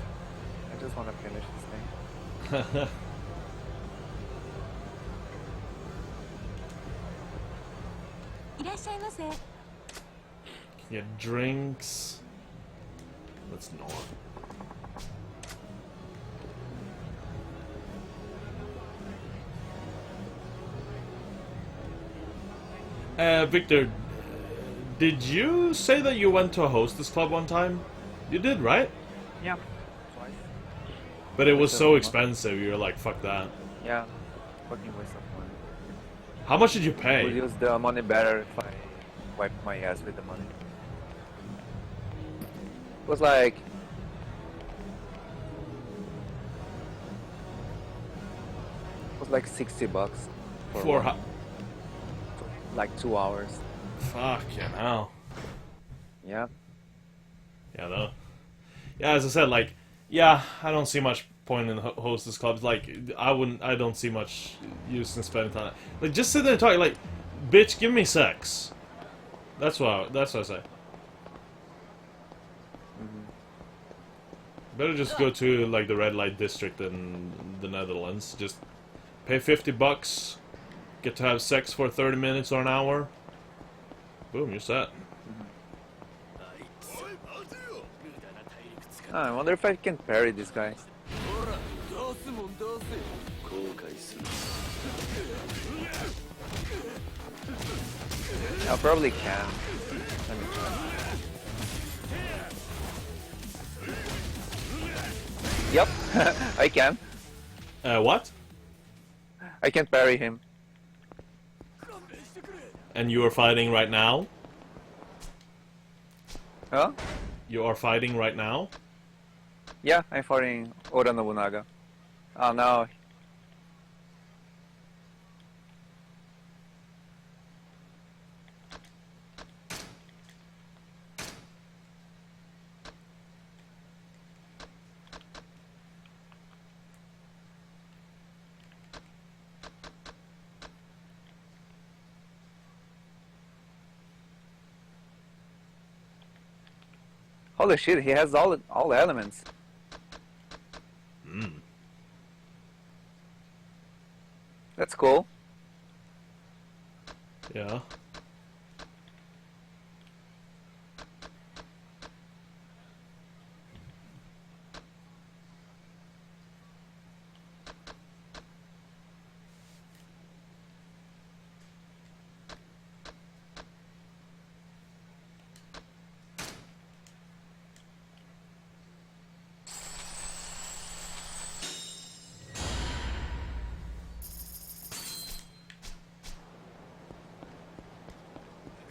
I just want to finish this thing. Get drinks. Let's not. Victor, did you say that you went to a hostess club one time? You did, right? Yeah. Twice. But it was so expensive, you were like, fuck that. Yeah. Fucking waste of money. How much did you We'll pay? use the money better if I wipe my ass with the money. It was like... It was like $60 For how? like 2 hours. Fucking hell. Yeah. Yeah, no. Yeah, as I said, like, yeah, I don't see much point in hostess clubs. Like, I don't see much use in spending time. Like, just sit there and talk. Like, bitch, give me sex. That's what I say. Better just go to like the red light district in the Netherlands. Just pay $50, get to have sex for 30 minutes or an hour. Boom, you're set. I wonder if I can parry this guy. I probably can. Let me try. Yep, I can. What? I can parry him. And you are fighting right now? Huh? You are fighting right now? Yeah, I'm fighting Oda Nobunaga. Oh no. Holy shit, he has all the elements. That's cool. Yeah.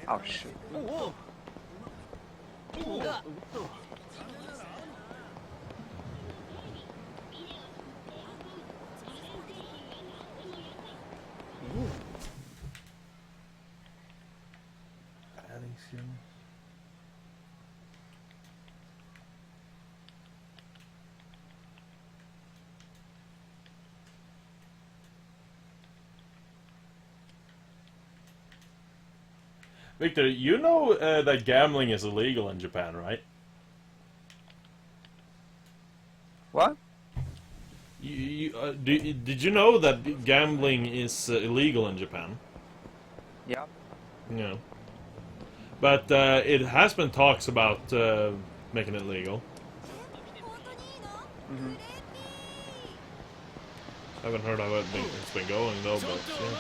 Oh shit. Victor, you know that gambling is illegal in Japan, right? What? Did you know that gambling is illegal in Japan? Yeah. No. But it has been talks about making it legal. Mm-hmm. I haven't heard how it's been going though, but yeah.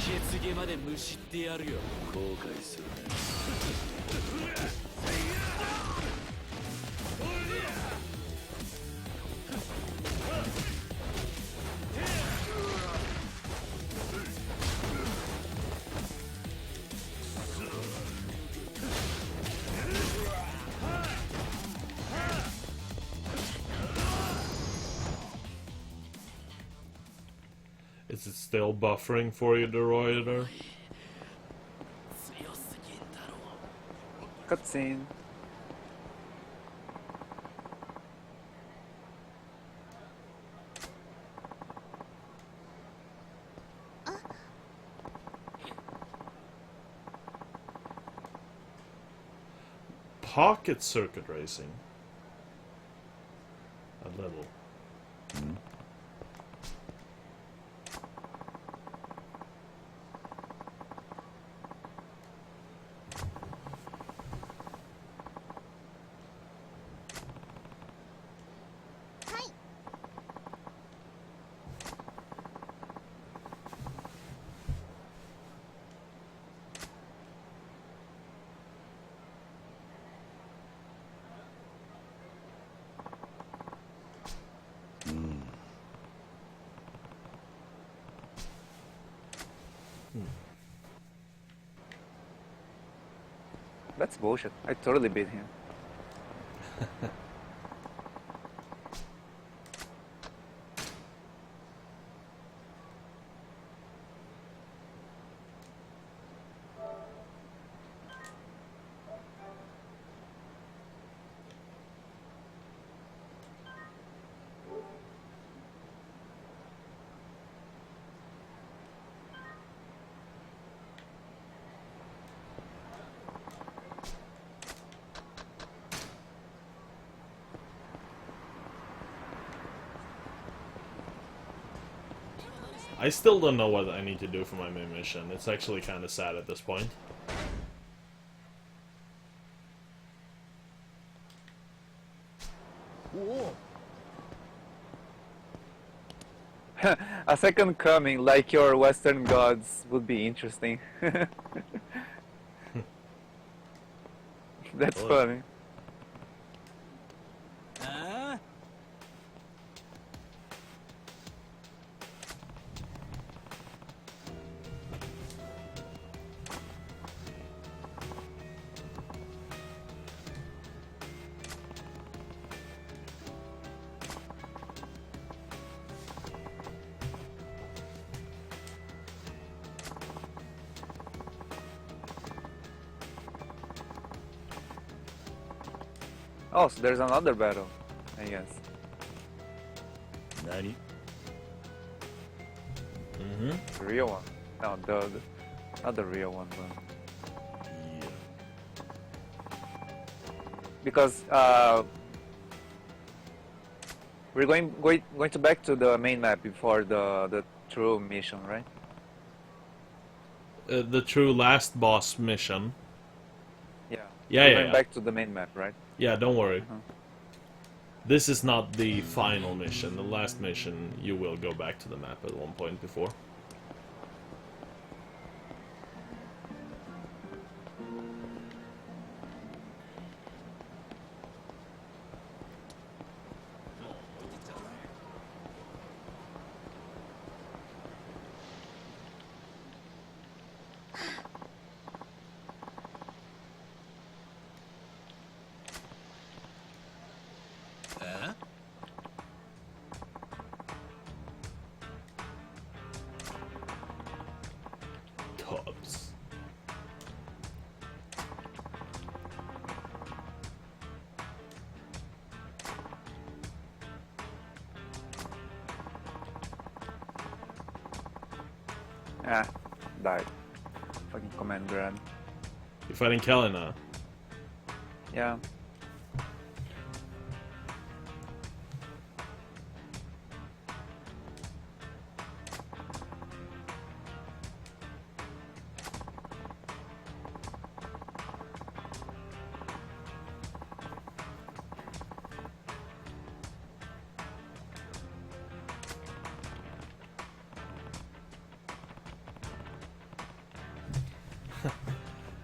血毛までむしってやるよ後悔するね Is it still buffering for you, Deroider? Cutscene. Pocket circuit racing. A little. That's bullshit. I totally beat him. I still don't know what I need to do for my main mission. It's actually kind of sad at this point. A second coming, like your Western gods, would be interesting. That's Oh. funny. ああ Oh, so there's another battle, I guess. 何 Mm-hmm. The real one. No, not the real one, but いや because we're going to back to the main map before the true mission, right? The true last boss mission. Yeah. Yeah, We're yeah, going yeah. back to the main map, right? Yeah, don't worry. Uh-huh. This is not the final mission. The last mission, you will go back to the map at one point before. Cubs. Ah, died. Fucking command grab. You're fighting Kelly now. Yeah.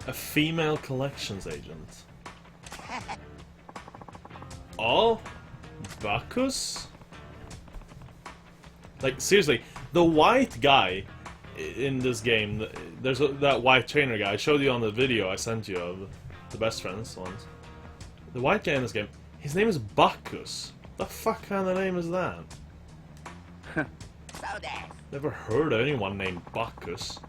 A female collections agent. Oh? Bacchus? Like, seriously, the white guy in this game, that white trainer guy, I showed you on the video I sent you of the best friends ones. The white guy in this game, his name is Bacchus. The fuck kind of name is that? Never heard of anyone named Bacchus.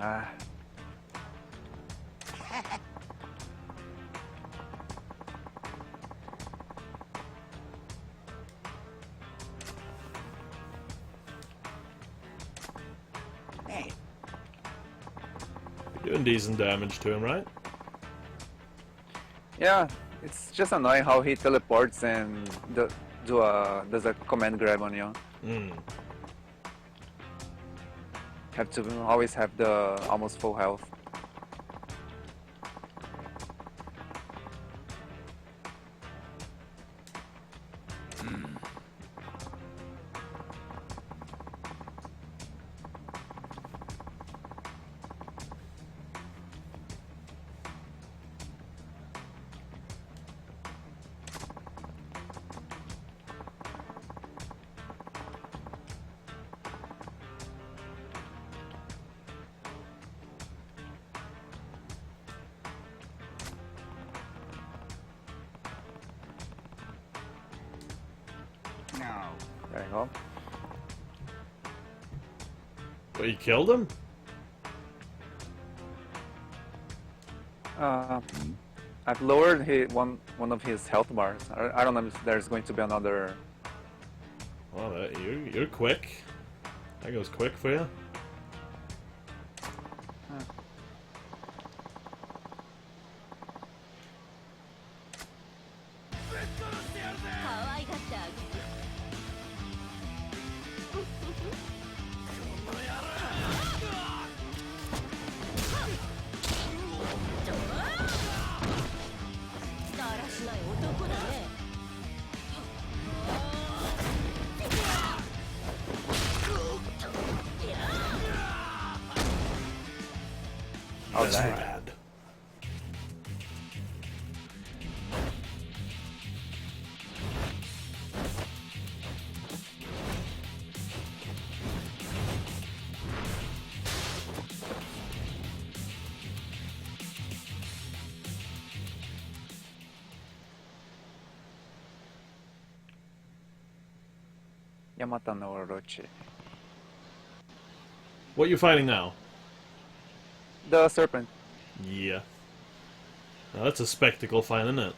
Ah. You're doing decent damage to him, right? Yeah, it's just annoying how he teleports and does a command grab on you. Mm. Have to always have the almost full health. There you go. But you killed him? I've lowered one of his health bars. I don't know if there's going to be another. Well, you're quick. That goes quick for you. Oh, That's nice. rad. Yamata no Orochi. What you fighting now? The serpent. Yeah. Now that's a spectacle fight, isn't it?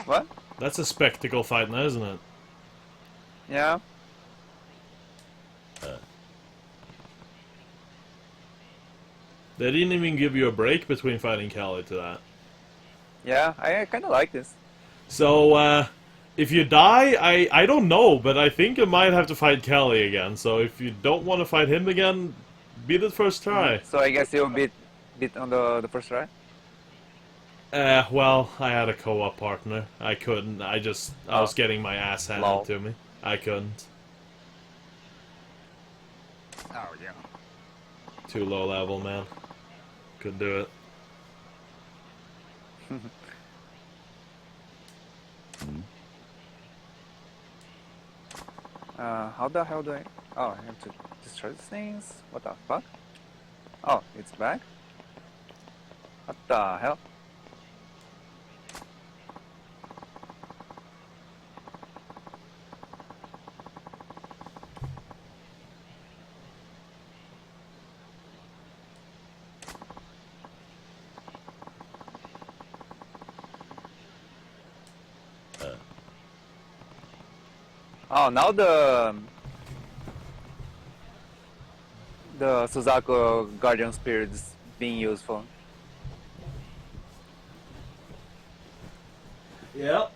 What? That's a spectacle fight now, isn't it? Yeah. They didn't even give you a break between fighting Kali to that. Yeah, I kind of like this. So, if you die, I don't know, but I think you might have to fight Kali again. So if you don't want to fight him again, beat it first try. So I guess you'll beat on the first try. Well, I had a co-op partner. I couldn't. I was getting my ass handed Lol. to me. I couldn't. Oh yeah. Too low level, man. Couldn't do it. How the hell do I? Oh, I have to destroy these things. What the fuck? Oh, it's back. What the hell? Oh, now the Suzaku Guardian Spirit is being useful. Yep.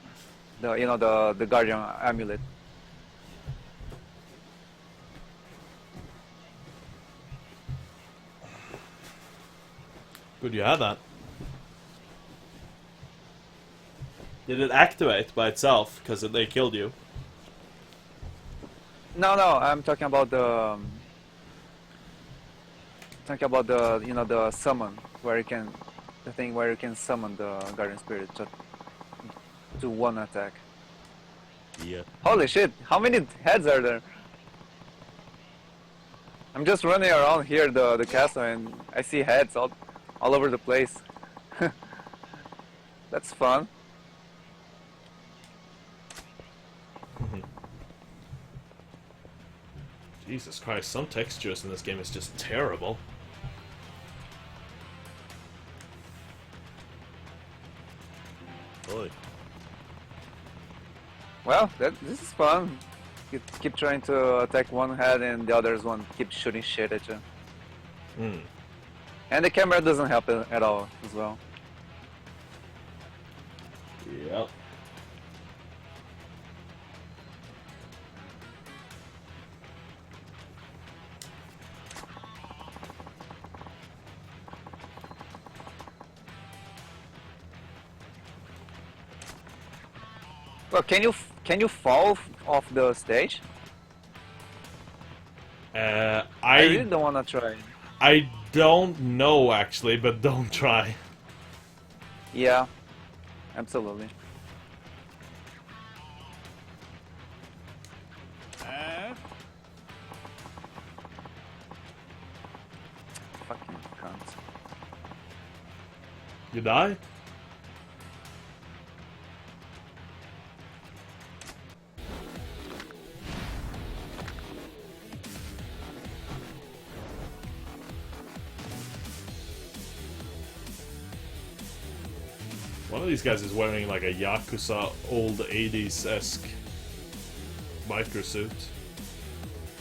The Guardian Amulet. Good you had that. Did it activate by itself because they killed you? No, I'm talking about the the summon where you can the thing where you can summon the Guardian Spirit to one attack. Yeah. Holy shit! How many heads are there? I'm just running around here the castle and I see heads all over the place. That's fun. Jesus Christ, some textures in this game is just terrible. Boy. Well, this is fun. You keep trying to attack one head and the other's one keeps shooting shit at you. Hmm. And the camera doesn't help at all as well. Yep. Well, can you fall off the stage? I really don't wanna try. I don't know actually, but don't try. Yeah, absolutely. Fucking cunt. You die? One of these guys is wearing like a Yakuza old 80s-esque biker suit.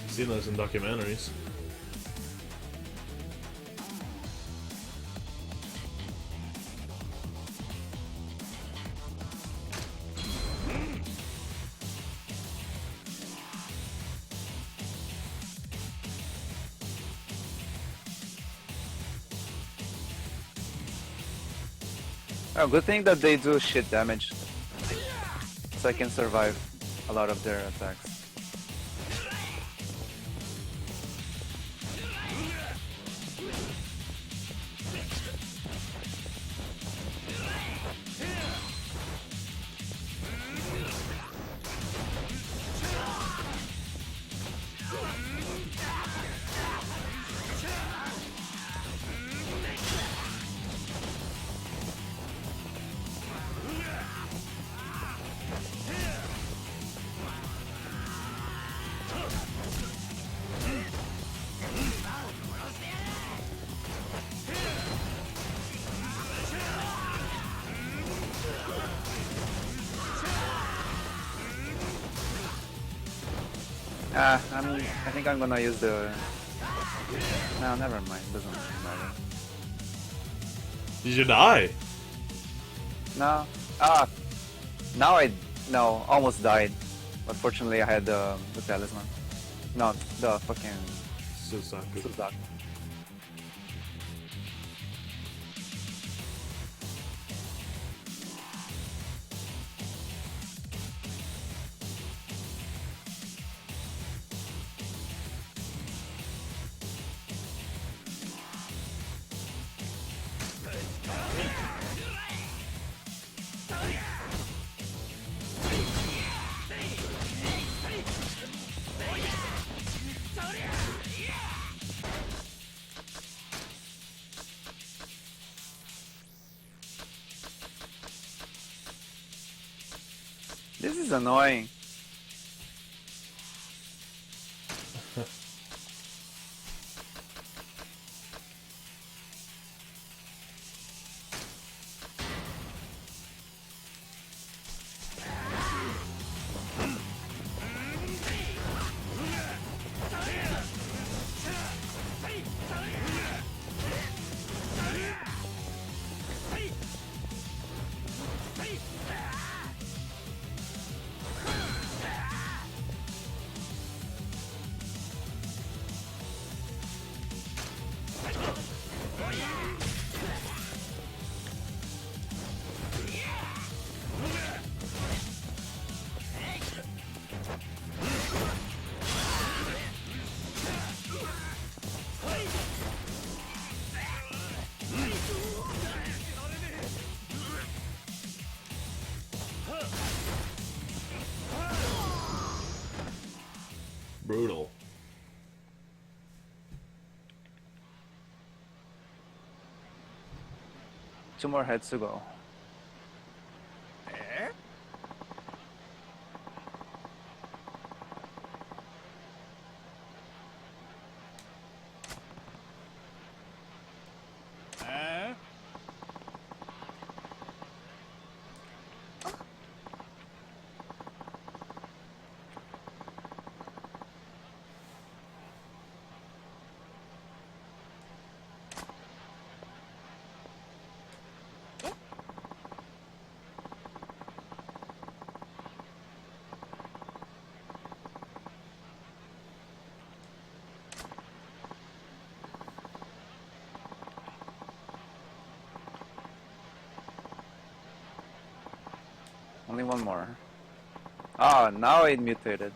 I've seen those in documentaries. Oh, good thing that they do shit damage, so I can survive a lot of their attacks. I think I'm gonna use the... No, never mind, doesn't matter. Did you die? No. Now no, almost died. But fortunately I had the talisman. Not the fucking Suzaku. Suzaku. This is annoying. Brutal. Two more heads to go. Only one more. Ah, now it mutated.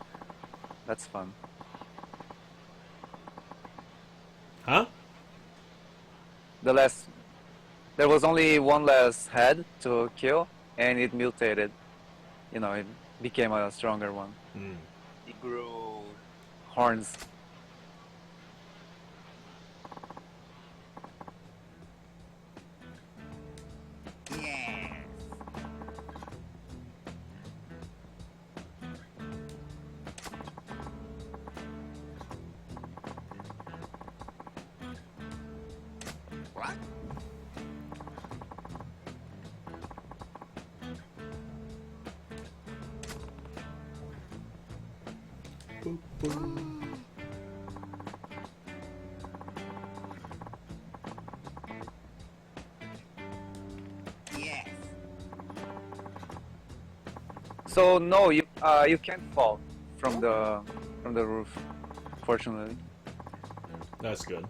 That's fun. Huh? The last... There was only one last head to kill, and it mutated. You know, it became a stronger one. Mm. It grew horns. So no, you can't fall from the roof, fortunately. That's good.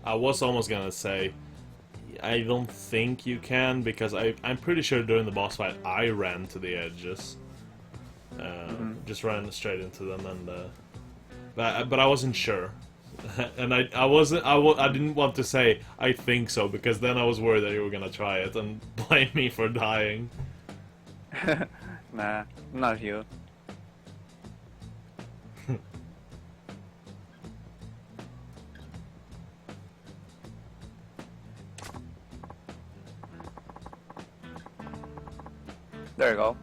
I was almost gonna say, I don't think you can, because I'm pretty sure during the boss fight I ran to the edges. Just ran straight into them, and but I wasn't sure. And I didn't want to say I think so, because then I was worried that you were gonna try it and blame me for dying. Nah, not you. There you go.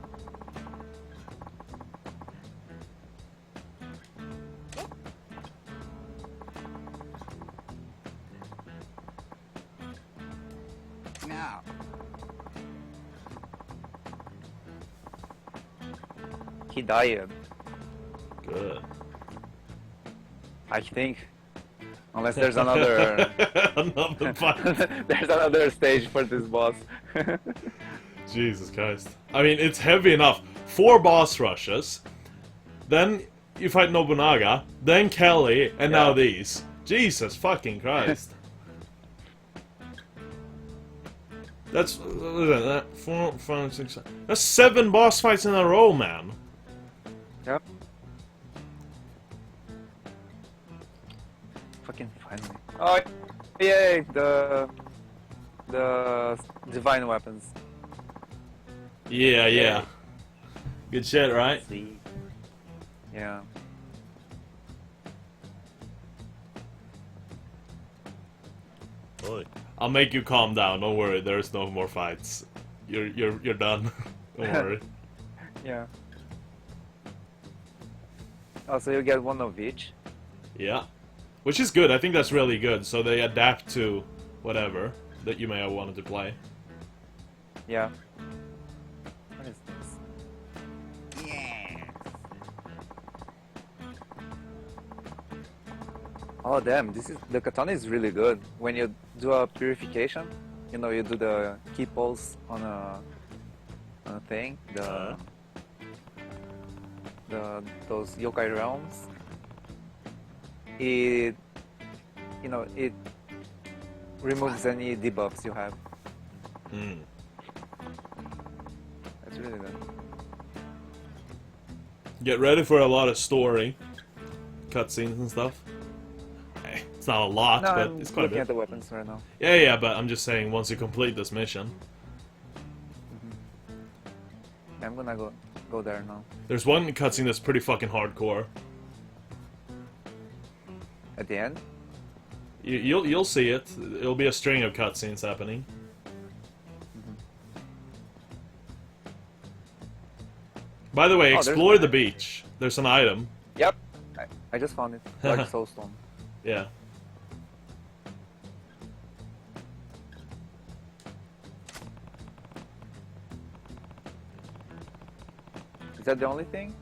Now. He died, Good. I think. Unless there's another Another fight. there's another stage for this boss. Jesus Christ. I mean, it's heavy enough. 4 boss rushes, then you fight Nobunaga, then Kelly, and now these. Jesus fucking Christ. That's 4, 5, 6, 7. That's 7 boss fights in a row, man. Yep. Fucking finally. Oh, yay! The divine weapons. Yeah. Good shit, right? See. Yeah. Oi. I'll make you calm down. Don't worry. There's no more fights. You're done. Don't worry. Yeah. Also, you get one of each. Yeah. Which is good. I think that's really good. So they adapt to whatever that you may have wanted to play. Yeah. What is this? Yes. Oh damn! The katana is really good. When you do a purification, you know, you do the key pulse on a thing. Those yokai realms. It removes any debuffs you have. Mm. That's really good. Get ready for a lot of story, cutscenes and stuff. It's not a lot, No, but I'm it's quite a looking bit. at the weapons right now. Yeah, but I'm just saying, once you complete this mission, I'm gonna go there now. there's one cutscene that's pretty fucking hardcore. At the end. You'll see it. It'll be a string of cutscenes happening. By the way, Oh, there's explore one. the beach. There's an item. Yep. I just found it. Like soulstone. Yeah. Is that the only thing?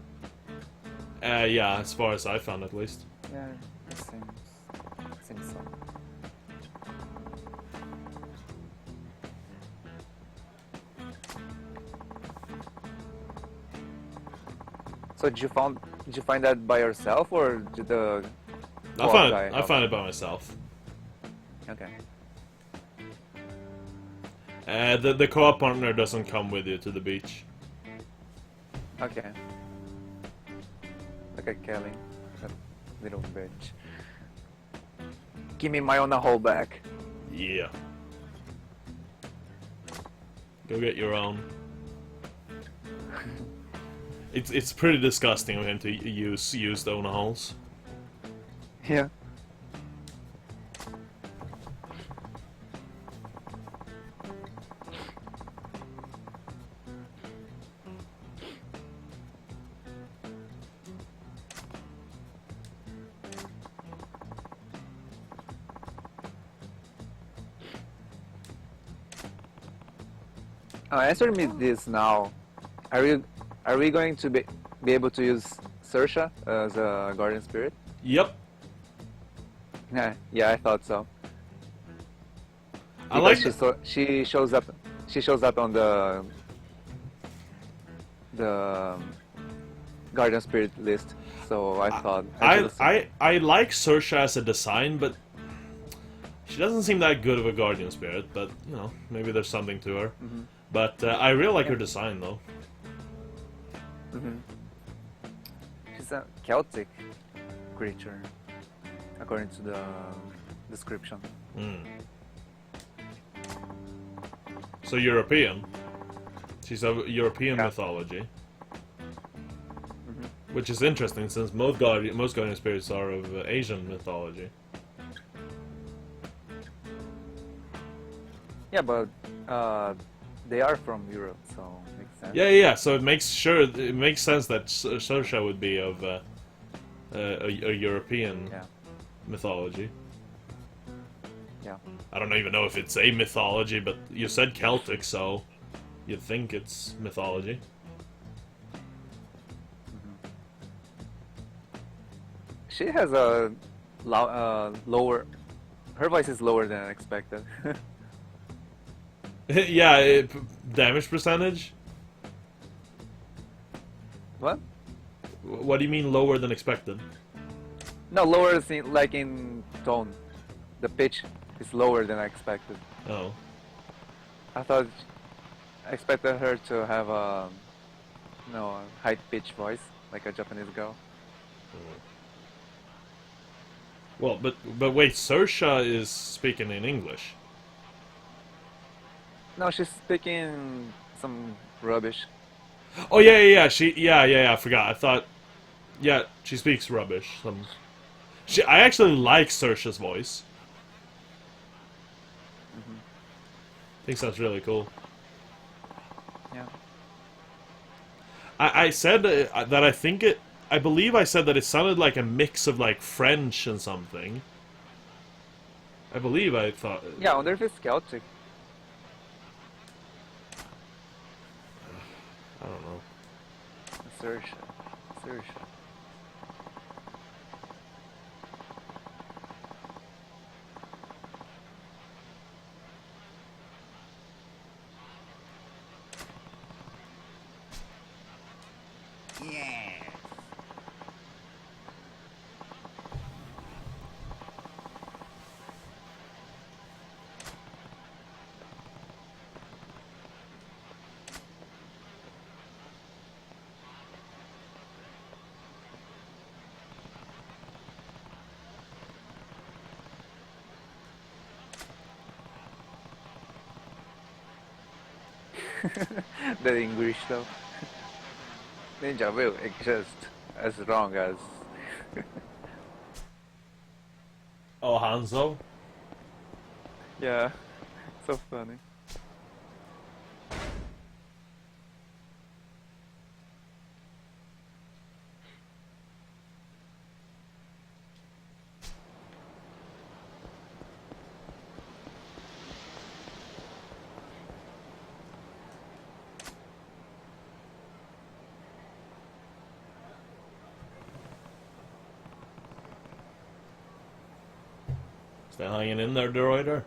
Yeah, as far as I found at least. Yeah, it seems so. So did you find that by yourself, or did the I co-op guy help found you? it by myself. Okay. The co-op partner doesn't come with you to the beach. Okay. Look at Kelly, that little bitch. Give me my own hole back. Yeah. Go get your own. It's pretty disgusting of him to use the owner holes. Yeah. Answer me this now. Are we going to be able to use Sersha as a guardian spirit? Yep. Yeah, I thought so. I like Because she shows up. She shows up on the guardian spirit list. So I thought I like Sersha as a design, but she doesn't seem that good of a guardian spirit. But you know, maybe there's something to her. But I really like her design, though. she's a Celtic creature, according to the description. So European. She's of European mythology, which is interesting since most guardian spirits are of Asian mythology. Yeah, but they are from Europe, so makes sense. Yeah. So it makes sense that Sersha would be of a European mythology. Yeah. I don't even know if it's a mythology, but you said Celtic, so you'd think it's mythology. She has a lower. Her voice is lower than expected. Yeah, damage percentage? What? What do you mean lower than expected? No, lower is like in tone. The pitch is lower than I expected. Oh. I expected her to have a high pitched voice like a Japanese girl. Well, but wait, Sersha is speaking in English. No, she's speaking some rubbish. Oh yeah. I forgot. I thought, yeah, she speaks rubbish. I actually like Sersha's voice. I think sounds really cool. Yeah. I said that I think it. I believe I said that it sounded like a mix of like French and something. I believe I thought. Yeah, I wonder if it's Celtic. I don't know. Sersha. The English though. Ninja will exist as long as. Oh, Hanzo. Yeah, so funny. Still hanging in there, Deroider?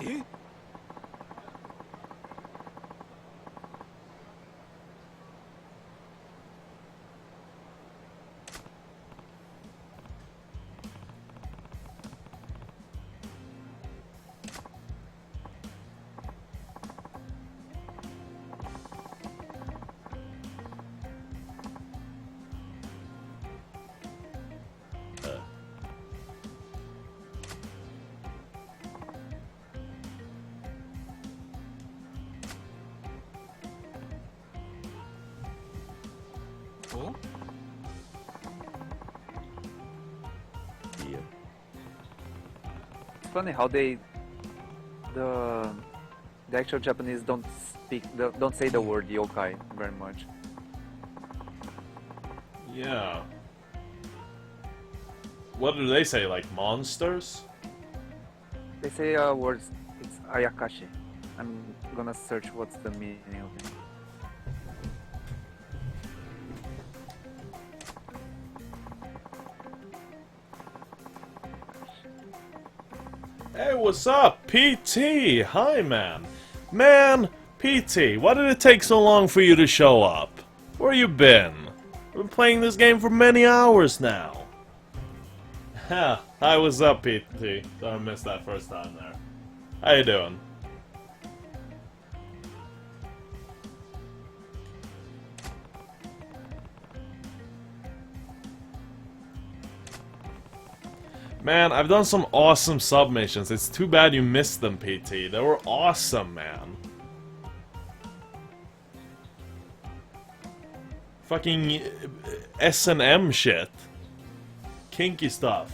え お Yeah. It's funny how the actual Japanese don't say the word yokai very much. Yeah. What do they say? Like monsters? They say words. It's ayakashi. I'm gonna search what's the meaning of it. Hey, what's up? PT! Hi, man. Man, PT, why did it take so long for you to show up? Where you been? We've been playing this game for many hours now. Ha, hi, what's up, PT? Sorry I missed that first time there. How you doing? Man, I've done some awesome submissions. It's too bad you missed them, PT. They were awesome, man. Fucking S&M shit. Kinky stuff.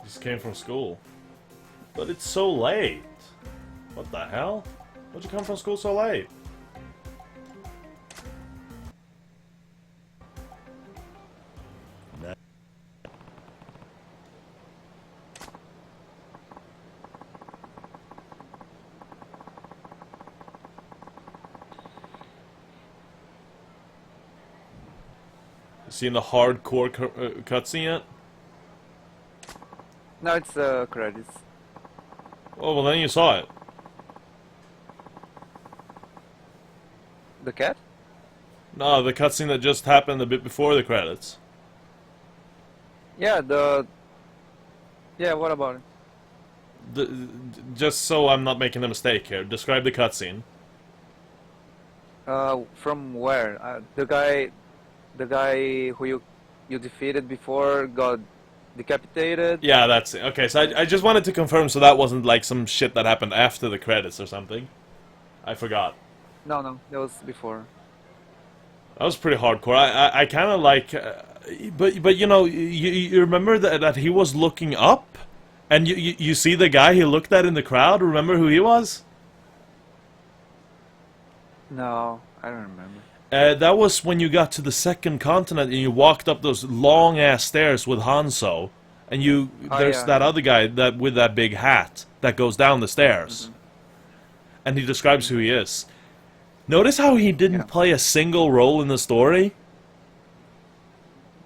Just came from school. But it's so late. What the hell? Why'd you come from school so late? You seen the hardcore cutscene yet? No, it's credits. Oh, well then you saw it. The cat? No, the cutscene that just happened a bit before the credits. Yeah, yeah, what about it? Just so I'm not making a mistake here, describe the cutscene. From where? The guy who you defeated before got decapitated. Yeah, that's it. Okay, so I just wanted to confirm so that wasn't like some shit that happened after the credits or something. I forgot. No, that was before. That was pretty hardcore. I kind of like, but you know, you remember that he was looking up, and you see the guy he looked at in the crowd. Remember who he was? No, I don't remember. That was when you got to the second continent and you walked up those long ass stairs with Hanzo, and there's that other guy that with that big hat that goes down the stairs, and he describes who he is. Notice how he didn't play a single role in the story?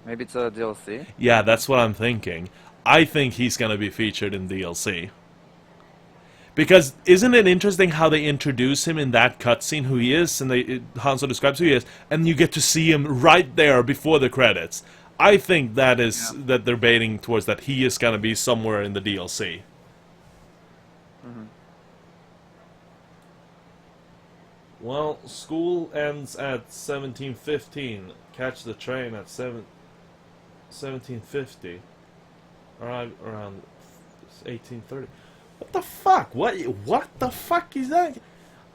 Maybe it's a DLC. Yeah, that's what I'm thinking. I think he's gonna be featured in DLC. Because isn't it interesting how they introduce him in that cutscene, who he is, and Hanzo describes who he is, and you get to see him right there before the credits. I think that is that they're baiting towards that he is gonna be somewhere in the DLC. Well, school ends at 17:15. Catch the train at 17:50. Arrive around 18:30. What the fuck? What the fuck is that?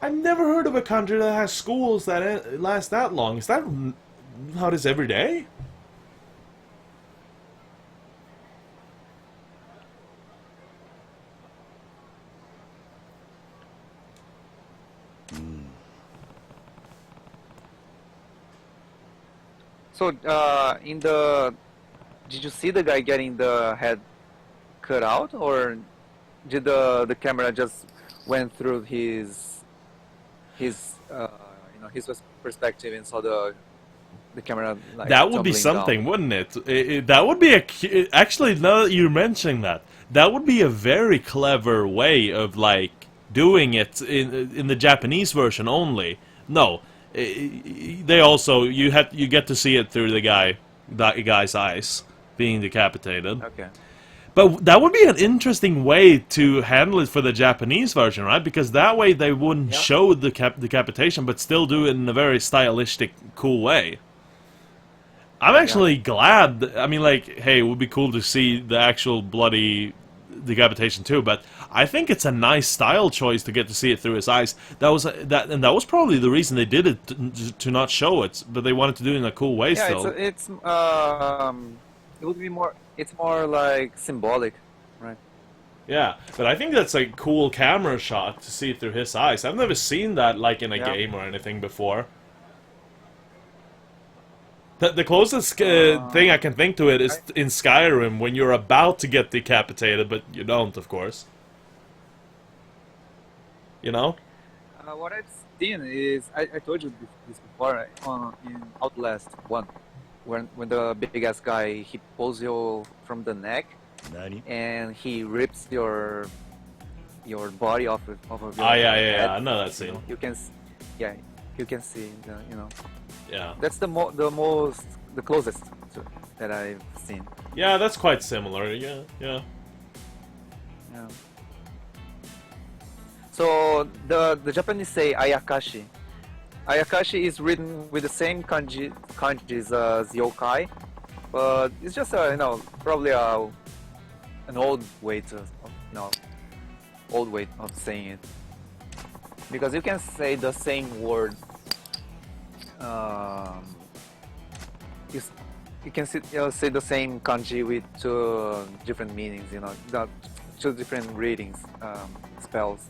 I've never heard of a country that has schools that last that long. Is that how it is every day? So in the, did you see the guy getting the head cut out, or did the camera just went through his his perspective and saw the camera like That would be tumbling something, down? wouldn't it? That would be actually, now that you're mentioning that, that would be a very clever way of like doing it in the Japanese version only. No, they also you get to see it through the guy's eyes being decapitated. Okay. But that would be an interesting way to handle it for the Japanese version, right? Because that way they wouldn't Yeah. show the decapitation, but still do it in a very stylistic, cool way. I'm actually glad. I mean, like, hey, it would be cool to see the actual bloody decapitation too. But I think it's a nice style choice to get to see it through his eyes. That was probably the reason they did it to not show it, but they wanted to do it in a cool way Yeah, still. it would be more. It's more like symbolic, right? Yeah, but I think that's a cool camera shot to see it through his eyes. I've never seen that like in a Yeah. game or anything before. The closest thing I can think to it is in Skyrim when you're about to get decapitated, but you don't, of course. You know? What I've seen is I told you this before in Outlast 1, when the big ass guy he pulls you from the neck 何 and he rips your body off of your Ah, yeah, head. I know that You scene. know, yeah, you can see Yeah. that's the closest to, that I've seen. Yeah, that's quite similar. Yeah. Yeah. So the Japanese say ayakashi. Ayakashi is written with the same kanjis as yokai, but it's just probably an old way of saying it, because you can say the same word. You can say the same kanji with two different meanings. Two different readings, spells.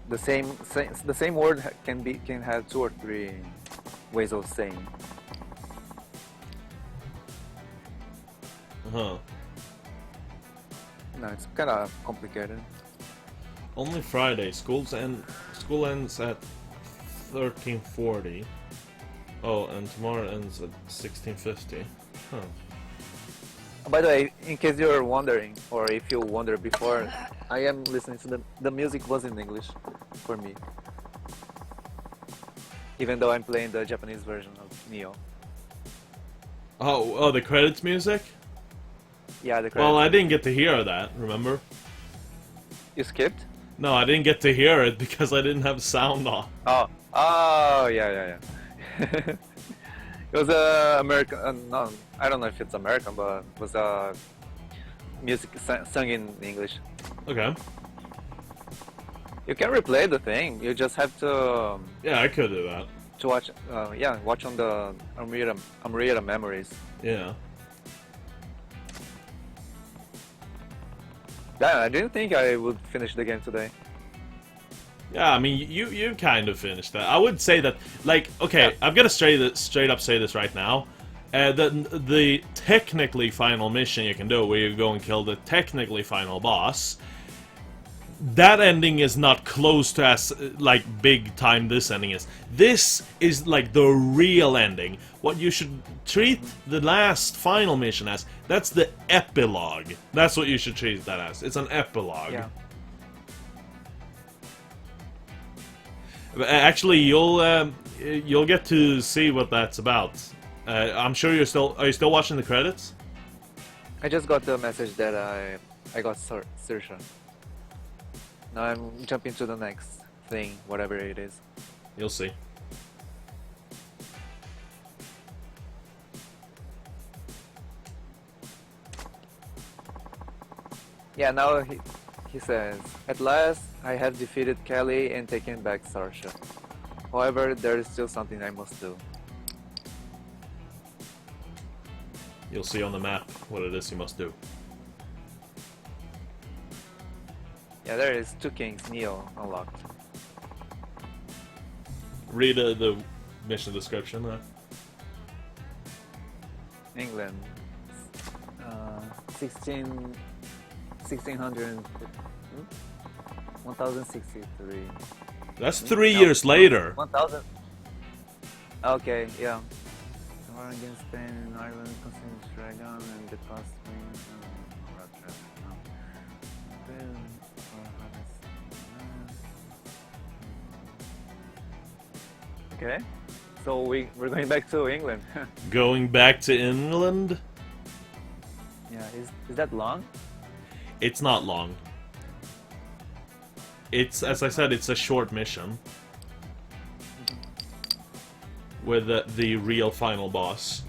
The same word can have two or three ways of saying. Huh. No, it's kind of complicated. Only Friday. School ends at 13:40. Oh, and tomorrow ends at 16:50. Huh. By the way, in case you're wondering, or if you wondered before, I am listening to the music was in English for me, even though I'm playing the Japanese version of Neo. Oh, the credits music? Yeah, the Well, I credits. didn't get to hear that, remember? You skipped? No, I didn't get to hear it because I didn't have sound on. Oh, yeah. It was American. No, I don't know if it's American, but it was music sung in English. Okay. You can replay the thing. You just have to Yeah, I could do that. watch. Watch on the Amrita Memories. Yeah. Yeah, I didn't think I would finish the game today. Yeah, I mean, you kind of finished that. I would say that, like, okay, I'm gonna straight up say this right now. The technically final mission you can do, where you go and kill the technically final boss, that ending is not close to as, like, big time this ending is. This is, like, the real ending. What you should treat the last final mission as, that's the epilogue. That's what you should treat that as. It's an epilogue. Yeah. Actually, you'll get to see what that's about. I'm sure are you still watching the credits? I just got the message that I got Saoirse. Now I'm jumping to the next thing, whatever it is. You'll see. Yeah, now he says, "At last, I have defeated Kelly and taken back Saoirse. However, there is still something I must do." You'll see on the map what it is you must do. Yeah, there is two kings, Neo unlocked. Read the mission description. England. 1600. 1063. That's 3 No, years later. 1000. Okay, yeah. War against Spain and Ireland, consumed dragon and the cost wing. Okay, so we're going back to England. Going back to England? Yeah, is that long? It's not long. It's, as I said, it's a short mission. With the real final boss.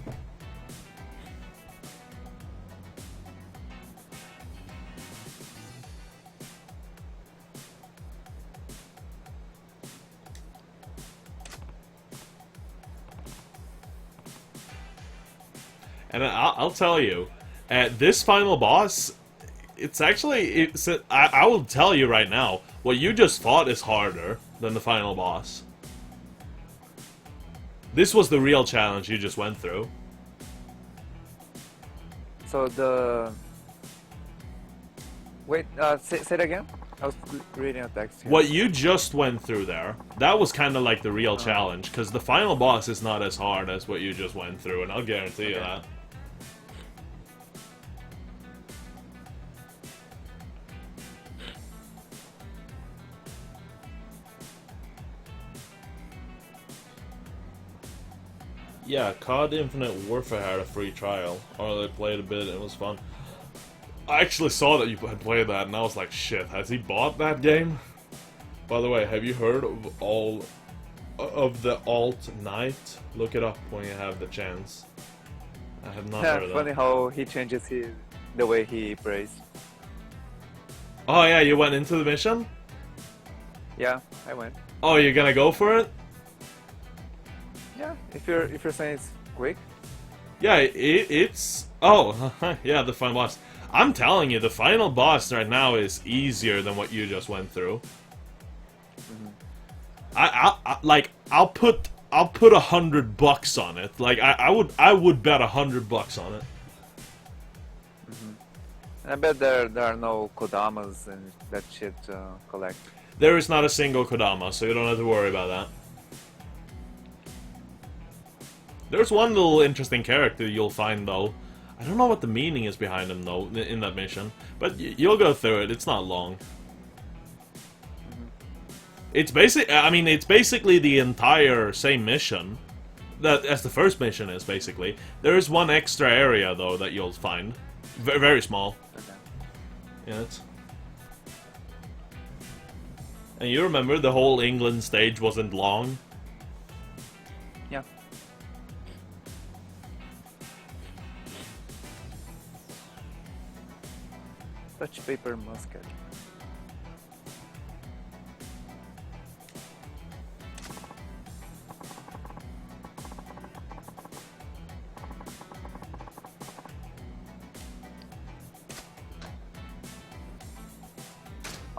And I'll tell you, this final boss, it's actually, I will tell you right now, what you just fought is harder than the final boss. This was the real challenge you just went through. So the... Wait, say it again? I was reading a text here. What you just went through there, that was kind of like the real challenge, because the final boss is not as hard as what you just went through, and I'll guarantee you that. Yeah, COD Infinite Warfare had a free trial, or they played a bit and it was fun. I actually saw that you had played that and I was like, shit, has he bought that game? By the way, have you heard of all of the alt night? Look it up when you have the chance. I have not heard of Funny that. how he changes the way he prays. Oh yeah, you went into the mission? Yeah, I went. Oh, you're gonna go for it? Yeah, if you're saying it's quick. Yeah, it's... Oh, yeah, the final boss. I'm telling you, the final boss right now is easier than what you just went through. I'll put $100 on it. Like I would bet $100 on it. I bet there are no Kodamas and that shit to collect. There is not a single Kodama, so you don't have to worry about that. There's one little interesting character you'll find, though. I don't know what the meaning is behind him, though, in that mission. But you'll go through it. It's not long. It's it's basically the entire same mission. As the first mission is, basically. There is one extra area, though, that you'll find. Very small. Okay. Yeah, And you remember the whole England stage wasn't long? Yeah. Touch paper musket.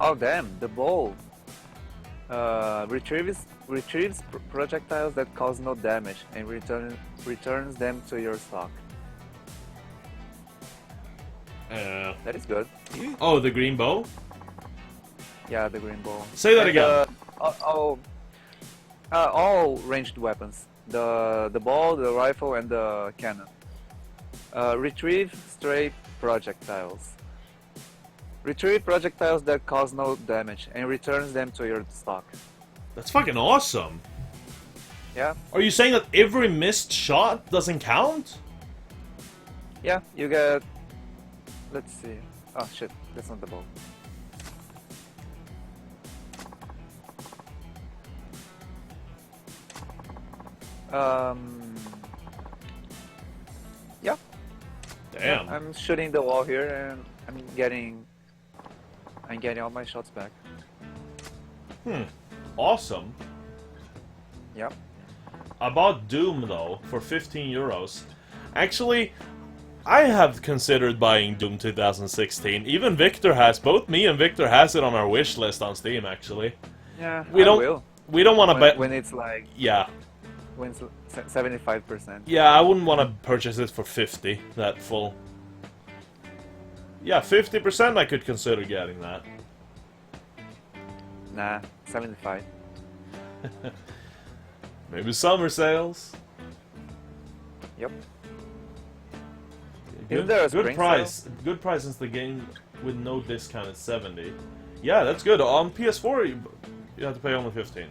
Oh damn, the bow retrieves projectiles that cause no damage and returns them to your stock. That is good. Oh, the green bow? Yeah, the green bow. Say that And, again. all ranged weapons. The ball, the rifle, and the cannon. Retrieve stray projectiles. Retrieve projectiles that cause no damage and returns them to your stock. That's fucking awesome. Yeah? Are you saying that every missed shot doesn't count? Yeah, you get... Let's see. Oh shit, that's not the ball. Yeah. Damn. I'm shooting the wall here and I'm getting all my shots back. Awesome. Yep. I bought Doom, though, for 15 euros. Actually, I have considered buying Doom 2016. Even Victor has. Both me and Victor has it on our wish list on Steam, actually. Yeah, We I don't- will. We don't want to bet... When it's like... Yeah. wins 75%. Yeah, I wouldn't want to purchase it for 50, that full. Yeah, 50% I could consider getting that. Nah, 75. Maybe summer sales. Yep. Good, there a good spring price. Good price since the game with no discount is 70. Yeah, that's good. On PS4, you have to pay only 15.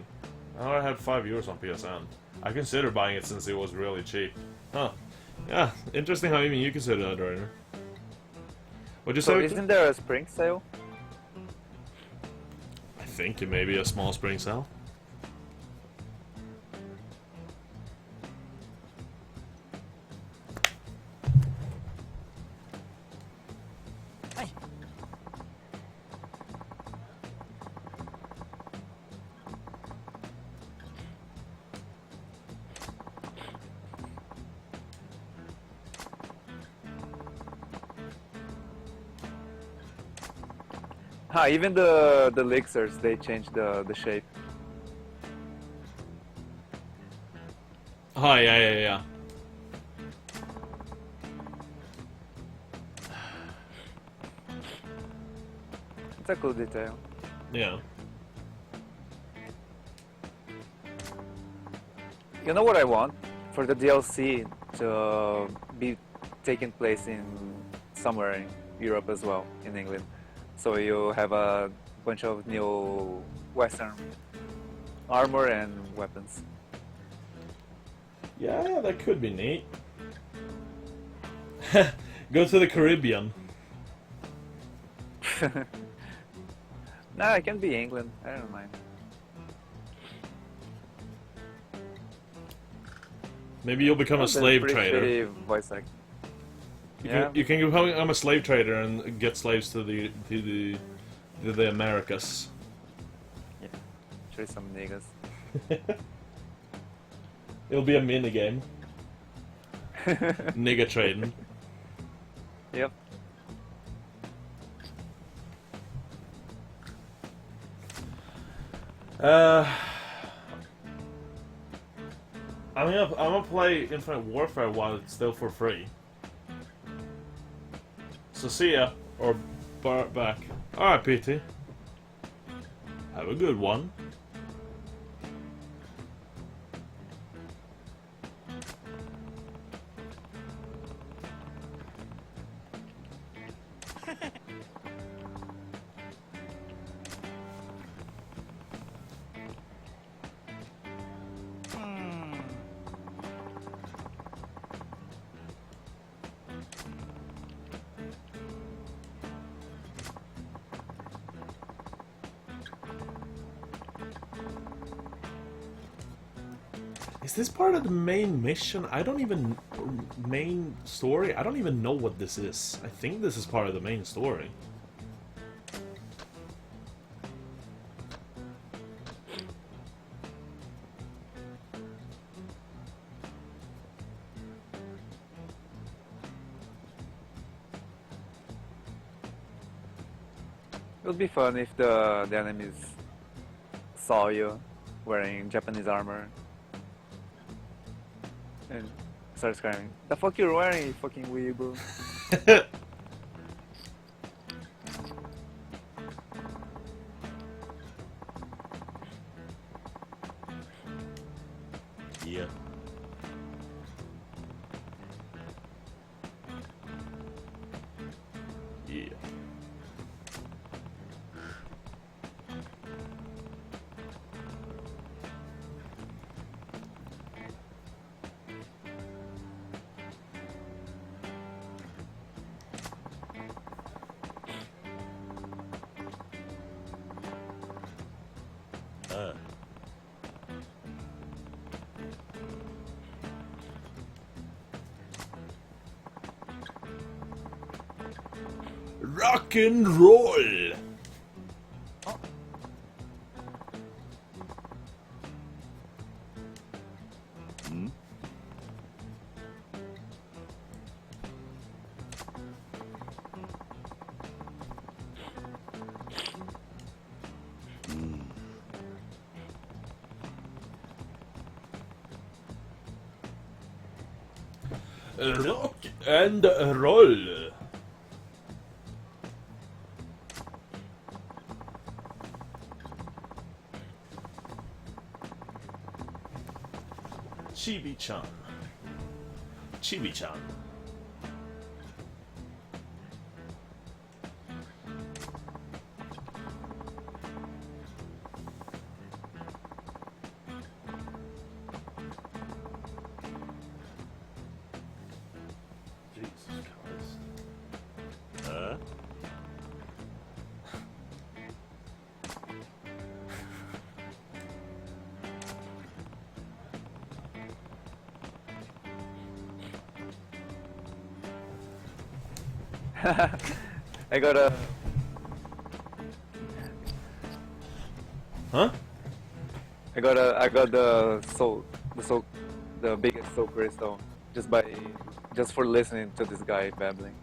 I had €5 on PSN. I considered buying it since it was really cheap. Huh. Yeah, interesting how even you consider that, Rainer. What'd you So say? isn't there a spring sale? I think it may be a small spring sale. Even the elixirs, they changed the shape. Oh, yeah. It's a cool detail. Yeah. You know what I want? For the DLC to be taking place in somewhere in Europe as well, in England. So you have a bunch of new Western armor and weapons. Yeah, that could be neat. Go to the Caribbean. Nah, it can be England. I don't mind. Maybe you'll become a That's slave pretty trader. shitty voice acting. You can become a slave trader and get slaves to the Americas. Yeah, trade some niggas. It'll be a mini game. Nigga trading. Yep. I'm gonna play Infinite Warfare while it's still for free. So see ya, or back. Alright, PT. Have a good one. Is this part of the main mission? Main story? I don't even know what this is. I think this is part of the main story. It would be fun if the enemies saw you wearing Japanese armor and start screaming, "The fuck you're wearing, you fucking weeaboo!" Yeah. Yeah. Rock and roll. Rock and roll. Chibi-chan. Chibi-chan. Jesus Christ. I got a. Huh? I got the biggest soul crystal just for listening to this guy babbling.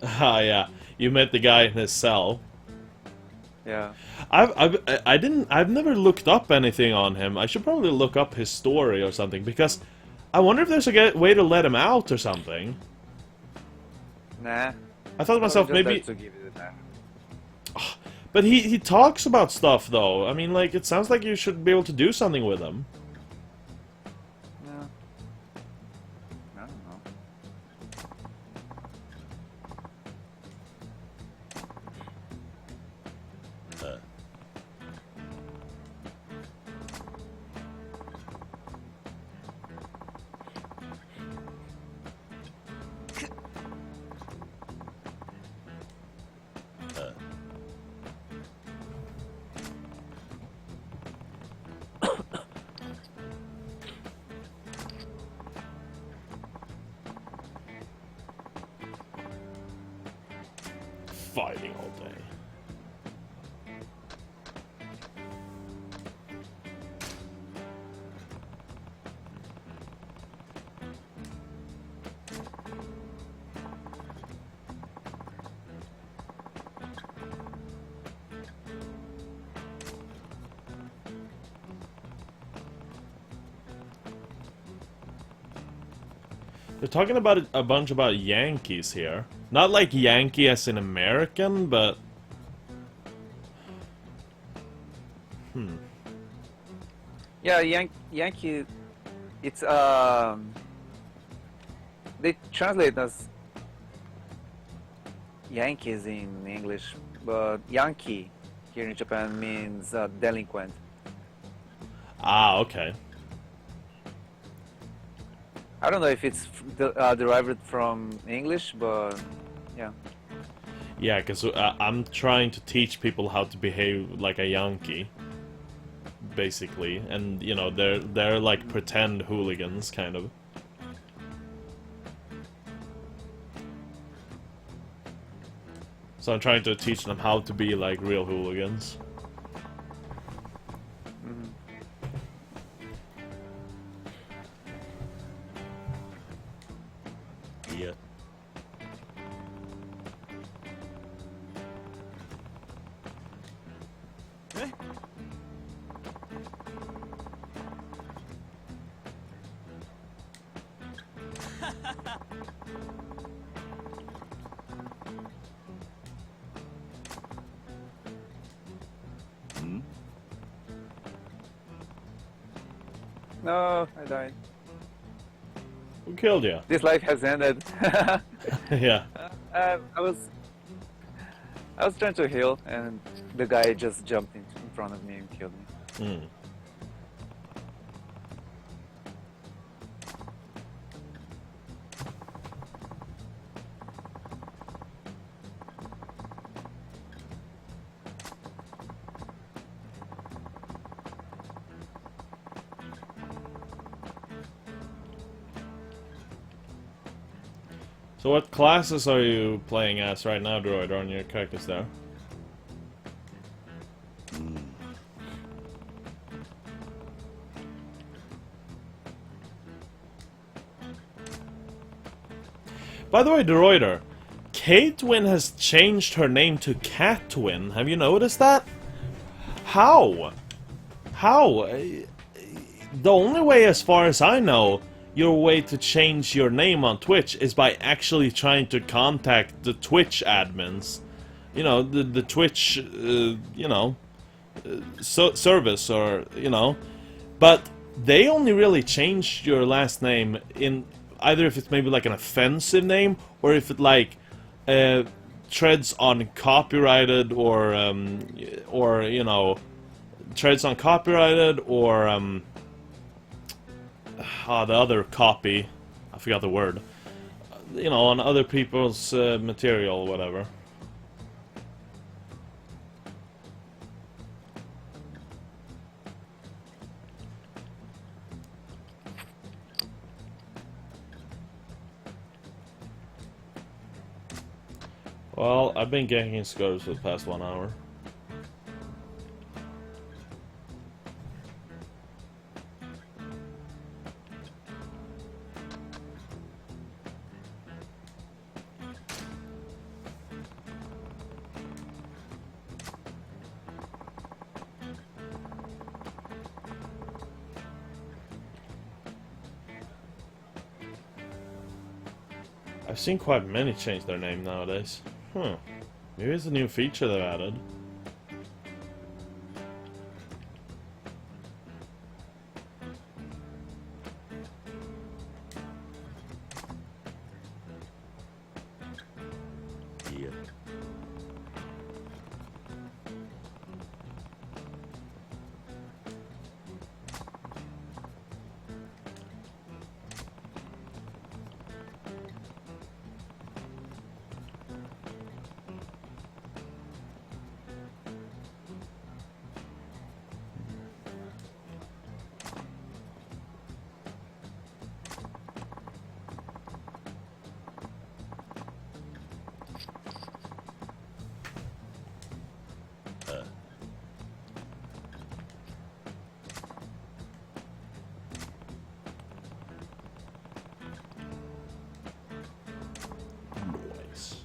Ah, yeah. You met the guy in his cell. Yeah. I've never looked up anything on him. I should probably look up his story or something, because I wonder if there's a way to let him out or something. Nah. I thought to myself, Just maybe... to give it that. But he talks about stuff, though. I mean, like, it sounds like you should be able to do something with him. No. I don't know. Fighting all day. They're talking about a bunch about Yankees here. Not like Yankee as in American, but... Yeah, Yankee. It's they translate as Yankees in English, but Yankee here in Japan means delinquent. Ah, okay. I don't know if it's derived from English, but yeah. Yeah, because I'm trying to teach people how to behave like a Yankee, basically, and you know they're like pretend hooligans, kind of. So I'm trying to teach them how to be like real hooligans. Yeah. No, I died. Who killed you? This life has ended. Yeah. I was trying to heal, and the guy just jumped in front of me and killed me. Hmm. So what classes are you playing as right now, Droid, on your characters there? By the way, Droider, Katwin has changed her name to Catwin. Have you noticed that? How? How? The only way, as far as I know, your way to change your name on Twitch is by actually trying to contact the Twitch admins. You know, the Twitch, you know, service, or, you know. But they only really change your last name in either if it's maybe like an offensive name, or if it like treads on copyrighted, or you know, treads on copyrighted, or the other copy, I forgot the word, you know, on other people's material, whatever. Well, I've been ganking scores for the past 1 hour. I've seen quite many change their name nowadays. Maybe it's a new feature they've added. Yeah. Nice.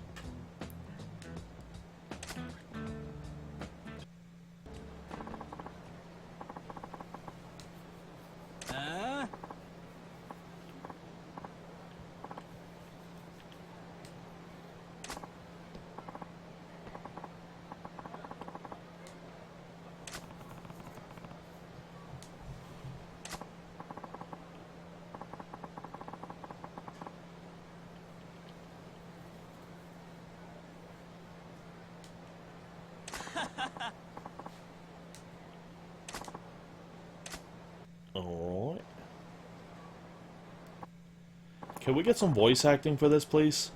Alright. Can we get some voice acting for this, please?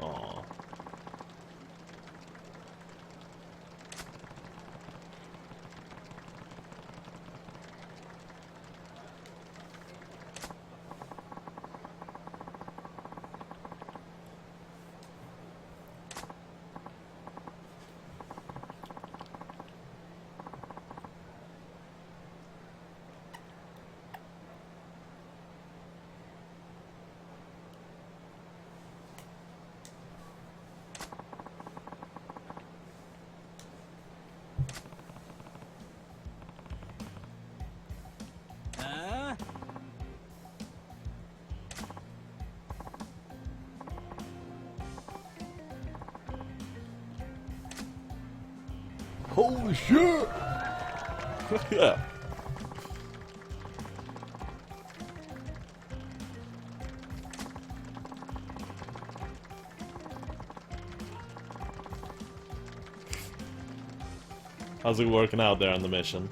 Aw. Holy shit! Yeah. How's it working out there on the mission?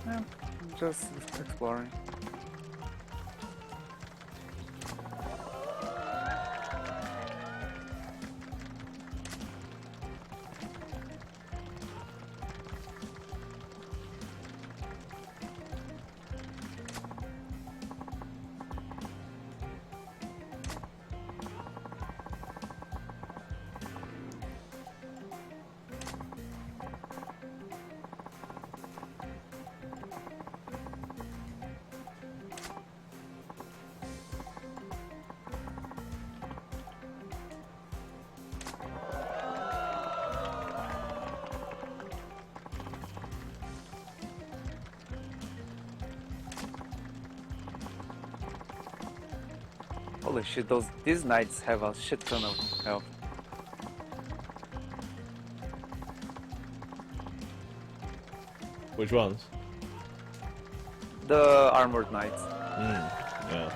Yeah, Just exploring. Holy shit, these knights have a shit ton of health. Which ones? The armored knights. Yeah.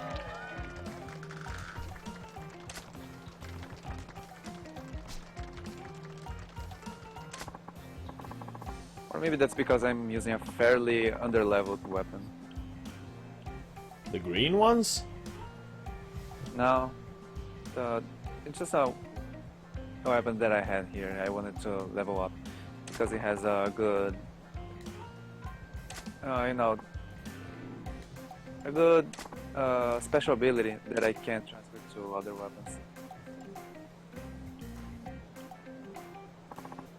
Or maybe that's because I'm using a fairly underleveled weapon. The green ones? No, it's just a weapon that I had here. I wanted to level up because it has a good, you know, a good special ability that I can't transfer to other weapons.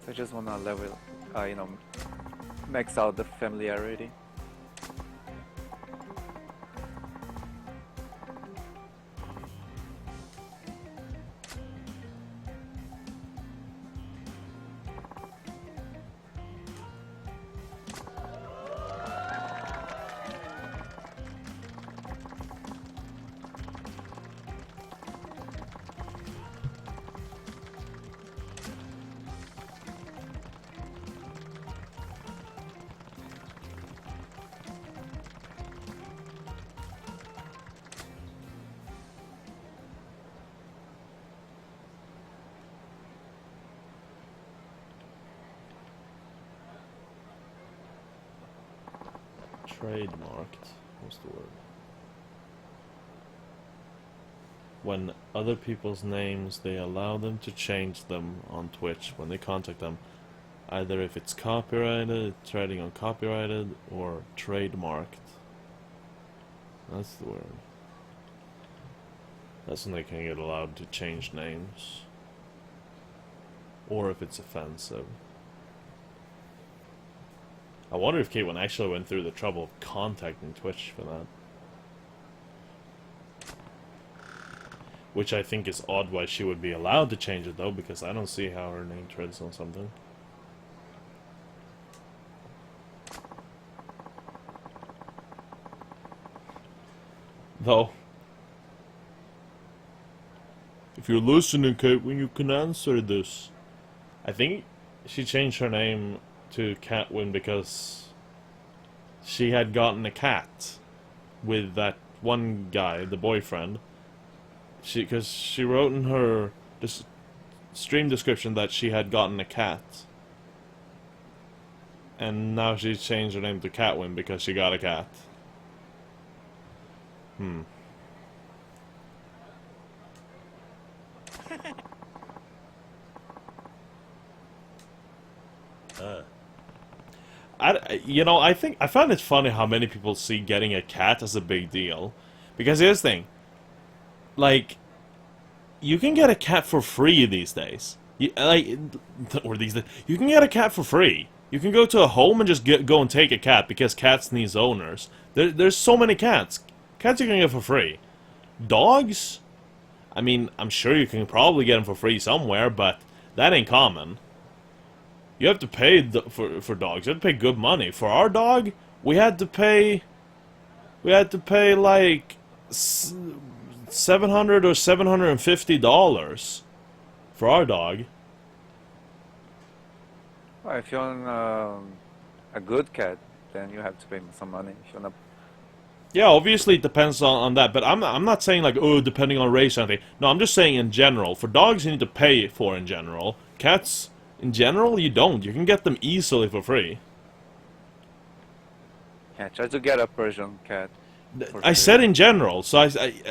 So I just wanna level, you know, max out the familiarity. Trademarked. What's the word? When other people's names, they allow them to change them on Twitch when they contact them. Either if it's copyrighted, trading on copyrighted, or trademarked. That's the word. That's when they can get allowed to change names. Or if it's offensive. I wonder if Caitlin actually went through the trouble of contacting Twitch for that. Which I think is odd why she would be allowed to change it though, because I don't see how her name treads on something. Though, if you're listening, Caitlin, you can answer this. I think she changed her name to Catwin because she had gotten a cat with that one guy, the boyfriend. Because she wrote in her stream description that she had gotten a cat. And now she's changed her name to Catwin because she got a cat. I find it funny how many people see getting a cat as a big deal. Because here's the thing. Like, you can get a cat for free these days. You can get a cat for free. You can go to a home and just go and take a cat because cats need owners. There's so many cats. Cats you can get for free. Dogs? I mean, I'm sure you can probably get them for free somewhere, but that ain't common. You have to pay for dogs. You have to pay good money. For our dog, we had to pay like $700 or $750 for our dog. Well, if you want a good cat, then you have to pay some money. If you want Yeah, obviously it depends on that, but I'm not saying like, oh, depending on race or anything. No, I'm just saying in general. For dogs, you need to pay for in general. Cats, in general, you don't. You can get them easily for free. Yeah, try to get a Persian cat. For I free. said in general, so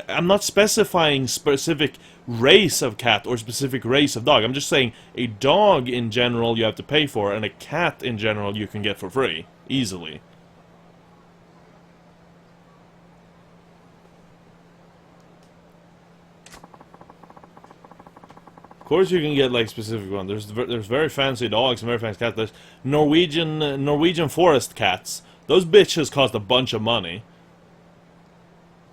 I'm not specifying specific race of cat or specific race of dog. I'm just saying a dog in general you have to pay for, and a cat in general you can get for free, easily. Of course you can get like specific ones. There's very fancy dogs and very fancy cats. There's Norwegian forest cats. Those bitches cost a bunch of money.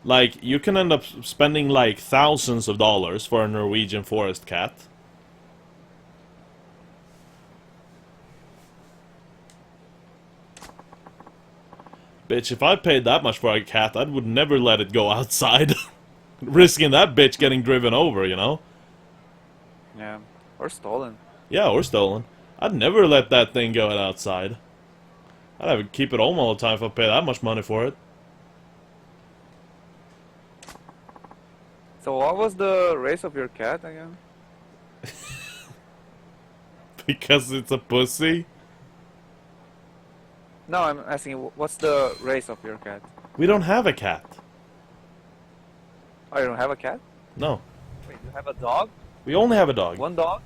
Like, you can end up spending like thousands of dollars for a Norwegian forest cat. Bitch, if I paid that much for a cat, I would never let it go outside. Risking that bitch getting driven over, you know? Yeah, or stolen. Yeah, or stolen. I'd never let that thing go outside. I'd have to keep it home all the time if I pay that much money for it. So what was the race of your cat again? Because it's a pussy? No, I'm asking what's the race of your cat? We don't have a cat. Oh, you don't have a cat? No. Wait, you have a dog? We only have a dog. One dog?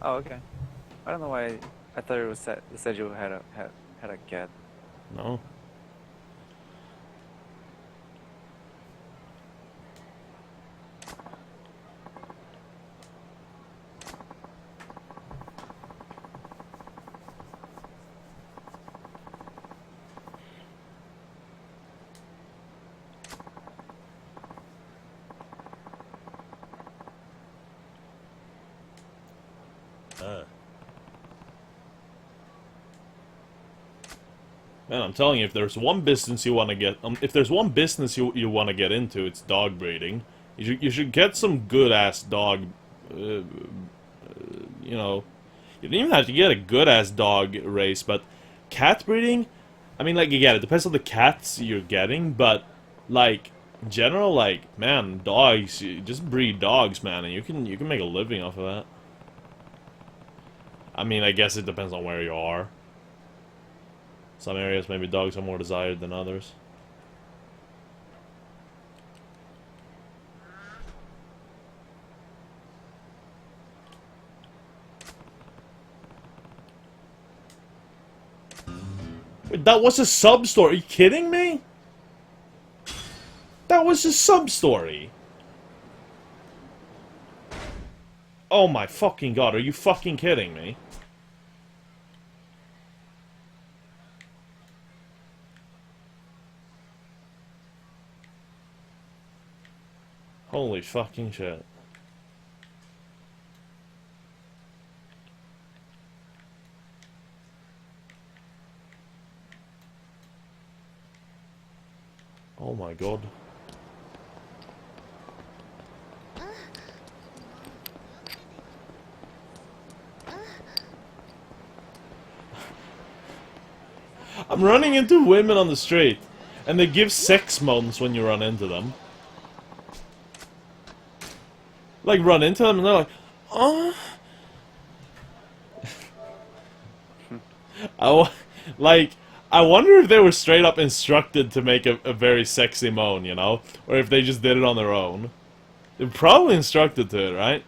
Oh, okay. I don't know why. I thought you said you had a cat. No. Man, I'm telling you, if there's one business you want to get, if there's one business you want to get into, it's dog breeding. You should get some good ass dog. You know, you don't even have to get a good ass dog race, but cat breeding. I mean, like, again, it depends on the cats you're getting, but like in general, like, man, dogs. You just breed dogs, man, and you can make a living off of that. I mean, I guess it depends on where you are. Some areas, maybe dogs are more desired than others. Wait, that was a sub-story? Are you kidding me? That was a sub-story. Oh my fucking god, are you fucking kidding me? Holy fucking shit. Oh my god. I'm running into women on the street, and they give sex moans when you run into them. Like, run into them, and they're like, oh. I wonder if they were straight up instructed to make a very sexy moan, you know? Or if they just did it on their own. They're probably instructed to it, right?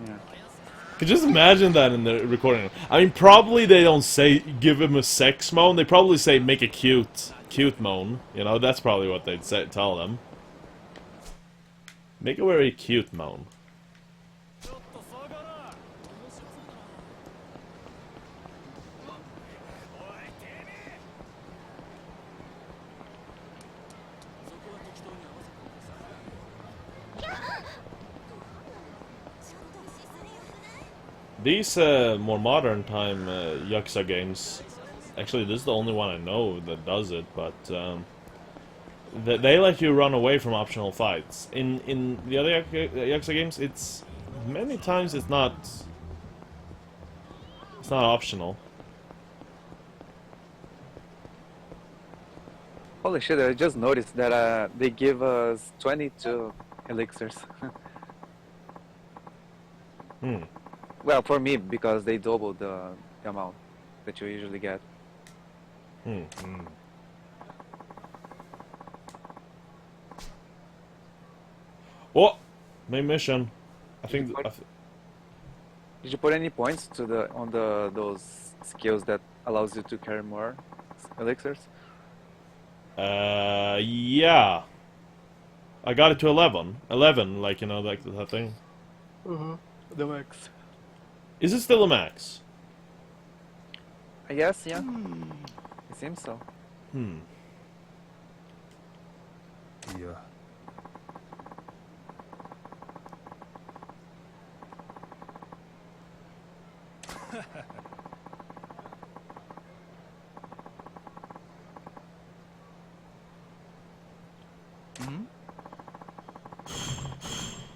Yeah. Could just imagine that in the recording. I mean, probably they don't say, give him a sex moan. They probably say, make a cute moan. You know, that's probably what they'd say, tell them. Make a very cute moan. These more modern time Yakuza games, actually this is the only one I know that does it, but they let you run away from optional fights. In the other Yakuza games, it's many times it's not optional. Holy shit! I just noticed that they give us 22 elixirs. Hmm. Well, for me, because they doubled the amount that you usually get. Oh! Main mission. I think... Did you put any points to the on the those skills that allows you to carry more elixirs? Yeah. I got it to 11. 11, like, you know, like that thing. The max. Is it still a max? I guess, yeah. It seems so. Yeah.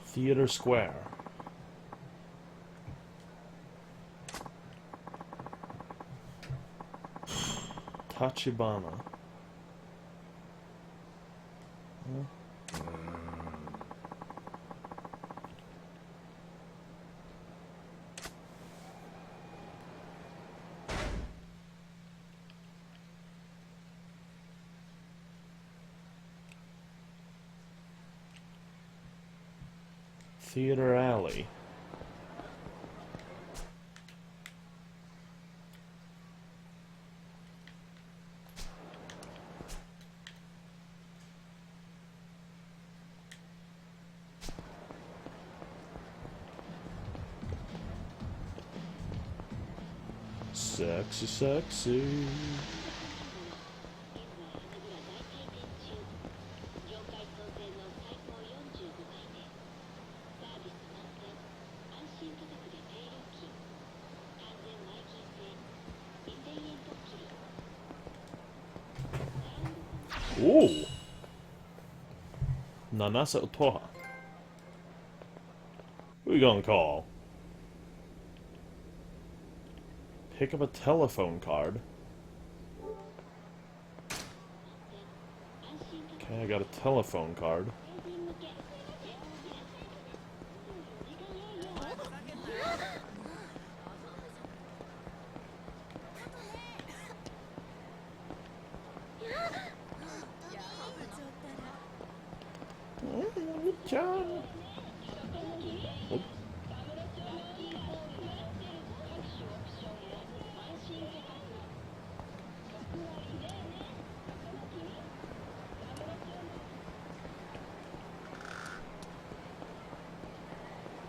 Theater Square. Tachibana. Theater Alley. Sexy, sexy. Ooh. Nanasa Otoha. Who you gonna call? Pick up a telephone card. Okay, I got a telephone card.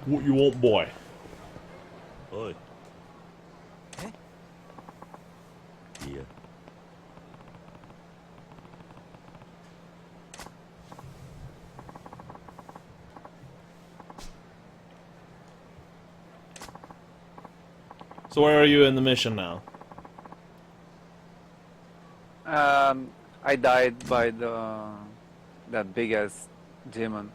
What you want, boy? Oi. Yeah. So where are you in the mission now? I died by that big ass demon.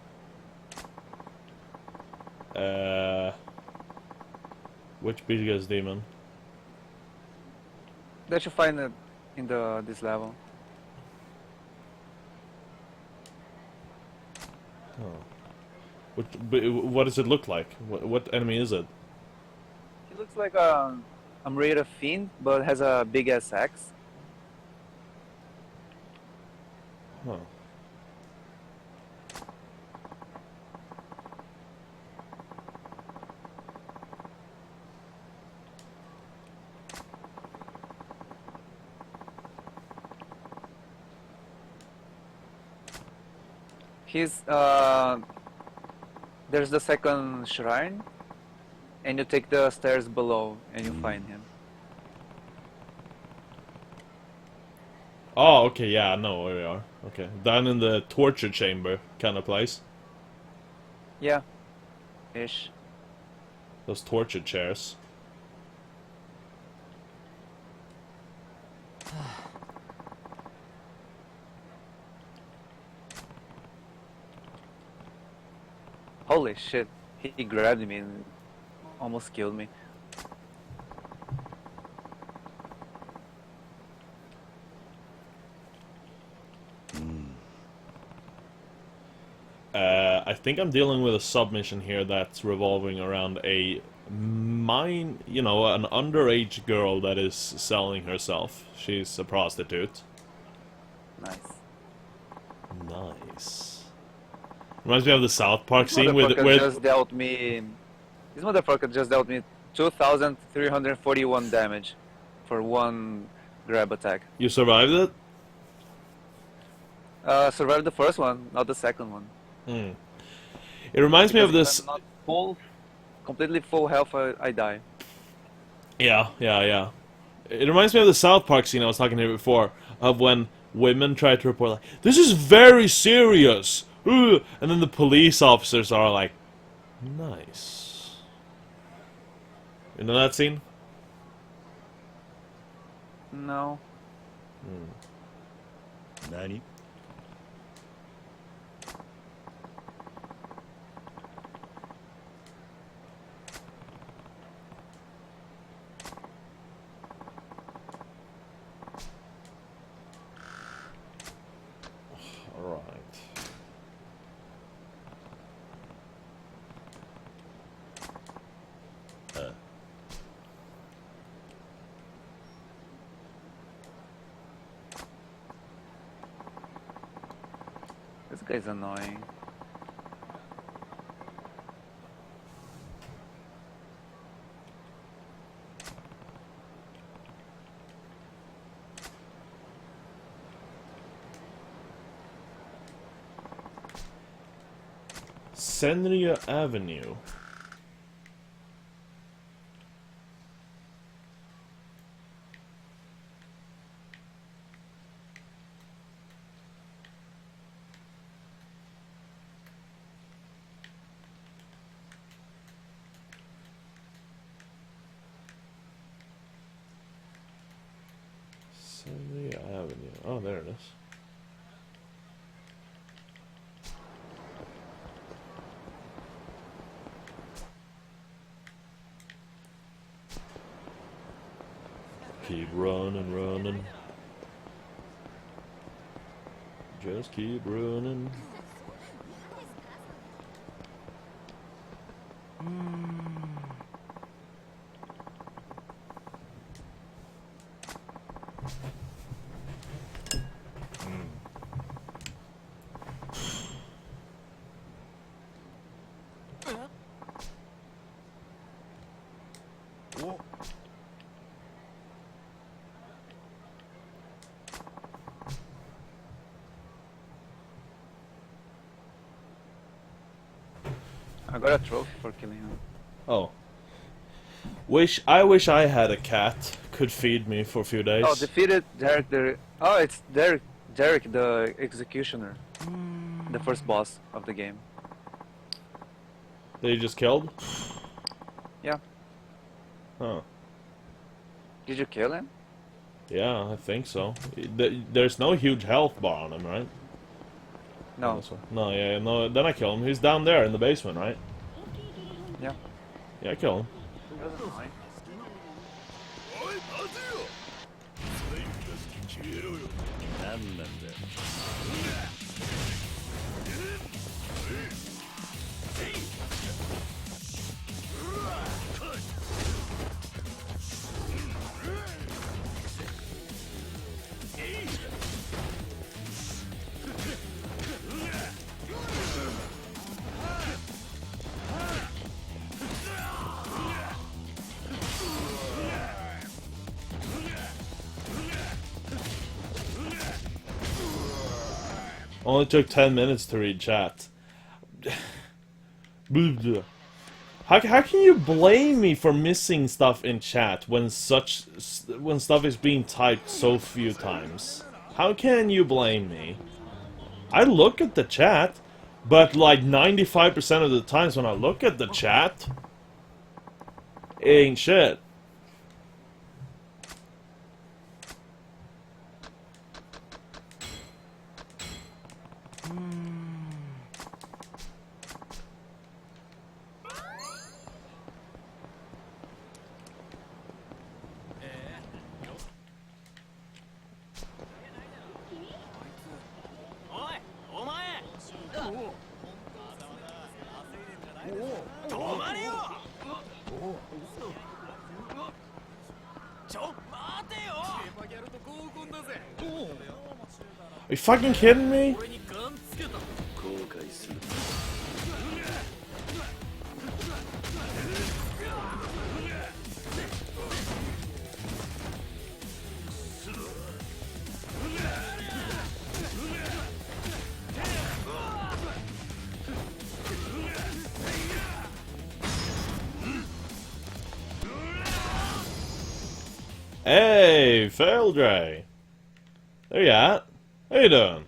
Which biggest demon? That you find it in this level. What does it look like? What enemy is it? He looks like a Amrita fiend, but has a big ass axe. Huh. He's there's the second shrine, and you take the stairs below, and you find him. Oh, okay, yeah, I know where we are. Okay, down in the torture chamber kind of place. Yeah, ish. Those torture chairs. Holy shit! He grabbed me and almost killed me. I think I'm dealing with a submission here that's revolving around a Mine, you know, an underage girl that is selling herself. She's a prostitute. Nice. Nice. Reminds me of the South Park This scene with motherfucker where just dealt me. This motherfucker just dealt me 2,341 damage for one grab attack. you survived it. Survived the first one, not the second one. Hmm. It reminds me of Because this. if I'm not full, completely full health, I die. Yeah. It reminds me of the South Park scene I was talking about before, of when women try to report like, "This is very serious," and then the police officers are like, "Nice." You know that scene? No. 何 All right. This guy's annoying. Senria Avenue. Senria Avenue. Oh, there it is. Keep running. Just keep running. I got a trophy for killing him. Oh. I wish I had a cat. Could feed me for a few days. Oh, defeated Derek the... Oh, it's Derek the Executioner. The first boss of the game. That you just killed? Yeah. Huh. Did you kill him? Yeah, I think so. There's no huge health bar on him, right? No. This one. No, yeah, no. Then I kill him. He's down there in the basement, right? Yeah. Yeah, I kill him. 何なんだ Only took 10 minutes to read chat. How can you blame me for missing stuff in chat when stuff is being typed so few times? How can you blame me? I look at the chat, but like 95% of the times when I look at the chat, it ain't shit. you fucking kidding me? 俺にガンつけた後悔する Hey, Faildray. There you at? How you doing?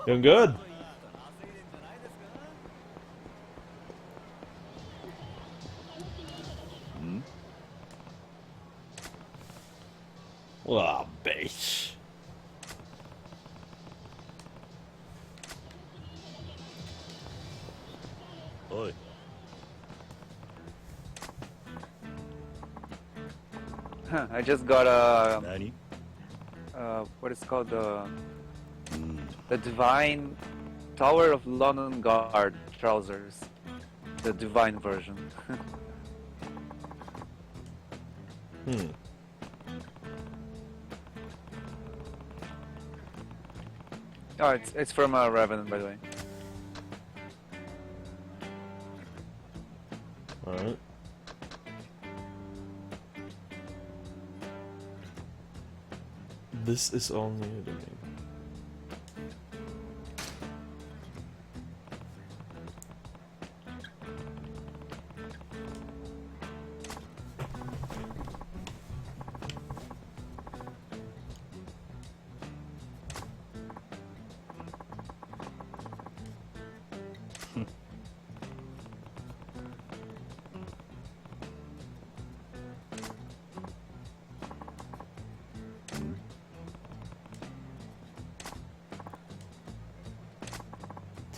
Doing good. Oh, bitch.おい I just got a 何 what is called the Divine Tower of London Guard trousers, the Divine version. Hmm. Oh, it's from Revenant, by the way. Alright. This is all new to me.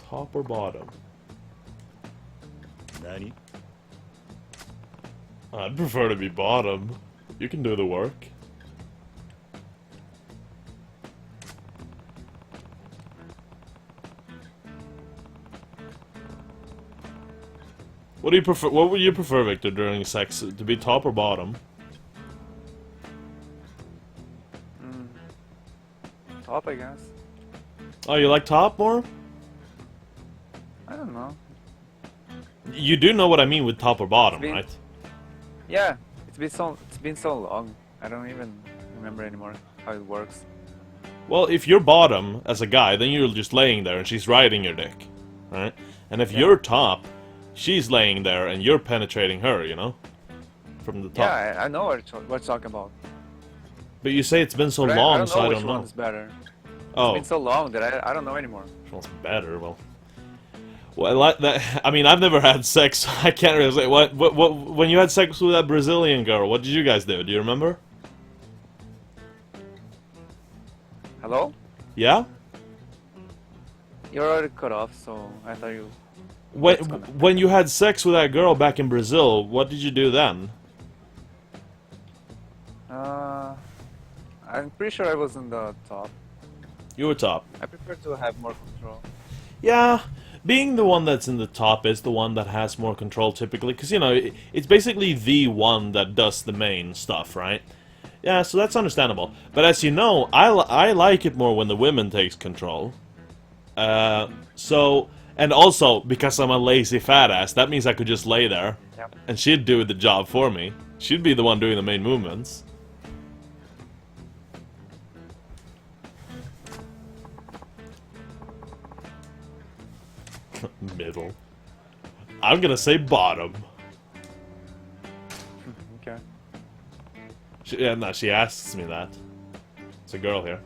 Top or bottom? 何 I'd prefer to be bottom. You can do the work. What do you prefer? What would you prefer, Victor, during sex? To be top or bottom? Top, I guess. Oh, you like top more? I don't know. You do know what I mean with top or bottom, It's been- right? Yeah, it's been so long. I don't even remember anymore how it works. Well, if you're bottom as a guy, then you're just laying there and she's riding your dick, right? And if you're top, she's laying there and you're penetrating her, you know, from the top. Yeah, I know what you're talking about. But you say it's been so But long, I don't so know I which don't know. one's better. Oh, It's been so long that I don't know anymore. which one's better? Well, like that. I mean, I've never had sex. So I can't really say. What? When you had sex with that Brazilian girl, what did you guys do? Do you remember? Hello? Yeah. You're already cut off, so I thought you. When That's gonna- when you had sex with that girl back in Brazil, what did you do then? I'm pretty sure I was in the top. You were top. I prefer to have more control. Yeah, being the one that's in the top is the one that has more control typically, because, you know, it's basically the one that does the main stuff, right? Yeah, so that's understandable. But as you know, I like it more when the women takes control. And also, because I'm a lazy fat ass, that means I could just lay there, Yep. and she'd do the job for me. She'd be the one doing the main movements. Middle. I'm gonna say bottom. Okay. Yeah, no, she asks me that. It's a girl here.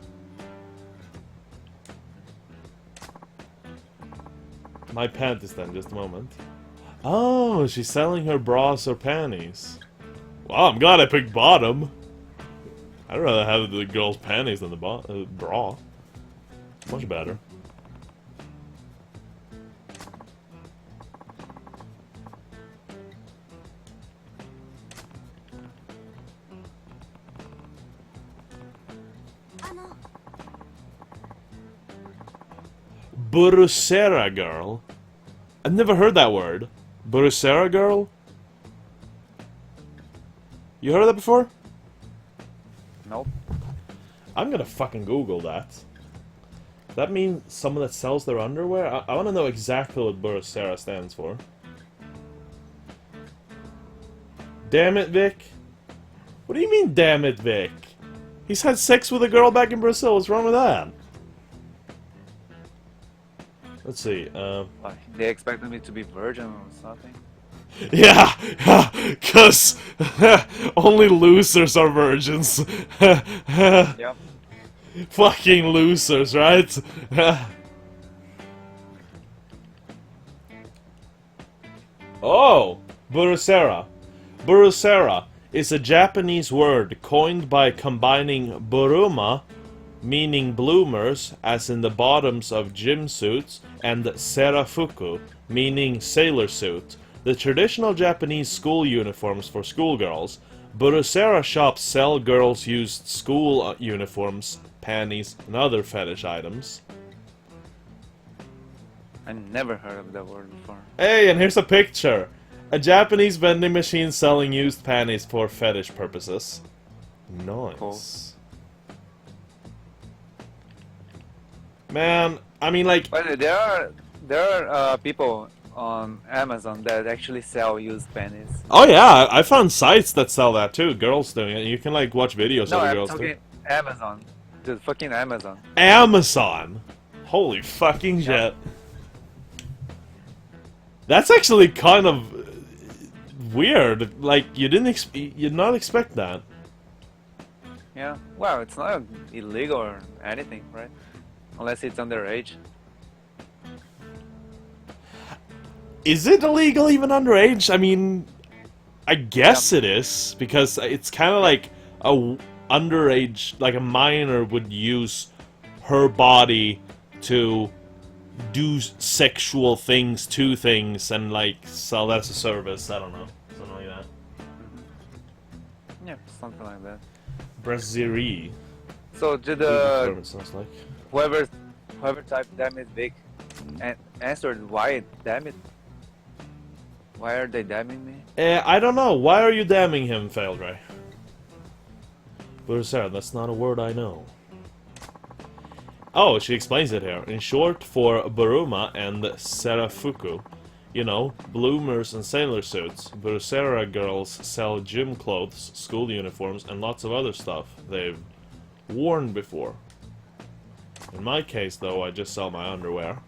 My panties then, just a moment. Oh, she's selling her bras or panties. Wow, I'm glad I picked bottom. I'd rather have the girl's panties than the bra. Much better. Burusera girl? I've never heard that word. Burusera girl? You heard of that before? Nope. I'm gonna fucking Google that. That means someone that sells their underwear? I want to know exactly what Burusera stands for. Damn it, Vic. What do you mean, damn it, Vic? He's had sex with a girl back in Brazil. What's wrong with that? Let's see. They expected me to be virgin or something. Yeah, because only losers are virgins. Yep. Fucking losers, right? Oh, Burusera. Burusera is a Japanese word coined by combining buruma, meaning bloomers, as in the bottoms of gym suits, and serafuku, meaning sailor suit, the traditional Japanese school uniforms for schoolgirls. Burusera shops sell girls' used school uniforms, panties, and other fetish items. I never heard of that word before. Hey, and here's a picture. A Japanese vending machine selling used panties for fetish purposes. Nice. Cool. Man, I mean, like... But there are people on Amazon that actually sell used panties. Oh yeah, I found sites that sell that too. Girls doing it. You can like watch videos No, of the I'm girls talking doing it. Amazon. Dude, fucking Amazon. Amazon. Holy fucking shit. Yeah. That's actually kind of weird. Like you'd not expect that. Yeah. Well, it's not illegal or anything, right? Unless it's underage. Is it illegal even underage? I mean, I guess it is because it's kind of like a underage, like a minor would use her body to do sexual things to things and like sell that as a service. I don't know, something like that. Yeah, something like that. Brasserie. So did Sounds like. whoever typed "damn it, Vic" and answered "why damn it"? Why are they damning me? I don't know. Why are you damning him, Faildray? Burusera, that's not a word I know. Oh, she explains it here. In short, for Buruma and Serafuku, you know, bloomers and sailor suits, Burusera girls sell gym clothes, school uniforms, and lots of other stuff they've worn before. In my case, though, I just sell my underwear.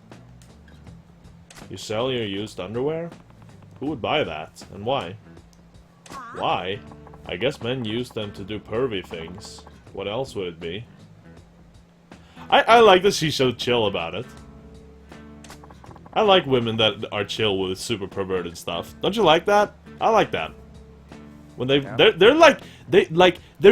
You sell your used underwear? Who would buy that, and why? Why? I guess men use them to do pervy things. What else would it be? I like that she's so chill about it. I like women that are chill with super perverted stuff. Don't you like that? I like that. When they're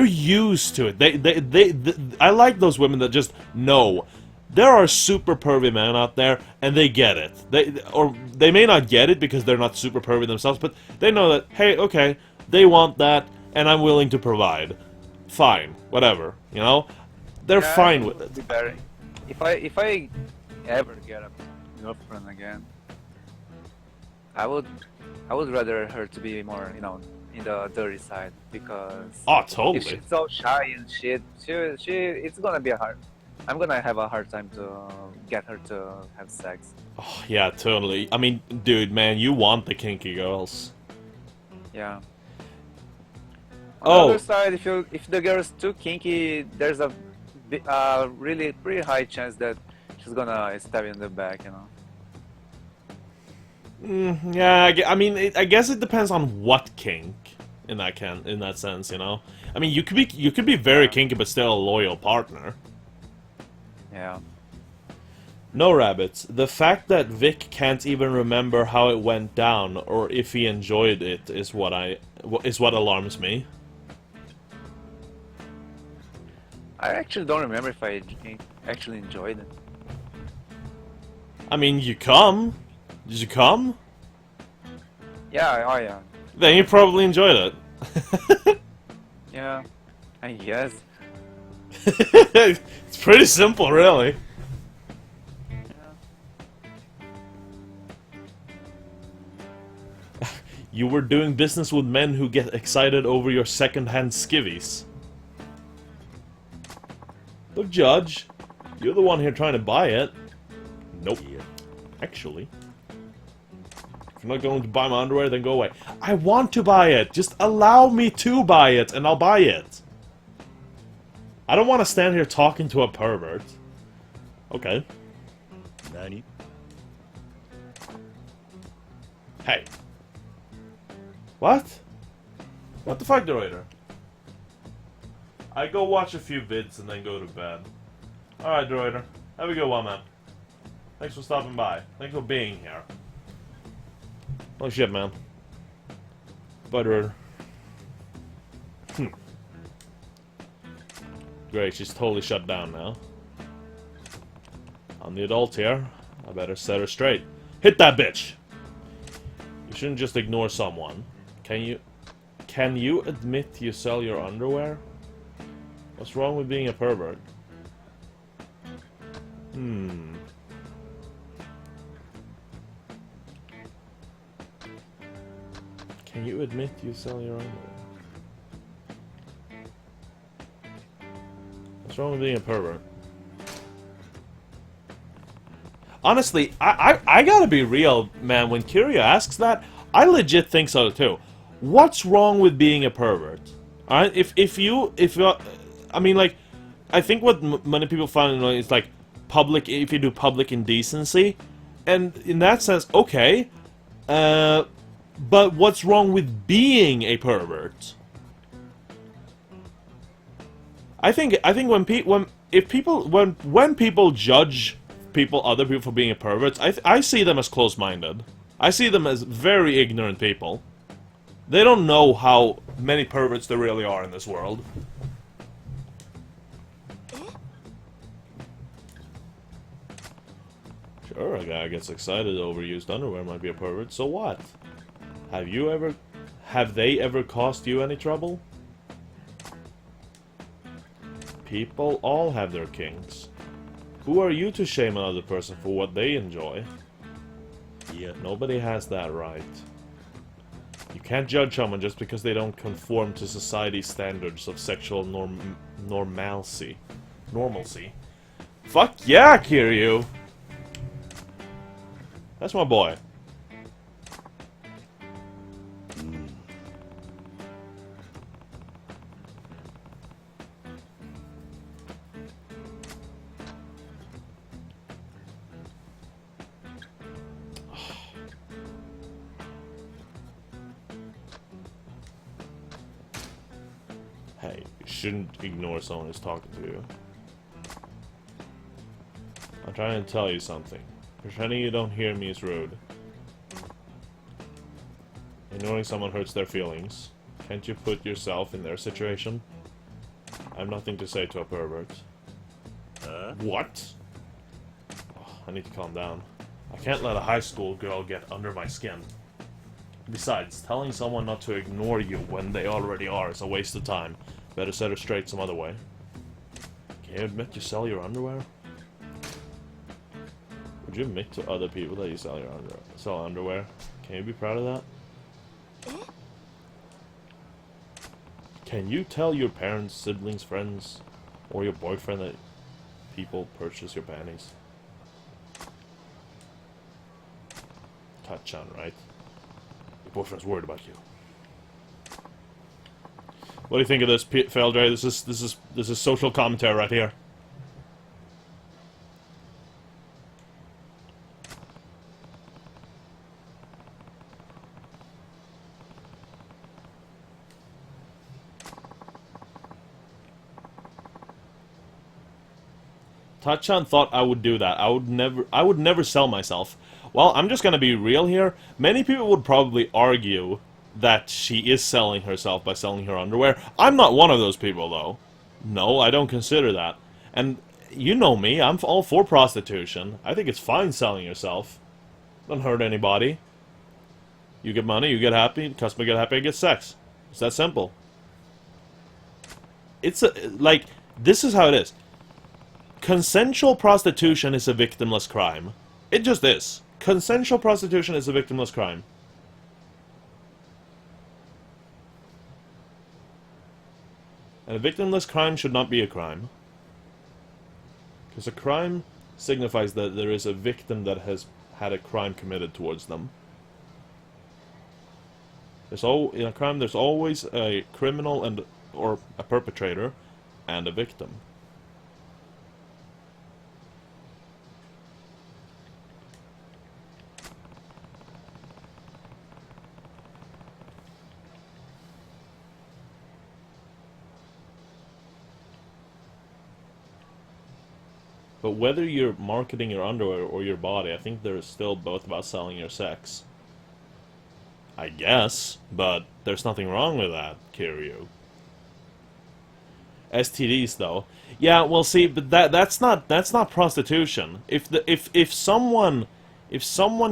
used to it. I like those women that just know there are super pervy men out there, and they get it. They may not get it because they're not super pervy themselves, but they know that, hey, okay, they want that, and I'm willing to provide. Fine, whatever, you know? They're fine with it. Be better. If I ever get a girlfriend again, I would rather her to be more, you know, in the dirty side, because Oh, if totally. she's so shy and shit, it's gonna be I'm gonna have a hard time to get her to have sex. Oh, yeah, totally. I mean, dude, man, you want the kinky girls. Yeah. On Oh. the other side, if the girl's too kinky, there's a really pretty high chance that she's gonna stab you in the back, you know. Yeah, I mean, I guess it depends on what kink in that sense, you know. I mean, you could be very kinky but still a loyal partner. Yeah. No rabbits. The fact that Vic can't even remember how it went down or if he enjoyed it is what alarms me. I actually don't remember if I actually enjoyed it. I mean, you come. Did you come? Yeah, oh yeah. Then you probably enjoyed it. Yeah, I guess. It's pretty simple, really. You were doing business with men who get excited over your second-hand skivvies. Look, Judge, you're the one here trying to buy it. Nope. Actually, if you're not going to buy my underwear, then go away. I want to buy it. Just allow me to buy it, and I'll buy it. I don't want to stand here talking to a pervert. Okay. Nani? Hey. What? What the fuck, Droider? I go watch a few vids and then go to bed. Alright, Droider. Have a good one, man. Thanks for stopping by. Thanks for being here. Oh shit, man. Bye, Droider. Great, she's totally shut down now. I'm the adult here. I better set her straight. Hit that bitch! You shouldn't just ignore someone. Can you admit you sell your underwear? What's wrong with being a pervert? Can you admit you sell your underwear? What's wrong with being a pervert? Honestly, I gotta be real, man. When Kiryu asks that, I legit think so too. What's wrong with being a pervert? Alright, if you, I mean, like, I think what many people find annoying is like public. If you do public indecency, and in that sense, okay. But what's wrong with being a pervert? I think when people judge other people for being a pervert, I see them as close-minded. I see them as very ignorant people. They don't know how many perverts there really are in this world. Sure, a guy gets excited over used underwear might be a pervert, so what? Have they ever caused you any trouble? People all have their kinks. Who are you to shame another person for what they enjoy? Yeah, nobody has that right. You can't judge someone just because they don't conform to society's standards of sexual normalcy. Fuck yeah, Kiryu! That's my boy. Hey, you shouldn't ignore someone who's talking to you. I'm trying to tell you something. Pretending you don't hear me is rude. Ignoring someone hurts their feelings. Can't you put yourself in their situation? I have nothing to say to a pervert. What? Oh, I need to calm down. I can't let a high school girl get under my skin. Besides, telling someone not to ignore you when they already are is a waste of time. Better set her straight some other way. Can you admit you sell your underwear? Would you admit to other people that you sell underwear? Can you be proud of that? Can you tell your parents, siblings, friends, or your boyfriend that people purchase your panties? Touch on, right? Your boyfriend's worried about you. What do you think of this, Feldre? This is social commentary right here. Tachan thought I would do that. I would never sell myself. Well, I'm just gonna be real here. Many people would probably argue that she is selling herself by selling her underwear. I'm not one of those people, though. No, I don't consider that. And you know me, I'm all for prostitution. I think it's fine selling yourself. Don't hurt anybody. You get money, you get happy, the customer get happy, I get sex. It's that simple. It's like, this is how it is. Consensual prostitution is a victimless crime. It just is. Consensual prostitution is a victimless crime. And a victimless crime should not be a crime. Because a crime signifies that there is a victim that has had a crime committed towards them. In a crime, there's always a criminal or a perpetrator and a victim. But whether you're marketing your underwear or your body, I think they're still both about selling your sex. I guess, but there's nothing wrong with that, Kiryu. STDs though. Yeah, well see, but that's not prostitution. If someone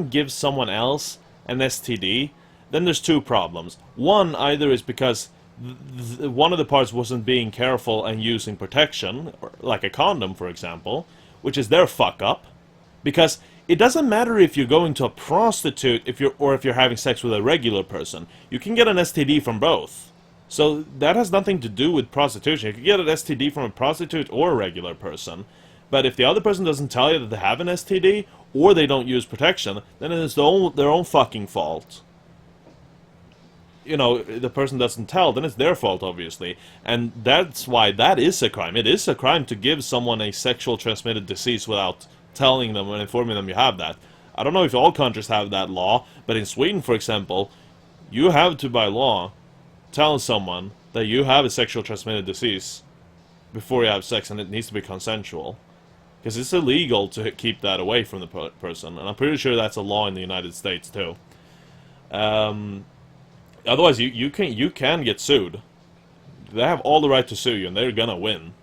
gives someone else an STD, then there's two problems. One either is because one of the parts wasn't being careful and using protection, like a condom for example, which is their fuck up. Because it doesn't matter if you're going to a prostitute if you're having sex with a regular person. You can get an STD from both. So that has nothing to do with prostitution. You can get an STD from a prostitute or a regular person. But if the other person doesn't tell you that they have an STD, or they don't use protection, then it's their own fucking fault. You know, the person doesn't tell, then it's their fault, obviously. And that's why that is a crime. It is a crime to give someone a sexual transmitted disease without telling them and informing them you have that. I don't know if all countries have that law, but in Sweden, for example, you have to, by law, tell someone that you have a sexual transmitted disease before you have sex, and it needs to be consensual. Because it's illegal to keep that away from the person, and I'm pretty sure that's a law in the United States, too. Otherwise, you can get sued. They have all the right to sue you, and they're gonna win.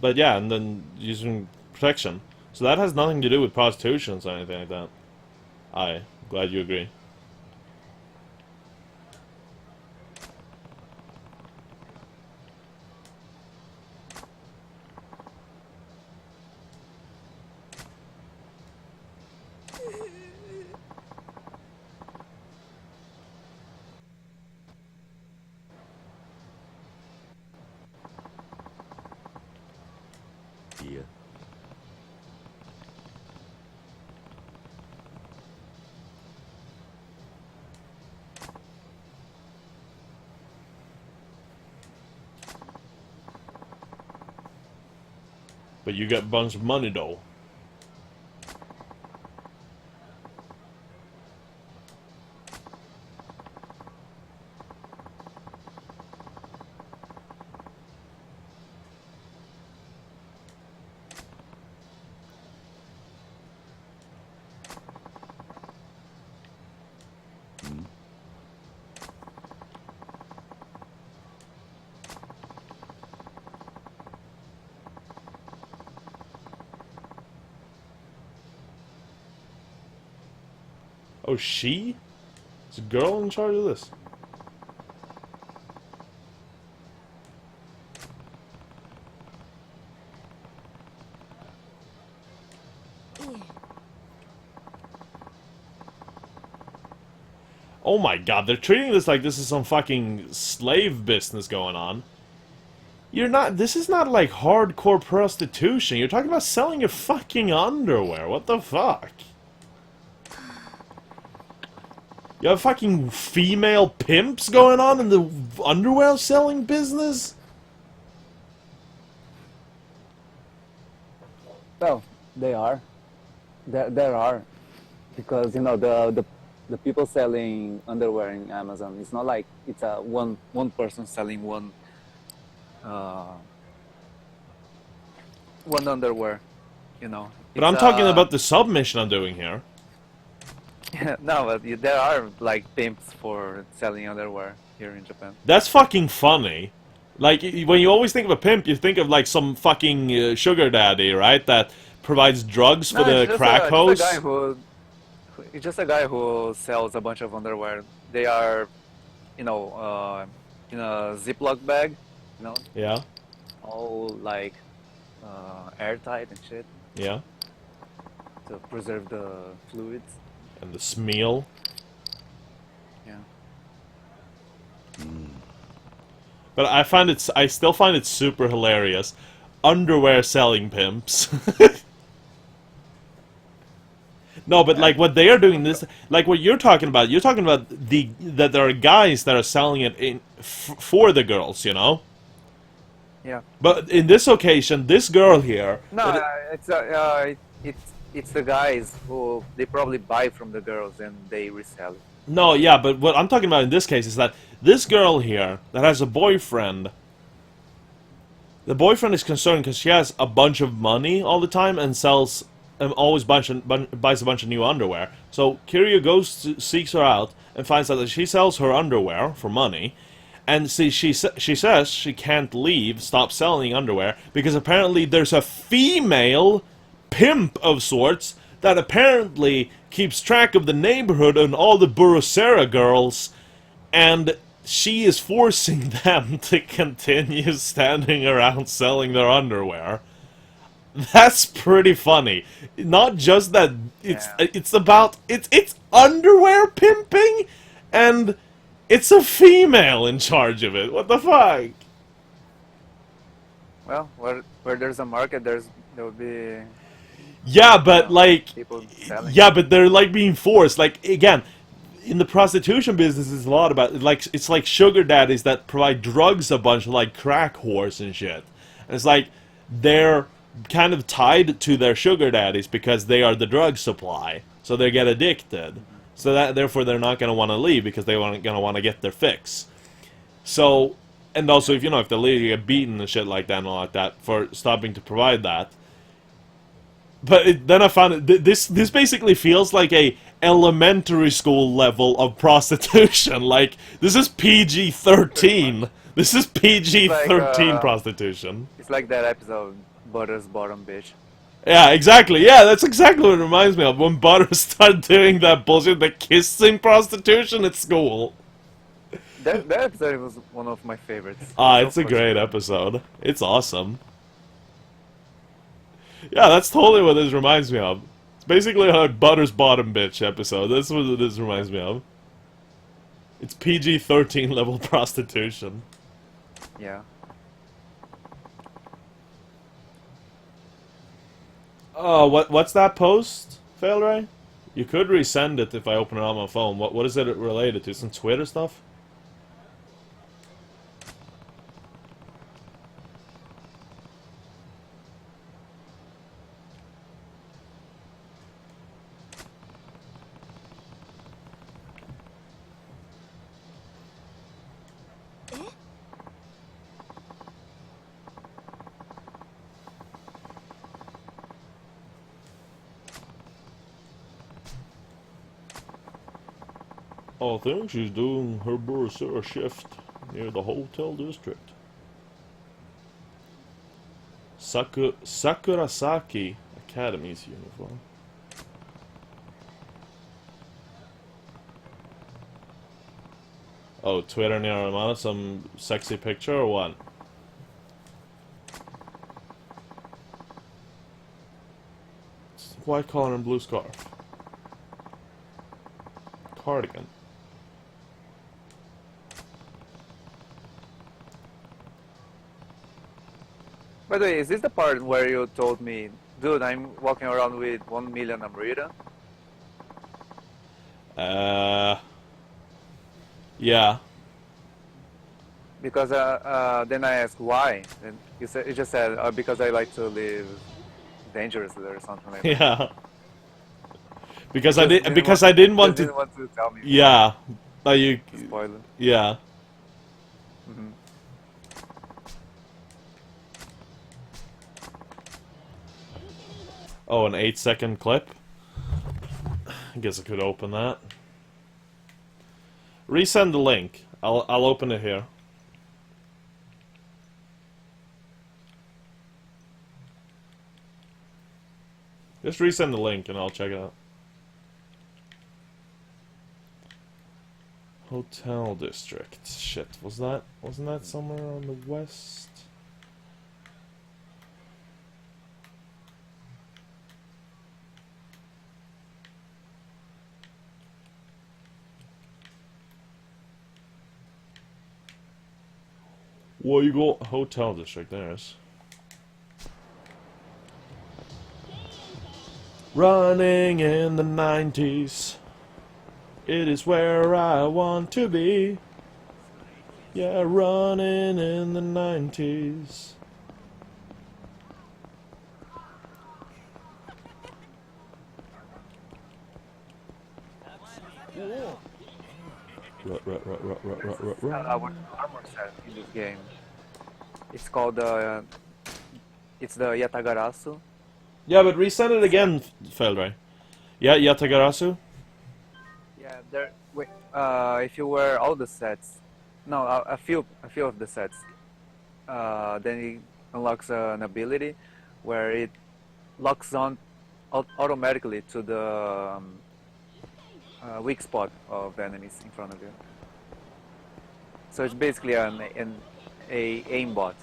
But yeah, and then using protection. So that has nothing to do with prostitution or anything like that. I'm glad you agree. Yeah. But you get a bunch of money, though. Oh, she? Is a girl in charge of this? Oh my god, they're treating this like this is some fucking slave business going on. This is not like hardcore prostitution. You're talking about selling your fucking underwear. What the fuck? You have fucking female pimps going on in the underwear selling business? Well, they are. There are, because you know the people selling underwear in Amazon. It's not like it's a one person selling one underwear. You know. But I'm talking about the submission I'm doing here. No, but there are like pimps for selling underwear here in Japan. That's fucking funny. Like, when you always think of a pimp, you think of like some fucking sugar daddy, right? That provides drugs for the crack house. It's just a guy who sells a bunch of underwear. They are, you know, in a Ziploc bag, you know. Yeah. All like airtight and shit Yeah. to preserve the fluids. And the smeal. Yeah. But I still find it super hilarious. Underwear selling pimps. No, but like what they are doing this, like what you're talking about that there are guys that are selling it for the girls, you know. Yeah. But in this occasion, this girl here, No, that it's the guys who they probably buy from the girls and they resell it. no, yeah, but what I'm talking about in this case is that this girl here that has a boyfriend. The boyfriend is concerned because she has a bunch of money all the time and sells, always buys a bunch of new underwear. So Kiryu seeks her out and finds out that she sells her underwear for money. And see, she says she can't stop selling underwear, because apparently there's a female pimp of sorts that apparently keeps track of the neighborhood and all the Burusera girls, and she is forcing them to continue standing around selling their underwear. That's pretty funny. Not just that it's about it's underwear pimping, and it's a female in charge of it. What the fuck? Well, where there's a market, there will be Yeah, but like, people selling. yeah, but they're like being forced. Like, again, in the prostitution business, it's a lot about like, it's like sugar daddies that provide drugs, a bunch of like crack whores and shit. And it's like they're kind of tied to their sugar daddies because they are the drug supply, so they get addicted. So that therefore they're not gonna want to leave because they gonna want to get their fix. So, and also if if they leave, you get beaten and shit like that and all like that for stopping to provide that. But then I found this basically feels like a elementary school level of prostitution. Like, this is PG-13. This is PG-13 prostitution. It's like that episode, Butter's Bottom Bitch. Yeah, exactly. Yeah, that's exactly what it reminds me of. When Butter started doing that bullshit, the kissing prostitution at school. That episode was one of my favorites. It's a great episode. It's awesome. Yeah, that's totally what this reminds me of. It's basically a Butter's Bottom Bitch episode. That's what this reminds me of. It's PG-13 level prostitution. Yeah. Oh, what's that post, Failray? You could resend it if I open it on my phone. What is it related to? Some Twitter stuff? I think she's doing her Burusera shift near the hotel district. Sakurasaki Academy's uniform. Oh, Twitter near Armada, some sexy picture or what? White collar and blue scarf. Cardigan. By the way, is this the part where you told me, dude, I'm walking around with 1 million Amrita? Yeah. Because then I asked why, and you just said because I like to live dangerously or something like that. Yeah. Because I didn't want to. Didn't want to tell me. Yeah. You. Spoiler. Yeah. Mm-hmm. Oh, an 8-second clip? I guess I could open that. Resend the link. I'll open it here. Just resend the link and I'll check it out. Hotel district. Shit, wasn't that somewhere on the west? Well, you go hotel district. There's running in the 90s. It is where I want to be. Yeah, running in the 90s. Our armor set in this game. It's called it's the Yatagarasu. Yeah, but resend it again, Feldray. Yeah, Yatagarasu? Yeah, there. Wait, if you wear all the sets, no, a few of the sets, then it unlocks an ability where it locks on automatically to the weak spot of enemies in front of you. So it's basically a aimbot,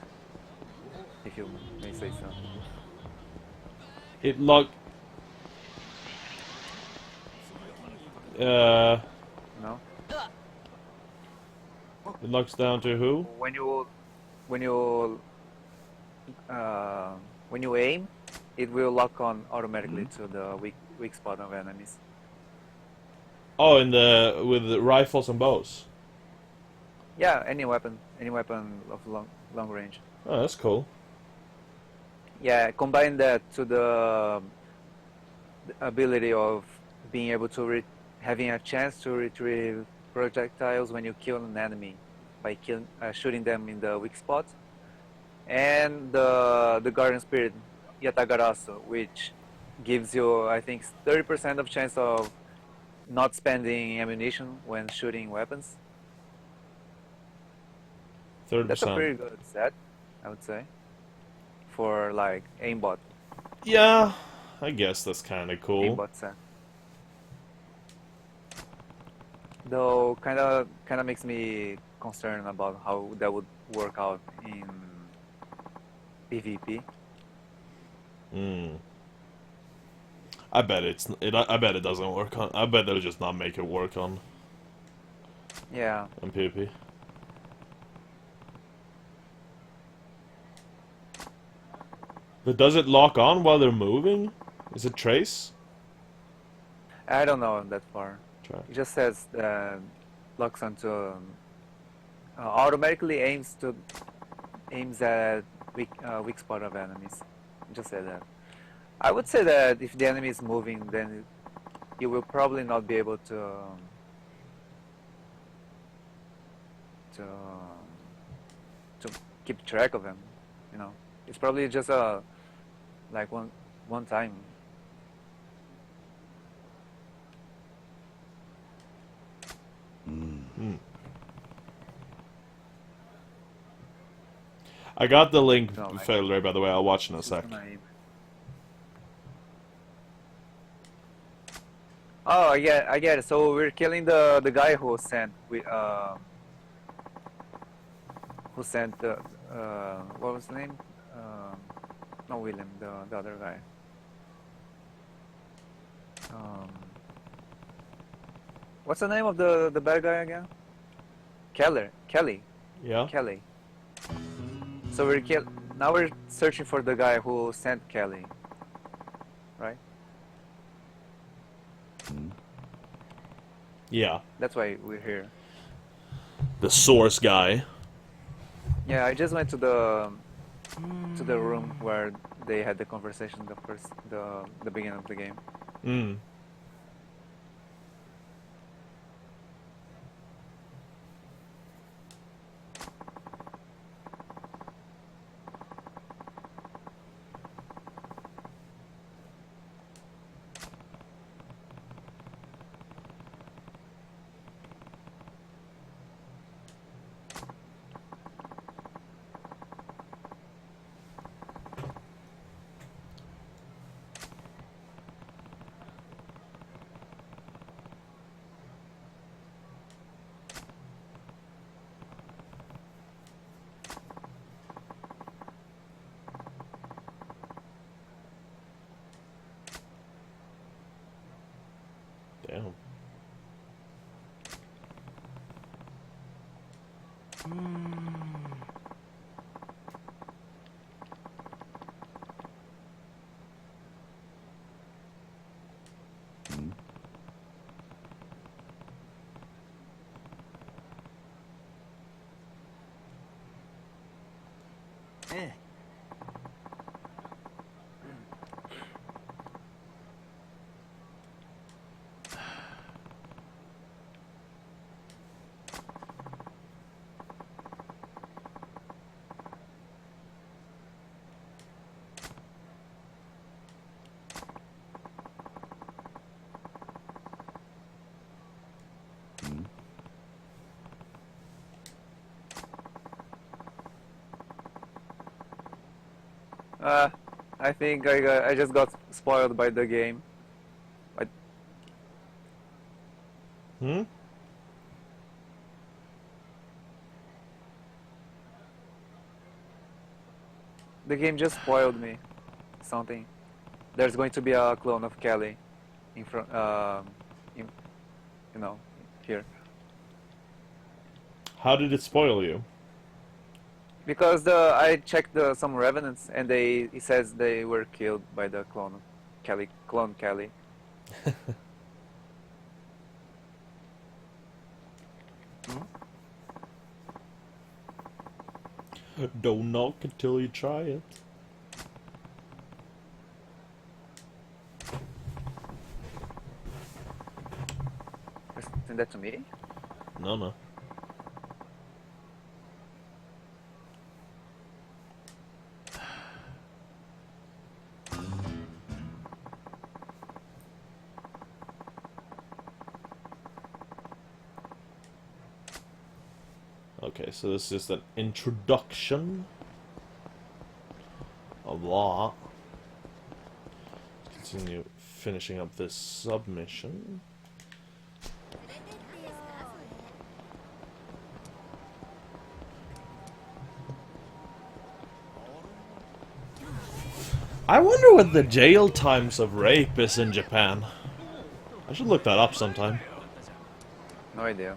if you may say so. It locked... No? It locks down to who? When you when you aim, it will lock on automatically to the weak spot of enemies. Oh, with the rifles and bows. Yeah, any weapon of long range. Oh, that's cool. Yeah, combine that to the ability of being able to having a chance to retrieve projectiles when you kill an enemy by shooting them in the weak spot, and the Guardian Spirit Yatagarasu, which gives you, I think, 30% of chance of not spending ammunition when shooting weapons. 30%. That's a pretty good set, I would say, for like aimbot. Yeah, I guess that's kind of cool. Aimbot set. Though kind of makes me concerned about how that would work out in PvP. I bet I bet it doesn't work on. I bet they'll just not make it work on Yeah. PvP. But does it lock on while they're moving? Is it trace? I don't know that far. Try. It just says locks onto automatically aims at weak spot of enemies. Just say that. I would say that if the enemy is moving, then you will probably not be able to keep track of them. You know, it's probably just like one time. I got the link, No, Failure, by the way. I'll watch in a sec. Oh, I get it. So we're killing the guy who sent the what was the name? Not William, the other guy. What's the name of the bad guy again? Kelly. Yeah? Kelly. So now we're searching for the guy who sent Kelly, right? Yeah. That's why we're here. The source guy. Yeah, I just went to the room where they had the conversation the beginning of the game. Damn. I think I just got spoiled by the game. Hmm? The game just spoiled me. Something. There's going to be a clone of Kelly in front, in, you know, here. How did it spoil you? Because I checked some revenants and it says they were killed by the clone Kelly. Don't knock until you try it. Send that to me? No, no. Okay, so this is an introduction of that. Continue finishing up this submission. I wonder what the jail times of rape is in Japan. I should look that up sometime. No idea.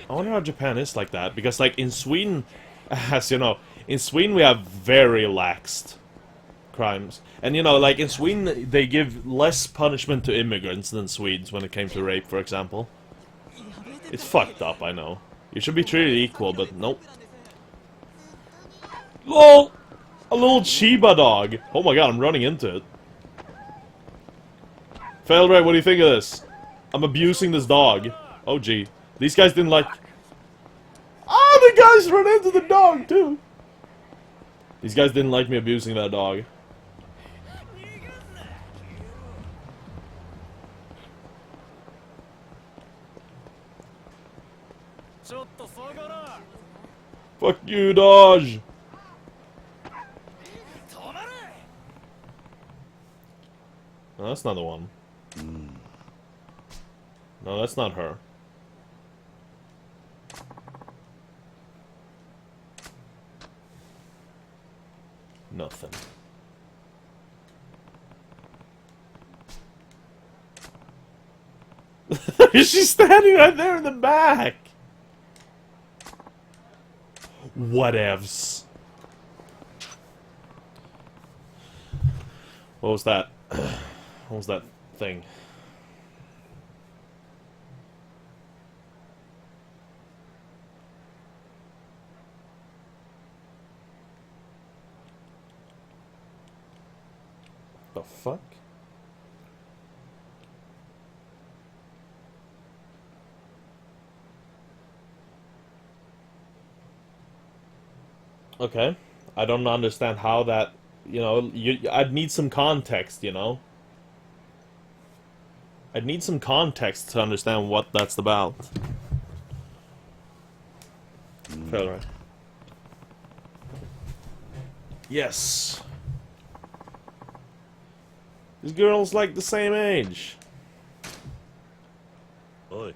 I wonder how Japan is like that, because like in Sweden, as you know, in Sweden we have very laxed crimes. And you know, like in Sweden they give less punishment to immigrants than Swedes when it came to rape, for example. It's fucked up, I know. You should be treated equal, but nope. LOL! A little Shiba dog! Oh my god, I'm running into it. Failray, what do you think of this? I'm abusing this dog. Oh gee. These guys didn't like... Ah, the guys run into the dog, too! These guys didn't like me abusing that dog. Fuck you, Dodge! No, that's not the one. No, that's not her. Nothing. She's standing right there in the back! Whatevs. What was that? What was that thing? The fuck? Okay. I don't understand how that, you know, I'd need some context, you know? I'd need some context to understand what that's about. Fair right. Yes. This girl's like the same age. Oi.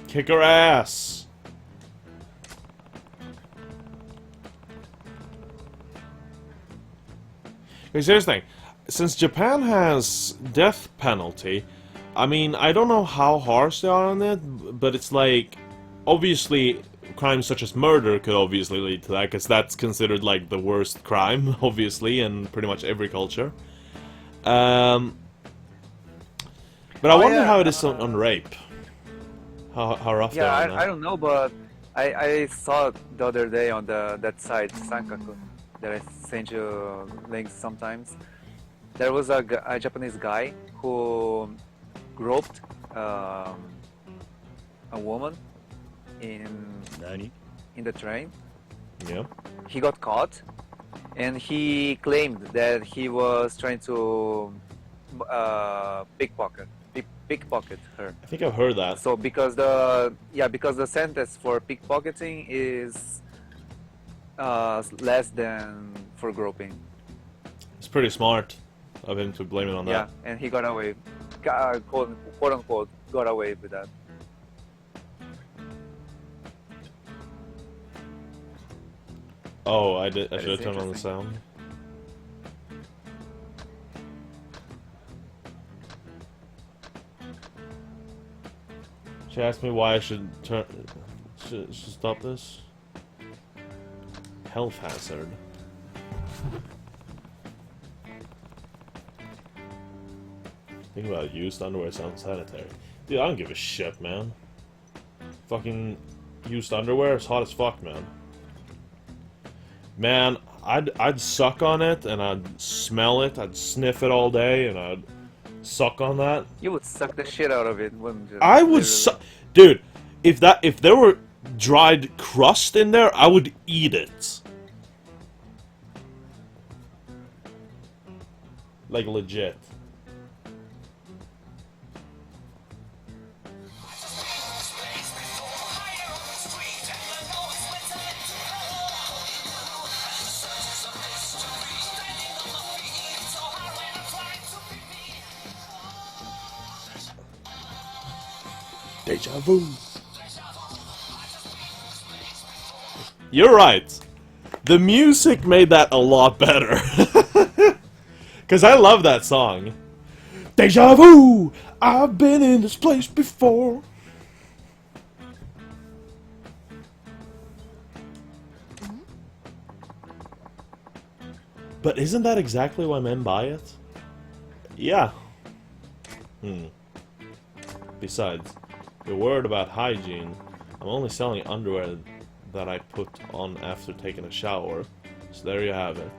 Kick her ass. Because here's the thing. Since Japan has death penalty, I mean, I don't know how harsh they are on it, but it's like, obviously, crimes such as murder could obviously lead to that, because that's considered like the worst crime, obviously, in pretty much every culture. But I wonder how it is on rape. How rough they are on that. I don't know, but I saw the other day on that site Sankaku that I send you links sometimes. There was a Japanese guy who groped a woman in 何 in the train. Yeah. He got caught, and he claimed that he was trying to pickpocket her. I think I've heard that. So because the sentence for pickpocketing is less than for groping. It's pretty smart of him to blame it on Yeah, that. and he got away, quote unquote, got away with that. Oh, I should That have is turned on the interesting. sound. She asked me why I should should stop this. Health hazard. Think about it, used underwear sounds sanitary. Dude, I don't give a shit, man. Fucking used underwear is hot as fuck, man. Man, I'd suck on it and I'd smell it, I'd sniff it all day and I'd suck on that. You would suck the shit out of it, wouldn't you? I would Literally. dude, if there were dried crust in there, I would eat it. Like legit. Deja vu. You're right. The music made that a lot better. Because I love that song. Deja vu! I've been in this place before. But isn't that exactly why men buy it? Yeah. Besides, you're worried about hygiene. I'm only selling underwear that I put on after taking a shower. So there you have it.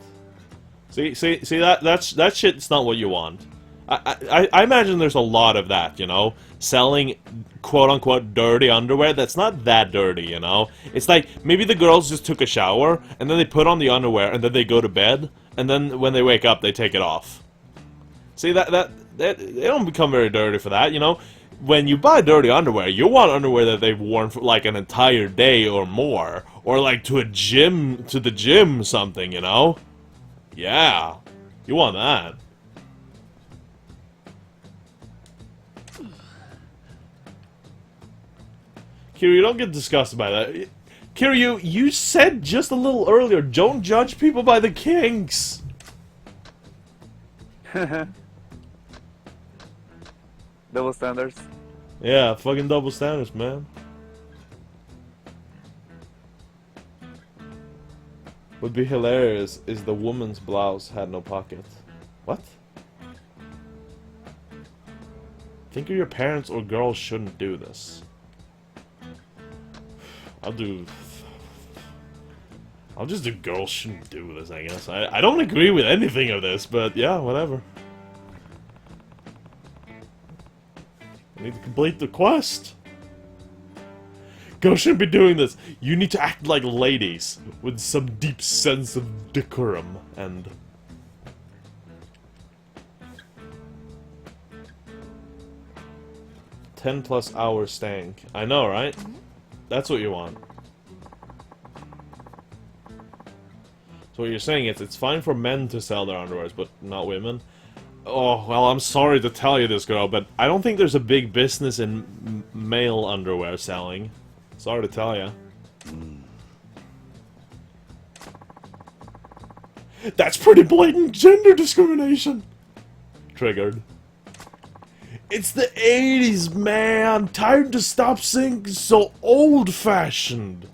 See that shit's not what you want. I imagine there's a lot of that, you know, selling quote unquote dirty underwear that's not that dirty, you know. It's like maybe the girls just took a shower and then they put on the underwear and then they go to bed and then when they wake up they take it off. See that they don't become very dirty for that, you know. When you buy dirty underwear, you want underwear that they've worn for like an entire day or more, or like to the gym something, you know. Yeah, you want that. Kiryu, don't get disgusted by that. Kiryu, you said just a little earlier, don't judge people by the kinks. Double standards. Yeah, fucking double standards, man. Would be hilarious is the woman's blouse had no pocket. What? Think of your parents or girls shouldn't do this. I'll just do girls shouldn't do this, I guess. I don't agree with anything of this, but yeah, whatever. I need to complete the quest. Girls shouldn't be doing this. You need to act like ladies with some deep sense of decorum and... +10 hours stank. I know, right? That's what you want. So what you're saying is it's fine for men to sell their underwears, but not women? Oh, well, I'm sorry to tell you this, girl, but I don't think there's a big business in male underwear selling. Sorry to tell you. That's pretty blatant gender discrimination! Triggered. It's the 80s, man! Time to stop saying so old-fashioned!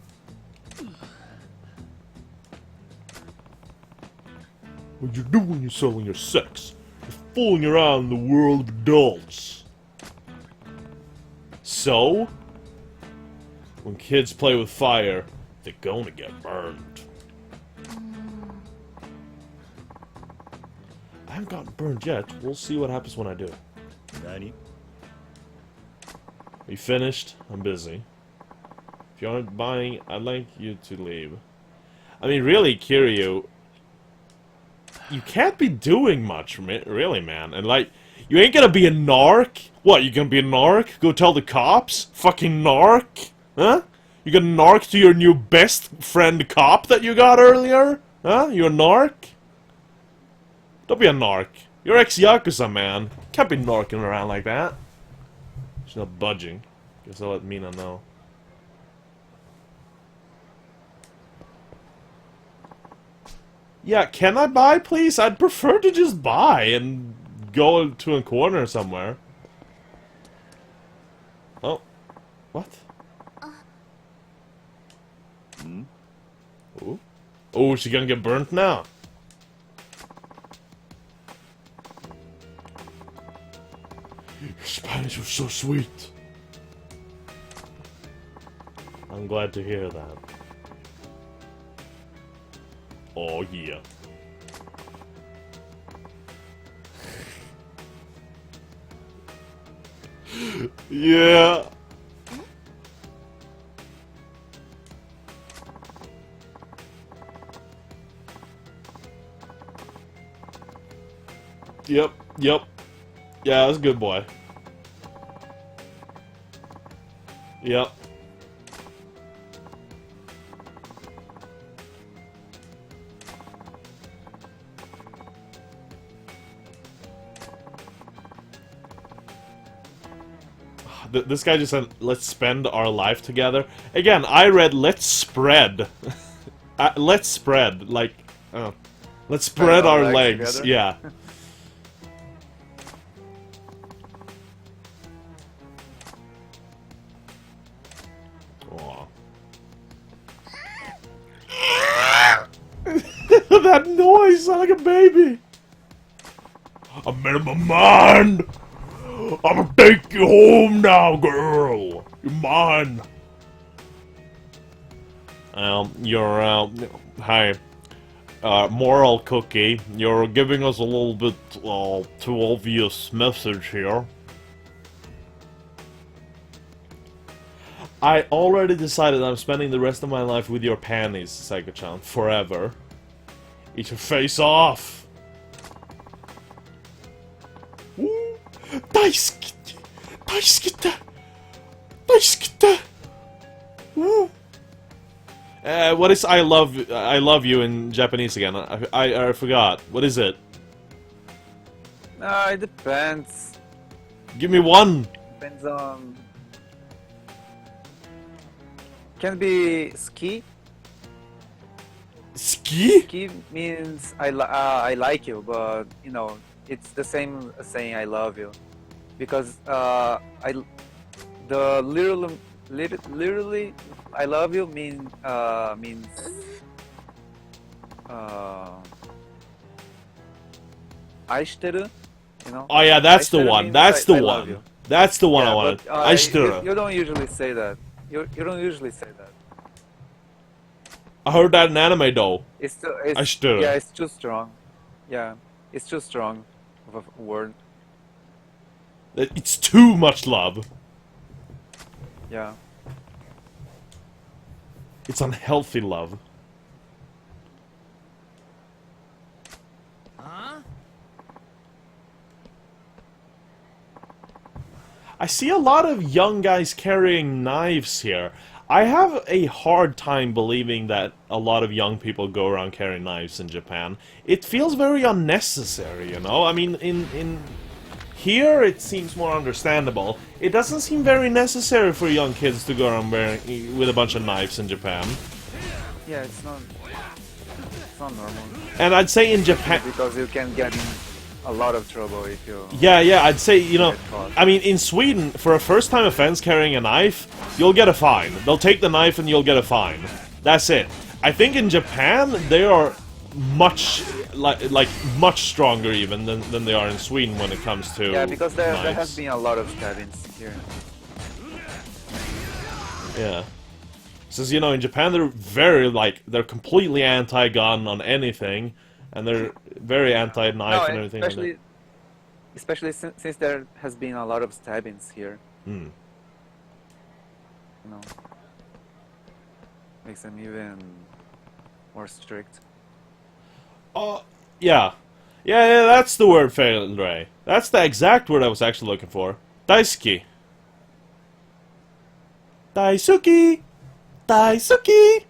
What you do when you're selling your sex? You're fooling around in the world of adults. So, when kids play with fire, they're gonna get burned. I haven't gotten burned yet. We'll see what happens when I do. 何 You finished? I'm busy. If you aren't buying, I'd like you to leave. I mean, really, Kiryu, you can't be doing much, really, man. And, like, you ain't gonna be a narc? What, you gonna be a narc? Go tell the cops? Fucking narc? Huh? You gonna narc to your new best friend cop that you got earlier? Huh? You a narc? Don't be a narc. You're ex-Yakuza, man. Can't be narking around like that. She's not budging. Guess I'll let Mina know. Yeah, can I buy, please? I'd prefer to just buy and go to a corner somewhere. Oh. What? Oh. Oh, she gonna get burnt now. Your Spanish was so sweet. I'm glad to hear that. Oh, yeah. Yeah. Yep, yep. Yeah, that's a good boy. Yep. This guy just said, let's spend our life together. Again, I read, let's spread. Let's spread. Like, let's spread our legs. together. Yeah. Aw. That noise sound like a baby. I made up my mind. I'm gonna take you home now, girl. You're mine. Hi. Moral cookie. You're giving us a little bit, too obvious message here. I already decided I'm spending the rest of my life with your panties, Psycho-chan. Forever. Eat your face off! Woo! Daisuke! Daisuke! Daisuke! Woo! What is I love you in Japanese again? I forgot. What is it? It depends. Give me one! Depends on... Can be ski. Ski? Ski means I like you, but you know it's the same as saying I love you, because the literally I love you means aishiteru, you know. Oh yeah, that's the Aishiteru one. means That's the I love one. you. That's the one I Yeah, wanted. but, Aishiteru. you don't usually say that. You don't usually say that. I heard that in anime though. Aishiteru. Yeah, it's too strong. Yeah, it's too strong of a word. It's too much love. Yeah. It's unhealthy love. I see a lot of young guys carrying knives here. I have a hard time believing that a lot of young people go around carrying knives in Japan. It feels very unnecessary, you know? I mean, in here it seems more understandable. It doesn't seem very necessary for young kids to go around with a bunch of knives in Japan. Yeah, it's not normal. And I'd say in Japan... Because you can get in a lot of trouble if you... Yeah, I'd say, you know... get caught. I mean, in Sweden, for a first-time offense carrying a knife, you'll get a fine. They'll take the knife and you'll get a fine. That's it. I think in Japan, they are much, like much stronger even than they are in Sweden when it comes to Yeah, because there knives. has been a lot of stabbings here. Yeah. Since, you know, in Japan they're very, they're completely anti-gun on anything, and they're very anti-knife and everything. Especially since there has been a lot of stabbings here. you know, makes them even more strict. Oh, yeah. Yeah, that's the word, Ray. That's the exact word I was actually looking for. Daisuki. Daisuki! Daisuki!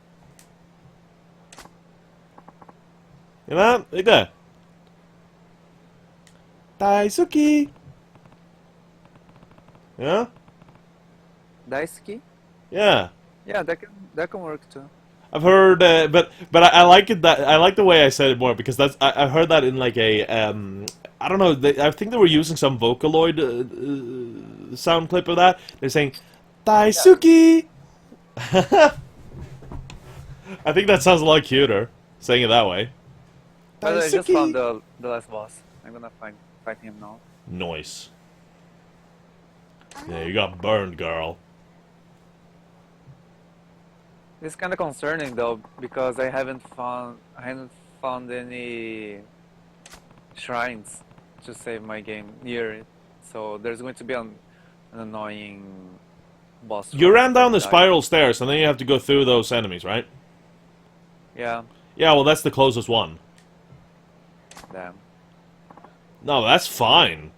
You know, like that. Daisuki! Yeah? Daisuki? Yeah. Yeah, that can work too. I've heard, but I like it that I like the way I said it more because that's I heard that in like a I don't know I think they were using some Vocaloid sound clip of that. They're saying Daisuki. I think that sounds a lot cuter saying it that way. But I just found Daisuki. the last boss. I'm gonna fight him now. Noise. Yeah, you got burned, girl. It's kind of concerning though because I haven't found any shrines to save my game near it. So there's going to be an annoying boss. You rush ran if down I the die. spiral stairs and then you have to go through those enemies, right? Yeah, Yeah, well that's the closest one. damn. No, that's fine.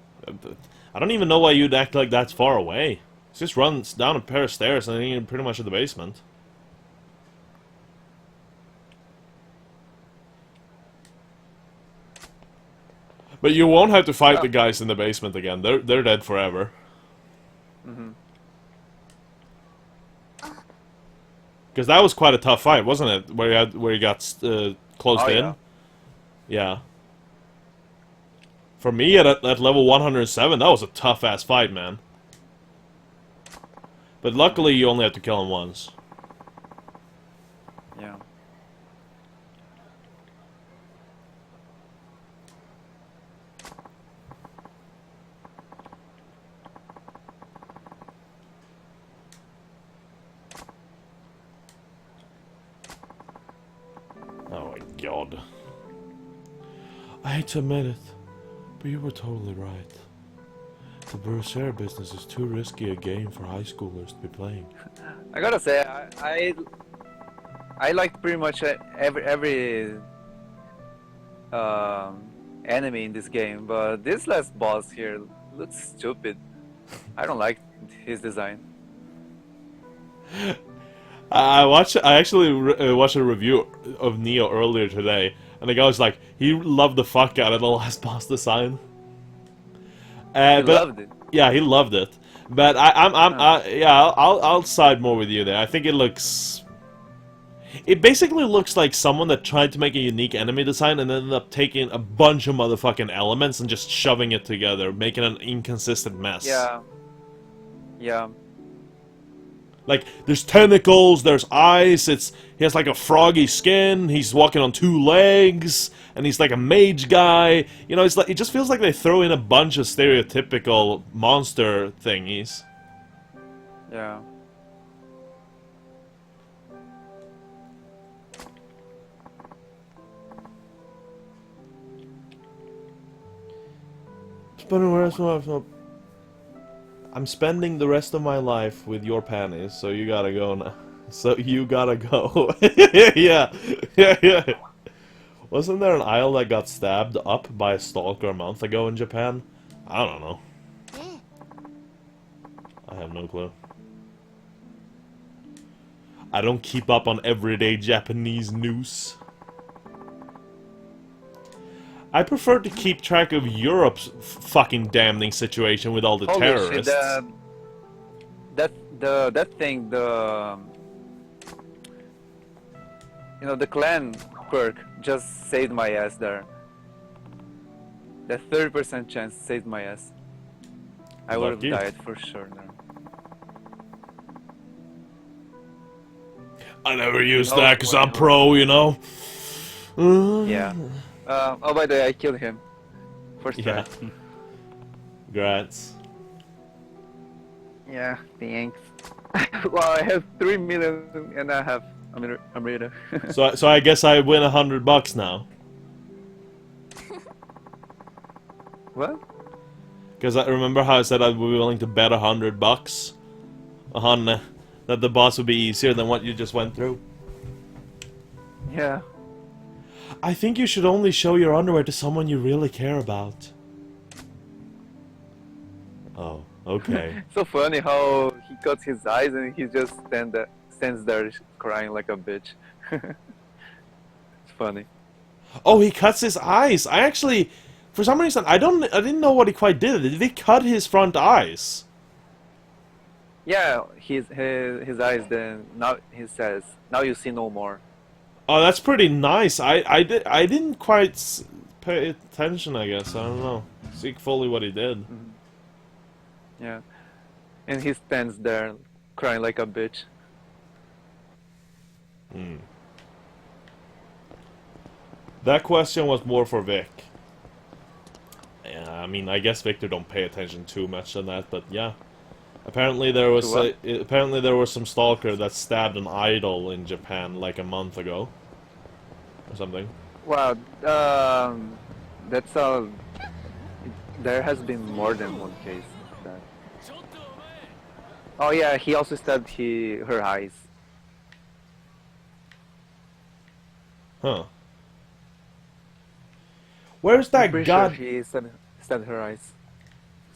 I don't even know why you'd act like that's far away. It just runs down a pair of stairs and then you're pretty much in the basement. But you won't have to fight the guys in the basement again. They're dead forever. Because that was quite a tough fight, wasn't it? Where you got closed Oh, in. yeah. Yeah. For me, at level 107, that was a tough-ass fight, man. But luckily, you only have to kill him once. Yeah. Oh my god. I hate to admit it, but you were totally right. The Berserker business is too risky a game for high schoolers to be playing. I gotta say, I like pretty much every enemy in this game, but this last boss here looks stupid. I don't like his design. I actually watched a review of Neo earlier today, and the guy was like, he loved the fuck out of the last boss design. I But loved it. yeah, he loved it. But I'll side more with you there. I think it looks. It basically looks like someone that tried to make a unique enemy design and ended up taking a bunch of motherfucking elements and just shoving it together, making an inconsistent mess. Yeah. Yeah. Like, there's tentacles, there's ice, he has like a froggy skin, he's walking on two legs, and he's like a mage guy. You know, it just feels like they throw in a bunch of stereotypical monster thingies. Yeah. I'm spending the rest of my life with your panties, so you gotta go now. So you gotta go. Yeah. Wasn't there an aisle that got stabbed up by a stalker a month ago in Japan? I don't know. I have no clue. I don't keep up on everyday Japanese news. I prefer to keep track of Europe's fucking damning situation with all the Holy terrorists. shit, that thing, you know, the clan quirk just saved my ass there. That 30% chance saved my ass. I would have Lucky. died for sure there. I never use No, that because well, I'm pro, you know? Yeah. Oh, by the way, I killed him. First Yeah. try. Congrats. Yeah, thanks. Well, I have 3 million and I have Amrita. So I guess I win $100 now. What? Because I remember how I said I'd be willing to bet $100 on that the boss would be easier than what you just went through. Yeah. I think you should only show your underwear to someone you really care about. Oh, okay. So funny how he cuts his eyes and he just stands there crying like a bitch. It's funny. Oh, he cuts his eyes. I actually, for some reason, I didn't know what he quite did. Did he cut his front eyes? Yeah, his eyes. Then now he says, "Now you see no more." Oh, that's pretty nice. I didn't quite pay attention. I guess I don't know. See fully what he did. Yeah, and he stands there crying like a bitch. That question was more for Vic. Yeah, I mean, I guess Victor don't pay attention too much on that, but yeah. Apparently there was some stalker that stabbed an idol in Japan like a month ago, or something. Wow, that's a. There has been more than one case of that. Oh yeah, he also stabbed her eyes. Huh. Where's I'm that pretty god? sure he stabbed her eyes,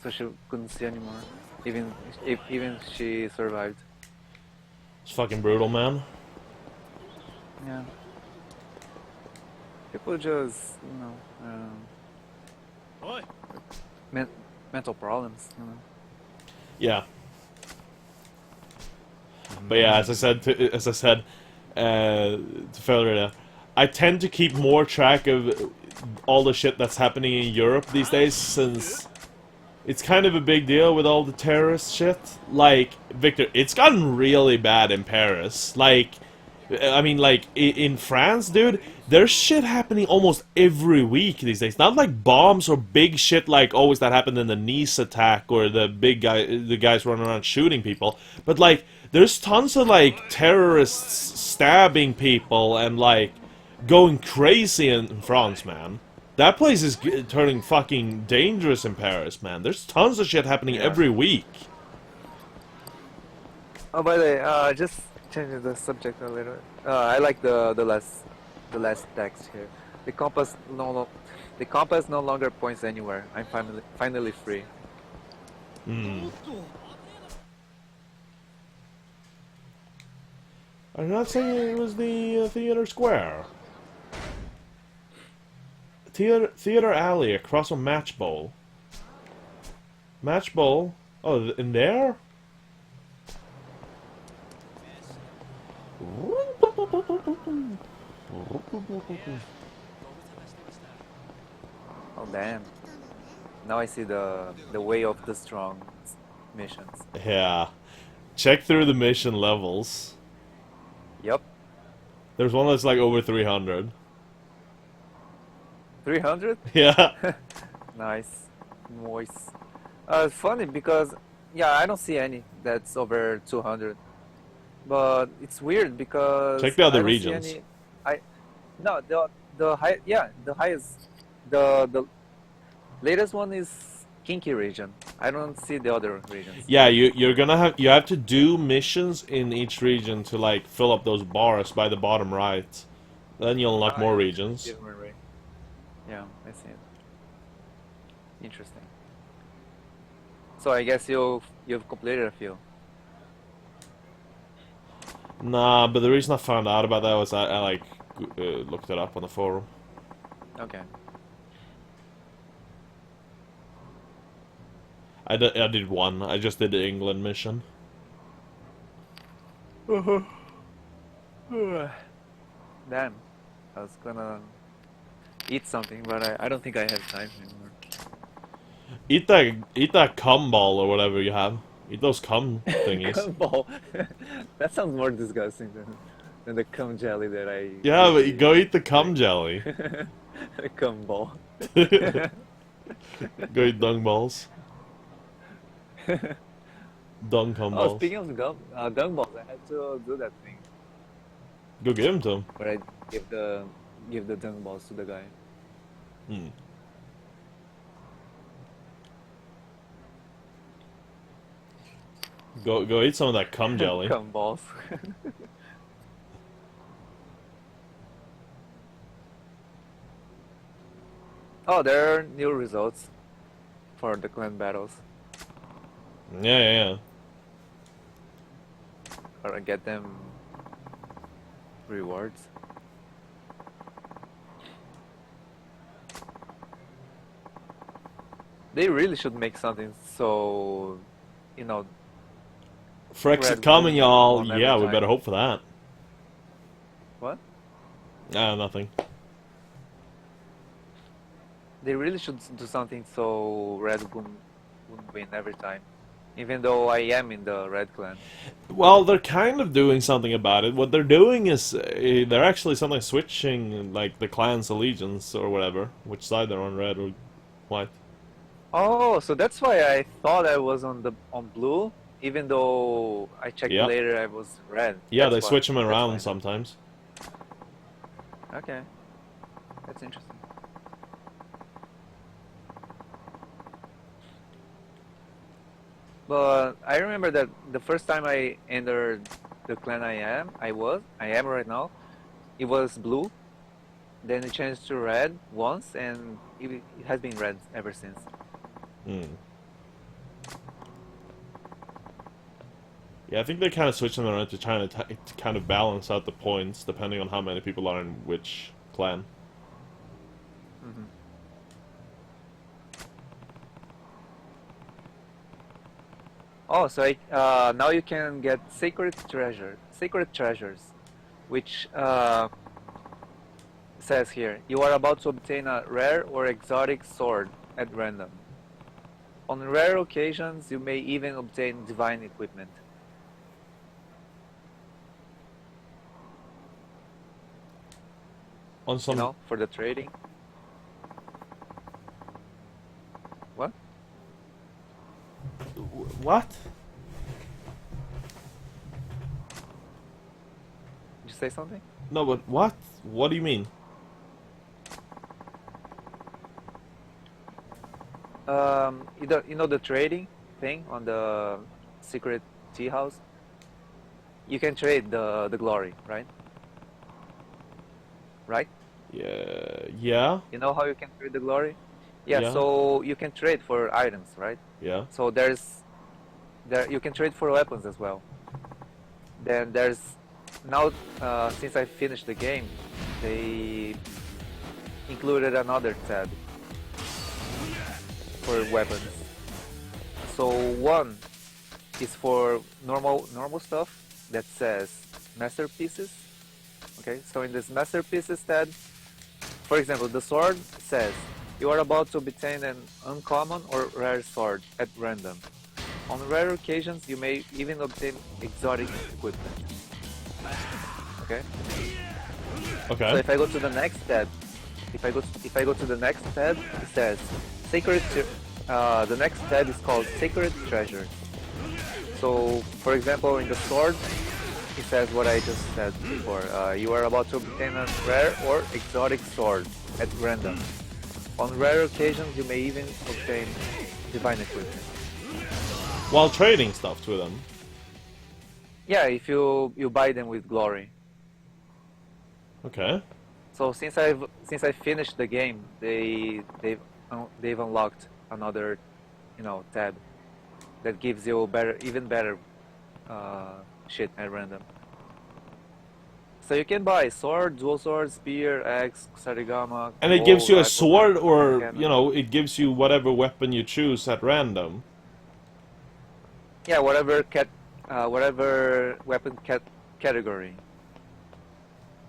so she couldn't see anymore. Even if she survived. It's fucking brutal, man. Yeah. People just, mental problems. Yeah. But yeah, as I said to Felder, I tend to keep more track of all the shit that's happening in Europe these days, since it's kind of a big deal with all the terrorist shit. Like, Victor, it's gotten really bad in Paris. Like, I mean, like, in France, dude, there's shit happening almost every week these days. Not like bombs or big shit like always that happened in the Nice attack or the guys running around shooting people. But, like, there's tons of, like, terrorists stabbing people and, like, going crazy in France, man. That place is turning fucking dangerous in Paris, man. There's tons of shit happening every week. Oh, by the way, just changing the subject a little. I like the last text here. The compass no longer points anywhere. I'm finally free. I'm not saying it was the theater square. Theater alley across from Match Bowl. Match Bowl? Oh, in there? Oh damn! Now I see the way of the strong missions. Yeah. Check through the mission levels. Yep. There's one that's like over 300. 300? Yeah. Nice. Nice. It's funny because, yeah, I don't see any that's over 200. But it's weird because Check the other I don't see regions. No, the highest, the latest one is Kinky region. I don't see the other regions. Yeah, you have to do missions in each region to like fill up those bars by the bottom right. Then you'll unlock more regions. Yeah, I see it. Interesting. So I guess you've completed a few. Nah, but the reason I found out about that was I like looked it up on the forum. Okay. I did one. I just did the England mission. Damn. I was gonna eat something, but I don't think I have time anymore. Eat that cum ball or whatever you have. Eat those cum thingies. Cum ball. That sounds more disgusting than the cum jelly that I. Yeah, but you go eat the cum jelly. Cum ball. Go eat dung balls. Dung cum balls. Oh, speaking of dung balls, I had to do that thing Go give him to him. where I give the dung balls to the guy. Hmm. Go eat some of that cum jelly. Cum balls. Oh, there are new results for the clan battles. Yeah, yeah, yeah. Or get them rewards. They really should make something so, you know, Frex is Red coming, Bull y'all. on every Yeah, we time. better hope for that. What? Ah, nothing. They really should do something so Red wouldn't win every time. Even though I am in the Red clan. Well, they're kind of doing something about it. What they're doing is they're actually something switching, like the clan's allegiance or whatever, which side they're on, red or white. Oh, so that's why I thought I was on blue, even though I checked Yeah. later I was red. Yeah, That's they why- switch them that's around why. sometimes. Okay, that's interesting. But I remember that the first time I entered the clan I am right now, it was blue. Then it changed to red once, and it has been red ever since. Hmm. Yeah, I think they kind of switch them around to try to kind of balance out the points depending on how many people are in which clan. Mhm. Oh, so now you can get sacred treasures, which says here you are about to obtain a rare or exotic sword at random. On rare occasions, you may even obtain divine equipment. On some You know, for the trading. What? what? Did you say something? No, but what? What do you mean? You know the trading thing on the secret tea house. You can trade the glory, right? Right? Yeah, yeah, You know how you can trade the glory? Yeah, Yeah. so you can trade for items, right? yeah. So there you can trade for weapons as well. Then there's now since I finished the game, they included another tab for weapons. So one is for normal stuff that says masterpieces. Okay, so in this masterpieces tab, for example, the sword says you are about to obtain an uncommon or rare sword at random. On rare occasions, you may even obtain exotic equipment. Okay. Okay. So if I go to the next tab, if I go to the next tab, it says sacred. The next tab is called sacred treasures. So, for example, in the sword, it says what I just said before. You are about to obtain a rare or exotic sword at random. On rare occasions, you may even obtain divine equipment. While trading stuff to them. Yeah, if you buy them with glory. Okay. So since I finished the game, they've unlocked another, tab that gives you even better shit at random. So you can buy sword, dual sword, spear, axe, sarigama. And it bow, gives you a rifle, sword, or katana. it gives you whatever weapon you choose at random. Yeah, whatever weapon category.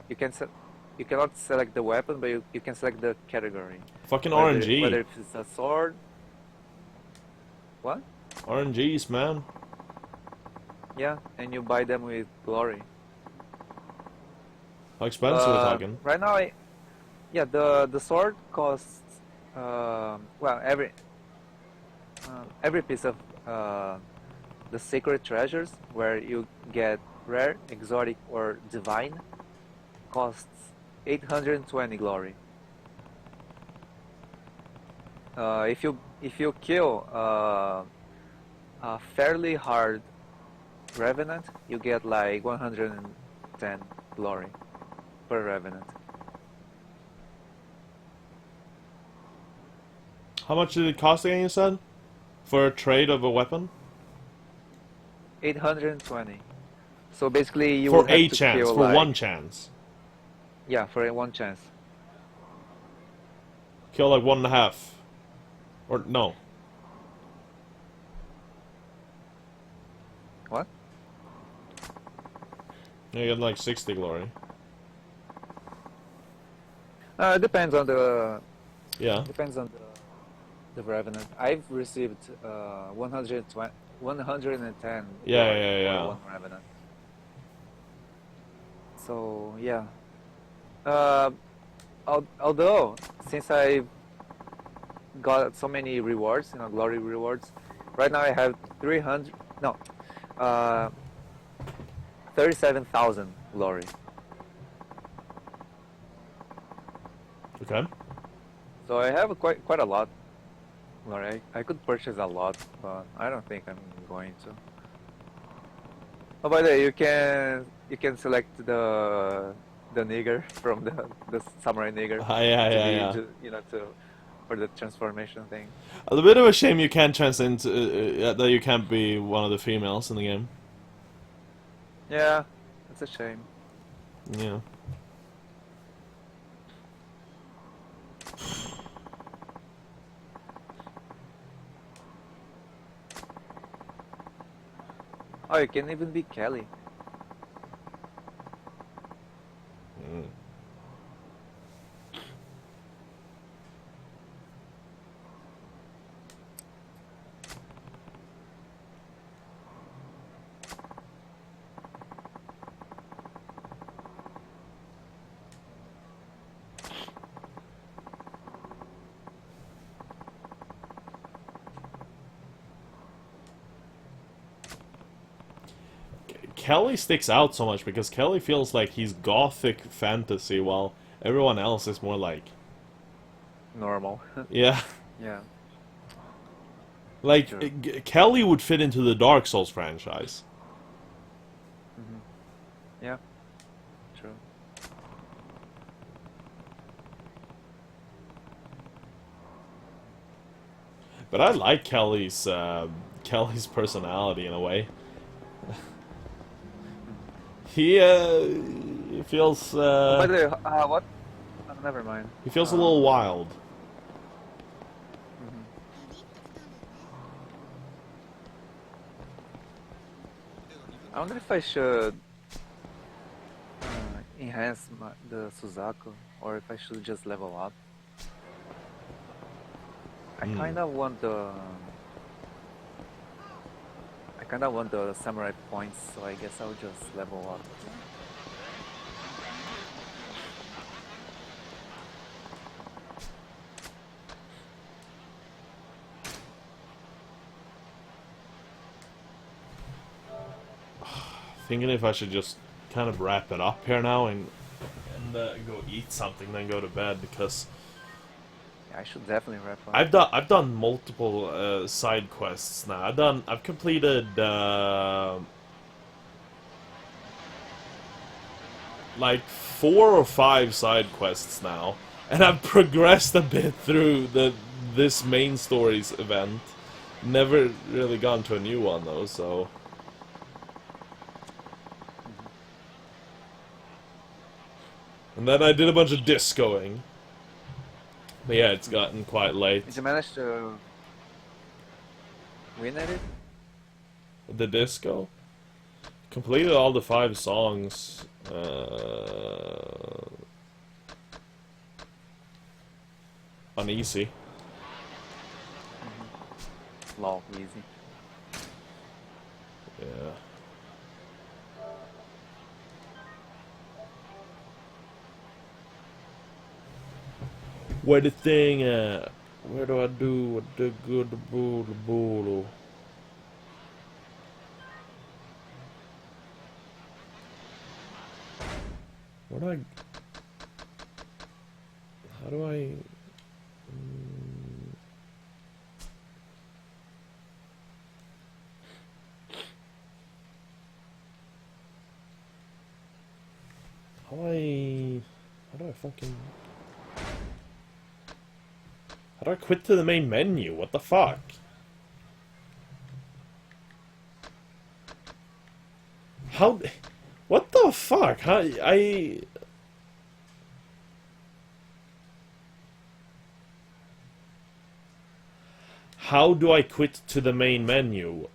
You cannot select the weapon, but you can select the category. Fucking Whether RNG. it's a sword. What? RNGs, man. Yeah, and you buy them with glory. How expensive we're talking? Right now, the sword costs well every piece of the sacred treasures where you get rare, exotic, or divine costs 820 glory. If you kill a fairly hard Revenant, you get like 110 glory per Revenant. How much did it cost again, you said? For a trade of a weapon? 820. So basically, you For will have a to chance, kill for like, one chance. yeah, for a one chance. Kill like 1.5. Or no. What? You get like 60 glory. It depends on the Yeah. the Revenant. I've received 120, 110 Yeah, glory yeah, for yeah. one Revenant. So yeah. Uh, although since I got so many rewards, glory rewards, right now I have 300. No, uh, 37,000 glory. Okay. So I have quite a lot. Glory. I could purchase a lot, but I don't think I'm going to. Oh, by the way, you can select the nigger from the samurai nigger Yeah, to yeah, be yeah. to for the transformation thing. A little bit of a shame you can't that you can't be one of the females in the game. Yeah, it's a shame. Yeah. Oh, you can even be Kelly. Mm. Kelly sticks out so much because Kelly feels like he's gothic fantasy while everyone else is more like, Normal. yeah. Yeah. Like, Sure. Kelly would fit into the Dark Souls franchise. Yeah. True. But I like Kelly's personality in a way. He feels By the way, what? Never mind. he feels a little wild. I wonder if I should enhance the Suzaku, or if I should just level up. I kind of want the samurai points, so I guess I'll just level up. Thinking if I should just kind of wrap it up here now and go eat something, then go to bed because Yeah, I should definitely wrap up. I've done multiple side quests now. I've completed like 4 or 5 side quests now, and I've progressed a bit through this main story's event. Never really gone to a new one though, so. And then I did a bunch of discoing. But yeah, it's gotten quite late. Did you manage to win at it? The disco? Completed all the 5 songs. On easy. Lol, easy. Yeah. Where the thing at? Where do I do with the good boo? Where do I? How do I? How do I fucking... How do I quit to the main menu? What the fuck? How... What the fuck? How do I quit to the main menu?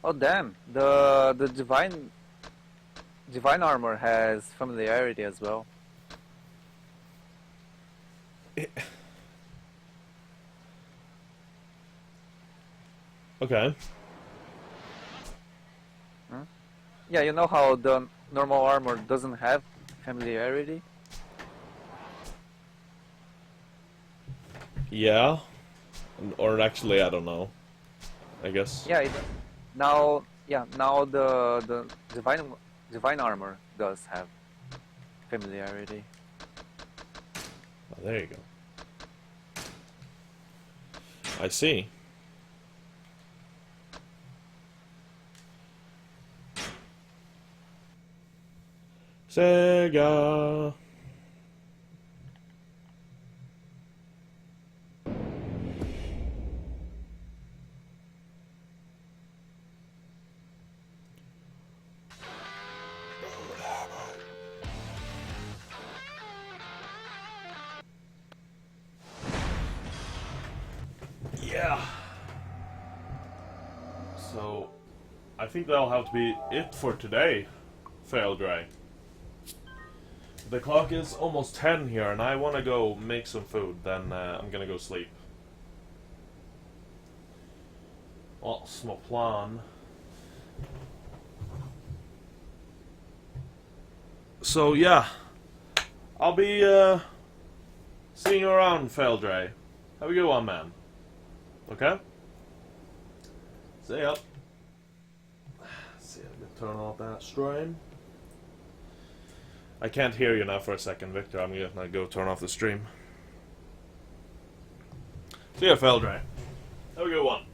Oh damn! The divine armor has familiarity as well. Okay. Yeah, you know how the normal armor doesn't have familiarity? Yeah. Or actually, I don't know. I guess. Yeah, now the divine armor does have familiarity. Oh, there you go. I see. Sega. Yeah. So, I think that'll have to be it for today, Faildray. The clock is almost 10 here, and I want to go make some food. Then I'm gonna go sleep. What's my plan? So yeah, I'll be seeing you around, Faildray. Have a good one, man. Okay? See ya. See, I'm gonna turn off that stream. I can't hear you now for a second, Victor. I'm gonna go turn off the stream. See ya, Feldray. Have a good one.